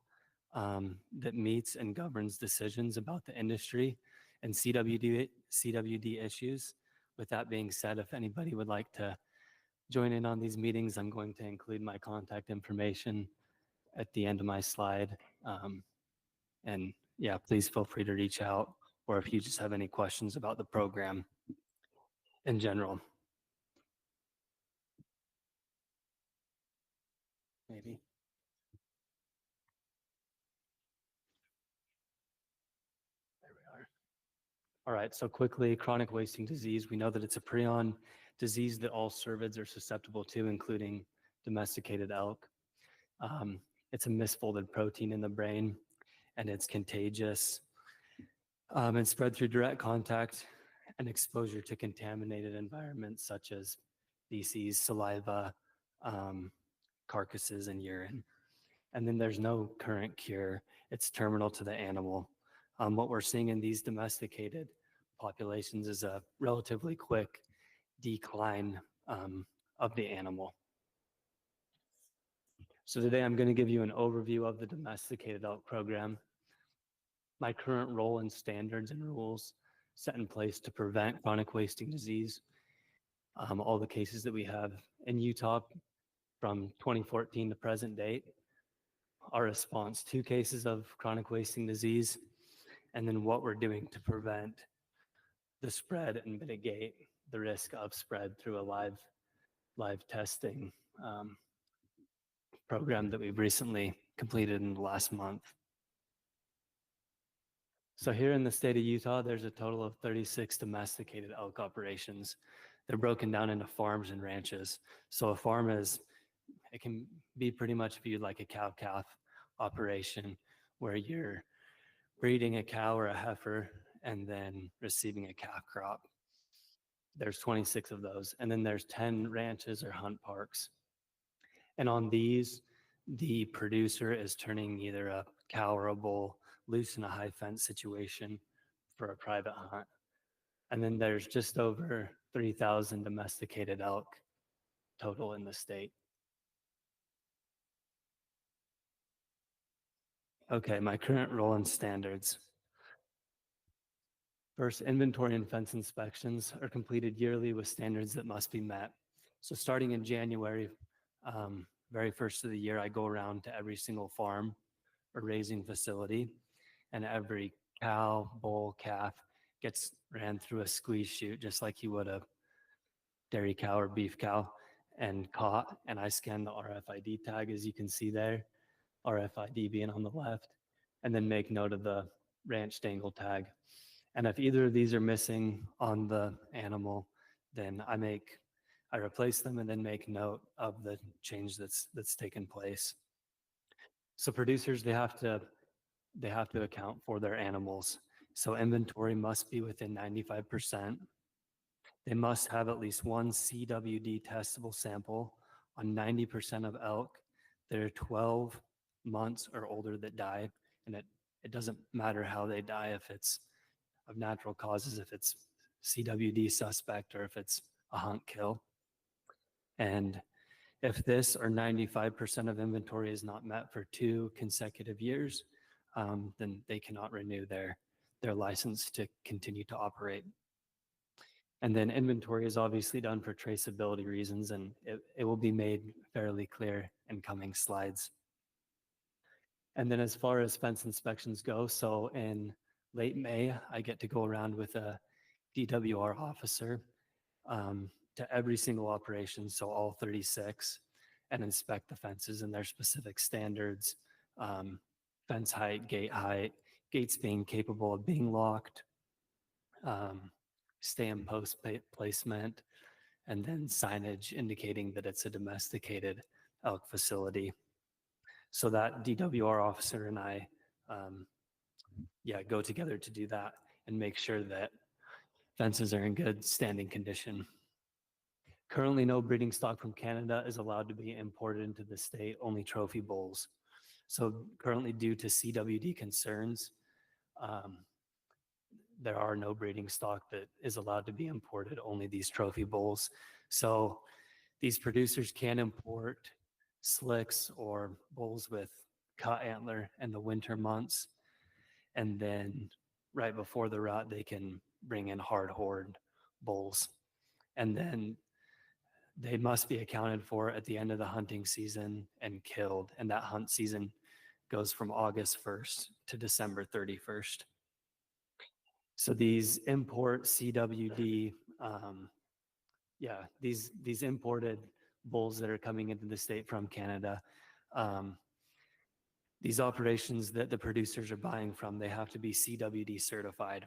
that meets and governs decisions about the industry and CWD issues. With that being said, if anybody would like to join in on these meetings, I'm going to include my contact information at the end of my slide. And yeah, please feel free to reach out, or if you just have any questions about the program in general. Maybe. There we are. All right, so quickly, chronic wasting disease. We know that it's a prion disease that all cervids are susceptible to, including domesticated elk. It's a misfolded protein in the brain, and it's contagious and spread through direct contact and exposure to contaminated environments such as feces, saliva, carcasses, and urine. And then there's no current cure. It's terminal to the animal. What we're seeing in these domesticated populations is a relatively quick decline of the animal. So today I'm going to give you an overview of the domesticated elk program, my current role in standards and rules set in place to prevent chronic wasting disease, all the cases that we have in Utah from 2014 to present date, our response to cases of chronic wasting disease, and then what we're doing to prevent the spread and mitigate the risk of spread through a live testing program that we've recently completed in the last month. So here in the state of Utah, there's a total of 36 domesticated elk operations. They're broken down into farms and ranches. So a farm it can be pretty much viewed like a cow-calf operation where you're breeding a cow or a heifer and then receiving a calf crop. There's 26 of those. And then there's 10 ranches or hunt parks. And on these, the producer is turning either a cow or a bull loose in a high fence situation for a private hunt. And then there's just over 3,000 domesticated elk total in the state. Okay, my current role and standards. First, inventory and fence inspections are completed yearly with standards that must be met. So starting in January, very first of the year, I go around to every single farm or raising facility, and every cow, bull, calf gets ran through a squeeze chute just like you would a dairy cow or beef cow, and caught, and I scan the RFID tag, as you can see there, RFID being on the left, and then make note of the ranch dangle tag. And if either of these are missing on the animal, then I replace them and then make note of the change that's taken place. So producers, they have to account for their animals. So inventory must be within 95%. They must have at least one CWD testable sample on 90% of elk that are 12 months or older that die. And it doesn't matter how they die, if it's of natural causes, if it's CWD suspect, or if it's a hunt kill. And if this or 95% of inventory is not met for 2 consecutive years, then they cannot renew their license to continue to operate. And then inventory is obviously done for traceability reasons, and it will be made fairly clear in coming slides. And then as far as fence inspections go, so in late May, I get to go around with a DWR officer to every single operation, so all 36, and inspect the fences and their specific standards, fence height, gates being capable of being locked, stay in post placement, and then signage indicating that it's a domesticated elk facility. So that DWR officer and I go together to do that and make sure that fences are in good standing condition. Currently, no breeding stock from Canada is allowed to be imported into the state, only trophy bulls. So currently, due to CWD concerns, there are no breeding stock that is allowed to be imported, only these trophy bulls. So these producers can import slicks or bulls with cut antler in the winter months. And then right before the rut, they can bring in hard horned bulls. And then they must be accounted for at the end of the hunting season and killed. And that hunt season goes from August 1st to December 31st. So these import CWD, these imported bulls that are coming into the state from Canada, these operations that the producers are buying from, they have to be CWD certified.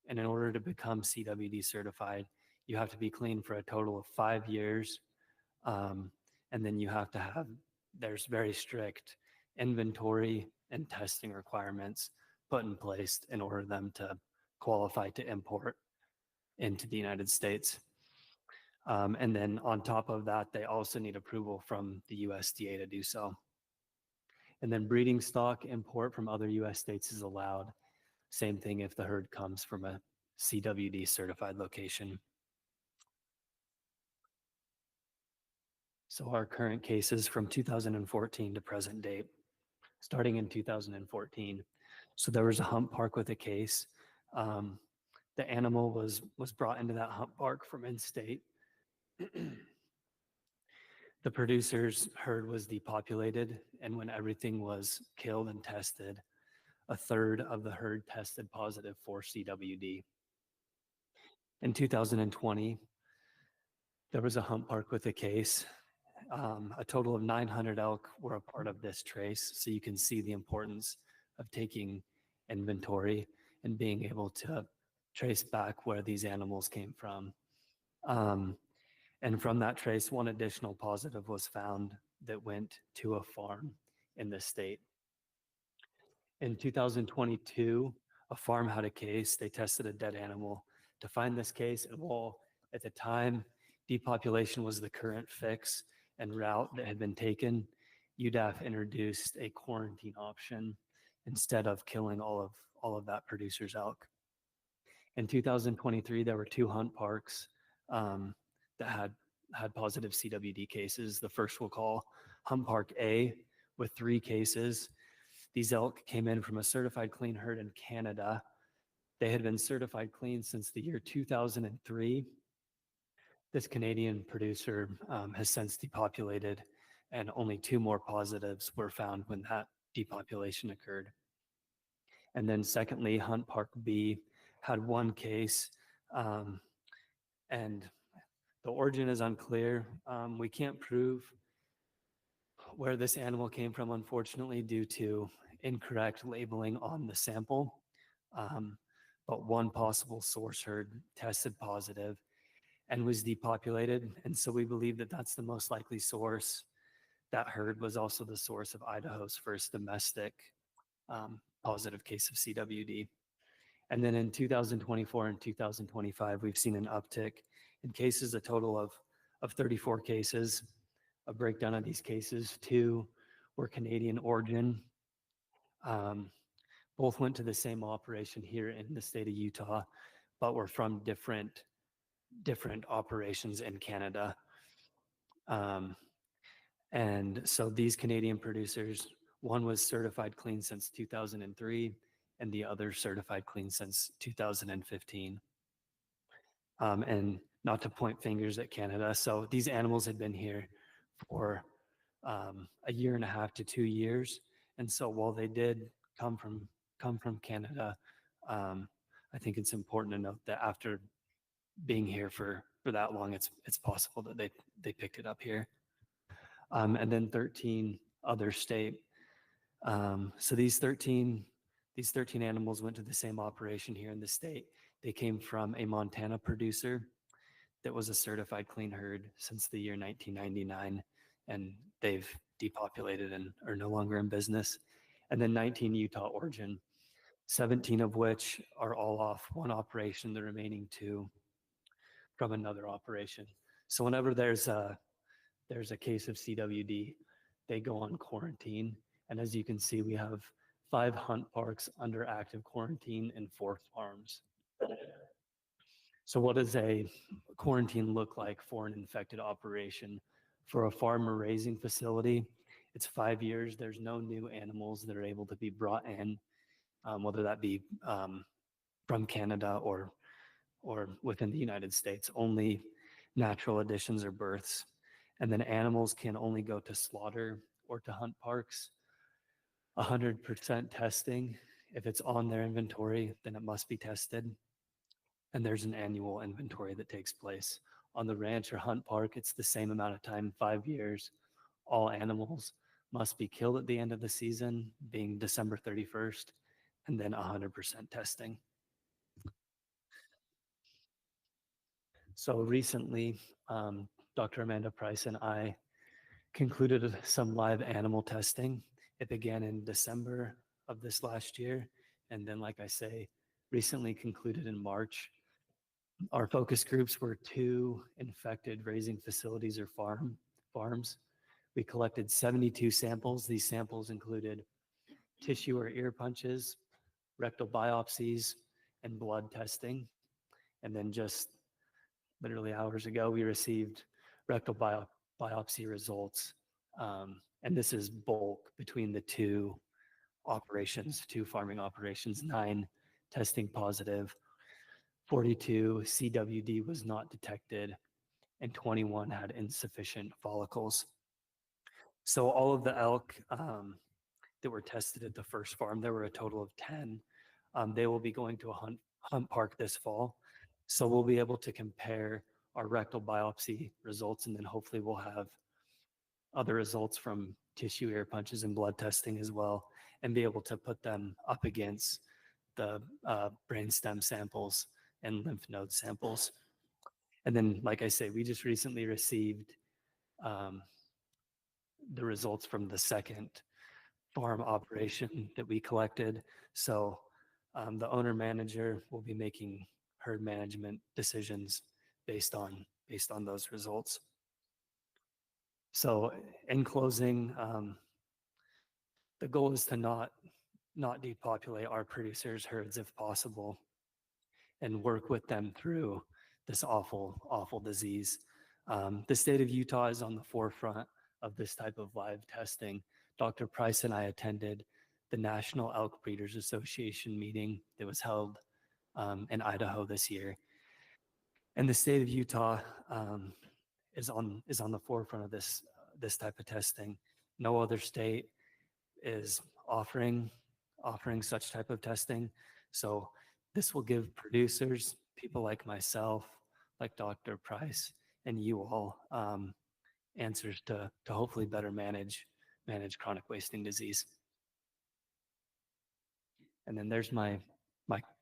And in order to become CWD certified, you have to be clean for a total of 5 years. And then you have to there's very strict inventory and testing requirements put in place in order for them to qualify to import. into the United States. And then on top of that, they also need approval from the USDA to do so. And then breeding stock import from other US states is allowed. Same thing if the herd comes from a CWD certified location. So our current cases from 2014 to present date, starting in 2014. So there was a hump park with a case. The animal was brought into that hump park from in-state. The producer's herd was depopulated, and when everything was killed and tested, a third of the herd tested positive for CWD. In 2020, there was a hump park with a case. A total of 900 elk were a part of this trace, so you can see the importance of taking inventory and being able to trace back where these animals came from. And from that trace, one additional positive was found that went to a farm in the state. In 2022, a farm had a case. They tested a dead animal to find this case. And while at the time, depopulation was the current fix and route that had been taken, UDAF introduced a quarantine option instead of killing all of that producer's elk. In 2023, there were 2 hunt parks that had positive CWD cases. The first we'll call Hunt Park A with 3 cases. These elk came in from a certified clean herd in Canada. They had been certified clean since the year 2003. This Canadian producer has since depopulated, and only 2 more positives were found when that depopulation occurred. And then secondly, Hunt Park B had 1 case, and the origin is unclear. We can't prove where this animal came from, unfortunately, due to incorrect labeling on the sample. But 1 possible source herd tested positive and was depopulated. And so we believe that that's the most likely source. That herd was also the source of Idaho's first domestic positive case of CWD. And then in 2024 and 2025, we've seen an uptick in cases, a total of 34 cases. A breakdown of these cases, 2 were Canadian origin. Both went to the same operation here in the state of Utah, but were from different operations in Canada. And so these Canadian producers, 1 was certified clean since 2003, and the other certified clean since 2015. And not to point fingers at Canada. So these animals had been here for 1.5 years to 2 years. And so while they did come from Canada, I think it's important to note that after being here for that long, it's possible that they picked it up here. And then 13 other state. So these 13 animals went to the same operation here in the state. They came from a Montana producer that was a certified clean herd since the year 1999, and they've depopulated and are no longer in business. And then 19 Utah origin, 17 of which are all off 1 operation, the remaining 2 from another operation. So whenever there's a case of CWD, they go on quarantine. And as you can see, we have 5 hunt parks under active quarantine and 4 farms. So what does a quarantine look like for an infected operation? For a farm or raising facility, it's 5 years. There's no new animals that are able to be brought in, whether that be from Canada or within the United States, only natural additions or births. And then animals can only go to slaughter or to hunt parks. 100% testing. If it's on their inventory, then it must be tested. And there's an annual inventory that takes place. On the ranch or hunt park, it's the same amount of time, 5 years. All animals must be killed at the end of the season, being December 31st, and then 100% testing. So recently, Dr. Amanda Price and I concluded some live animal testing. It began in December of this last year, and then, like I say, recently concluded in March. Our focus groups were 2 infected raising facilities or farms. We collected 72 samples. These samples included tissue or ear punches, rectal biopsies, and blood testing. And then just literally hours ago, we received rectal biopsy results. And this is bulk between the 2 operations, 2 farming operations, 9 testing positive, 42 CWD was not detected, and 21 had insufficient follicles. So all of the elk that were tested at the first farm, there were a total of 10. They will be going to a hunt park this fall. So we'll be able to compare our rectal biopsy results, and then hopefully we'll have other results from tissue, ear punches, and blood testing as well, and be able to put them up against the brainstem samples and lymph node samples. And then, like I say, we just recently received the results from the second farm operation that we collected. So the owner manager will be making herd management decisions based on those results. So in closing, the goal is to not depopulate our producers' herds if possible, and work with them through this awful disease. The state of Utah is on the forefront of this type of live testing. Dr. Price and I attended the National Elk Breeders Association meeting that was held in Idaho this year. And the state of Utah is on the forefront of this type of testing. No other state is offering such type of testing. So this will give producers, people like myself, like Dr. Price, and you all answers to hopefully better manage chronic wasting disease. And then there's my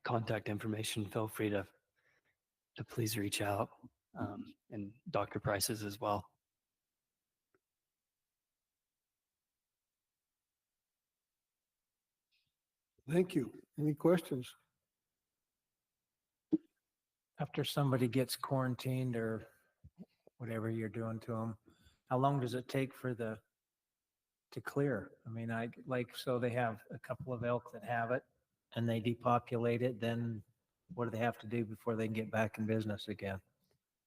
contact information. Feel free to please reach out, and Dr. Price's as well. Thank you. Any questions? After somebody gets quarantined or whatever you're doing to them, how long does it take for to clear? I mean, so they have a couple of elk that have it and they depopulate it, then what do they have to do before they can get back in business again?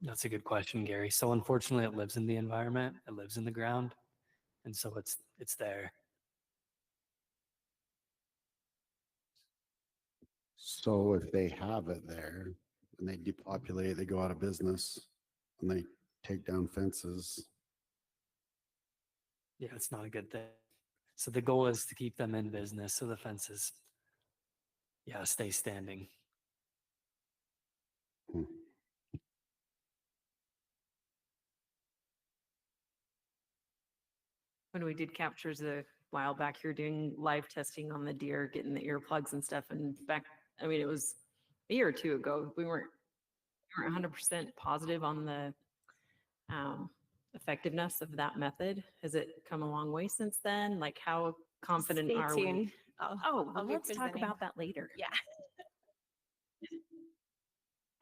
That's a good question, Gary. So unfortunately, it lives in the environment, it lives in the ground, and so it's there. So if they have it there and they depopulate, they go out of business and they take down fences. Yeah, it's not a good thing. So the goal is to keep them in business so the fences, stay standing. When we did captures a while back here doing live testing on the deer, getting the earplugs and stuff, and back, I mean, it was a year or 2 ago, we weren't 100% positive on the effectiveness of that method. Has it come a long way since then? Like, how confident Stay are tuned. we? I'll be Let's talk presenting. about that later. Yeah.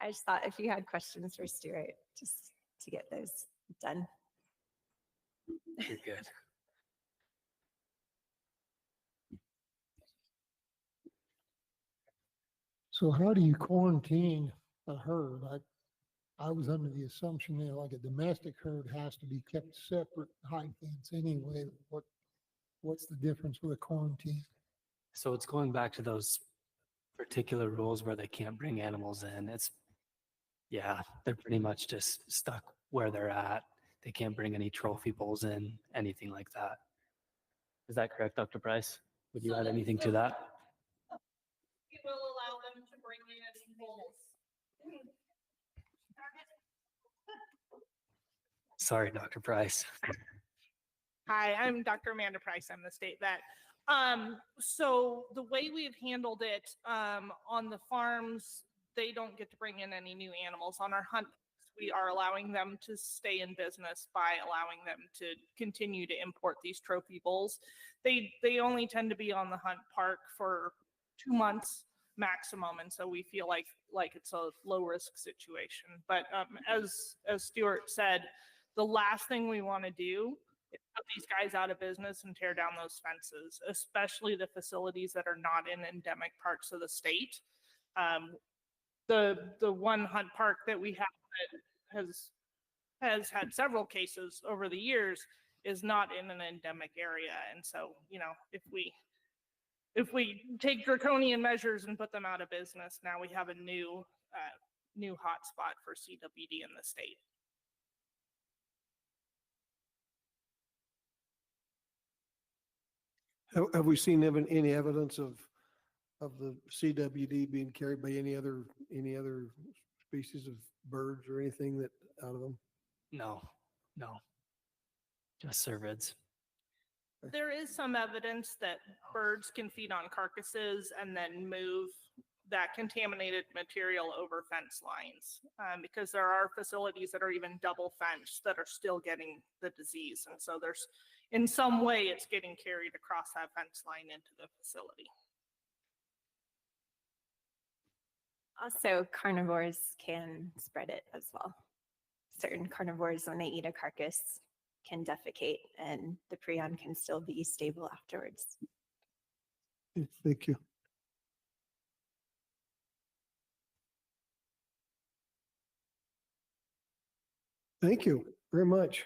I just thought if you had questions for Stuart, just to get those done. You're good. So how do you quarantine a herd? I was under the assumption that like a domestic herd has to be kept separate, high fence anyway. What's the difference with a quarantine? So it's going back to those particular rules where they can't bring animals in. They're pretty much just stuck where they're at. They can't bring any trophy bulls in, anything like that. Is that correct, Dr. Price? Would you add anything to that? We will allow them to bring in bulls. Sorry, Dr. Price. Hi, I'm Dr. Amanda Price. I'm the state vet. So the way we've handled it on the farms, they don't get to bring in any new animals. On our hunt, we are allowing them to stay in business by allowing them to continue to import these trophy bulls. They only tend to be on the hunt park for 2 months. maximum, and so we feel like it's a low risk situation. But as Stuart said, the last thing we want to do is put these guys out of business and tear down those fences, especially the facilities that are not in endemic parts of the state. The one hunt park that we have that has had several cases over the years is not in an endemic area, and so if we take draconian measures and put them out of business, now we have a new hotspot for CWD in the state. Have we seen any evidence of the CWD being carried by any other species of birds or anything that out of them? No, just cervids. There is some evidence that birds can feed on carcasses and then move that contaminated material over fence lines, because there are facilities that are even double fenced that are still getting the disease. And so there's, in some way, it's getting carried across that fence line into the facility. Also, carnivores can spread it as well. Certain carnivores, when they eat a carcass, can defecate, and the prion can still be stable afterwards. Thank you. Thank you very much.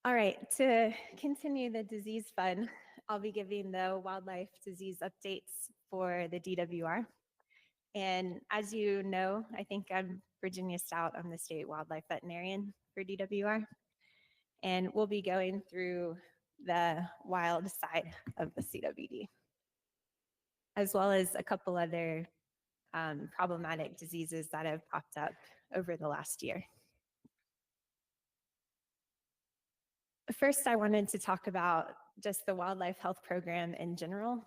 All right, to continue the disease fun, I'll be giving the wildlife disease updates for the DWR. And as you know, I think I'm Virginia Stout. I'm the state wildlife veterinarian for DWR. And we'll be going through the wild side of the CWD, as well as a couple other problematic diseases that have popped up over the last year. First, I wanted to talk about just the wildlife health program in general.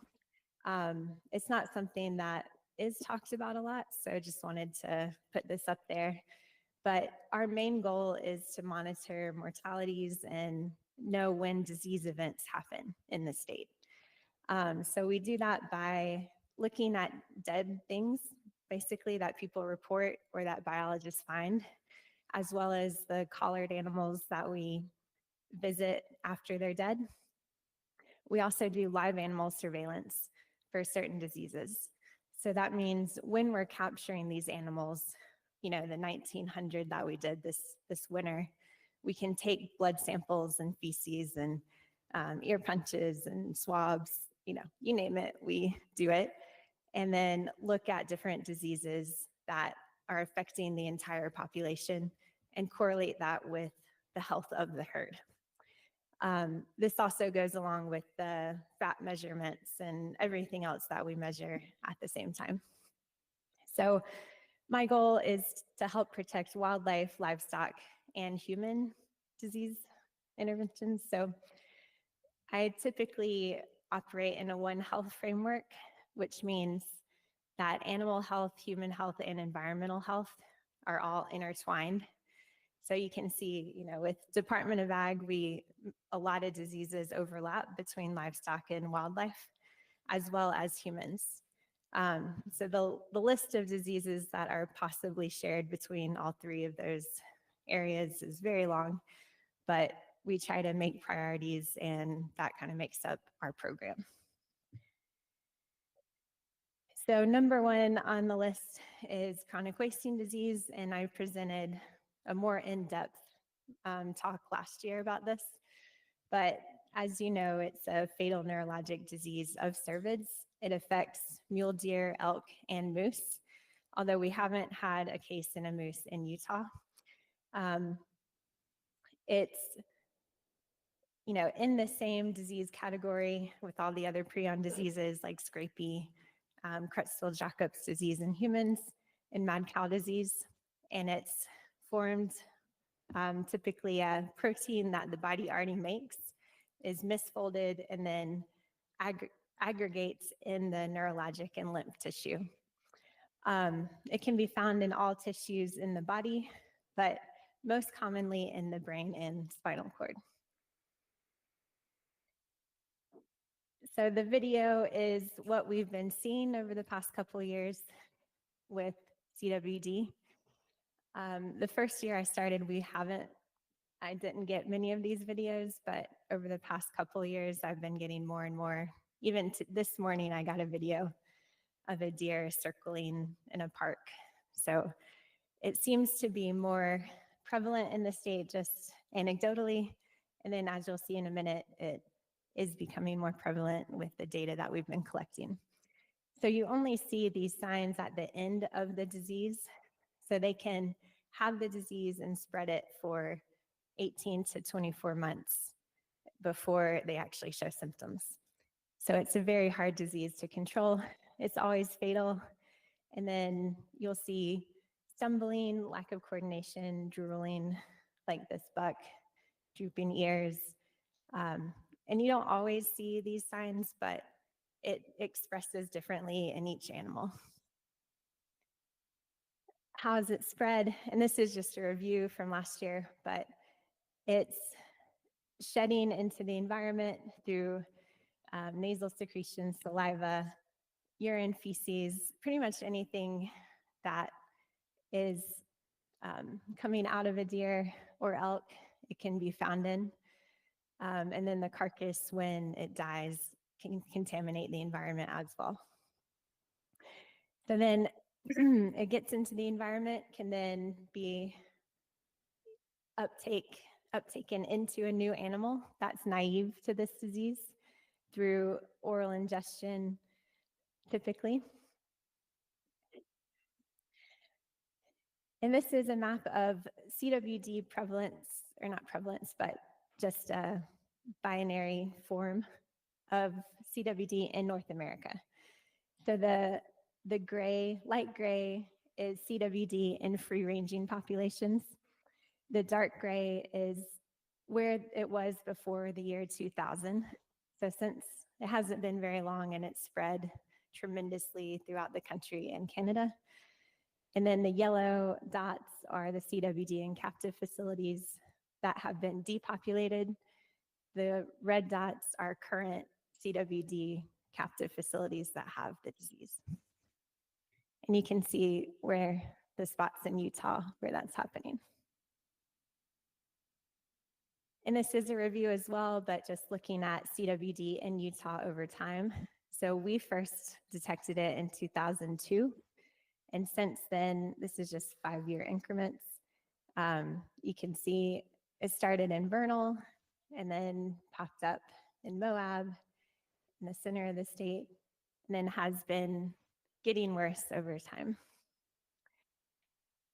It's not something that is talked about a lot, so I just wanted to put this up there. But our main goal is to monitor mortalities and know when disease events happen in the state. So we do that by looking at dead things, basically, that people report or that biologists find, as well as the collared animals that we visit after they're dead. We also do live animal surveillance for certain diseases. So that means when we're capturing these animals, the 1900 that we did this winter, we can take blood samples and feces and ear punches and swabs, you name it, we do it. And then look at different diseases that are affecting the entire population and correlate that with the health of the herd. This also goes along with the fat measurements and everything else that we measure at the same time. So my goal is to help protect wildlife, livestock, and human disease interventions. So I typically operate in a One Health framework, which means that animal health, human health, and environmental health are all intertwined. So you can see, with Department of Ag, a lot of diseases overlap between livestock and wildlife, as well as humans. So the list of diseases that are possibly shared between all three of those areas is very long, but we try to make priorities, and that kind of makes up our program. So number one on the list is chronic wasting disease, and I presented a more in-depth talk last year about this. But as you know, it's a fatal neurologic disease of cervids. It affects mule deer, elk, and moose, although we haven't had a case in a moose in Utah. It's in the same disease category with all the other prion diseases like scrapie, Creutzfeldt-Jacobs disease in humans, and mad cow disease. And it's formed typically a protein that the body already makes is misfolded and then aggregates in the neurologic and lymph tissue. It can be found in all tissues in the body, but most commonly in the brain and spinal cord. So the video is what we've been seeing over the past couple of years with CWD. The first year I started, I didn't get many of these videos, but over the past couple of years, I've been getting more and more. Even this morning, I got a video of a deer circling in a park. So it seems to be more prevalent in the state just anecdotally. And then as you'll see in a minute, it is becoming more prevalent with the data that we've been collecting. So you only see these signs at the end of the disease. So they can have the disease and spread it for 18 to 24 months before they actually show symptoms. So it's a very hard disease to control. It's always fatal. And then you'll see stumbling, lack of coordination, drooling, like this buck, drooping ears. And you don't always see these signs, but it expresses differently in each animal. How is it spread? And this is just a review from last year, but it's shedding into the environment through nasal secretions, saliva, urine, feces, pretty much anything that is coming out of a deer or elk, it can be found in. And then the carcass, when it dies, can contaminate the environment as well. So then it gets into the environment, can then be uptaken into a new animal that's naive to this disease through oral ingestion, typically. And this is a map of CWD prevalence, or not prevalence, but just a binary form of CWD in North America. So the gray, light gray is CWD in free-ranging populations. The dark gray is where it was before the year 2000. So since it hasn't been very long and it's spread tremendously throughout the country and Canada. And then the yellow dots are the CWD in captive facilities that have been depopulated. The red dots are current CWD captive facilities that have the disease. And you can see where the spots in Utah where that's happening. And this is a review as well, but just looking at CWD in Utah over time. So we first detected it in 2002. And since then, this is just 5-year increments. You can see it started in Vernal and then popped up in Moab, in the center of the state, and then has been getting worse over time.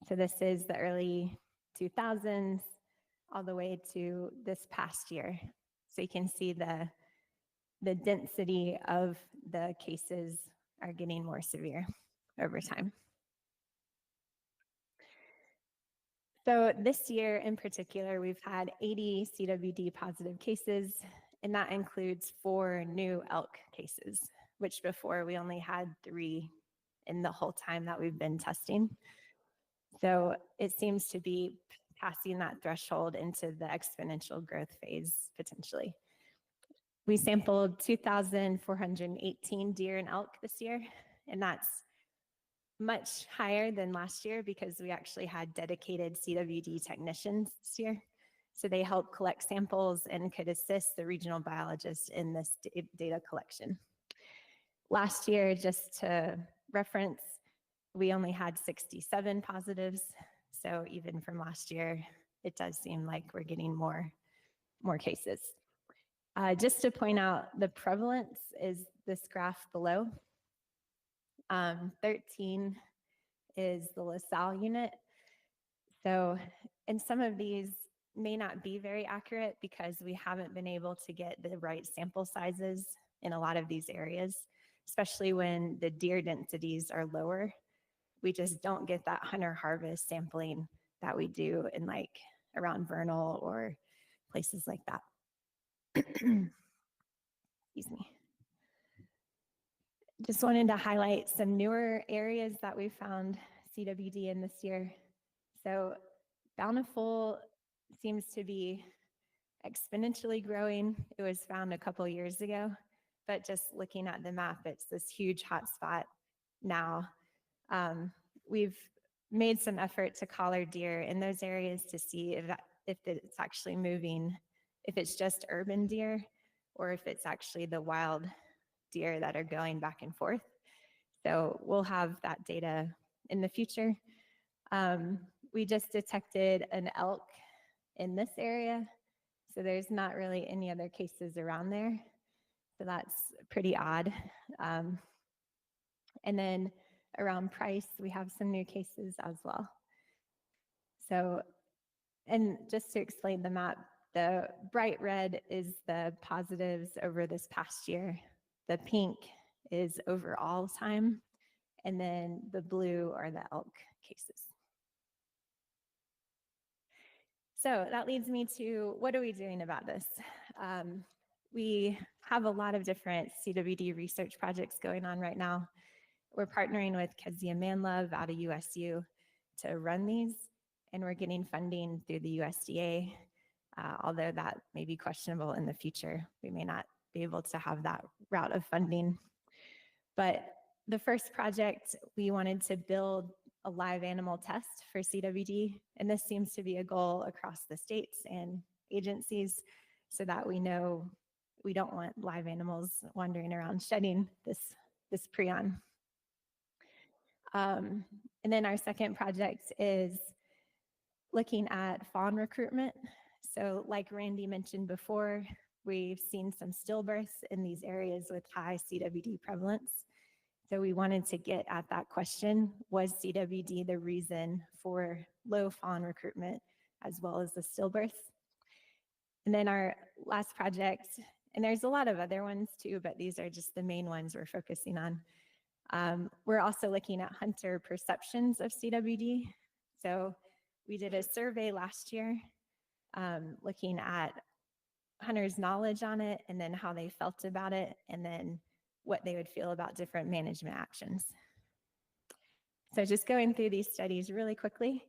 So this is the early 2000s all the way to this past year. So you can see the density of the cases are getting more severe over time. So this year in particular, we've had 80 CWD positive cases, and that includes 4 new elk cases, which before we only had 3 in the whole time that we've been testing. So it seems to be passing that threshold into the exponential growth phase potentially. We sampled 2,418 deer and elk this year, and that's much higher than last year because we actually had dedicated CWD technicians this year. So they helped collect samples and could assist the regional biologists in this data collection. Last year, just to reference, we only had 67 positives. So even from last year, it does seem like we're getting more cases. Just to point out, the prevalence is this graph below. 13 is the LaSalle unit. So, and some of these may not be very accurate because we haven't been able to get the right sample sizes in a lot of these areas, especially when the deer densities are lower. We just don't get that hunter harvest sampling that we do in like around Vernal or places like that. Excuse me. Just wanted to highlight some newer areas that we found CWD in this year. So Bountiful seems to be exponentially growing. It was found a couple years ago. but just looking at the map, it's this huge hotspot now. We've made some effort to collar deer in those areas to see if it's actually moving, if it's just urban deer, or if it's actually the wild deer that are going back and forth. So we'll have that data in the future. We just detected an elk in this area, so there's not really any other cases around there. So that's pretty odd. And then around Price, we have some new cases as well. So, and just to explain the map, the bright red is the positives over this past year. The pink is over all time. And then the blue are the elk cases. So that leads me to, what are we doing about this? We have a lot of different CWD research projects going on right now. We're partnering with Kezia Manlove out of USU to run these, and we're getting funding through the USDA, although that may be questionable in the future. We may not be able to have that route of funding. But the first project, we wanted to build a live animal test for CWD, and this seems to be a goal across the states and agencies so that we know we don't want live animals wandering around shedding this prion. And then our second project is looking at fawn recruitment. So like Randy mentioned before, we've seen some stillbirths in these areas with high CWD prevalence. So we wanted to get at that question, was CWD the reason for low fawn recruitment as well as the stillbirths? And then our last project, and there's a lot of other ones too, but these are just the main ones we're focusing on. We're also looking at hunter perceptions of CWD. So we did a survey last year looking at hunters' knowledge on it and then how they felt about it and then what they would feel about different management actions. So just going through these studies really quickly.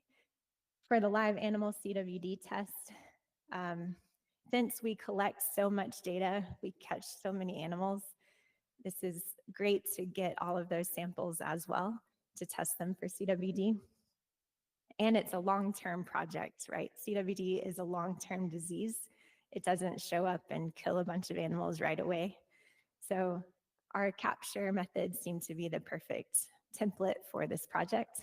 For the live animal CWD test, since we collect so much data, we catch so many animals, this is great to get all of those samples as well to test them for CWD. And it's a long-term project, right? CWD is a long-term disease. It doesn't show up and kill a bunch of animals right away. So our capture methods seem to be the perfect template for this project.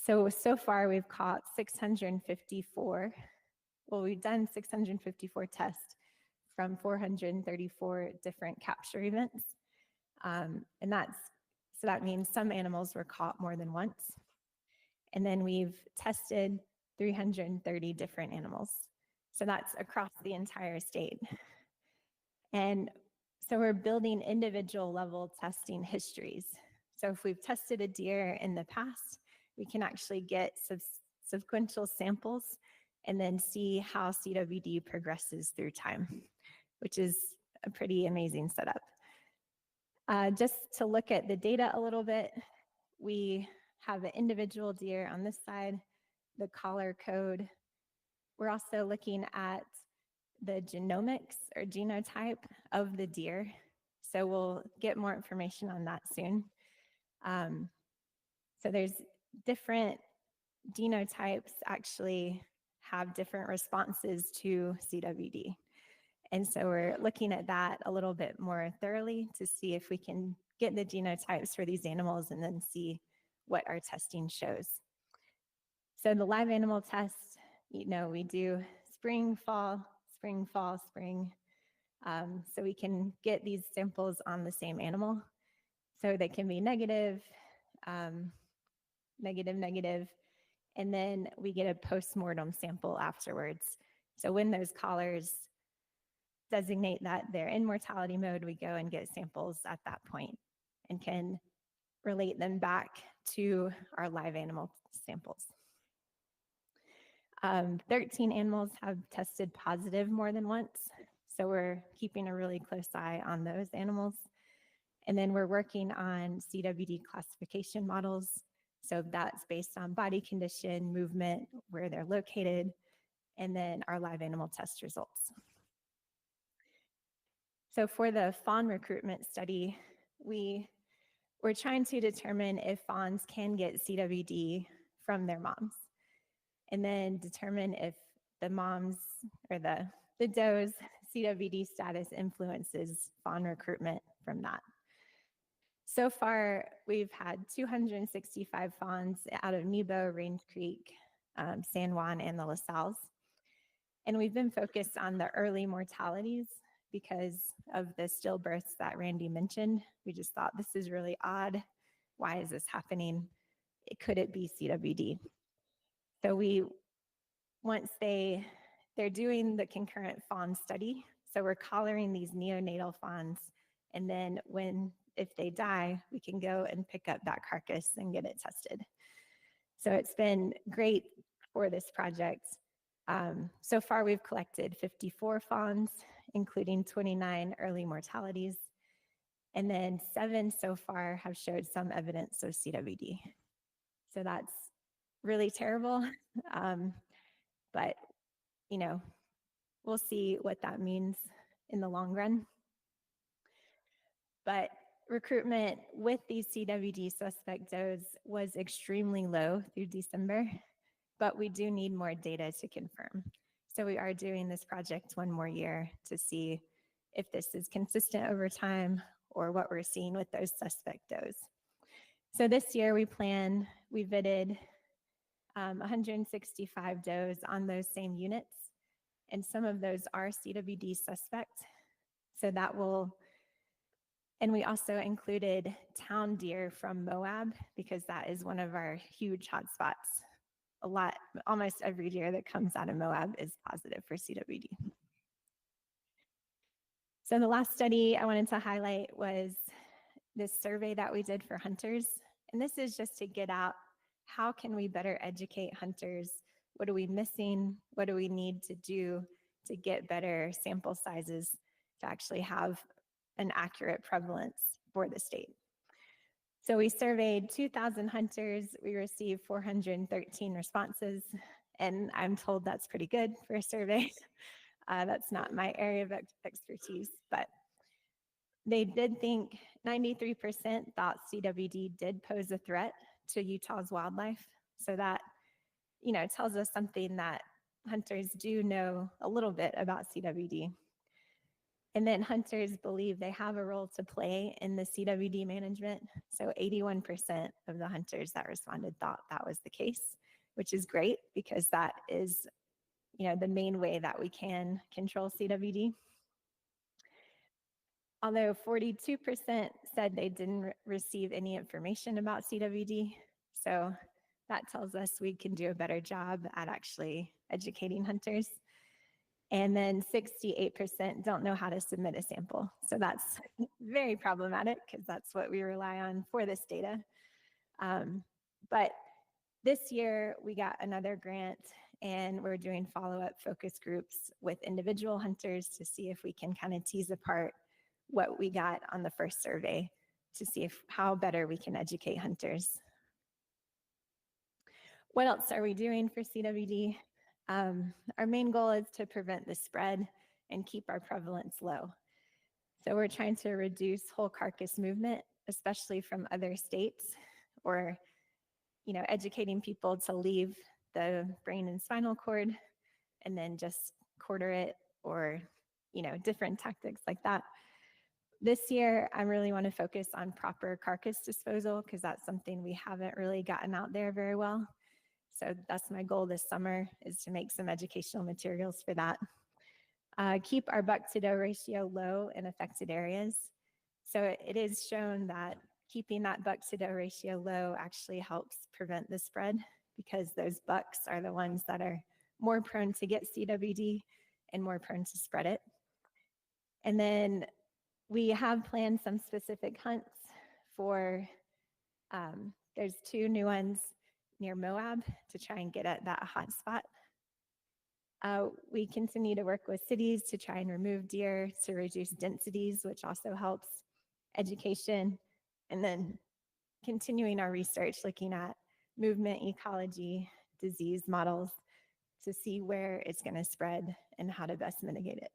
So far we've caught 654. Well, we've done 654 tests from 434 different capture events. And so that means some animals were caught more than once. And then we've tested 330 different animals. So that's across the entire state. And so we're building individual level testing histories. So if we've tested a deer in the past, we can actually get sequential samples and then see how CWD progresses through time, which is a pretty amazing setup. Just to look at the data a little bit, we have an individual deer on this side, the collar code. We're also looking at the genomics or genotype of the deer. So we'll get more information on that soon. So there's different genotypes actually have different responses to CWD. And so we're looking at that a little bit more thoroughly to see if we can get the genotypes for these animals and then see what our testing shows. So the live animal test, we do spring, fall, spring. So we can get these samples on the same animal. So they can be negative, negative, and then we get a post-mortem sample afterwards. So when those collars designate that they're in mortality mode, we go and get samples at that point and can relate them back to our live animal samples. 13 animals have tested positive more than once. So we're keeping a really close eye on those animals. And then we're working on CWD classification models. So that's based on body condition, movement, where they're located, and then our live animal test results. So for the fawn recruitment study, we're trying to determine if fawns can get CWD from their moms, and then determine if the moms or the doe's CWD status influences fawn recruitment from that. So far, we've had 265 fawns out of Nebo, Range Creek, San Juan, and the La Salles. And we've been focused on the early mortalities because of the stillbirths that Randy mentioned. We just thought this is really odd. Why is this happening? Could it be CWD? So once they're doing the concurrent fawn study, so we're collaring these neonatal fawns, and then if they die, we can go and pick up that carcass and get it tested. So it's been great for this project. So far, we've collected 54 fawns, including 29 early mortalities, and then 7 so far have showed some evidence of CWD. So that's really terrible, but we'll see what that means in the long run. But recruitment with these CWD suspect does was extremely low through December, but we do need more data to confirm. So we are doing this project one more year to see if this is consistent over time or what we're seeing with those suspect does. So this year we vetted 165 does on those same units, and some of those are CWD suspect. So and we also included town deer from Moab because that is one of our huge hotspots. Almost every deer that comes out of Moab is positive for CWD. So the last study I wanted to highlight was this survey that we did for hunters. And this is just to get out, how can we better educate hunters? What are we missing? What do we need to do to get better sample sizes to actually have an accurate prevalence for the state? So we surveyed 2,000 hunters. We received 413 responses, and I'm told that's pretty good for a survey. That's not my area of expertise, but they did think 93% thought CWD did pose a threat to Utah's wildlife. So that, tells us something that hunters do know a little bit about CWD. And then hunters believe they have a role to play in the CWD management. So 81% of the hunters that responded thought that was the case, which is great because that is, the main way that we can control CWD. Although 42% said they didn't receive any information about CWD. So that tells us we can do a better job at actually educating hunters. And then 68% don't know how to submit a sample. So that's very problematic because that's what we rely on for this data. But this year we got another grant and we're doing follow-up focus groups with individual hunters to see if we can kind of tease apart what we got on the first survey to see how better we can educate hunters. What else are we doing for CWD? Our main goal is to prevent the spread and keep our prevalence low. So we're trying to reduce whole carcass movement, especially from other states, or educating people to leave the brain and spinal cord and then just quarter it, or different tactics like that. This year, I really want to focus on proper carcass disposal because that's something we haven't really gotten out there very well. So that's my goal this summer, is to make some educational materials for that. Keep our buck to doe ratio low in affected areas. So it is shown that keeping that buck to doe ratio low actually helps prevent the spread because those bucks are the ones that are more prone to get CWD and more prone to spread it. And then we have planned some specific hunts for, there's 2 new ones near Moab to try and get at that hot spot. We continue to work with cities to try and remove deer to reduce densities, which also helps education. And then continuing our research, looking at movement ecology, disease models to see where it's going to spread and how to best mitigate it.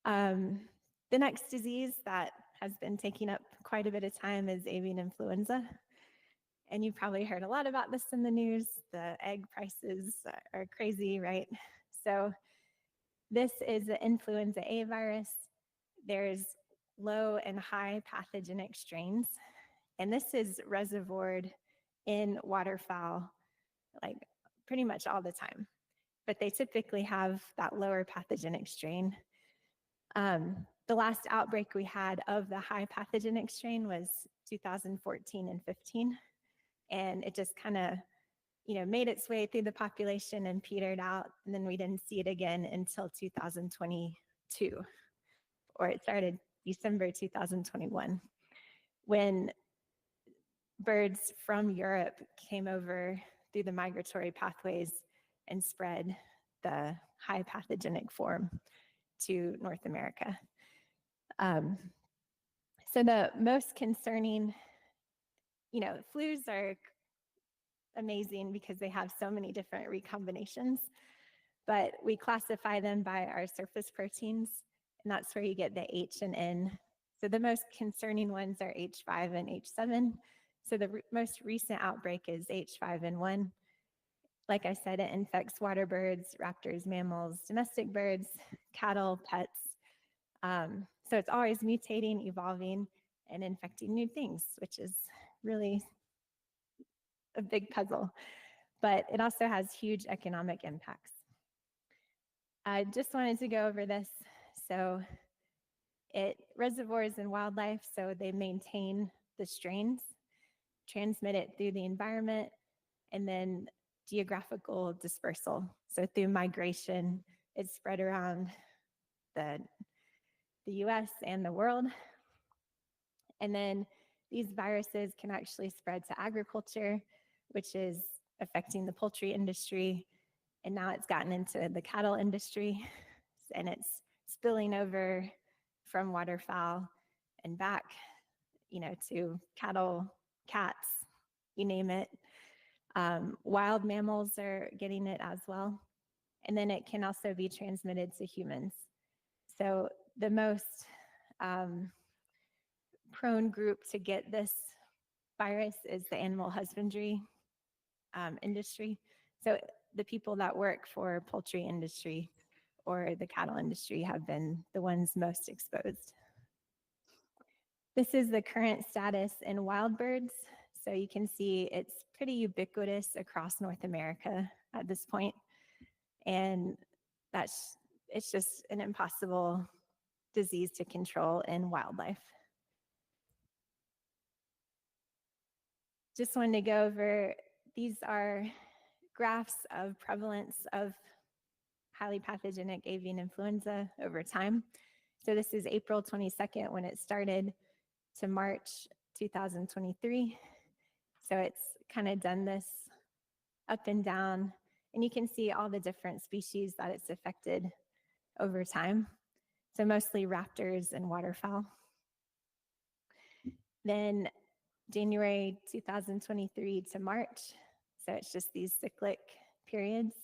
The next disease that has been taking up quite a bit of time is avian influenza. And you've probably heard a lot about this in the news. The egg prices are crazy, right? So this is the influenza A virus. There's low and high pathogenic strains, and this is reservoired in waterfowl like pretty much all the time, but they typically have that lower pathogenic strain. The last outbreak we had of the high pathogenic strain was 2014 and 15, and it just kind of made its way through the population and petered out, and then we didn't see it again until 2022, or it started December 2021, when birds from Europe came over through the migratory pathways and spread the high pathogenic form to North America. So the most concerning, flus are amazing because they have so many different recombinations, but we classify them by our surface proteins, and that's where you get the H and N. So the most concerning ones are H5 and H7. So the most recent outbreak is H5N1. Like I said, it infects water birds, raptors, mammals, domestic birds, cattle, pets. So it's always mutating, evolving, and infecting new things, which is really a big puzzle. But it also has huge economic impacts. I just wanted to go over this. So it reservoirs in wildlife, so they maintain the strains, transmit it through the environment, and then geographical dispersal. So through migration, it's spread around the US and the world. And then these viruses can actually spread to agriculture, which is affecting the poultry industry. And now it's gotten into the cattle industry, and it's spilling over from waterfowl and back, to cattle, cats, you name it. Wild mammals are getting it as well. And then it can also be transmitted to humans. So the most prone group to get this virus is the animal husbandry industry. So the people that work for poultry industry or the cattle industry have been the ones most exposed. This is the current status in wild birds. So you can see it's pretty ubiquitous across North America at this point. And it's just an impossible disease to control in wildlife. Just wanted to go over, these are graphs of prevalence of highly pathogenic avian influenza over time. So this is April 22nd when it started to March 2023. So it's kind of done this up and down, and you can see all the different species that it's affected over time. So mostly raptors and waterfowl. Then January 2023 to March. So it's just these cyclic periods.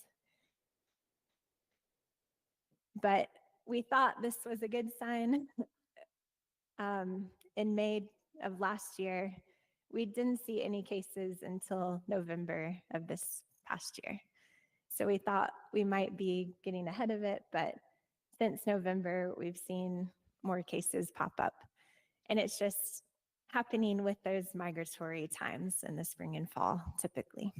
But we thought this was a good sign. In May of last year, we didn't see any cases until November of this past year. So we thought we might be getting ahead of it, but since November, we've seen more cases pop up. And it's just happening with those migratory times in the spring and fall, typically.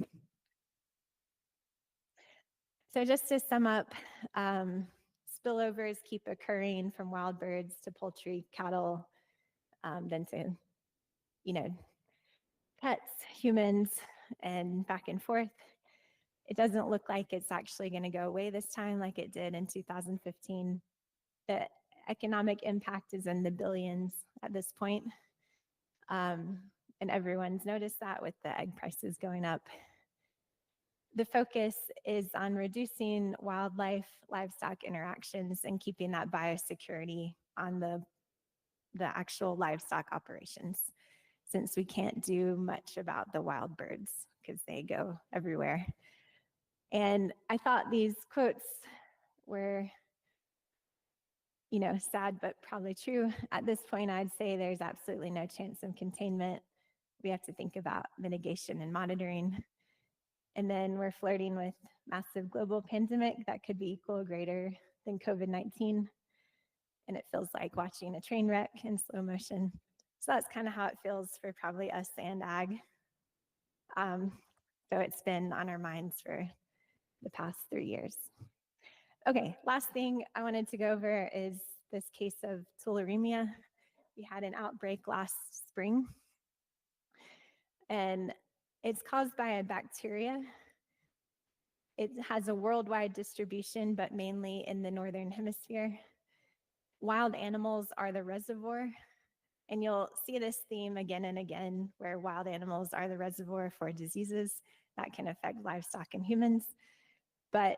So just to sum up, spillovers keep occurring from wild birds to poultry, cattle, then to, pets, humans, and back and forth. It doesn't look like it's actually going to go away this time like it did in 2015. The economic impact is in the billions at this point. And everyone's noticed that with the egg prices going up. The focus is on reducing wildlife-livestock interactions and keeping that biosecurity on the actual livestock operations, since we can't do much about the wild birds because they go everywhere. And I thought these quotes were sad but probably true. At this point, I'd say there's absolutely no chance of containment. We have to think about mitigation and monitoring. And then we're flirting with massive global pandemic that could be equal or greater than COVID-19. And it feels like watching a train wreck in slow motion. So that's kind of how it feels for probably us and ag. So it's been on our minds for the past 3 years. Okay, last thing I wanted to go over is this case of tularemia. We had an outbreak last spring, and it's caused by a bacteria. It has a worldwide distribution, but mainly in the northern hemisphere. Wild animals are the reservoir, and you'll see this theme again and again, where wild animals are the reservoir for diseases that can affect livestock and humans. But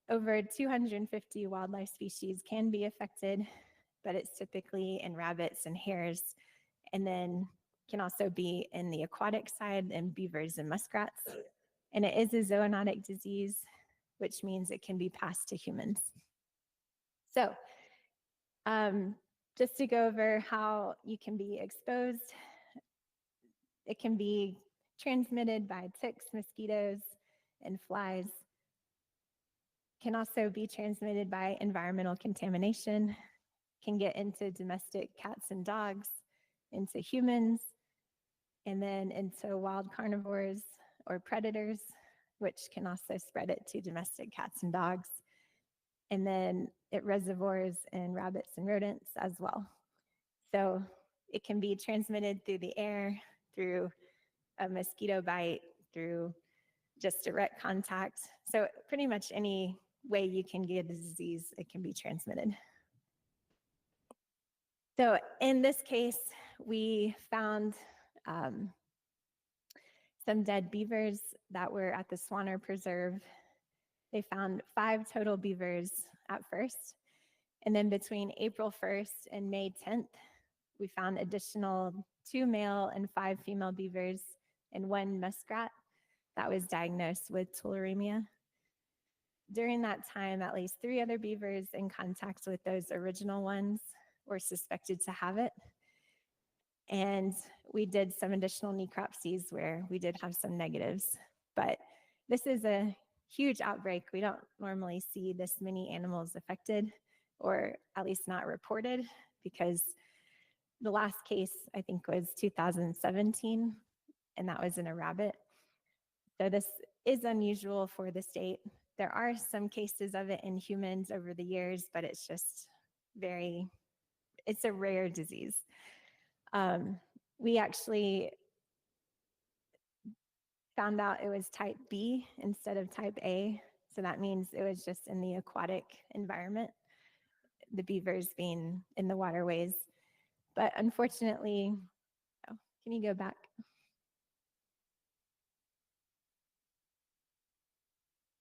over 250 wildlife species can be affected, but it's typically in rabbits and hares, and then can also be in the aquatic side in beavers and muskrats. And it is a zoonotic disease, which means it can be passed to humans. So just to go over how you can be exposed, it can be transmitted by ticks, mosquitoes, and flies. Can also be transmitted by environmental contamination, can get into domestic cats and dogs, into humans, and then into wild carnivores or predators, which can also spread it to domestic cats and dogs. And then it reservoirs in rabbits and rodents as well. So it can be transmitted through the air, through a mosquito bite, through just direct contact. So pretty much any way you can get a disease, it can be transmitted. So in this case, we found some dead beavers that were at the Swanner Preserve. They found 5 total beavers at first. And then between April 1st and May 10th, we found additional 2 male and 5 female beavers and 1 muskrat that was diagnosed with tularemia. During that time, at least 3 other beavers in contact with those original ones were suspected to have it. And we did some additional necropsies where we did have some negatives. But this is a huge outbreak. We don't normally see this many animals affected, or at least not reported, because the last case, I think, was 2017, and that was in a rabbit. So this is unusual for the state. There are some cases of it in humans over the years, but it's just it's a rare disease. We actually found out it was type B instead of type A. So that means it was just in the aquatic environment, the beavers being in the waterways. But unfortunately, can you go back?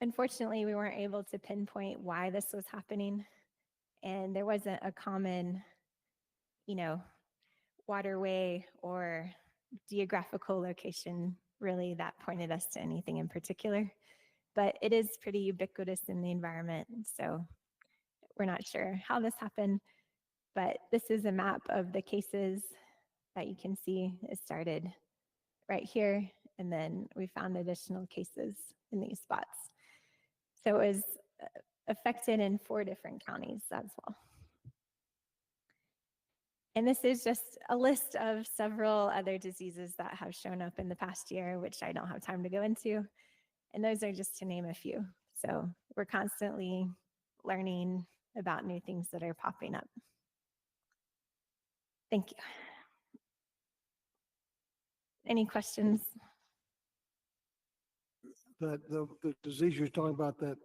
Unfortunately, we weren't able to pinpoint why this was happening. And there wasn't a common, waterway or geographical location really that pointed us to anything in particular. But it is pretty ubiquitous in the environment. So we're not sure how this happened, but this is a map of the cases that you can see. It started right here, and then we found additional cases in these spots. So it was affected in 4 different counties as well. And this is just a list of several other diseases that have shown up in the past year, which I don't have time to go into. And those are just to name a few. So we're constantly learning about new things that are popping up. Thank you. Any questions? The disease you're talking about, that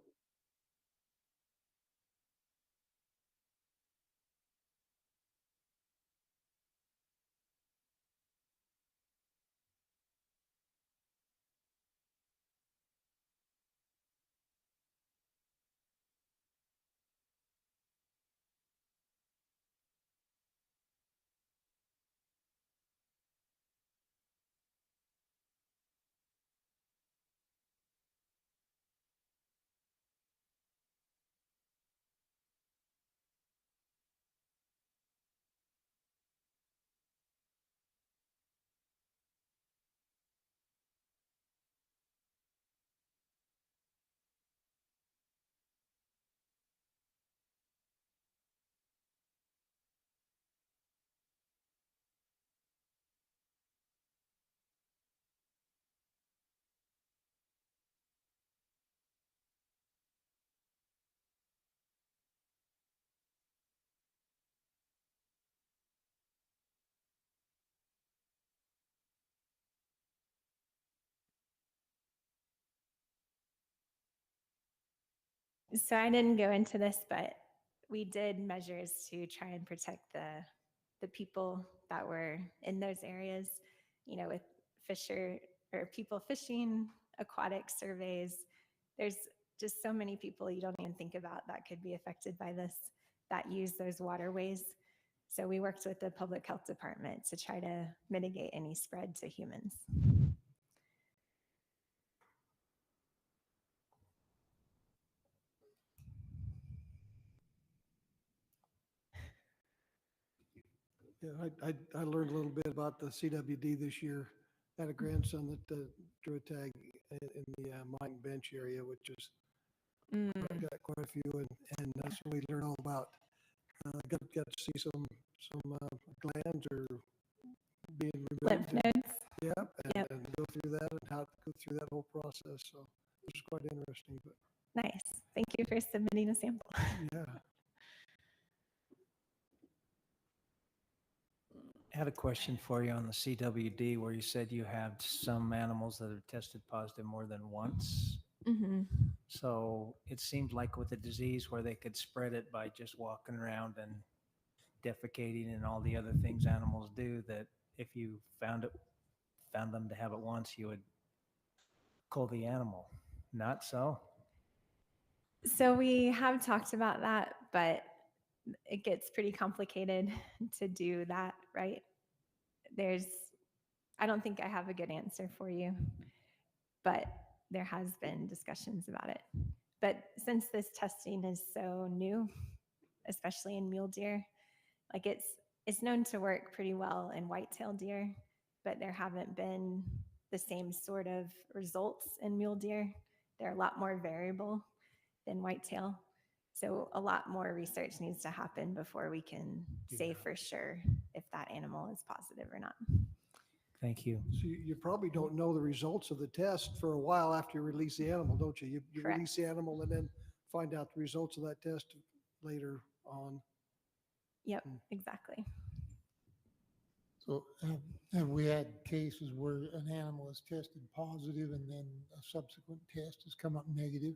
So I didn't go into this, but we did measures to try and protect the people that were in those areas, you know, with fisher or people fishing, aquatic surveys. There's just so many people you don't even think about that could be affected by this that use those waterways. So we worked with the public health department to try to mitigate any spread to humans. Yeah, I learned a little bit about the CWD this year. I had a grandson that drew a tag in the Mine Bench area, which is got quite a few, and that's what we learned all about. Got to see some glands or being removed. Lymph nodes. And go through that and how to go through that whole process. So it was quite interesting. But nice. Thank you for submitting a sample. yeah. I had a question for you on the CWD where you said you have some animals that have tested positive more than once. Mm-hmm. So it seemed like with the disease where they could spread it by just walking around and defecating and all the other things animals do, that if you found them to have it once, you would cull the animal. Not so? So we have talked about that, but it gets pretty complicated to do that, right? I don't think I have a good answer for you, but there has been discussions about it. But since this testing is so new, especially in mule deer, like it's known to work pretty well in whitetail deer, but there haven't been the same sort of results in mule deer. They're a lot more variable than whitetail. So a lot more research needs to happen before we can say for sure if that animal is positive or not. Thank you. So you probably don't know the results of the test for a while after you release the animal, don't you? You release the animal and then find out the results of that test later on. Yep, exactly. So have we had cases where an animal is tested positive and then a subsequent test has come up negative?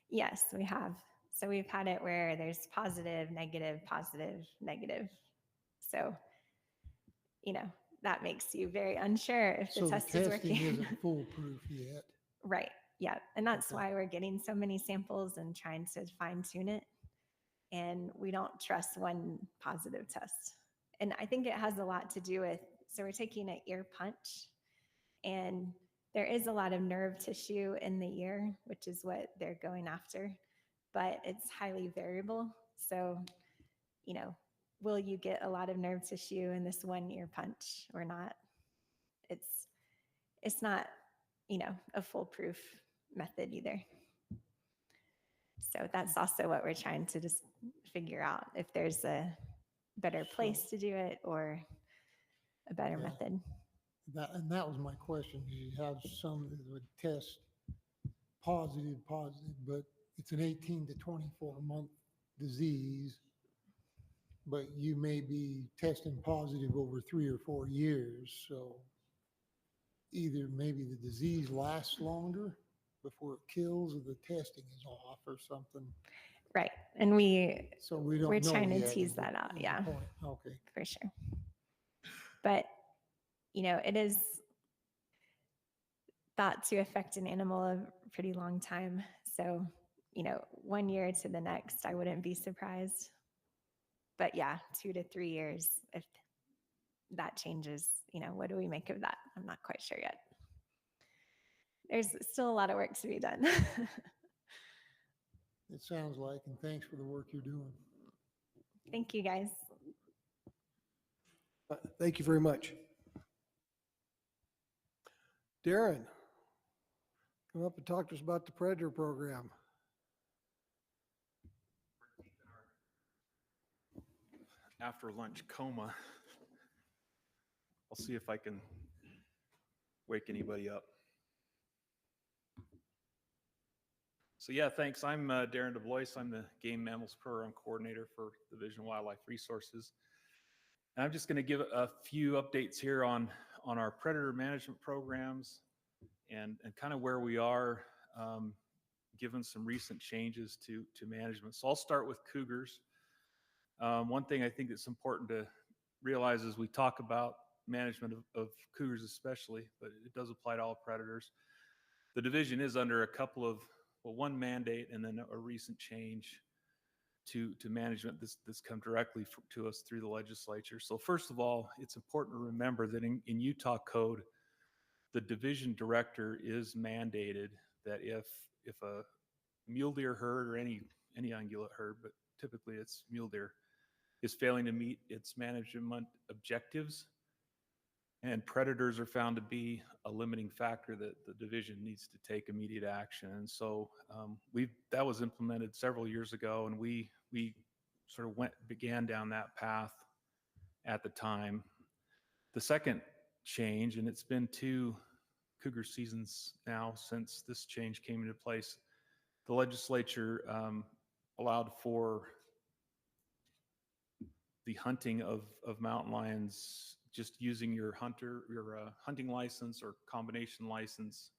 Yes, we have. So we've had it where there's positive, negative, positive, negative. So, that makes you very unsure if the test is working. So the testing isn't foolproof yet. Right. Yeah. And that's why we're getting so many samples and trying to fine tune it. And we don't trust one positive test. And I think it has a lot to do with, so we're taking an ear punch, and there is a lot of nerve tissue in the ear, which is what they're going after, but it's highly variable. So, will you get a lot of nerve tissue in this one ear punch or not? It's not, a foolproof method either. So that's also what we're trying to just figure out, if there's a better place to do it or a better method. That was my question. You have some that would test positive, but it's an 18 to 24 month disease, but you may be testing positive over 3 or 4 years. So either maybe the disease lasts longer before it kills, or the testing is off or something. Right. And we're know trying to yet, tease is the- that out. is the Yeah. point. Okay. For sure. But, it is thought to affect an animal a pretty long time. So, 1 year to the next, I wouldn't be surprised. But yeah, 2 to 3 years, if that changes, what do we make of that? I'm not quite sure yet. There's still a lot of work to be done. It sounds like, and thanks for the work you're doing. Thank you, guys. Thank you very much. Darren, come up and talk to us about the Predator program. After lunch coma. I'll see if I can wake anybody up. So yeah, thanks. I'm Darren DeBlois. I'm the Game Mammals Program Coordinator for Division of Wildlife Resources. And I'm just going to give a few updates here on our predator management programs and kind of where we are given some recent changes to management. So I'll start with cougars. One thing I think that's important to realize as we talk about management of cougars especially, but it does apply to all predators. The division is under a couple of, well, one mandate and then a recent change to management that's come directly to us through the legislature. So first of all, it's important to remember that in Utah code, the division director is mandated that if a mule deer herd or any ungulate herd, but typically it's mule deer, is failing to meet its management objectives, and predators are found to be a limiting factor, that the division needs to take immediate action. And so that was implemented several years ago, and we sort of began down that path at the time. The second change, and it's been 2 cougar seasons now since this change came into place, the legislature allowed for the hunting of mountain lions just using your hunting license or combination license.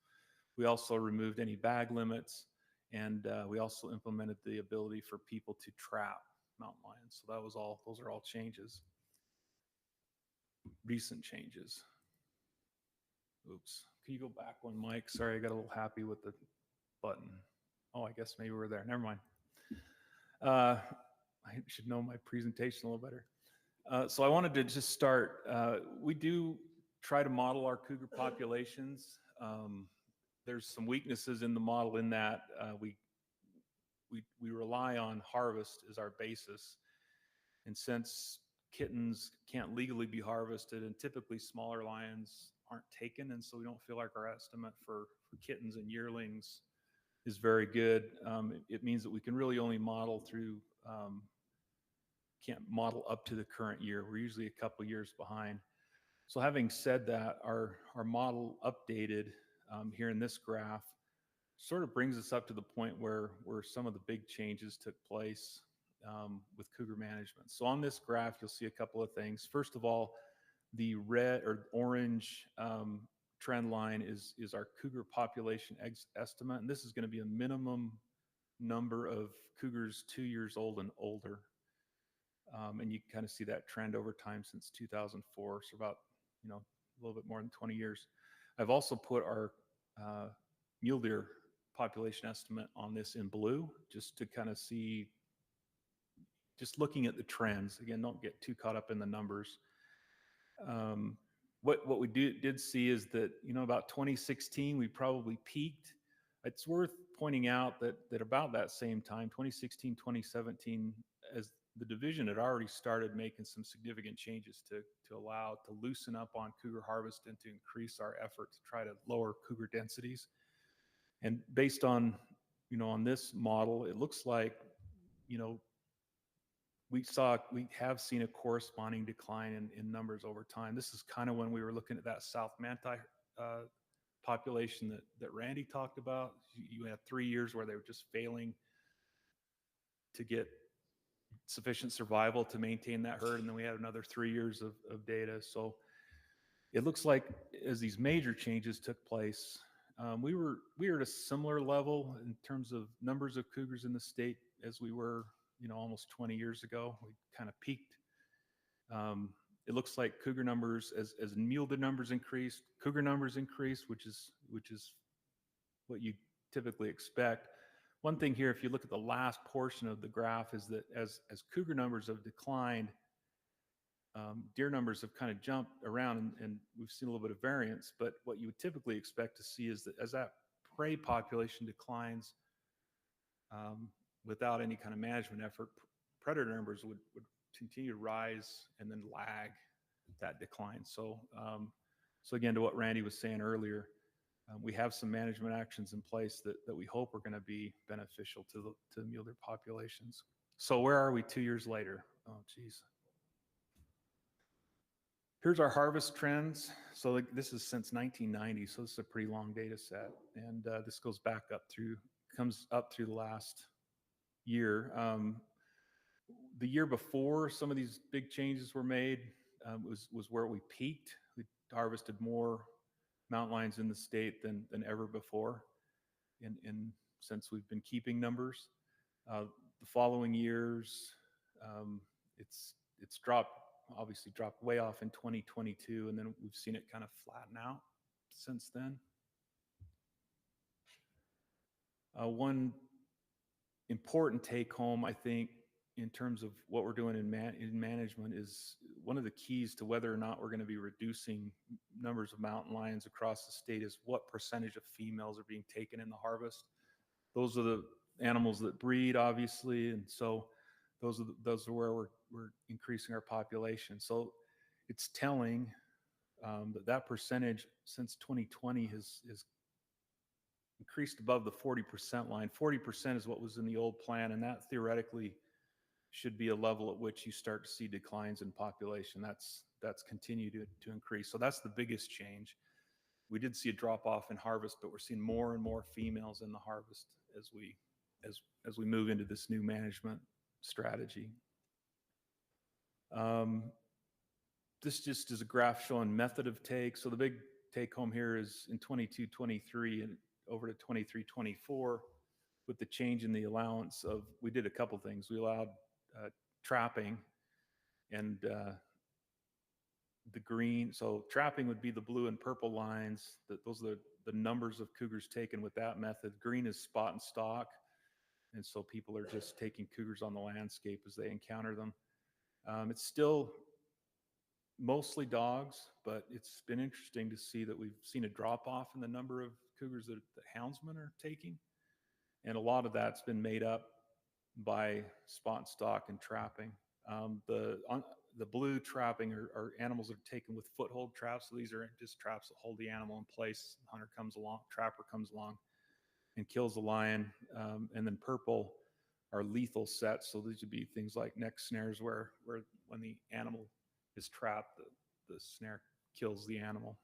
We also removed any bag limits, and we also implemented the ability for people to trap mountain lions. So those are all changes, recent changes. Oops, can you go back one, Mike? Sorry, I got a little happy with the button. Oh, I guess maybe we're there. Never mind. I should know my presentation a little better. So I wanted to just start. We do try to model our cougar populations. There's some weaknesses in the model in that we rely on harvest as our basis. And since kittens can't legally be harvested and typically smaller lions aren't taken, and so we don't feel like our estimate for kittens and yearlings is very good, it means that we can really only model through can't model up to the current year. We're usually a couple years behind. So having said that, our model updated here in this graph sort of brings us up to the point where some of the big changes took place with cougar management. So on this graph, you'll see a couple of things. First of all, the red or orange trend line is our cougar population estimate, and this is going to be a minimum number of cougars 2 years old and older. And you kind of see that trend over time since 2004, so about a little bit more than 20 years. I've also put our mule deer population estimate on this in blue, just to kind of see, just looking at the trends. Again, don't get too caught up in the numbers. What we did see is that about 2016 we probably peaked. It's worth pointing out that about that same time, 2016, 2017, as the division had already started making some significant changes to loosen up on cougar harvest and to increase our effort to try to lower cougar densities. And based on on this model, it looks like we have seen a corresponding decline in numbers over time. This is kind of when we were looking at that South Manti population that Randy talked about. You had 3 years where they were just failing to get sufficient survival to maintain that herd, and then we had another 3 years of data. So it looks like as these major changes took place, we were at a similar level in terms of numbers of cougars in the state as we were almost 20 years ago. We kind of peaked. It looks like cougar numbers, as mule deer numbers increased, cougar numbers increased, which is what you typically expect. One thing here, if you look at the last portion of the graph, is that as cougar numbers have declined, deer numbers have kind of jumped around, and we've seen a little bit of variance. But what you would typically expect to see is that as that prey population declines, without any kind of management effort, predator numbers would continue to rise and then lag that decline. So again, to what Randy was saying earlier, we have some management actions in place that we hope are going to be beneficial to the mule deer populations. So where are we 2 years later? Oh, geez. Here's our harvest trends. So this is since 1990, so this is a pretty long data set, and this goes back comes up through the last year. The year before some of these big changes were made was where we peaked. We harvested more mountain lions in the state than ever before. And since we've been keeping numbers. The following years, it's dropped, obviously dropped way off in 2022, and then we've seen it kind of flatten out since then. One important take home, I think, in terms of what we're doing in management is one of the keys to whether or not we're going to be reducing numbers of mountain lions across the state is what percentage of females are being taken in the harvest. Those are the animals that breed, obviously, and so those are where we're increasing our population. So it's telling that percentage since 2020 has increased above the 40% line. 40% is what was in the old plan, and that theoretically should be a level at which you start to see declines in population. That's continued to increase. So that's the biggest change. We did see a drop off in harvest, but we're seeing more and more females in the harvest as we move into this new management strategy. This just is a graph showing method of take. So the big take home here is in 22-23 and over to 23-24 with the change in the allowance of, we did a couple things. We allowed trapping and the green. So trapping would be the blue and purple lines. Those are the numbers of cougars taken with that method. Green is spot and stalk. And so people are just taking cougars on the landscape as they encounter them. It's still mostly dogs, but it's been interesting to see that we've seen a drop off in the number of cougars that the houndsmen are taking. And a lot of that's been made up by spot and stalk and trapping. The blue trapping are animals that are taken with foothold traps. So these are just traps that hold the animal in place. The hunter comes along, trapper comes along and kills the lion. And then purple are lethal sets. So these would be things like neck snares where when the animal is trapped, the snare kills the animal.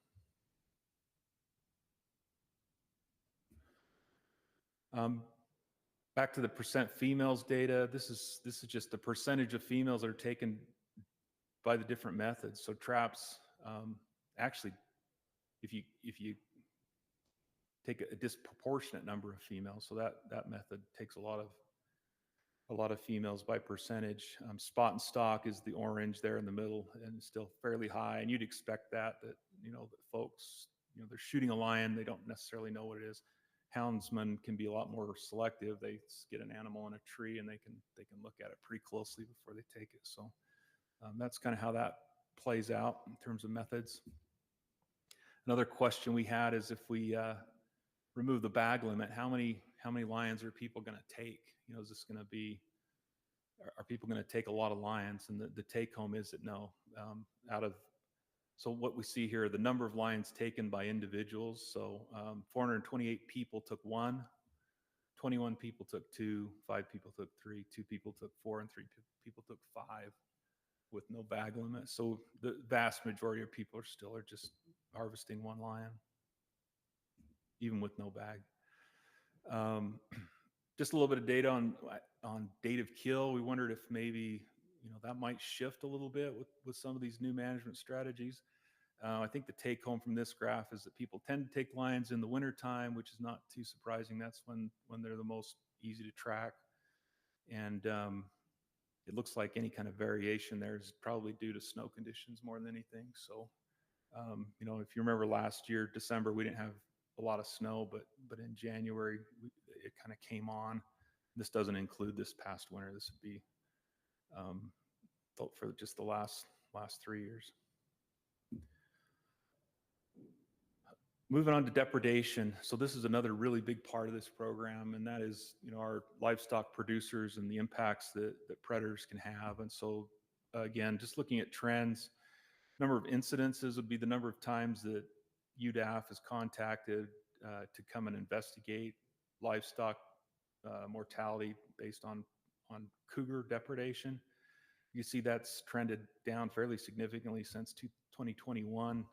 Back to the percent females data. This is just the percentage of females that are taken by the different methods. So traps, actually, if you take a disproportionate number of females, so that method takes a lot of females by percentage. Spot and stalk is the orange there in the middle and still fairly high. And you'd expect that that folks, they're shooting a lion, they don't necessarily know what it is. Houndsmen can be a lot more selective. They get an animal in a tree and they can look at it pretty closely before they take it. So that's kind of how that plays out in terms of methods. Another question we had is if we remove the bag limit, how many lions are people going to take? Is this going to be, are people going to take a lot of lions? And the take home is that no. So what we see here, the number of lions taken by individuals. So 428 people took 1, 21 people took 2, 5 people took 3, 2 people took 4, and 3 people took 5 with no bag limit. So the vast majority of people are just harvesting 1 lion, even with no bag. Just a little bit of data on date of kill. We wondered if maybe that might shift a little bit with some of these new management strategies. I think the take home from this graph is that people tend to take lions in the wintertime, which is not too surprising. That's when they're the most easy to track. And it looks like any kind of variation there is probably due to snow conditions more than anything. So, if you remember last year, December, we didn't have a lot of snow, but in January, it kind of came on. This doesn't include this past winter. This would be for just the last 3 years. Moving on to depredation. So this is another really big part of this program, and that is, our livestock producers and the impacts that predators can have. And so, again, just looking at trends, number of incidences would be the number of times that UDAF is contacted to come and investigate livestock mortality based on cougar depredation. You see that's trended down fairly significantly since 2021.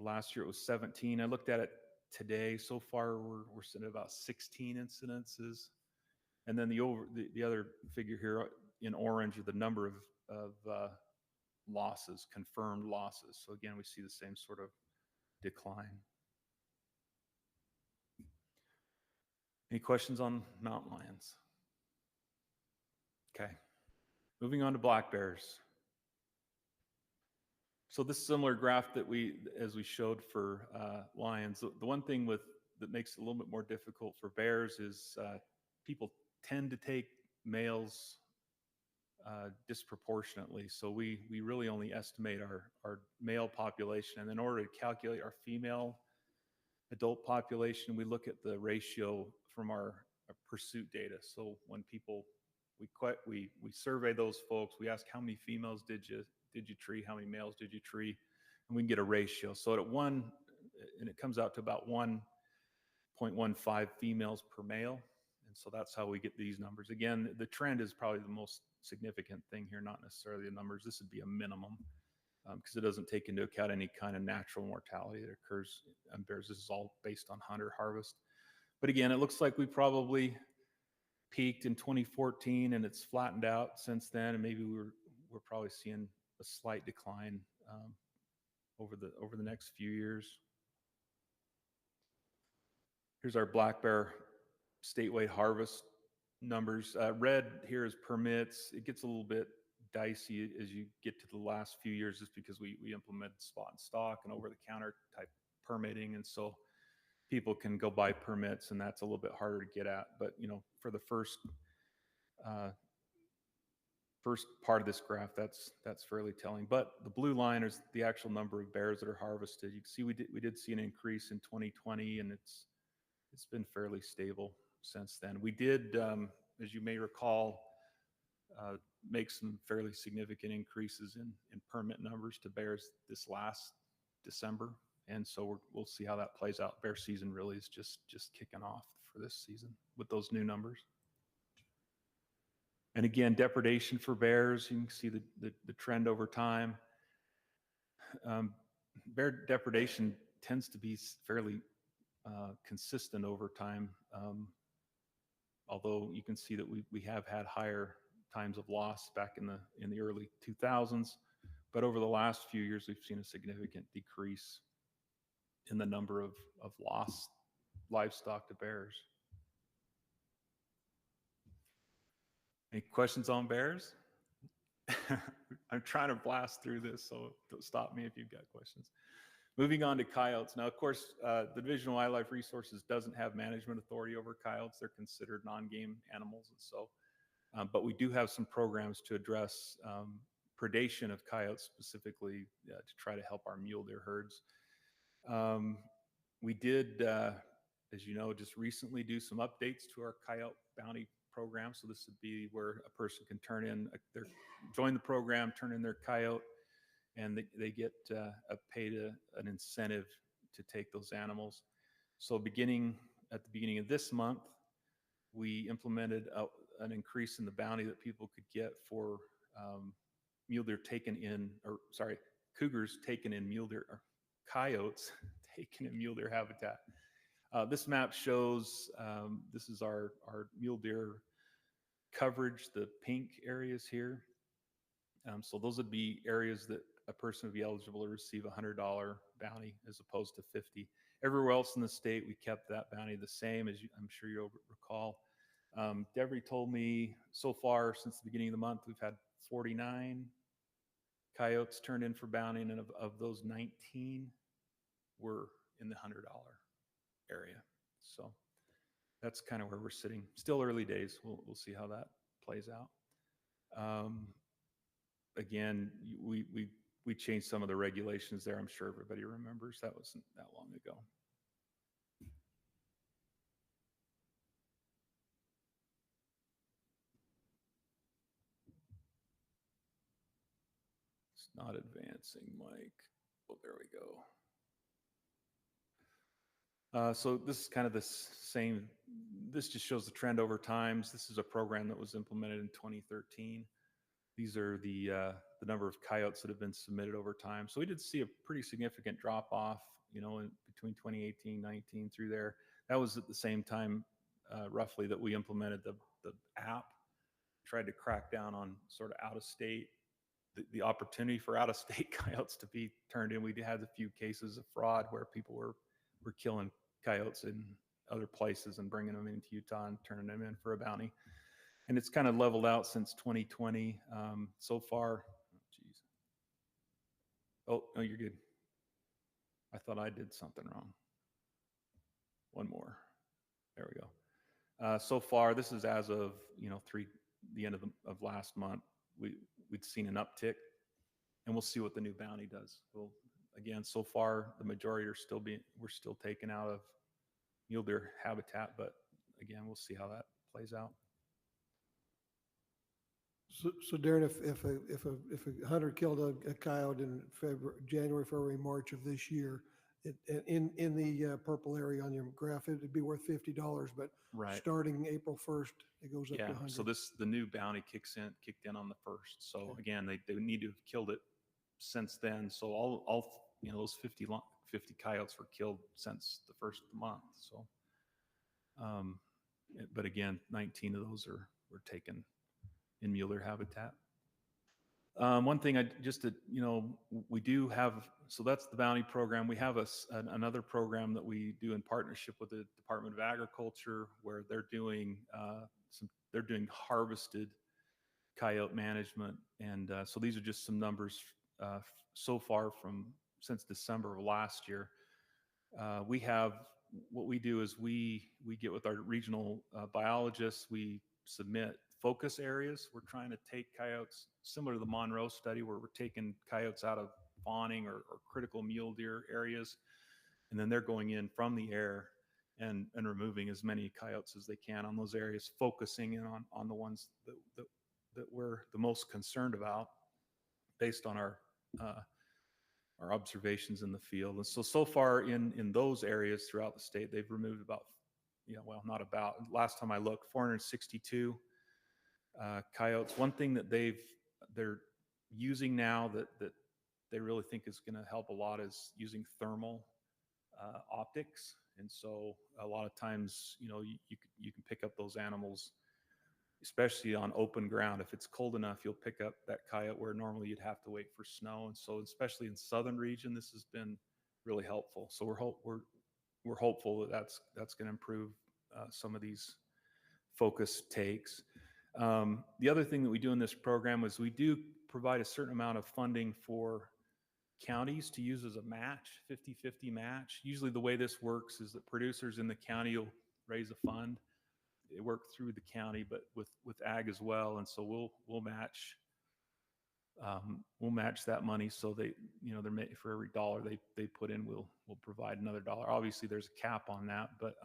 Last year it was 17. I looked at it today. So far, we're sitting at about 16 incidences. And then the other figure here in orange are the number of losses, confirmed losses. So again, we see the same sort of decline. Any questions on mountain lions? Okay, moving on to black bears. So this similar graph that as we showed for lions, the one thing that makes it a little bit more difficult for bears is people tend to take males disproportionately. So we really only estimate our male population, and in order to calculate our female adult population, we look at the ratio from our pursuit data. So when people we survey those folks, we ask how many females did you tree, how many males did you tree, and we can get a ratio. So at one, and it comes out to about 1.15 females per male. And so that's how we get these numbers. Again, the trend is probably the most significant thing here, not necessarily the numbers. This would be a minimum because it doesn't take into account any kind of natural mortality that occurs on bears. This is all based on hunter harvest. But again, it looks like we probably peaked in 2014 and it's flattened out since then. And maybe we're probably seeing a slight decline over the next few years. Here's our black bear statewide harvest numbers. Red here is permits. It gets a little bit dicey as you get to the last few years just because we implemented spot and stock and over-the-counter type permitting, and so people can go buy permits, and that's a little bit harder to get at. But for the first part of this graph, that's fairly telling. But the blue line is the actual number of bears that are harvested. You can see we did see an increase in 2020, and it's been fairly stable since then. We did, as you may recall, make some fairly significant increases in permit numbers to bears this last December, and so we'll see how that plays out. Bear season really is just kicking off for this season with those new numbers. And again, depredation for bears, you can see the trend over time. Bear depredation tends to be fairly consistent over time, although you can see that we have had higher times of loss back in the early 2000s, but over the last few years we've seen a significant decrease in the number of lost livestock to bears. Any questions on bears? I'm trying to blast through this, so don't stop me if you've got questions. Moving on to coyotes. Now, of course, the Division of Wildlife Resources doesn't have management authority over coyotes. They're considered non-game animals, and so, but we do have some programs to address predation of coyotes, specifically to try to help our mule deer herds. We did, as you know, just recently do some updates to our coyote bounty program. So this would be where a person can join the program, turn in their coyote, and they get paid an incentive to take those animals. So at the beginning of this month, we implemented an increase in the bounty that people could get for mule deer cougars taken in mule deer, or coyotes taken in mule deer habitat. This map shows, this is our mule deer coverage, the pink areas here. So those would be areas that a person would be eligible to receive a $100 bounty as opposed to $50. Everywhere else in the state, we kept that bounty the same, as I'm sure you'll recall. Debbie told me so far since the beginning of the month, we've had 49 coyotes turned in for bounty, and of those 19 were in the $100 area. So that's kind of where we're sitting. Still early days. We'll see how that plays out. Again, we changed some of the regulations there. I'm sure everybody remembers. That wasn't that long ago. It's not advancing, Mike. Oh, there we go. So this is kind of the same. This just shows the trend over time. This is a program that was implemented in 2013. These are the number of coyotes that have been submitted over time. So we did see a pretty significant drop off, in between 2018, 19 through there. That was at the same time, roughly, that we implemented the app, tried to crack down on sort of out of state, the opportunity for out of state coyotes to be turned in. We had a few cases of fraud where people were killing coyotes in other places and bringing them into Utah and turning them in for a bounty. And it's kind of leveled out since 2020. So far, oh, geez. Oh, no, you're good. I thought I did something wrong. One more. There we go. So far, this is as of, the end of last month, we'd seen an uptick, and we'll see what the new bounty does. Well, again, so far, the majority we're still taken out of mule deer habitat, but again, we'll see how that plays out. So Darren, if a hunter killed a coyote in January, February, March of this year, in the purple area on your graph, it'd be worth $50, but Right. starting April 1st, it goes up to 100. So the new bounty kicked in on the 1st. So again, they need to have killed it since then. So all those 50 coyotes were killed since the first of the month. So, but again, 19 of those were taken in mule deer habitat. One thing we do have, so that's the bounty program. We have another program that we do in partnership with the Department of Agriculture, where they're doing harvested coyote management. And so these are just some numbers so far since December of last year. What we do is we get with our regional biologists, we submit focus areas. We're trying to take coyotes, similar to the Monroe study, where we're taking coyotes out of fawning or critical mule deer areas, and then they're going in from the air and removing as many coyotes as they can on those areas, focusing in on the ones that we're the most concerned about based on our observations in the field. And so far in those areas throughout the state, they've removed last time I looked, 462 coyotes. One thing that they're using now that they really think is going to help a lot is using thermal optics. And so a lot of times, you can pick up those animals, especially on open ground. If it's cold enough, you'll pick up that coyote where normally you'd have to wait for snow. And so, especially in southern region, this has been really helpful. So we're hopeful that that's going to improve some of these focus takes. The other thing that we do in this program is we do provide a certain amount of funding for counties to use as a match, 50-50 match. Usually the way this works is that producers in the county will raise a fund. They work through the county, but with ag as well. And so we'll match that money. So they're for every dollar they put in, we'll provide another dollar. Obviously there's a cap on that, but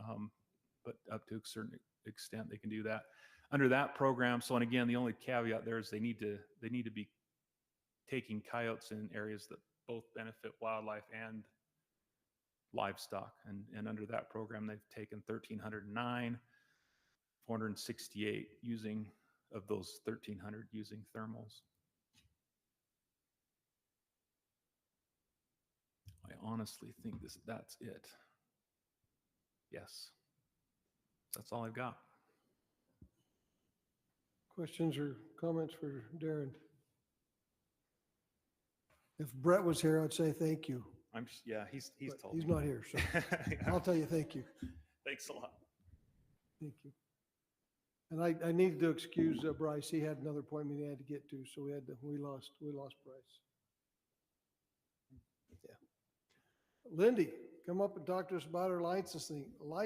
up to a certain extent they can do that under that program. So, and again, the only caveat there is they need to be taking coyotes in areas that both benefit wildlife and livestock. And under that program, they've taken 1,309, 468 of those 1,300 using thermals. I honestly think that's it. Yes. That's all I've got. Questions or comments for Darren? If Brett was here, I'd say thank you. He's told He's me. not here, so I'll tell you thank you. Thanks a lot. Thank you. And I needed to excuse Bryce. He had another appointment he had to get to, so we lost Bryce. Yeah. Lindy, come up and talk to us about our licensing. All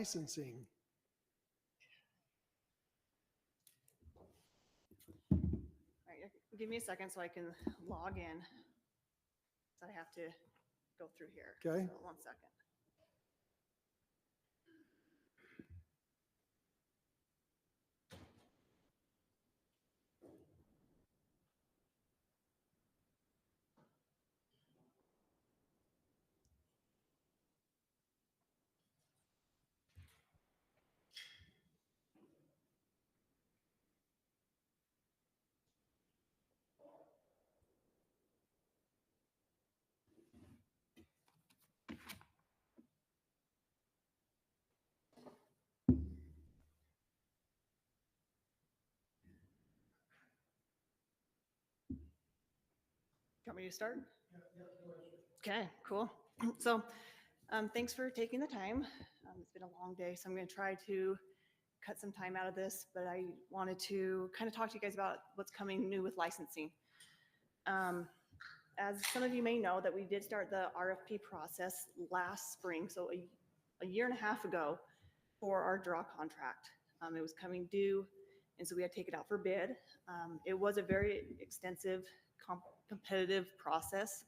right, give me a second so I can log in. So I have to go through here. Okay. So 1 second. You want me to start? Okay, cool. So Thanks for taking the time. It's been a long day, so I'm going to try to cut some time out of this, but I wanted to kind of talk to you guys about what's coming new with licensing. As some of you may know, that we did start the RFP process last spring, so a year and a half ago, for our draw contract. It was coming due, and so we had to take it out for bid. It was a very extensive, competitive process.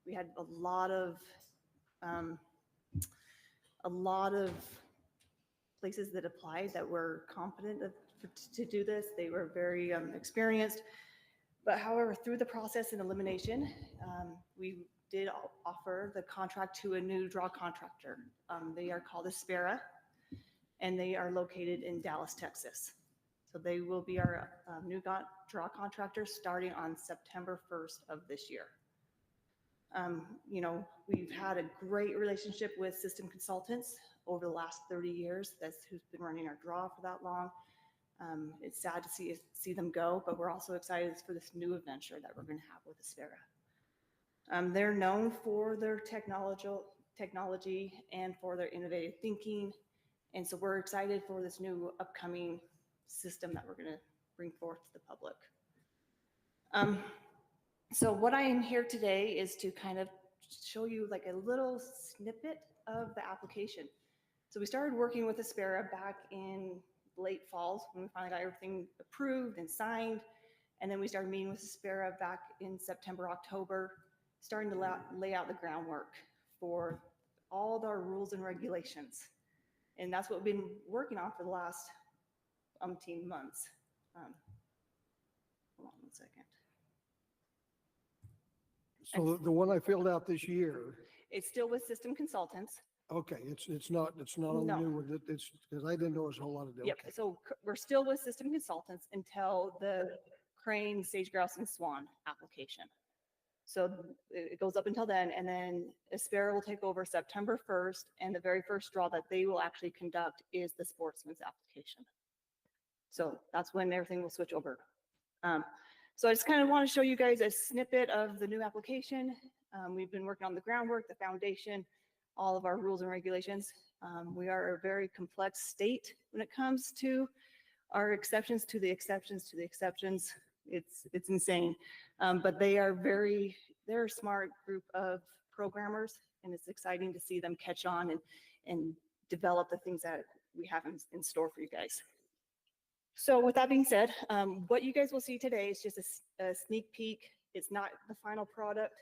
We had a lot of places that applied that were competent to do this. They were very experienced. But however, through the process and elimination, we did offer the contract to a new draw contractor. They are called Aspera, and they are located in Dallas, Texas. So they will be our new draw contractor starting on September 1st of this year. We've had a great relationship with System Consultants over the last 30 years. That's who's been running our draw for that long. It's sad to see them go, but we're also excited for this new adventure that we're going to have with Aspera. They're known for their technology and for their innovative thinking. And so we're excited for this new upcoming system that we're going to bring forth to the public. So what I am here today is to kind of show you like a little snippet of the application. So we started working with Aspera back in late falls when we finally got everything approved and signed. And then we started meeting with Aspera back in September, October, starting to lay out the groundwork for all of our rules and regulations. And that's what we've been working on for the last umpteen months. Hold on one second. So the one I filled out this year, It's still with System Consultants. okay, it's not on the No. new one, it's, because I didn't know it was a whole lot of. Yep, Okay. so we're still with System Consultants until the crane, sage grouse, and swan application. So it goes up until then, and then Aspera will take over September 1st, and the very first draw that they will actually conduct is the Sportsman's application. So that's when everything will switch over. So I just kind of want to show you guys a snippet of the new application. We've been working on the groundwork, the foundation, all of our rules and regulations. We are a very complex state when it comes to our exceptions to the exceptions to the exceptions. It's insane, but they're a smart group of programmers, and it's exciting to see them catch on and develop the things that we have in store for you guys. So with that being said, what you guys will see today is just a sneak peek. It's not the final product.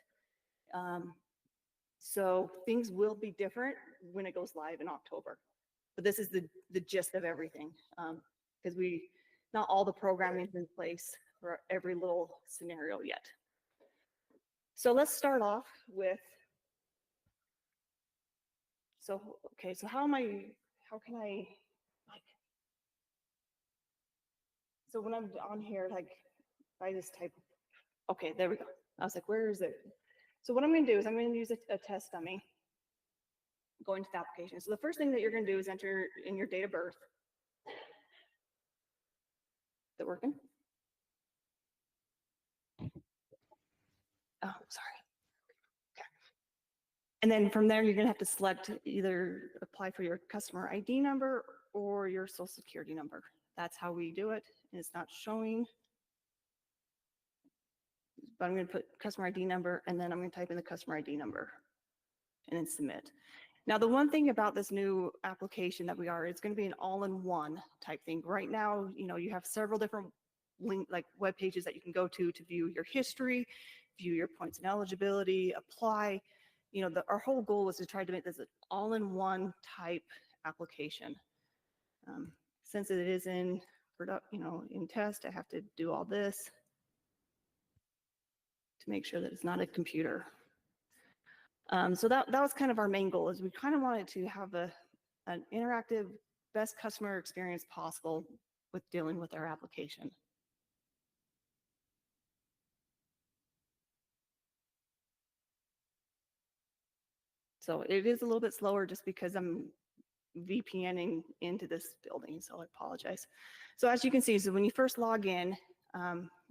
So things will be different when it goes live in October. But this is the gist of everything, because not all the programming is in place for every little scenario yet. So let's start off with, so how can I, like, so when I'm on here, like, I just type, okay, there we go. I was like, where is it? So what I'm going to do is I'm going to use a test dummy, going to the application. So the first thing that you're going to do is enter in your date of birth. Is it working? Oh, sorry. Okay. And then from there, you're going to have to select either apply for your customer ID number or your social security number. That's how we do it. And it's not showing. But I'm going to put customer ID number, and then I'm going to type in the customer ID number and then submit. Now, the one thing about this new application that it's going to be an all-in-one type thing. Right now, you have several different web pages that you can go to view your history, view your points and eligibility, apply. Our whole goal was to try to make this an all-in-one type application. Since it is in in test, I have to do all this to make sure that it's not a computer. So that was kind of our main goal, is we kind of wanted to have an interactive, best customer experience possible with dealing with our application. So it is a little bit slower just because I'm VPNing into this building, so I apologize. So as you can see, so when you first log in,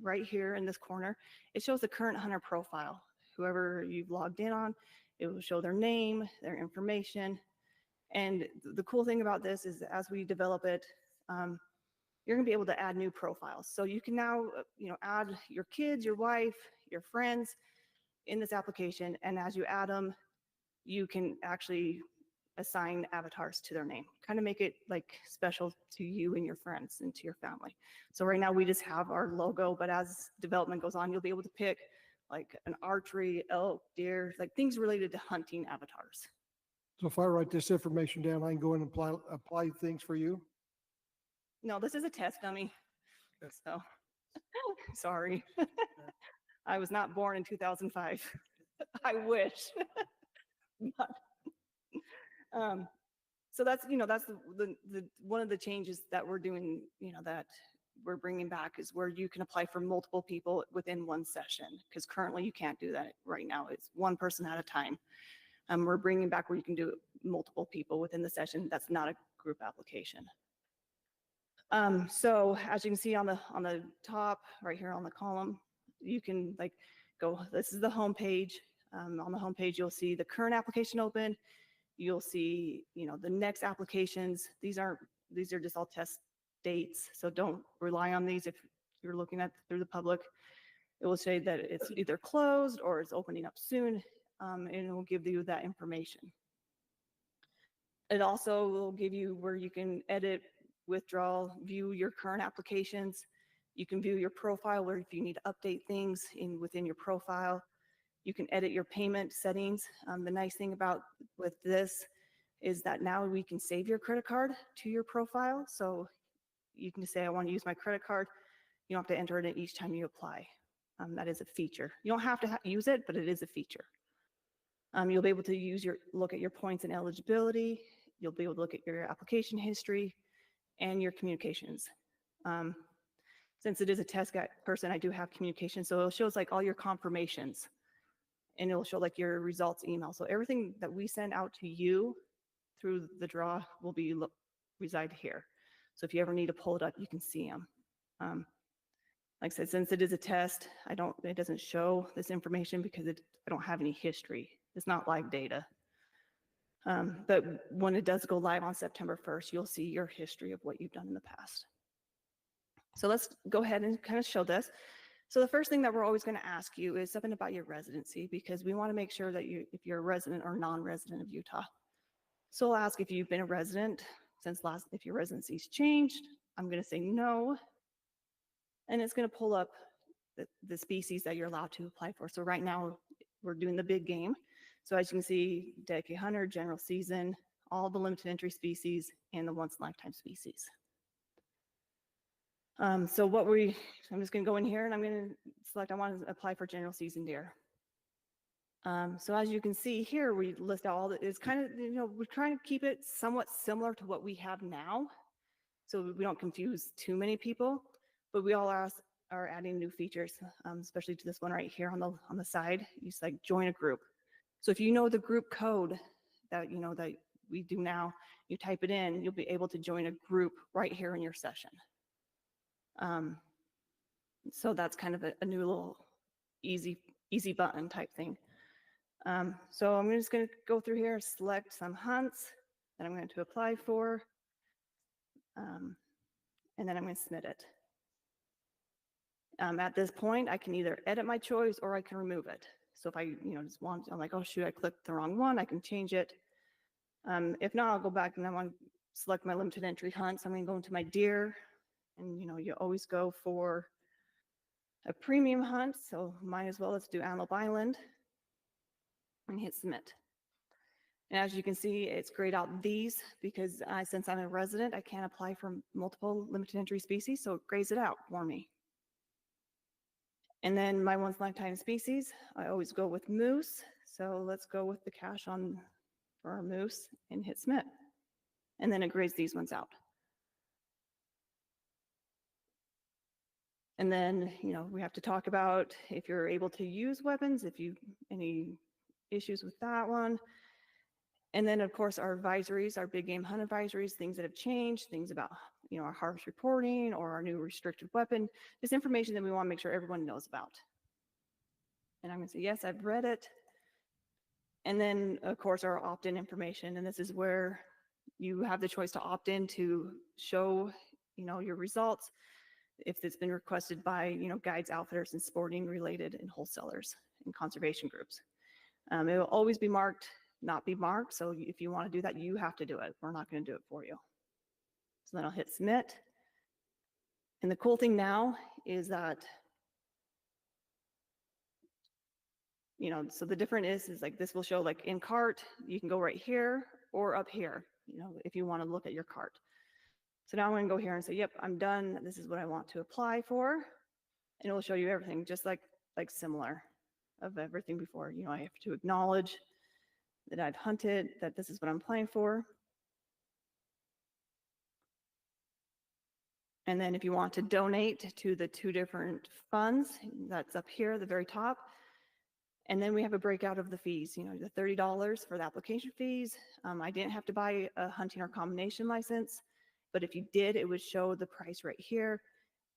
right here in this corner, it shows the current hunter profile. Whoever you've logged in on, It will show their name, their information. And the cool thing about this is as we develop it, you're gonna be able to add new profiles. So you can now, add your kids, your wife, your friends in this application. And as you add them, you can actually assign avatars to their name, kind of make it like special to you and your friends and to your family. So right now we just have our logo, but as development goes on, you'll be able to pick like an archery, elk, deer, like things related to hunting avatars. So if I write this information down, I can go in and apply things for you? No, this is a test dummy. So sorry. I was not born in 2005. I wish. But, so that's, that's the one of the changes that we're doing, that we're bringing back is where you can apply for multiple people within one session, because currently you can't do that right now. It's one person at a time. We're bringing back where you can do multiple people within the session. That's not a group application. So as you can see on the top right here on the column, you can go, this is the home page. On the home page, you'll see the current application open. You'll see, the next applications. These are just all test dates. So don't rely on these if you're looking at through the public. It will say that it's either closed or it's opening up soon, and it will give you that information. It also will give you where you can edit, withdraw, view your current applications. You can view your profile where if you need to update things within your profile. You can edit your payment settings. The nice thing with this is that now we can save your credit card to your profile. So you can say, I want to use my credit card. You don't have to enter it in each time you apply. That is a feature. You don't have to use it, but it is a feature. You'll be able to look at your points and eligibility. You'll be able to look at your application history and your communications. Since it is a test person, I do have communication. So it shows all your confirmations, and it'll show your results email. So everything that we send out to you through the draw will reside here. So if you ever need to pull it up, you can see them. Like I said, since it is a test, it doesn't show this information because I don't have any history. It's not live data. But when it does go live on September 1st, you'll see your history of what you've done in the past. So let's go ahead and kind of show this. So the first thing that we're always going to ask you is something about your residency, because we want to make sure that if you're a resident or non-resident of Utah. So I'll ask if you've been a resident since if your residency's changed. I'm going to say no. And it's going to pull up the species that you're allowed to apply for. So right now we're doing the big game. So as you can see, decade hunter, general season, all the limited entry species, and the once in a lifetime species. I'm just going to go in here and I'm going to select, I want to apply for general season deer. So as you can see here, we list out all it's kind of, we're trying to keep it somewhat similar to what we have now, so we don't confuse too many people, but we all are adding new features, especially to this one right here on the side. You select join a group. So if you know the group code that that we do now, you type it in, you'll be able to join a group right here in your session. So that's kind of a new little easy button type thing. So I'm just going to go through here, select some hunts that I'm going to apply for, and then I'm going to submit it. At this point, I can either edit my choice or I can remove it. So if I just want, I'm like, oh shoot, I clicked the wrong one, I can change it. If not, I'll go back and I want to select my limited entry hunts. I'm going to go into my deer, and you always go for a premium hunt, so might as well let's do Antelope Island, and hit submit. And as you can see, it's grayed out these because since I'm a resident, I can't apply for multiple limited entry species, so it grays it out for me. And then my once lifetime species, I always go with moose, so let's go with the cache for our moose and hit submit. And then it grays these ones out. And then, we have to talk about if you're able to use weapons, any issues with that one. And then, of course, our advisories, our big game hunt advisories, things that have changed, things about, our harvest reporting or our new restricted weapon, this information that we want to make sure everyone knows about. And I'm going to say, yes, I've read it. And then, of course, our opt-in information, and this is where you have the choice to opt in to show, your results if it's been requested by, guides, outfitters, and sporting related and wholesalers and conservation groups. It will always be marked, not be marked. So if you want to do that, you have to do it. We're not going to do it for you. So then I'll hit submit. And the cool thing now is that, so the different is like this will show like in cart, you can go right here or up here, if you want to look at your cart. So now I'm going to go here and say, yep, I'm done. This is what I want to apply for. And it will show you everything, just like similar of everything before. I have to acknowledge that I've hunted, that this is what I'm applying for. And then if you want to donate to the 2 different funds, that's up here at the very top. And then we have a breakout of the fees, the $30 for the application fees. I didn't have to buy a hunting or combination license, but if you did, it would show the price right here.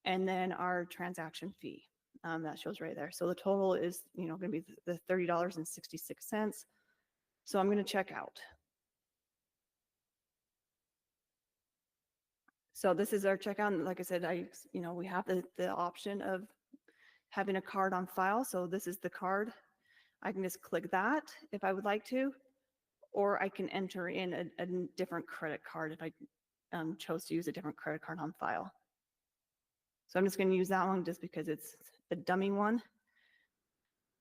And then our transaction fee, that shows right there. So the total is, going to be the $30.66. So I'm going to check out. So this is our checkout. Like I said, we have the option of having a card on file. So this is the card. I can just click that if I would like to, or I can enter in a different credit card if I chose to use a different credit card on file. So I'm just going to use that one just because it's a dummy one.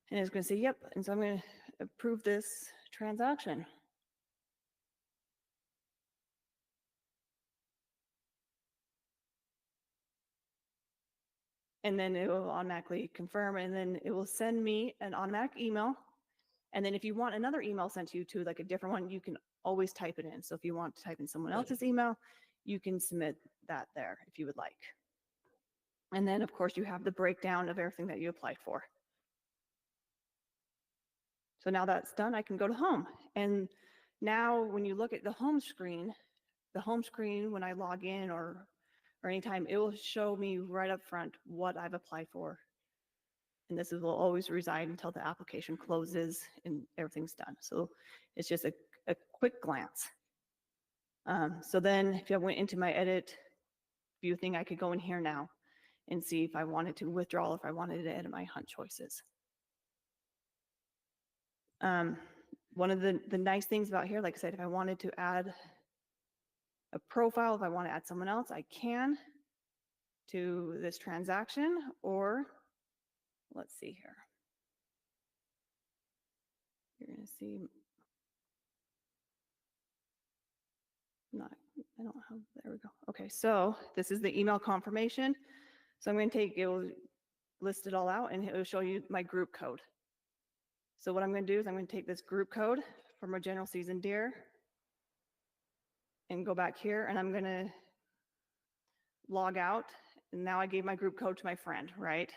And it's going to say, yep. And so I'm going to approve this transaction. And then it will automatically confirm, and then it will send me an automatic email. And then if you want another email sent to you to like a different one, you can always type it in. So if you want to type in someone else's email, you can submit that there if you would like. And then of course you have the breakdown of everything that you applied for. So now that's done, I can go to home. And now when you look at the home screen when I log in or anytime, it will show me right up front what I've applied for. And this will always reside until the application closes and everything's done. So it's just a quick glance. So then if I went into my edit view thing, I could go in here now and see if I wanted to withdraw, if I wanted to edit my hunt choices. One of the nice things about here, like I said, if I wanted to add a profile, if I want to add someone else, I can to this transaction, or let's see here. You're going to see, I don't have, there we go. Okay, so this is the email confirmation. So I'm going to it will list it all out and it will show you my group code. So what I'm going to do is I'm going to take this group code from our general season deer and go back here, and I'm going to log out. And now I gave my group code to my friend, right?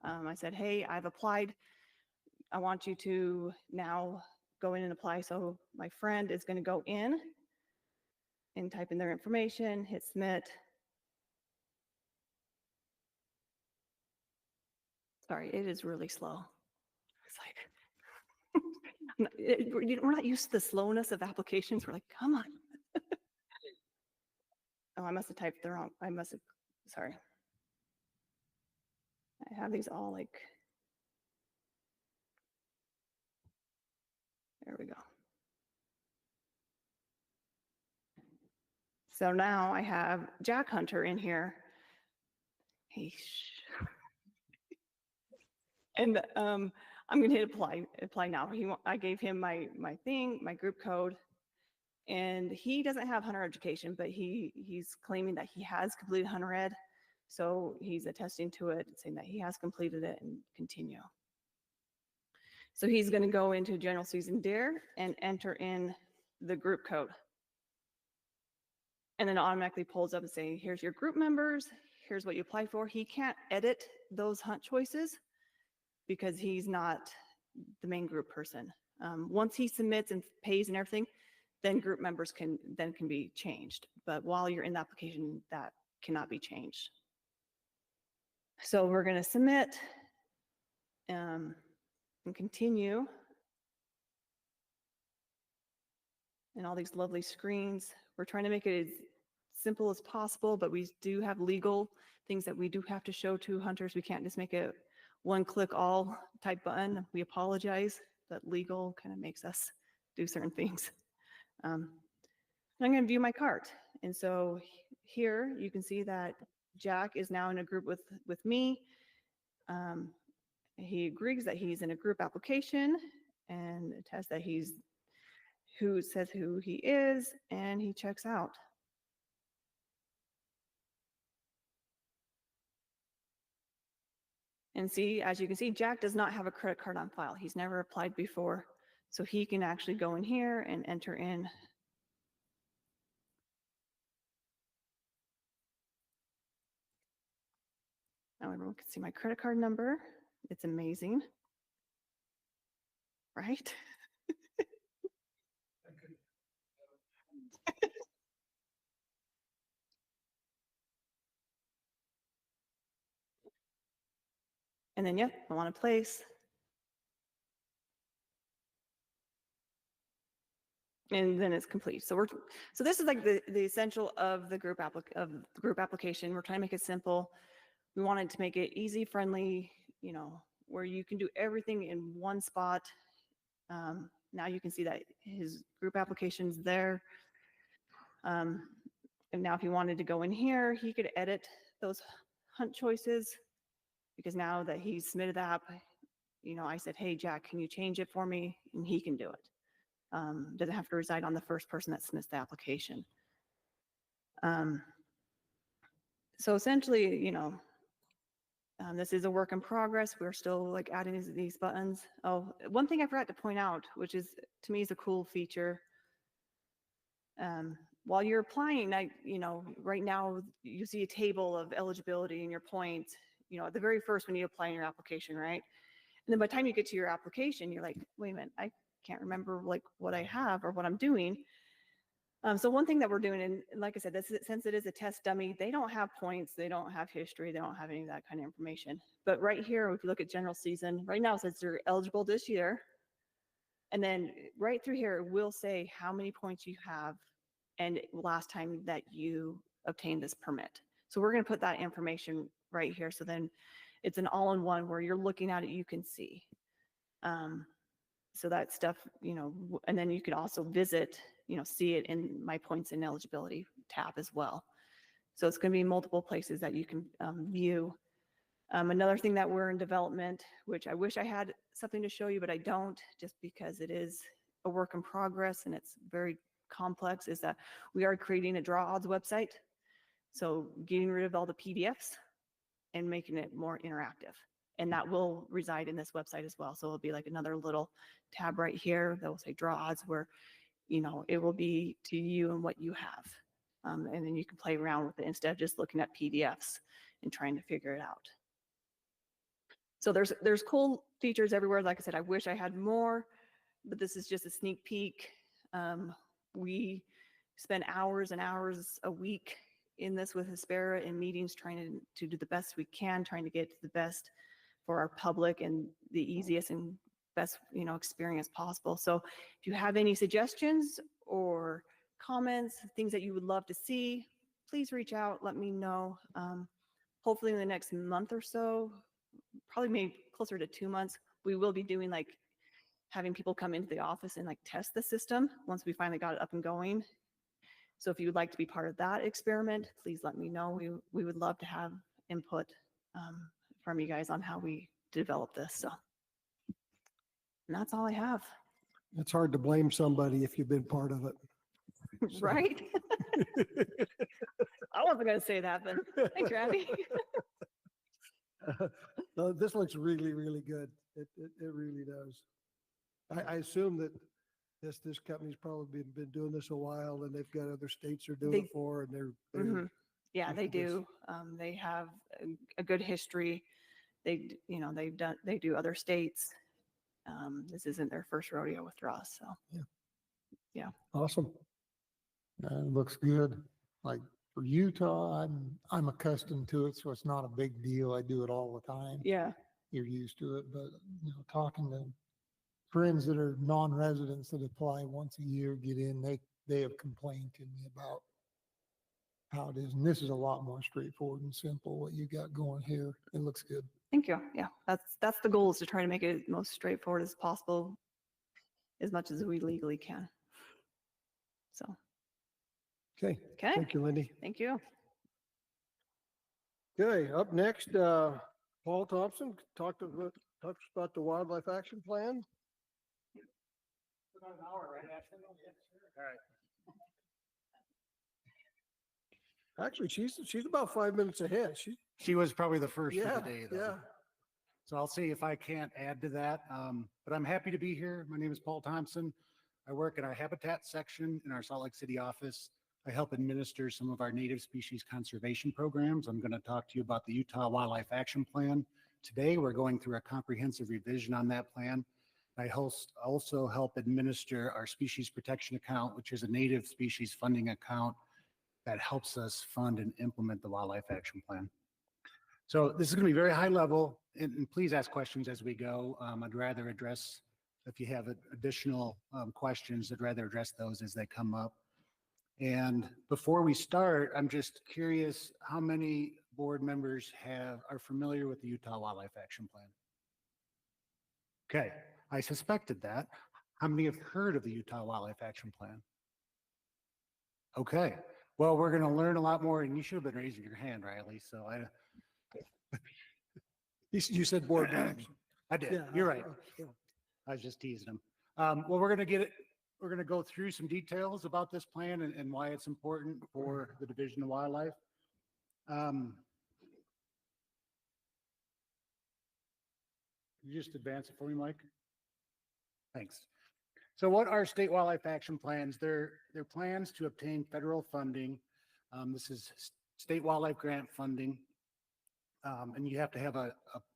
I said, hey, I've applied. I want you to now go in and apply. So my friend is going to go in and type in their information, hit submit. Sorry, it is really slow. It's like, we're not used to the slowness of applications. We're like, come on. Oh, I must have typed the wrong, sorry. I have these all like, there we go. So now I have Jack Hunter in here. And I'm going to hit apply now. I gave him my group code, and he doesn't have hunter education, but he's claiming that he has completed hunter ed. So he's attesting to it, saying that he has completed it and continue. So he's going to go into general season deer and enter in the group code. And then it automatically pulls up and say, here's your group members, here's what you applied for. He can't edit those hunt choices because he's not the main group person. Once he submits and pays and everything, then group members can be changed. But while you're in the application, that cannot be changed. So we're going to submit. And continue. and all these lovely screens. We're trying to make it as simple as possible, but we do have legal things that we do have to show to hunters. We can't just make a one-click all type button. We apologize, but legal kind of makes us do certain things. I'm going to view my cart. And so here you can see that Jack is now in a group with me. He agrees that he's in a group application and attests that says who he is, and he checks out. And see, as you can see, Jack does not have a credit card on file. He's never applied before. So he can actually go in here and enter in. Now everyone can see my credit card number. It's amazing, right? And then, yep, I want to place. And then it's complete. So this is like the essential of the group application. We're trying to make it simple. We wanted to make it easy, friendly, you know, where you can do everything in one spot. Now you can see that his group application's there. And now if he wanted to go in here, he could edit those hunt choices, because now that he's submitted the app, you know, I said, hey, Jack, can you change it for me? And he can do it. Doesn't have to reside on the first person that submits the application. So essentially, you know, this is a work in progress. We're still like adding these buttons. Oh, one thing I forgot to point out, which is to me is a cool feature. While you're applying, you know, right now you see a table of eligibility and your points, you know, at the very first when you apply in your application, right? And then by the time you get to your application, you're like, wait a minute, I can't remember like what I have or what I'm doing. So one thing that we're doing, and like I said, since it is a test dummy, they don't have points, they don't have history, they don't have any of that kind of information. But right here, if you look at general season, right now it says they're eligible this year. And then right through here, it will say how many points you have and last time that you obtained this permit. So we're going to put that information right here. So then it's an all-in-one where you're looking at it, you can see. So that stuff, you know, and then you could also visit, you know, see it in my points and eligibility tab as well. So it's going to be multiple places that you can view. Another thing that we're in development, which I wish I had something to show you, but I don't, just because it is a work in progress and it's very complex, is that we are creating a draw odds website. So getting rid of all the PDFs and making it more interactive. And that will reside in this website as well. So it'll be like another little tab right here that will say draw odds, where, you know, it will be to you and what you have. And then you can play around with it instead of just looking at PDFs and trying to figure it out. So there's cool features everywhere. Like I said, I wish I had more, but this is just a sneak peek. We spend hours and hours a week in this with Hespera in meetings, trying to do the best we can, trying to get the best for our public and the easiest and best, you know, experience possible. So if you have any suggestions or comments, things that you would love to see, please reach out, let me know. Hopefully in the next month or so, probably maybe closer to 2 months, we will be doing like having people come into the office and like test the system once we finally got it up and going. So if you would like to be part of that experiment, please let me know. We would love to have input from you guys on how we develop this. So, and that's all I have. It's hard to blame somebody if you've been part of it. Right? I wasn't going to say that, but thanks, Randy. No, this looks really, really good. It really does. I assume that this company's probably been doing this a while, and they've got other states they're doing it for, and they're Yeah, they do. They have a good history. They do other states. This isn't their first rodeo with us, so yeah. awesome. Looks good. Like for Utah, I'm accustomed to it, so it's not a big deal. I do it all the time. Yeah. You're used to it, but you know, talking to friends that are non-residents that apply once a year, get in, they have complained to me about how it is. And this is a lot more straightforward and simple, what you got going here. It looks good. Thank you. Yeah, that's the goal, is to try to make it most straightforward as possible, as much as we legally can. So, Okay. okay. Thank you, Lindy. Thank you. Okay, up next, Paul Thompson talks about the Wildlife Action Plan. About an hour, right, Ashton? All right. Actually, she's about 5 minutes ahead. She was probably the first Yeah, for the day, though. yeah. So I'll see if I can't add to that. But I'm happy to be here. My name is Paul Thompson. I work in our habitat section in our Salt Lake City office. I help administer some of our native species conservation programs. I'm going to talk to you about the Utah Wildlife Action Plan. Today, we're going through a comprehensive revision on that plan. I also help administer our species protection account, which is a native species funding account that helps us fund and implement the Wildlife Action Plan. So this is going to be very high level, and please ask questions as we go. I'd rather address, if you have additional questions, I'd rather address those as they come up. And before we start, I'm just curious how many board members are familiar with the Utah Wildlife Action Plan? Okay, I suspected that. How many have heard of the Utah Wildlife Action Plan? Okay, well, we're going to learn a lot more, and you should have been raising your hand, Riley. So You said board members. I did. Yeah, You're right. yeah. I was just teasing him. Well, we're going to go through some details about this plan and why it's important for the Division of Wildlife. You just advance it for me, Mike. Thanks. So what are state wildlife action plans? They're plans to obtain federal funding. This is state wildlife grant funding. And you have to have a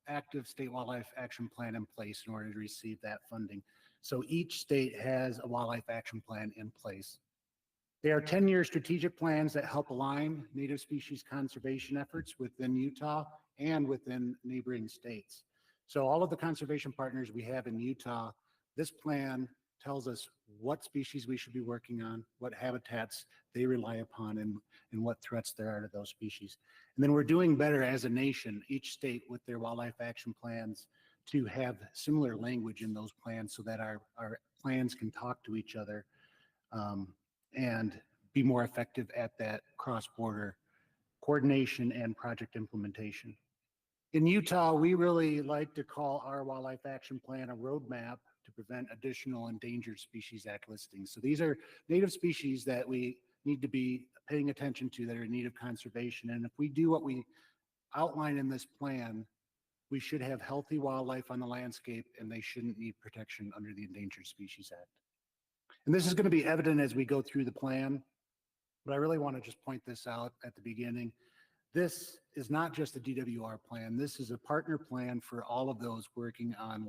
active state wildlife action plan in place in order to receive that funding. So each state has a wildlife action plan in place. They are 10-year strategic plans that help align native species conservation efforts within Utah and within neighboring states. So all of the conservation partners we have in Utah, this plan tells us what species we should be working on, what habitats they rely upon, and what threats there are to those species. And then we're doing better as a nation, each state with their wildlife action plans, to have similar language in those plans so that our plans can talk to each other and be more effective at that cross-border coordination and project implementation. In Utah, we really like to call our wildlife action plan a roadmap to prevent additional endangered species act listings. So these are native species that we need to be paying attention to that are in need of conservation. And if we do what we outline in this plan, we should have healthy wildlife on the landscape and they shouldn't need protection under the Endangered Species Act. And this is going to be evident as we go through the plan, but I really want to just point this out at the beginning. This is not just a DWR plan. This is a partner plan for all of those working on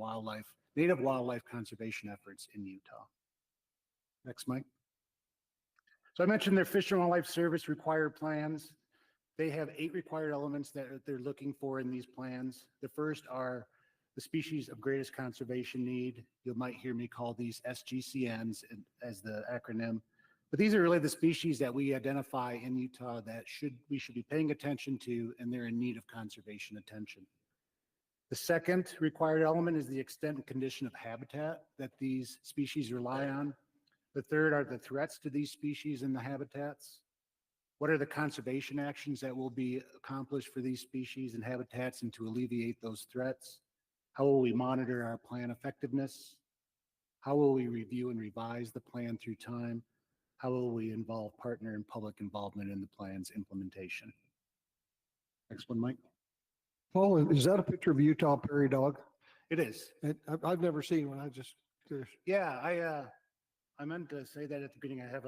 native wildlife conservation efforts in Utah. Next, Mike. So I mentioned their Fish and Wildlife Service required plans. They have 8 required elements that they're looking for in these plans. The first are the species of greatest conservation need. You might hear me call these SGCNs as the acronym. But these are really the species that we identify in Utah that we should be paying attention to, and they're in need of conservation attention. The second required element is the extent and condition of habitat that these species rely on. The third are the threats to these species and the habitats. What are the conservation actions that will be accomplished for these species and habitats and to alleviate those threats? How will we monitor our plan effectiveness? How will we review and revise the plan through time? How will we involve partner and public involvement in the plan's implementation? Next one, Mike. Paul, is that a picture of a Utah prairie dog? It is. I've never seen one. I just curious. Yeah, I meant to say that at the beginning. I have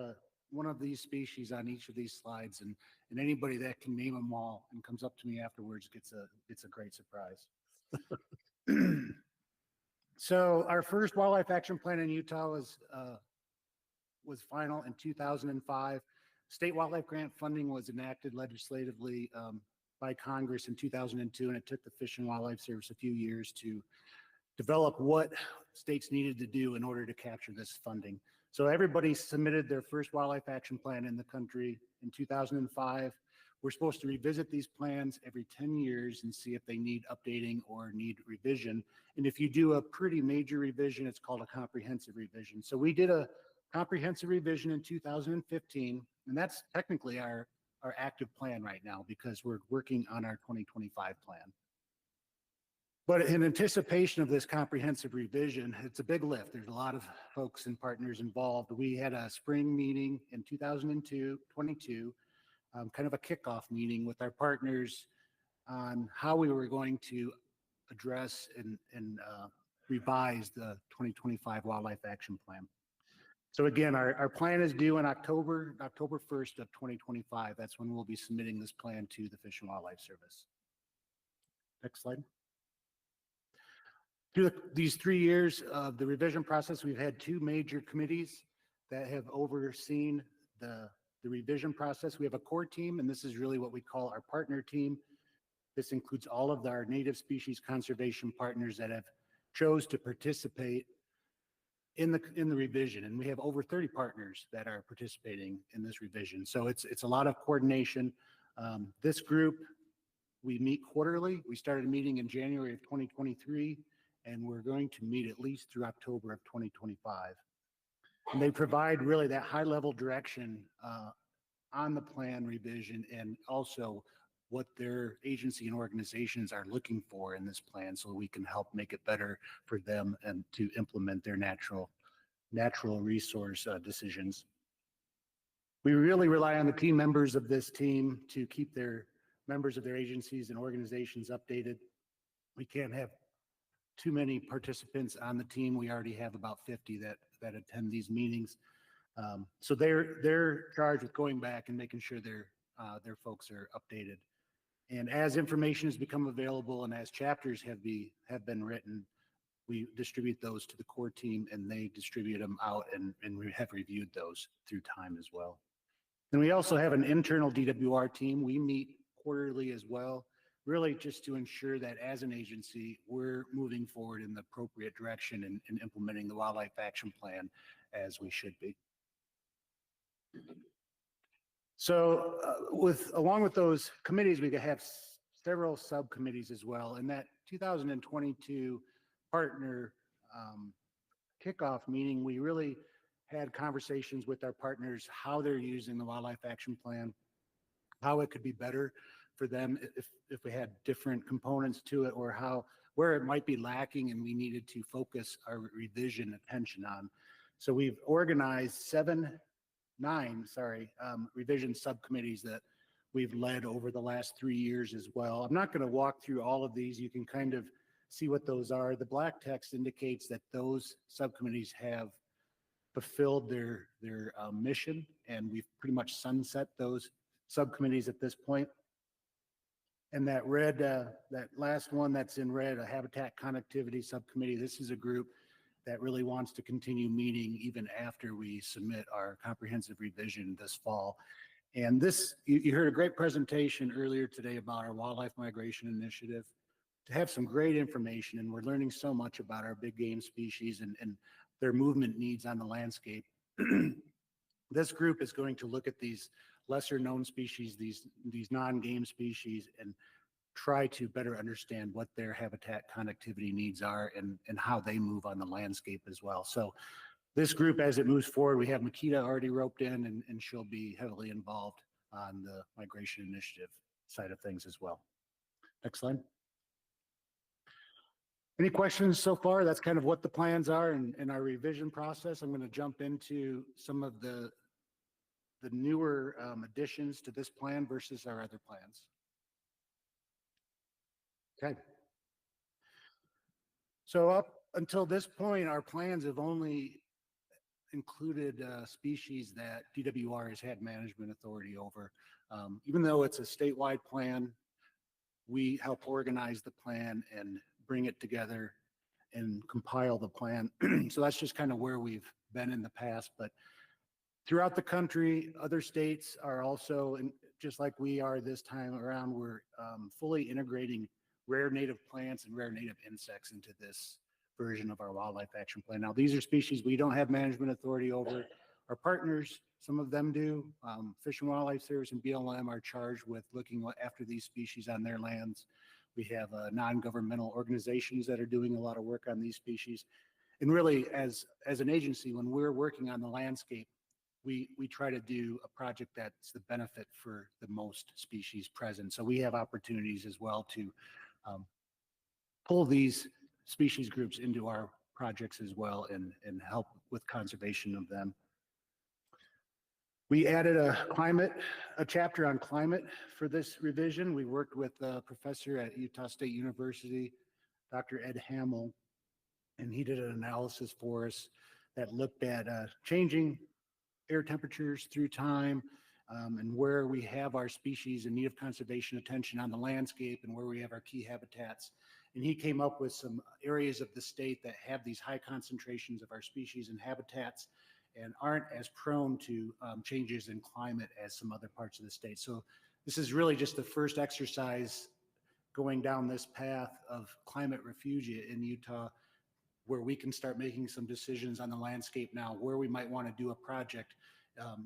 one of these species on each of these slides, and anybody that can name them all and comes up to me afterwards gets a great surprise. So our first wildlife action plan in Utah was final in 2005. State wildlife grant funding was enacted legislatively by Congress in 2002, and it took the Fish and Wildlife Service a few years to develop what states needed to do in order to capture this funding. So everybody submitted their first wildlife action plan in the country in 2005. We're supposed to revisit these plans every 10 years and see if they need updating or need revision. And if you do a pretty major revision, it's called a comprehensive revision. So we did a comprehensive revision in 2015, and that's technically our active plan right now because we're working on our 2025 plan. But in anticipation of this comprehensive revision, it's a big lift. There's a lot of folks and partners involved. We had a spring meeting in 2022, kind of a kickoff meeting with our partners on how we were going to address and revise the 2025 Wildlife Action Plan. So again, our plan is due in October 1st of 2025. That's when we'll be submitting this plan to the Fish and Wildlife Service. Next slide. Through these 3 years of the revision process, we've had 2 major committees that have overseen the revision process. We have a core team, and this is really what we call our partner team. This includes all of our native species conservation partners that have chose to participate in the revision, and we have over 30 partners that are participating in this revision. So it's a lot of coordination. This group, we meet quarterly. We started meeting in January of 2023, and we're going to meet at least through October of 2025. And they provide really that high-level direction on the plan revision and also what their agency and organizations are looking for in this plan so we can help make it better for them and to implement their natural resource decisions. We really rely on the team members of this team to keep their members of their agencies and organizations updated. We can't have too many participants on the team. We already have about 50 that attend these meetings. So they're charged with going back and making sure their folks are updated. And as information has become available and as chapters have been written, we distribute those to the core team and they distribute them out and we have reviewed those through time as well. And we also have an internal DWR team. We meet quarterly as well, really just to ensure that as an agency, we're moving forward in the appropriate direction and implementing the Wildlife Action Plan as we should be. So along with those committees, we have several subcommittees as well. And that 2022 partner kickoff meeting, we really had conversations with our partners, how they're using the Wildlife Action Plan, how it could be better for them if we had different components to it, or where it might be lacking and we needed to focus our revision attention on. So we've organized nine revision subcommittees that we've led over the last 3 years as well. I'm not going to walk through all of these. You can kind of see what those are. The black text indicates that those subcommittees have fulfilled their mission, and we've pretty much sunset those subcommittees at this point. And that red, that last one that's in red, a habitat connectivity subcommittee, this is a group that really wants to continue meeting even after we submit our comprehensive revision this fall. And this, you heard a great presentation earlier today about our wildlife migration initiative. To have some great information, and we're learning so much about our big game species and their movement needs on the landscape. This group is going to look at these lesser known species, these non-game species, and try to better understand what their habitat connectivity needs are and how they move on the landscape as well. So this group, as it moves forward, we have Makita already roped in, and she'll be heavily involved on the migration initiative side of things as well. Next slide. Any questions so far? That's kind of what the plans are in our revision process. I'm going to jump into some of the newer additions to this plan versus our other plans. Okay. So up until this point, our plans have only included species that DWR has had management authority over. Even though it's a statewide plan, we help organize the plan and bring it together and compile the plan. So that's just kind of where we've been in the past. But throughout the country, other states are also, and just like we are this time around, we're fully integrating rare native plants and rare native insects into this version of our wildlife action plan. Now, these are species we don't have management authority over. Our partners, some of them do. Fish and Wildlife Service and BLM are charged with looking after these species on their lands. We have non-governmental organizations that are doing a lot of work on these species. And really, as an agency, when we're working on the landscape, we try to do a project that's the benefit for the most species present. So we have opportunities as well to pull these species groups into our projects as well and help with conservation of them. We added a chapter on climate for this revision. We worked with a professor at Utah State University, Dr. Ed Hamill, and he did an analysis for us that looked at changing air temperatures through time, and where we have our species in need of conservation attention on the landscape and where we have our key habitats. And he came up with some areas of the state that have these high concentrations of our species and habitats and aren't as prone to changes in climate as some other parts of the state. So this is really just the first exercise going down this path of climate refugia in Utah, where we can start making some decisions on the landscape now, where we might want to do a project.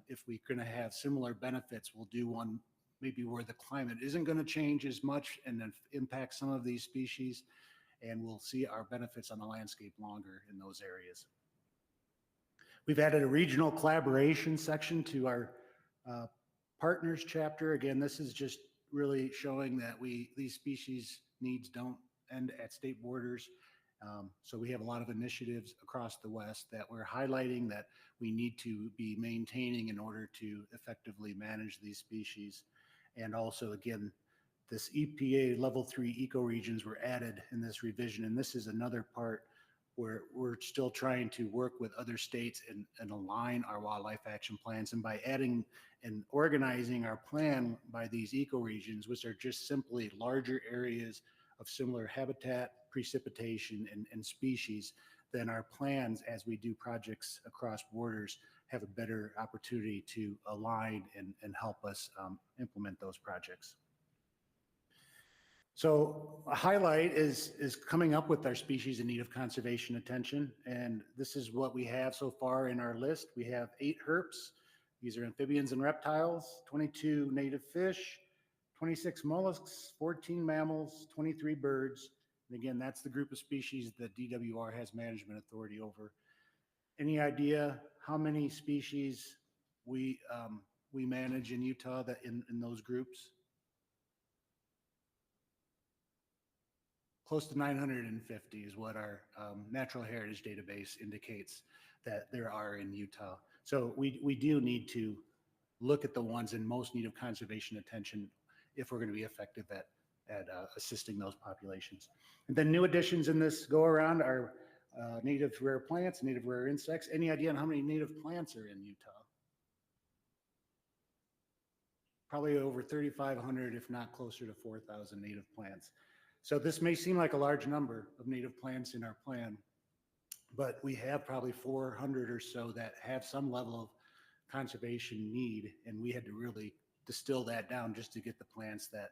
If we're going to have similar benefits, we'll do one maybe where the climate isn't going to change as much and then impact some of these species, and we'll see our benefits on the landscape longer in those areas. We've added a regional collaboration section to our partners chapter. Again, this is just really showing that these species needs don't end at state borders. So we have a lot of initiatives across the West that we're highlighting that we need to be maintaining in order to effectively manage these species. And also, again, this EPA level 3 ecoregions were added in this revision. And this is another part where we're still trying to work with other states and align our wildlife action plans. And by adding and organizing our plan by these ecoregions, which are just simply larger areas of similar habitat, precipitation, and species, then our plans as we do projects across borders have a better opportunity to align and help us implement those projects. So a highlight is coming up with our species in need of conservation attention. And this is what we have so far in our list. We have 8 herps. These are amphibians and reptiles, 22 native fish, 26 mollusks, 14 mammals, 23 birds. And again, that's the group of species that DWR has management authority over. Any idea how many species we manage in Utah that in those groups? Close to 950 is what our natural heritage database indicates that there are in Utah. So we do need to look at the ones in most need of conservation attention if we're going to be effective at assisting those populations. And then new additions in this go around are native rare plants, native rare insects. Any idea on how many native plants are in Utah? Probably over 3,500, if not closer to 4,000 native plants. So this may seem like a large number of native plants in our plan, but we have probably 400 or so that have some level of conservation need, and we had to really distill that down just to get the plants that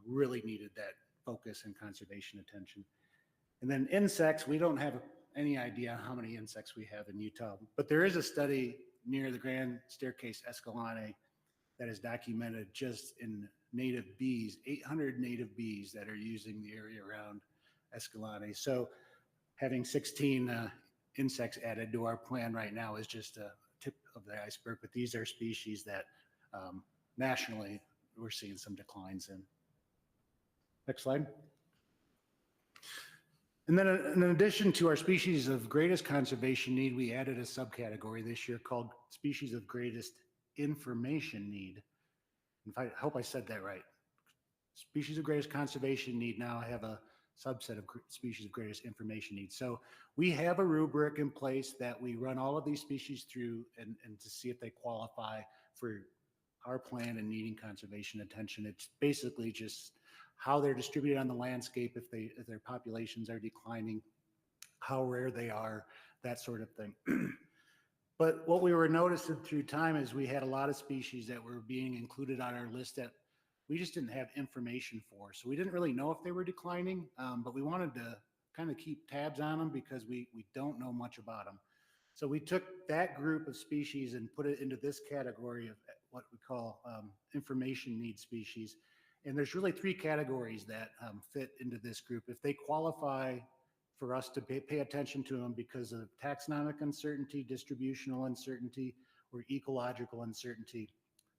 really needed that focus and conservation attention. And then insects, we don't have any idea how many insects we have in Utah, but there is a study near the Grand Staircase Escalante that is documented just in native bees, 800 native bees that are using the area around Escalante. So having 16 insects added to our plan right now is just a tip of the iceberg, but these are species that nationally we're seeing some declines in. Next slide. And then in addition to our species of greatest conservation need, we added a subcategory this year called species of greatest information need. I hope I said that right. Species of greatest conservation need now have a subset of species of greatest information need. So we have a rubric in place that we run all of these species through and to see if they qualify for our plan and needing conservation attention. It's basically just how they're distributed on the landscape, if their populations are declining, how rare they are, that sort of thing. But what we were noticing through time is we had a lot of species that were being included on our list that we just didn't have information for. So we didn't really know if they were declining, but we wanted to kind of keep tabs on them because we don't know much about them. So we took that group of species and put it into this category of what we call information need species. And there's really three categories that fit into this group. If they qualify for us to pay attention to them because of taxonomic uncertainty, distributional uncertainty, or ecological uncertainty,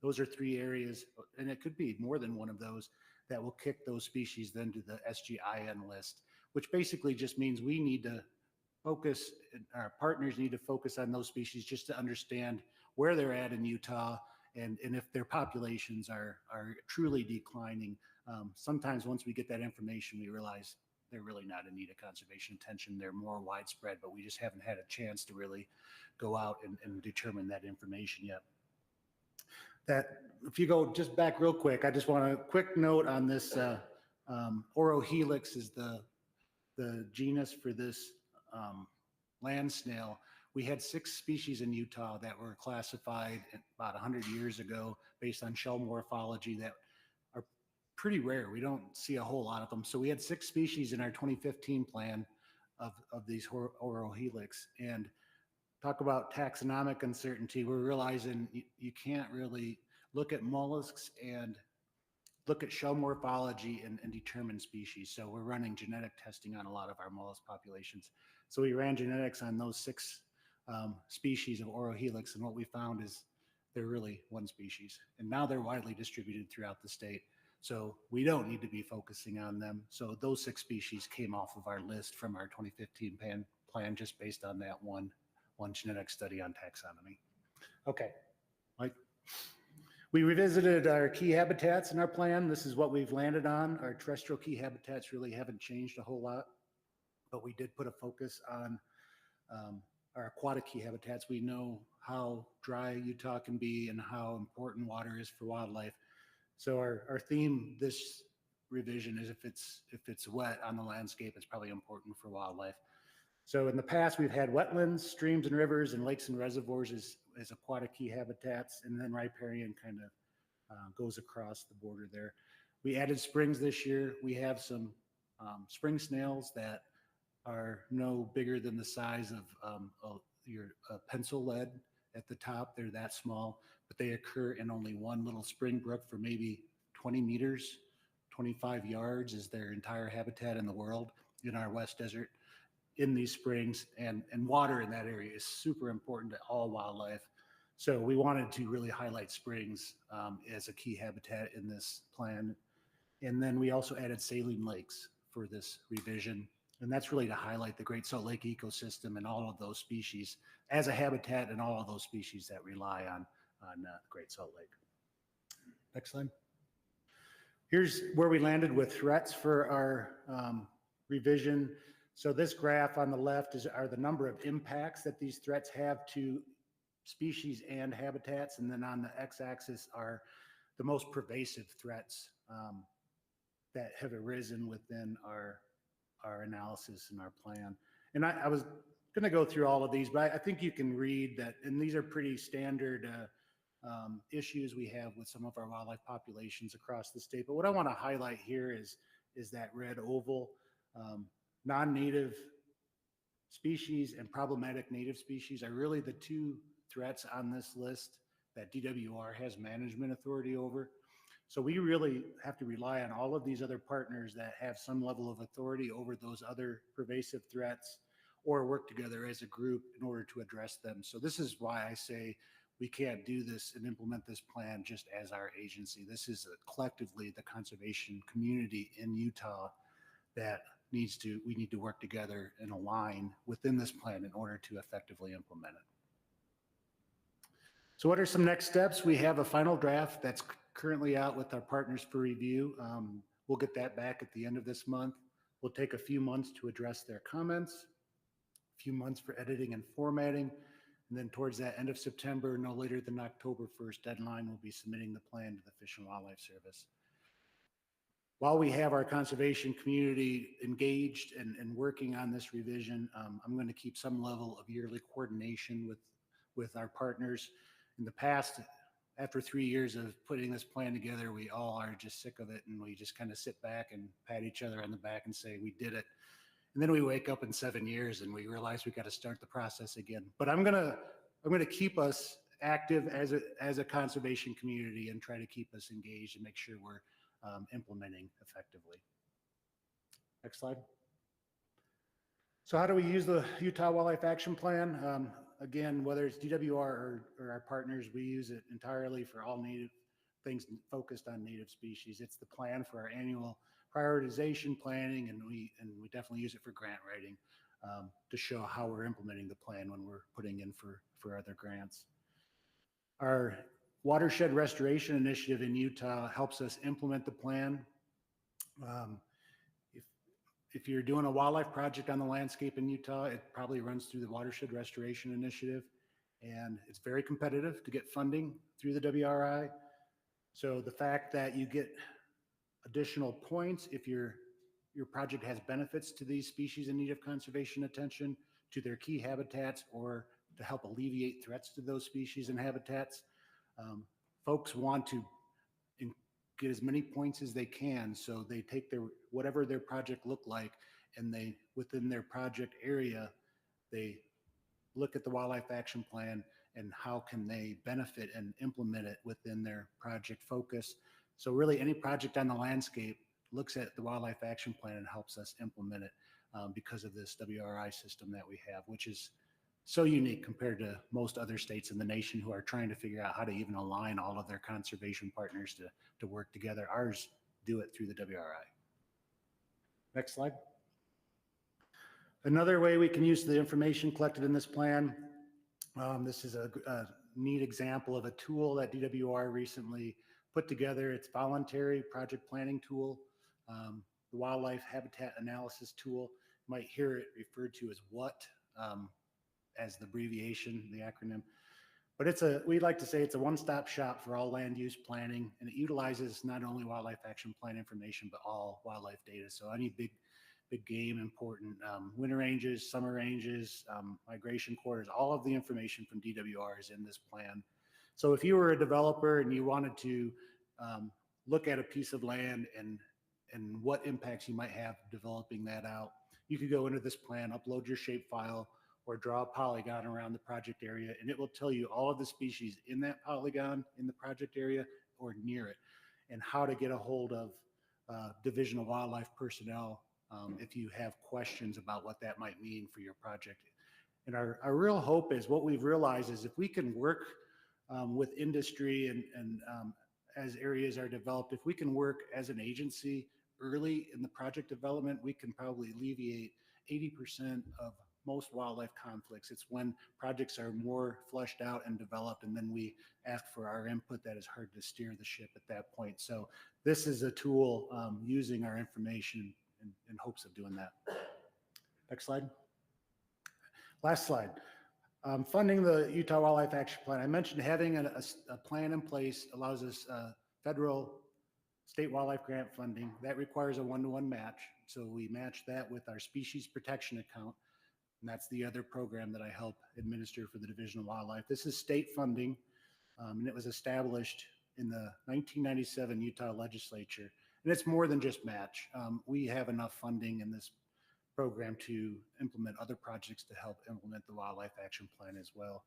those are three areas, and it could be more than one of those, that will kick those species then to the SGIN list, which basically just means we need to focus, our partners need to focus on those species just to understand where they're at in Utah and if their populations are truly declining. Sometimes once we get that information, we realize they're really not in need of conservation attention. They're more widespread, but we just haven't had a chance to really go out and determine that information yet. That if you go just back real quick, I just want a quick note on this. Orohelix is the genus for this land snail. We had 6 species in Utah that were classified about 100 years ago based on shell morphology that are pretty rare. We don't see a whole lot of them. So we had 6 species in our 2015 plan of these Orohelix. And talk about taxonomic uncertainty. We're realizing you can't really look at mollusks and look at shell morphology and determine species. So we're running genetic testing on a lot of our mollusk populations. So we ran genetics on those 6 species of Orohelix, and what we found is they're really one species. And now they're widely distributed throughout the state. So we don't need to be focusing on them. So those 6 species came off of our list from our 2015 plan just based on that one genetic study on taxonomy. Okay, Mike. We revisited our key habitats in our plan. This is what we've landed on. Our terrestrial key habitats really haven't changed a whole lot, but we did put a focus on our aquatic key habitats. We know how dry Utah can be and how important water is for wildlife. So our theme this revision is if it's wet on the landscape, it's probably important for wildlife. So in the past, we've had wetlands, streams and rivers, and lakes and reservoirs as aquatic key habitats, and then riparian kind of goes across the border there. We added springs this year. We have some spring snails that are no bigger than the size of your pencil lead at the top. They're that small, but they occur in only one little spring brook for maybe 20 meters, 25 yards is their entire habitat in the world in our West Desert. In these springs, and water in that area is super important to all wildlife. So we wanted to really highlight springs as a key habitat in this plan. And then we also added saline lakes for this revision. And that's really to highlight the Great Salt Lake ecosystem and all of those species as a habitat and all of those species that rely on the Great Salt Lake. Next slide. Here's where we landed with threats for our revision. So this graph on the left are the number of impacts that these threats have to species and habitats. And then on the x-axis are the most pervasive threats that have arisen within our analysis and our plan. And I was going to go through all of these, but I think you can read that, and these are pretty standard issues we have with some of our wildlife populations across the state. But what I want to highlight here is that red oval. Non-native species and problematic native species are really the 2 threats on this list that DWR has management authority over. So we really have to rely on all of these other partners that have some level of authority over those other pervasive threats or work together as a group in order to address them. So this is why I say we can't do this and implement this plan just as our agency. This is collectively the conservation community in Utah that we need to work together and align within this plan in order to effectively implement it. So what are some next steps? We have a final draft that's currently out with our partners for review. We'll get that back at the end of this month. We'll take a few months to address their comments, a few months for editing and formatting, and then towards that end of September, no later than October 1st deadline, we'll be submitting the plan to the Fish and Wildlife Service. While we have our conservation community engaged and working on this revision, I'm going to keep some level of yearly coordination with our partners. In the past, after 3 years of putting this plan together, we all are just sick of it, and we just kind of sit back and pat each other on the back and say, we did it. And then we wake up in 7 years and we realize we got to start the process again. But I'm gonna keep us active as a conservation community and try to keep us engaged and make sure we're implementing effectively. Next slide. So how do we use the Utah Wildlife Action Plan? Again, whether it's DWR or our partners, we use it entirely for all native things focused on native species. It's the plan for our annual prioritization planning, and we definitely use it for grant writing to show how we're implementing the plan when we're putting in for other grants. Our watershed restoration initiative in Utah helps us implement the plan. If you're doing a wildlife project on the landscape in Utah, it probably runs through the Watershed Restoration Initiative, and it's very competitive to get funding through the WRI. So the fact that you get additional points if your project has benefits to these species in need of conservation attention, to their key habitats, or to help alleviate threats to those species and habitats, folks want to get as many points as they can. So they take whatever their project looked like, and they, within their project area, they look at the wildlife action plan and how can they benefit and implement it within their project focus. So really any project on the landscape looks at the wildlife action plan and helps us implement it because of this WRI system that we have, which is so unique compared to most other states in the nation who are trying to figure out how to even align all of their conservation partners to work together. Ours do it through the WRI. Next slide. Another way we can use the information collected in this plan, this is a neat example of a tool that DWR recently put together. It's voluntary project planning tool, the wildlife habitat analysis tool. You might hear it referred to as WHAT, as the abbreviation, the acronym. But we like to say it's a one-stop shop for all land use planning, and it utilizes not only wildlife action plan information, but all wildlife data. So any big game, important winter ranges, summer ranges, migration quarters, all of the information from DWR is in this plan. So if you were a developer and you wanted to look at a piece of land and what impacts you might have developing that out, you could go into this plan, upload your shapefile, or draw a polygon around the project area, and it will tell you all of the species in that polygon in the project area or near it, and how to get a hold of Division of Wildlife personnel if you have questions about what that might mean for your project. And our real hope is, what we've realized is, if we can work with industry and as areas are developed, if we can work as an agency early in the project development, we can probably alleviate 80% of most wildlife conflicts. It's when projects are more fleshed out and developed, and then we ask for our input, that is hard to steer the ship at that point. So this is a tool using our information in hopes of doing that. Next slide. Last slide. Funding the Utah Wildlife Action Plan. I mentioned having a plan in place allows us federal, state wildlife grant funding. That requires a one-to-one match. So we match that with our species protection account. And that's the other program that I help administer for the Division of Wildlife. This is state funding, and it was established in the 1997 Utah legislature. And it's more than just match. We have enough funding in this program to implement other projects to help implement the Wildlife Action Plan as well.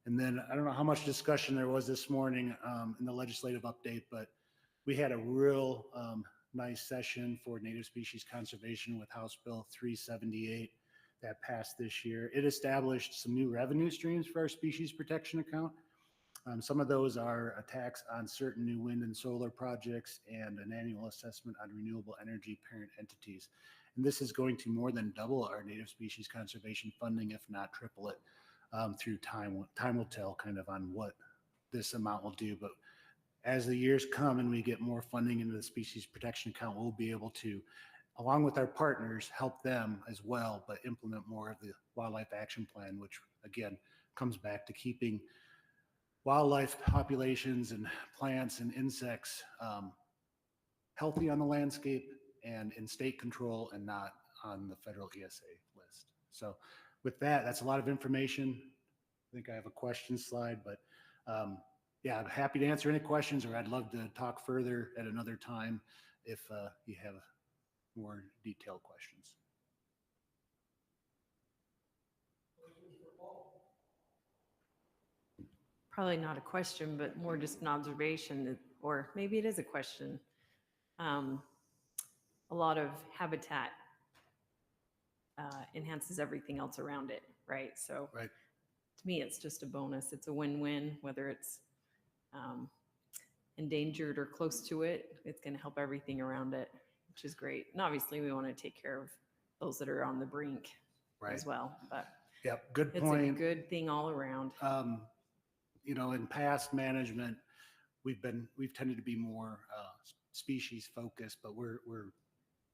And then I don't know how much discussion there was this morning in the legislative update, but we had a real nice session for native species conservation with House Bill 378 that passed this year. It established some new revenue streams for our species protection account. Some of those are a tax on certain new wind and solar projects and an annual assessment on renewable energy parent entities. And this is going to more than double our native species conservation funding, if not triple it, through time. Time will tell kind of on what this amount will do. But as the years come and we get more funding into the species protection account, we'll be able to, along with our partners, help them as well, but implement more of the Wildlife Action Plan, which again comes back to keeping wildlife populations and plants and insects healthy on the landscape and in state control and not on the federal ESA list. So with that, that's a lot of information. I think I have a question slide, but yeah, I'm happy to answer any questions, or I'd love to talk further at another time if you have more detailed questions. probably not a question, but more just an observation, or maybe it is a question. A lot of habitat enhances everything else around it, right? So Right. to me, it's just a bonus. It's a win-win, whether it's endangered or close to it. It's going to help everything around it, which is great. And obviously, we want to take care of those that are on the brink as well. But Yep, good it's point. a good thing all around. You know, in past management, we've tended to be more species focused, but we're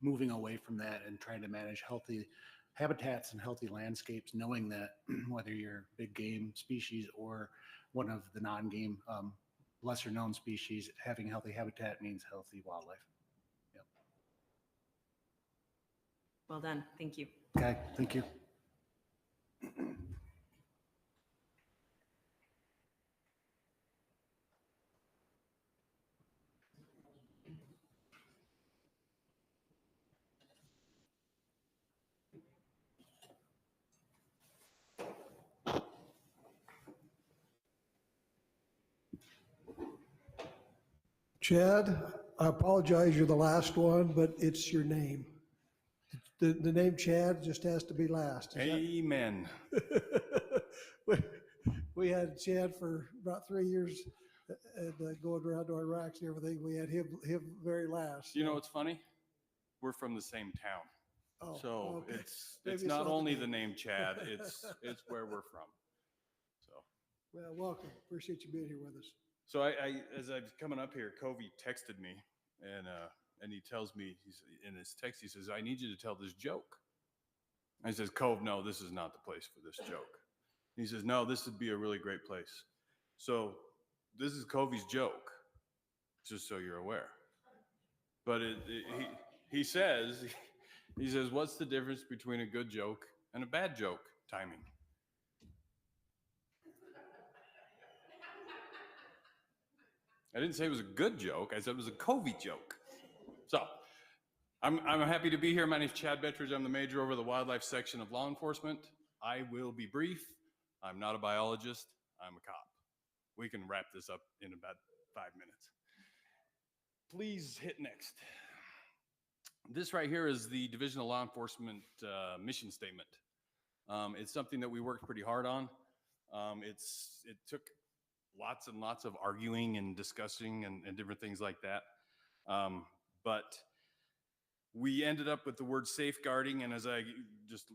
moving away from that and trying to manage healthy habitats and healthy landscapes, knowing that whether you're big game species or one of the non-game lesser known species, having healthy habitat means healthy wildlife. Yep. Well done. Thank you. Okay, thank you. Chad, I apologize, you're the last one, but it's your name. The name Chad just has to be last. Amen. We had Chad for about 3 years and going around to Iraq and everything. We had him very last. You know what's funny? We're from the same town. Oh, So okay. it's Maybe not not the only name. the name Chad, it's where we're from. So Well, welcome. Appreciate you being here with us. So I as I was coming up here, Covey texted me and he tells me, in his text, he says, I need you to tell this joke. I says, Cove, no, this is not the place for this joke. He says, no, this would be a really great place. So this is Covey's joke, just so you're aware. But he says, what's the difference between a good joke and a bad joke? Timing. I didn't say it was a good joke. I said it was a Covey joke. So I'm happy to be here. My name is Chad Bettridge. I'm the major over the wildlife section of law enforcement. I will be brief. I'm not a biologist. I'm a cop. We can wrap this up in about 5 minutes. Please hit next. This right here is the Division of Law Enforcement mission statement. It's something that we worked pretty hard on. It took lots and lots of arguing and discussing and different things like that. But we ended up with the word safeguarding, and as I just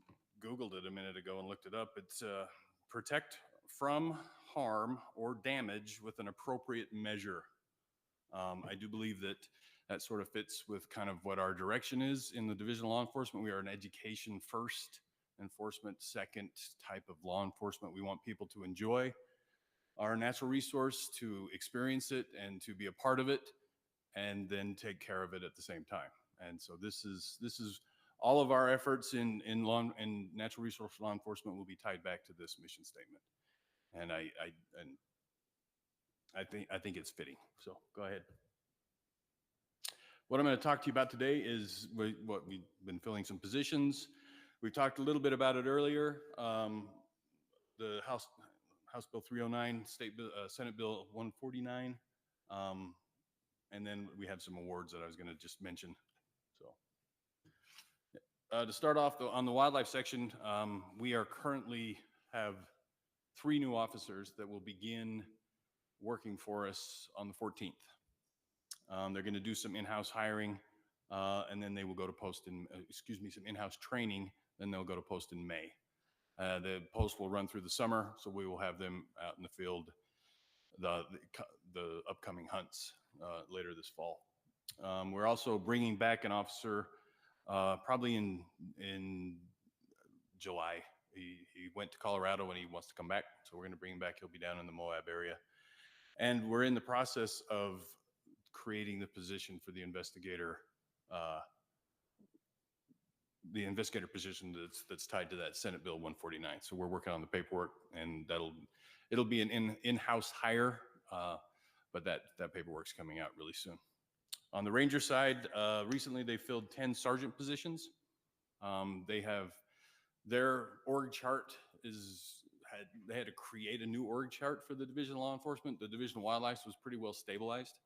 Googled it a minute ago and looked it up, it's protect from harm or damage with an appropriate measure. I do believe that sort of fits with kind of what our direction is in the Division of Law Enforcement. We are an education first, enforcement second type of law enforcement. We want people to enjoy our natural resource, to experience it and to be a part of it, and then take care of it at the same time. And so this is all of our efforts in natural resource law enforcement will be tied back to this mission statement. And I think it's fitting. So go ahead. What I'm going to talk to you about today is what we've been filling some positions. We talked a little bit about it earlier. The House Bill 309, Senate Bill 149, and then we have some awards that I was going to just mention. So to start off on the wildlife section, we are currently have 3 new officers that will begin working for us on the 14th. They're going to do some in-house hiring, and then they will go to post some in-house training, then they'll go to post in May. The post will run through the summer, so we will have them out in the field, the upcoming hunts later this fall. We're also bringing back an officer probably in July. He went to Colorado and he wants to come back, so we're going to bring him back. He'll be down in the Moab area. And we're in the process of creating the position for the investigator position that's tied to that Senate Bill 149. So we're working on the paperwork, and it'll be an in-house hire, but that paperwork's coming out really soon. On the Ranger side, recently they filled 10 sergeant positions. They have their org chart they had to create a new org chart for the Division of Law Enforcement. The Division of Wildlife was pretty well stabilized,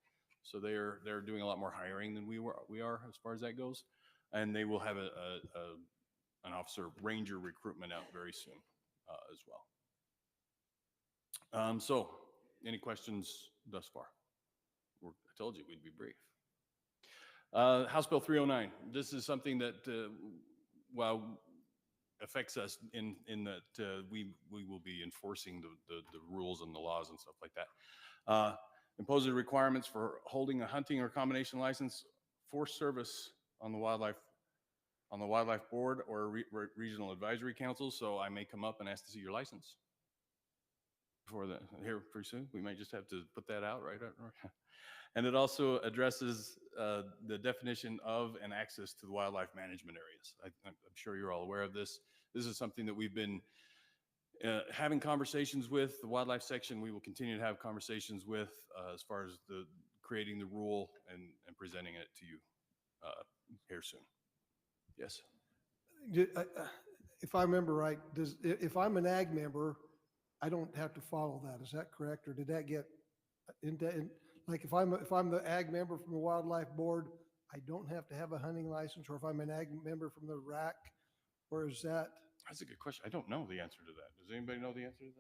so they're doing a lot more hiring than we are as far as that goes, and they will have an officer ranger recruitment out very soon as well. So, any questions thus far? I told you we'd be brief. House Bill 309. This is something that, affects us in that we will be enforcing the rules and the laws and stuff like that. Imposes requirements for holding a hunting or combination license for service on the wildlife board or regional advisory council. So I may come up and ask to see your license here pretty soon. We might just have to put that out, right? And it also addresses the definition of and access to the wildlife management areas. I'm sure you're all aware of this. This is something that we've been having conversations with the wildlife section. We will continue to have conversations with as far as creating the rule and presenting it to you here soon. Yes. If I remember right, if I'm an ag member, I don't have to follow that. Is that correct? Or did that get like if I'm the ag member from the wildlife board, I don't have to have a hunting license, or if I'm an ag member from the RAC, or is that? That's a good question. I don't know the answer to that. Does anybody know the answer to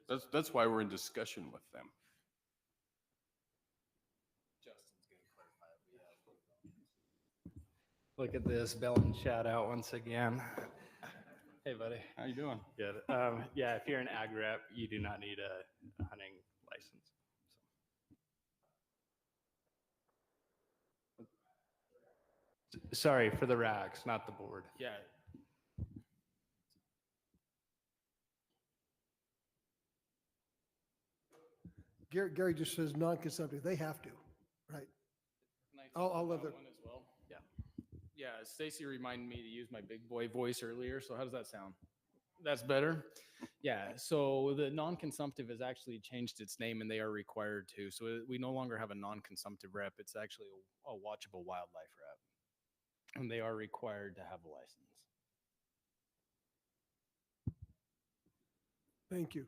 that? That's why we're in discussion with them. Look at this, Bell and shout out once again. Hey, buddy. How you doing? Good. Yeah, if you're an ag rep, you do not need a hunting license. So. Sorry, for the RACs, not the board. Yeah. Gary just says non-consumptive. They have to, right? I'll let it. One as well. Yeah. Yeah, Stacy reminded me to use my big boy voice earlier, so how does that sound? That's better? Yeah, so the non-consumptive has actually changed its name and they are required to. So we no longer have a non-consumptive rep. It's actually a watchable wildlife rep. And they are required to have a license. Thank you.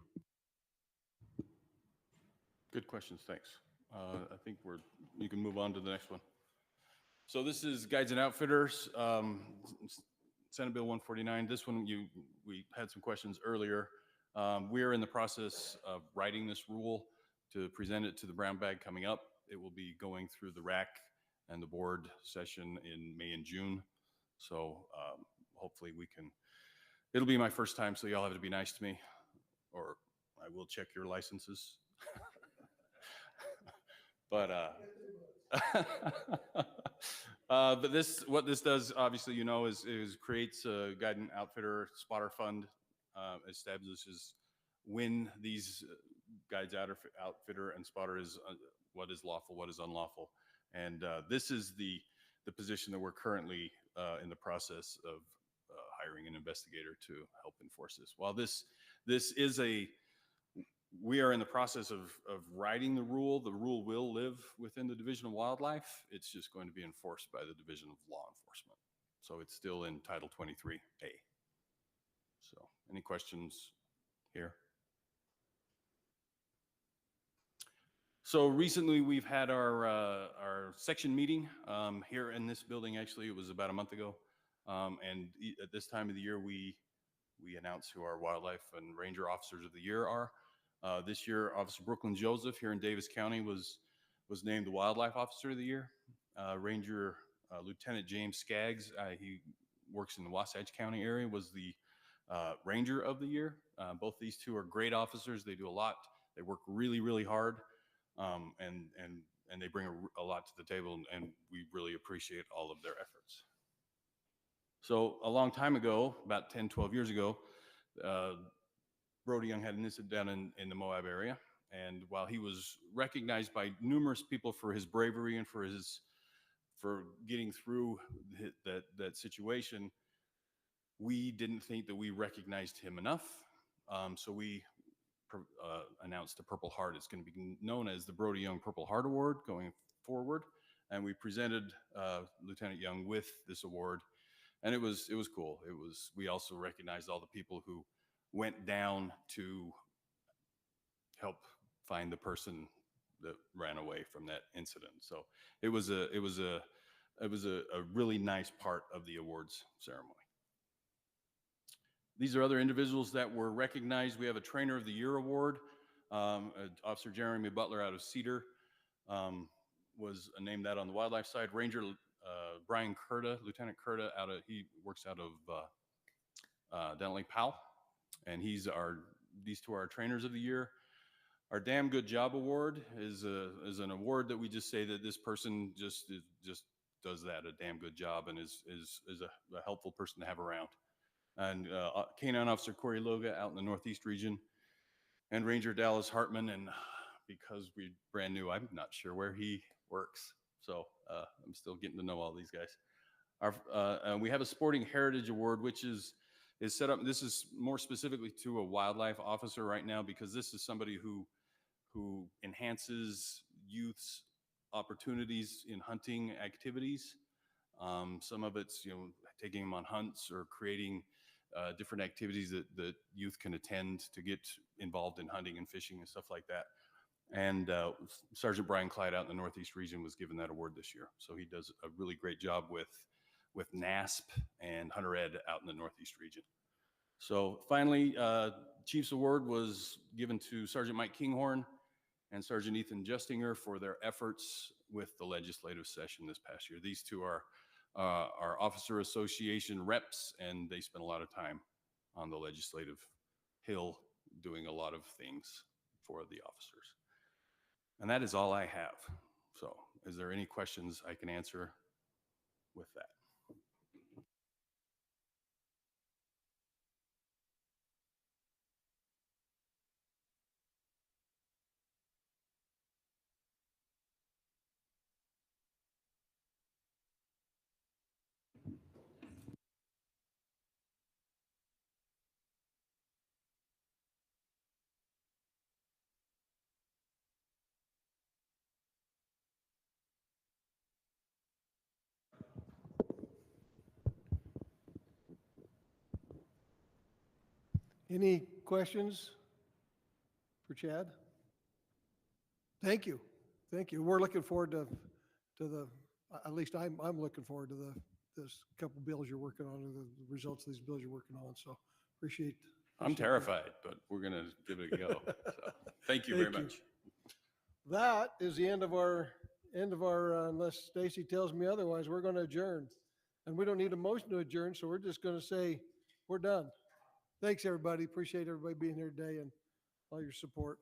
Good questions, thanks. I think you can move on to the next one. So this is Guides and Outfitters, Senate Bill 149. This one, we had some questions earlier. We are in the process of writing this rule to present it to the brown bag coming up. It will be going through the RAC and the board session in May and June. So hopefully it'll be my first time, so y'all have to be nice to me, or I will check your licenses. But what this does, obviously, is creates a guide and outfitter spotter fund, establishes when these guides, outfitter, and spotter is what is lawful, what is unlawful, and this is the position that we're currently in the process of hiring an investigator to help enforce this. While this is we are in the process of writing the rule. The rule will live within the Division of Wildlife. It's just going to be enforced by the Division of Law Enforcement. So it's still in Title 23A. So any questions here? So recently we've had our section meeting here in this building. Actually, it was about a month ago. And at this time of the year, we announce who our wildlife and ranger officers of the year are. This year, Officer Brooklyn Joseph here in Davis County was named the Wildlife Officer of the Year. Ranger Lieutenant James Skaggs, he works in the Wasatch County area, was the Ranger of the Year. Both these two are great officers. They do a lot. They work really, really hard, and they bring a lot to the table, and we really appreciate all of their efforts. So a long time ago, about 10, 12 years ago, Brody Young had an incident down in the Moab area, and while he was recognized by numerous people for his bravery and for getting through that situation, we didn't think that we recognized him enough. So we announced a Purple Heart. It's going to be known as the Brody Young Purple Heart Award going forward, and we presented Lieutenant Young with this award. And it was cool. We also recognized all the people who went down to help find the person that ran away from that incident. So it was a really nice part of the awards ceremony. These are other individuals that were recognized. We have a Trainer of the Year award. Officer Jeremy Butler out of Cedar was named that on the wildlife side. Ranger Brian Curta, Lieutenant Curta, he works out of Dentley Powell, and these two are our Trainers of the Year. Our Damn Good Job Award is an award that we just say that this person just does that, a damn good job, and is a helpful person to have around. And Canine Officer Corey Loga out in the Northeast region, and Ranger Dallas Hartman. And because we're brand new, I'm not sure where he works, so I'm still getting to know all these guys. We have a Sporting Heritage Award, which is set up. This is more specifically to a wildlife officer right now, because this is somebody who enhances youth's opportunities in hunting activities. Some of it's taking them on hunts or creating different activities that youth can attend to get involved in hunting and fishing and stuff like that. And Sergeant Brian Clyde out in the Northeast region was given that award this year. So he does a really great job with NASP and Hunter Ed out in the Northeast region. So finally, Chief's Award was given to Sergeant Mike Kinghorn and Sergeant Ethan Justinger for their efforts with the legislative session this past year. These two are our Officer Association reps, and they spent a lot of time on the legislative hill doing a lot of things for the officers. And that is all I have. So is there any questions I can answer with that? Any questions for Chad? Thank you. Thank you. We're looking forward to at least I'm looking forward to this couple bills you're working on, and the results of these bills you're working on. So appreciate. I'm terrified, but we're going to give it a go. So, thank you very much. That is the end of our unless Stacy tells me otherwise, we're going to adjourn. And we don't need a motion to adjourn, so we're just going to say we're done. Thanks, everybody. Appreciate everybody being here today and all your support.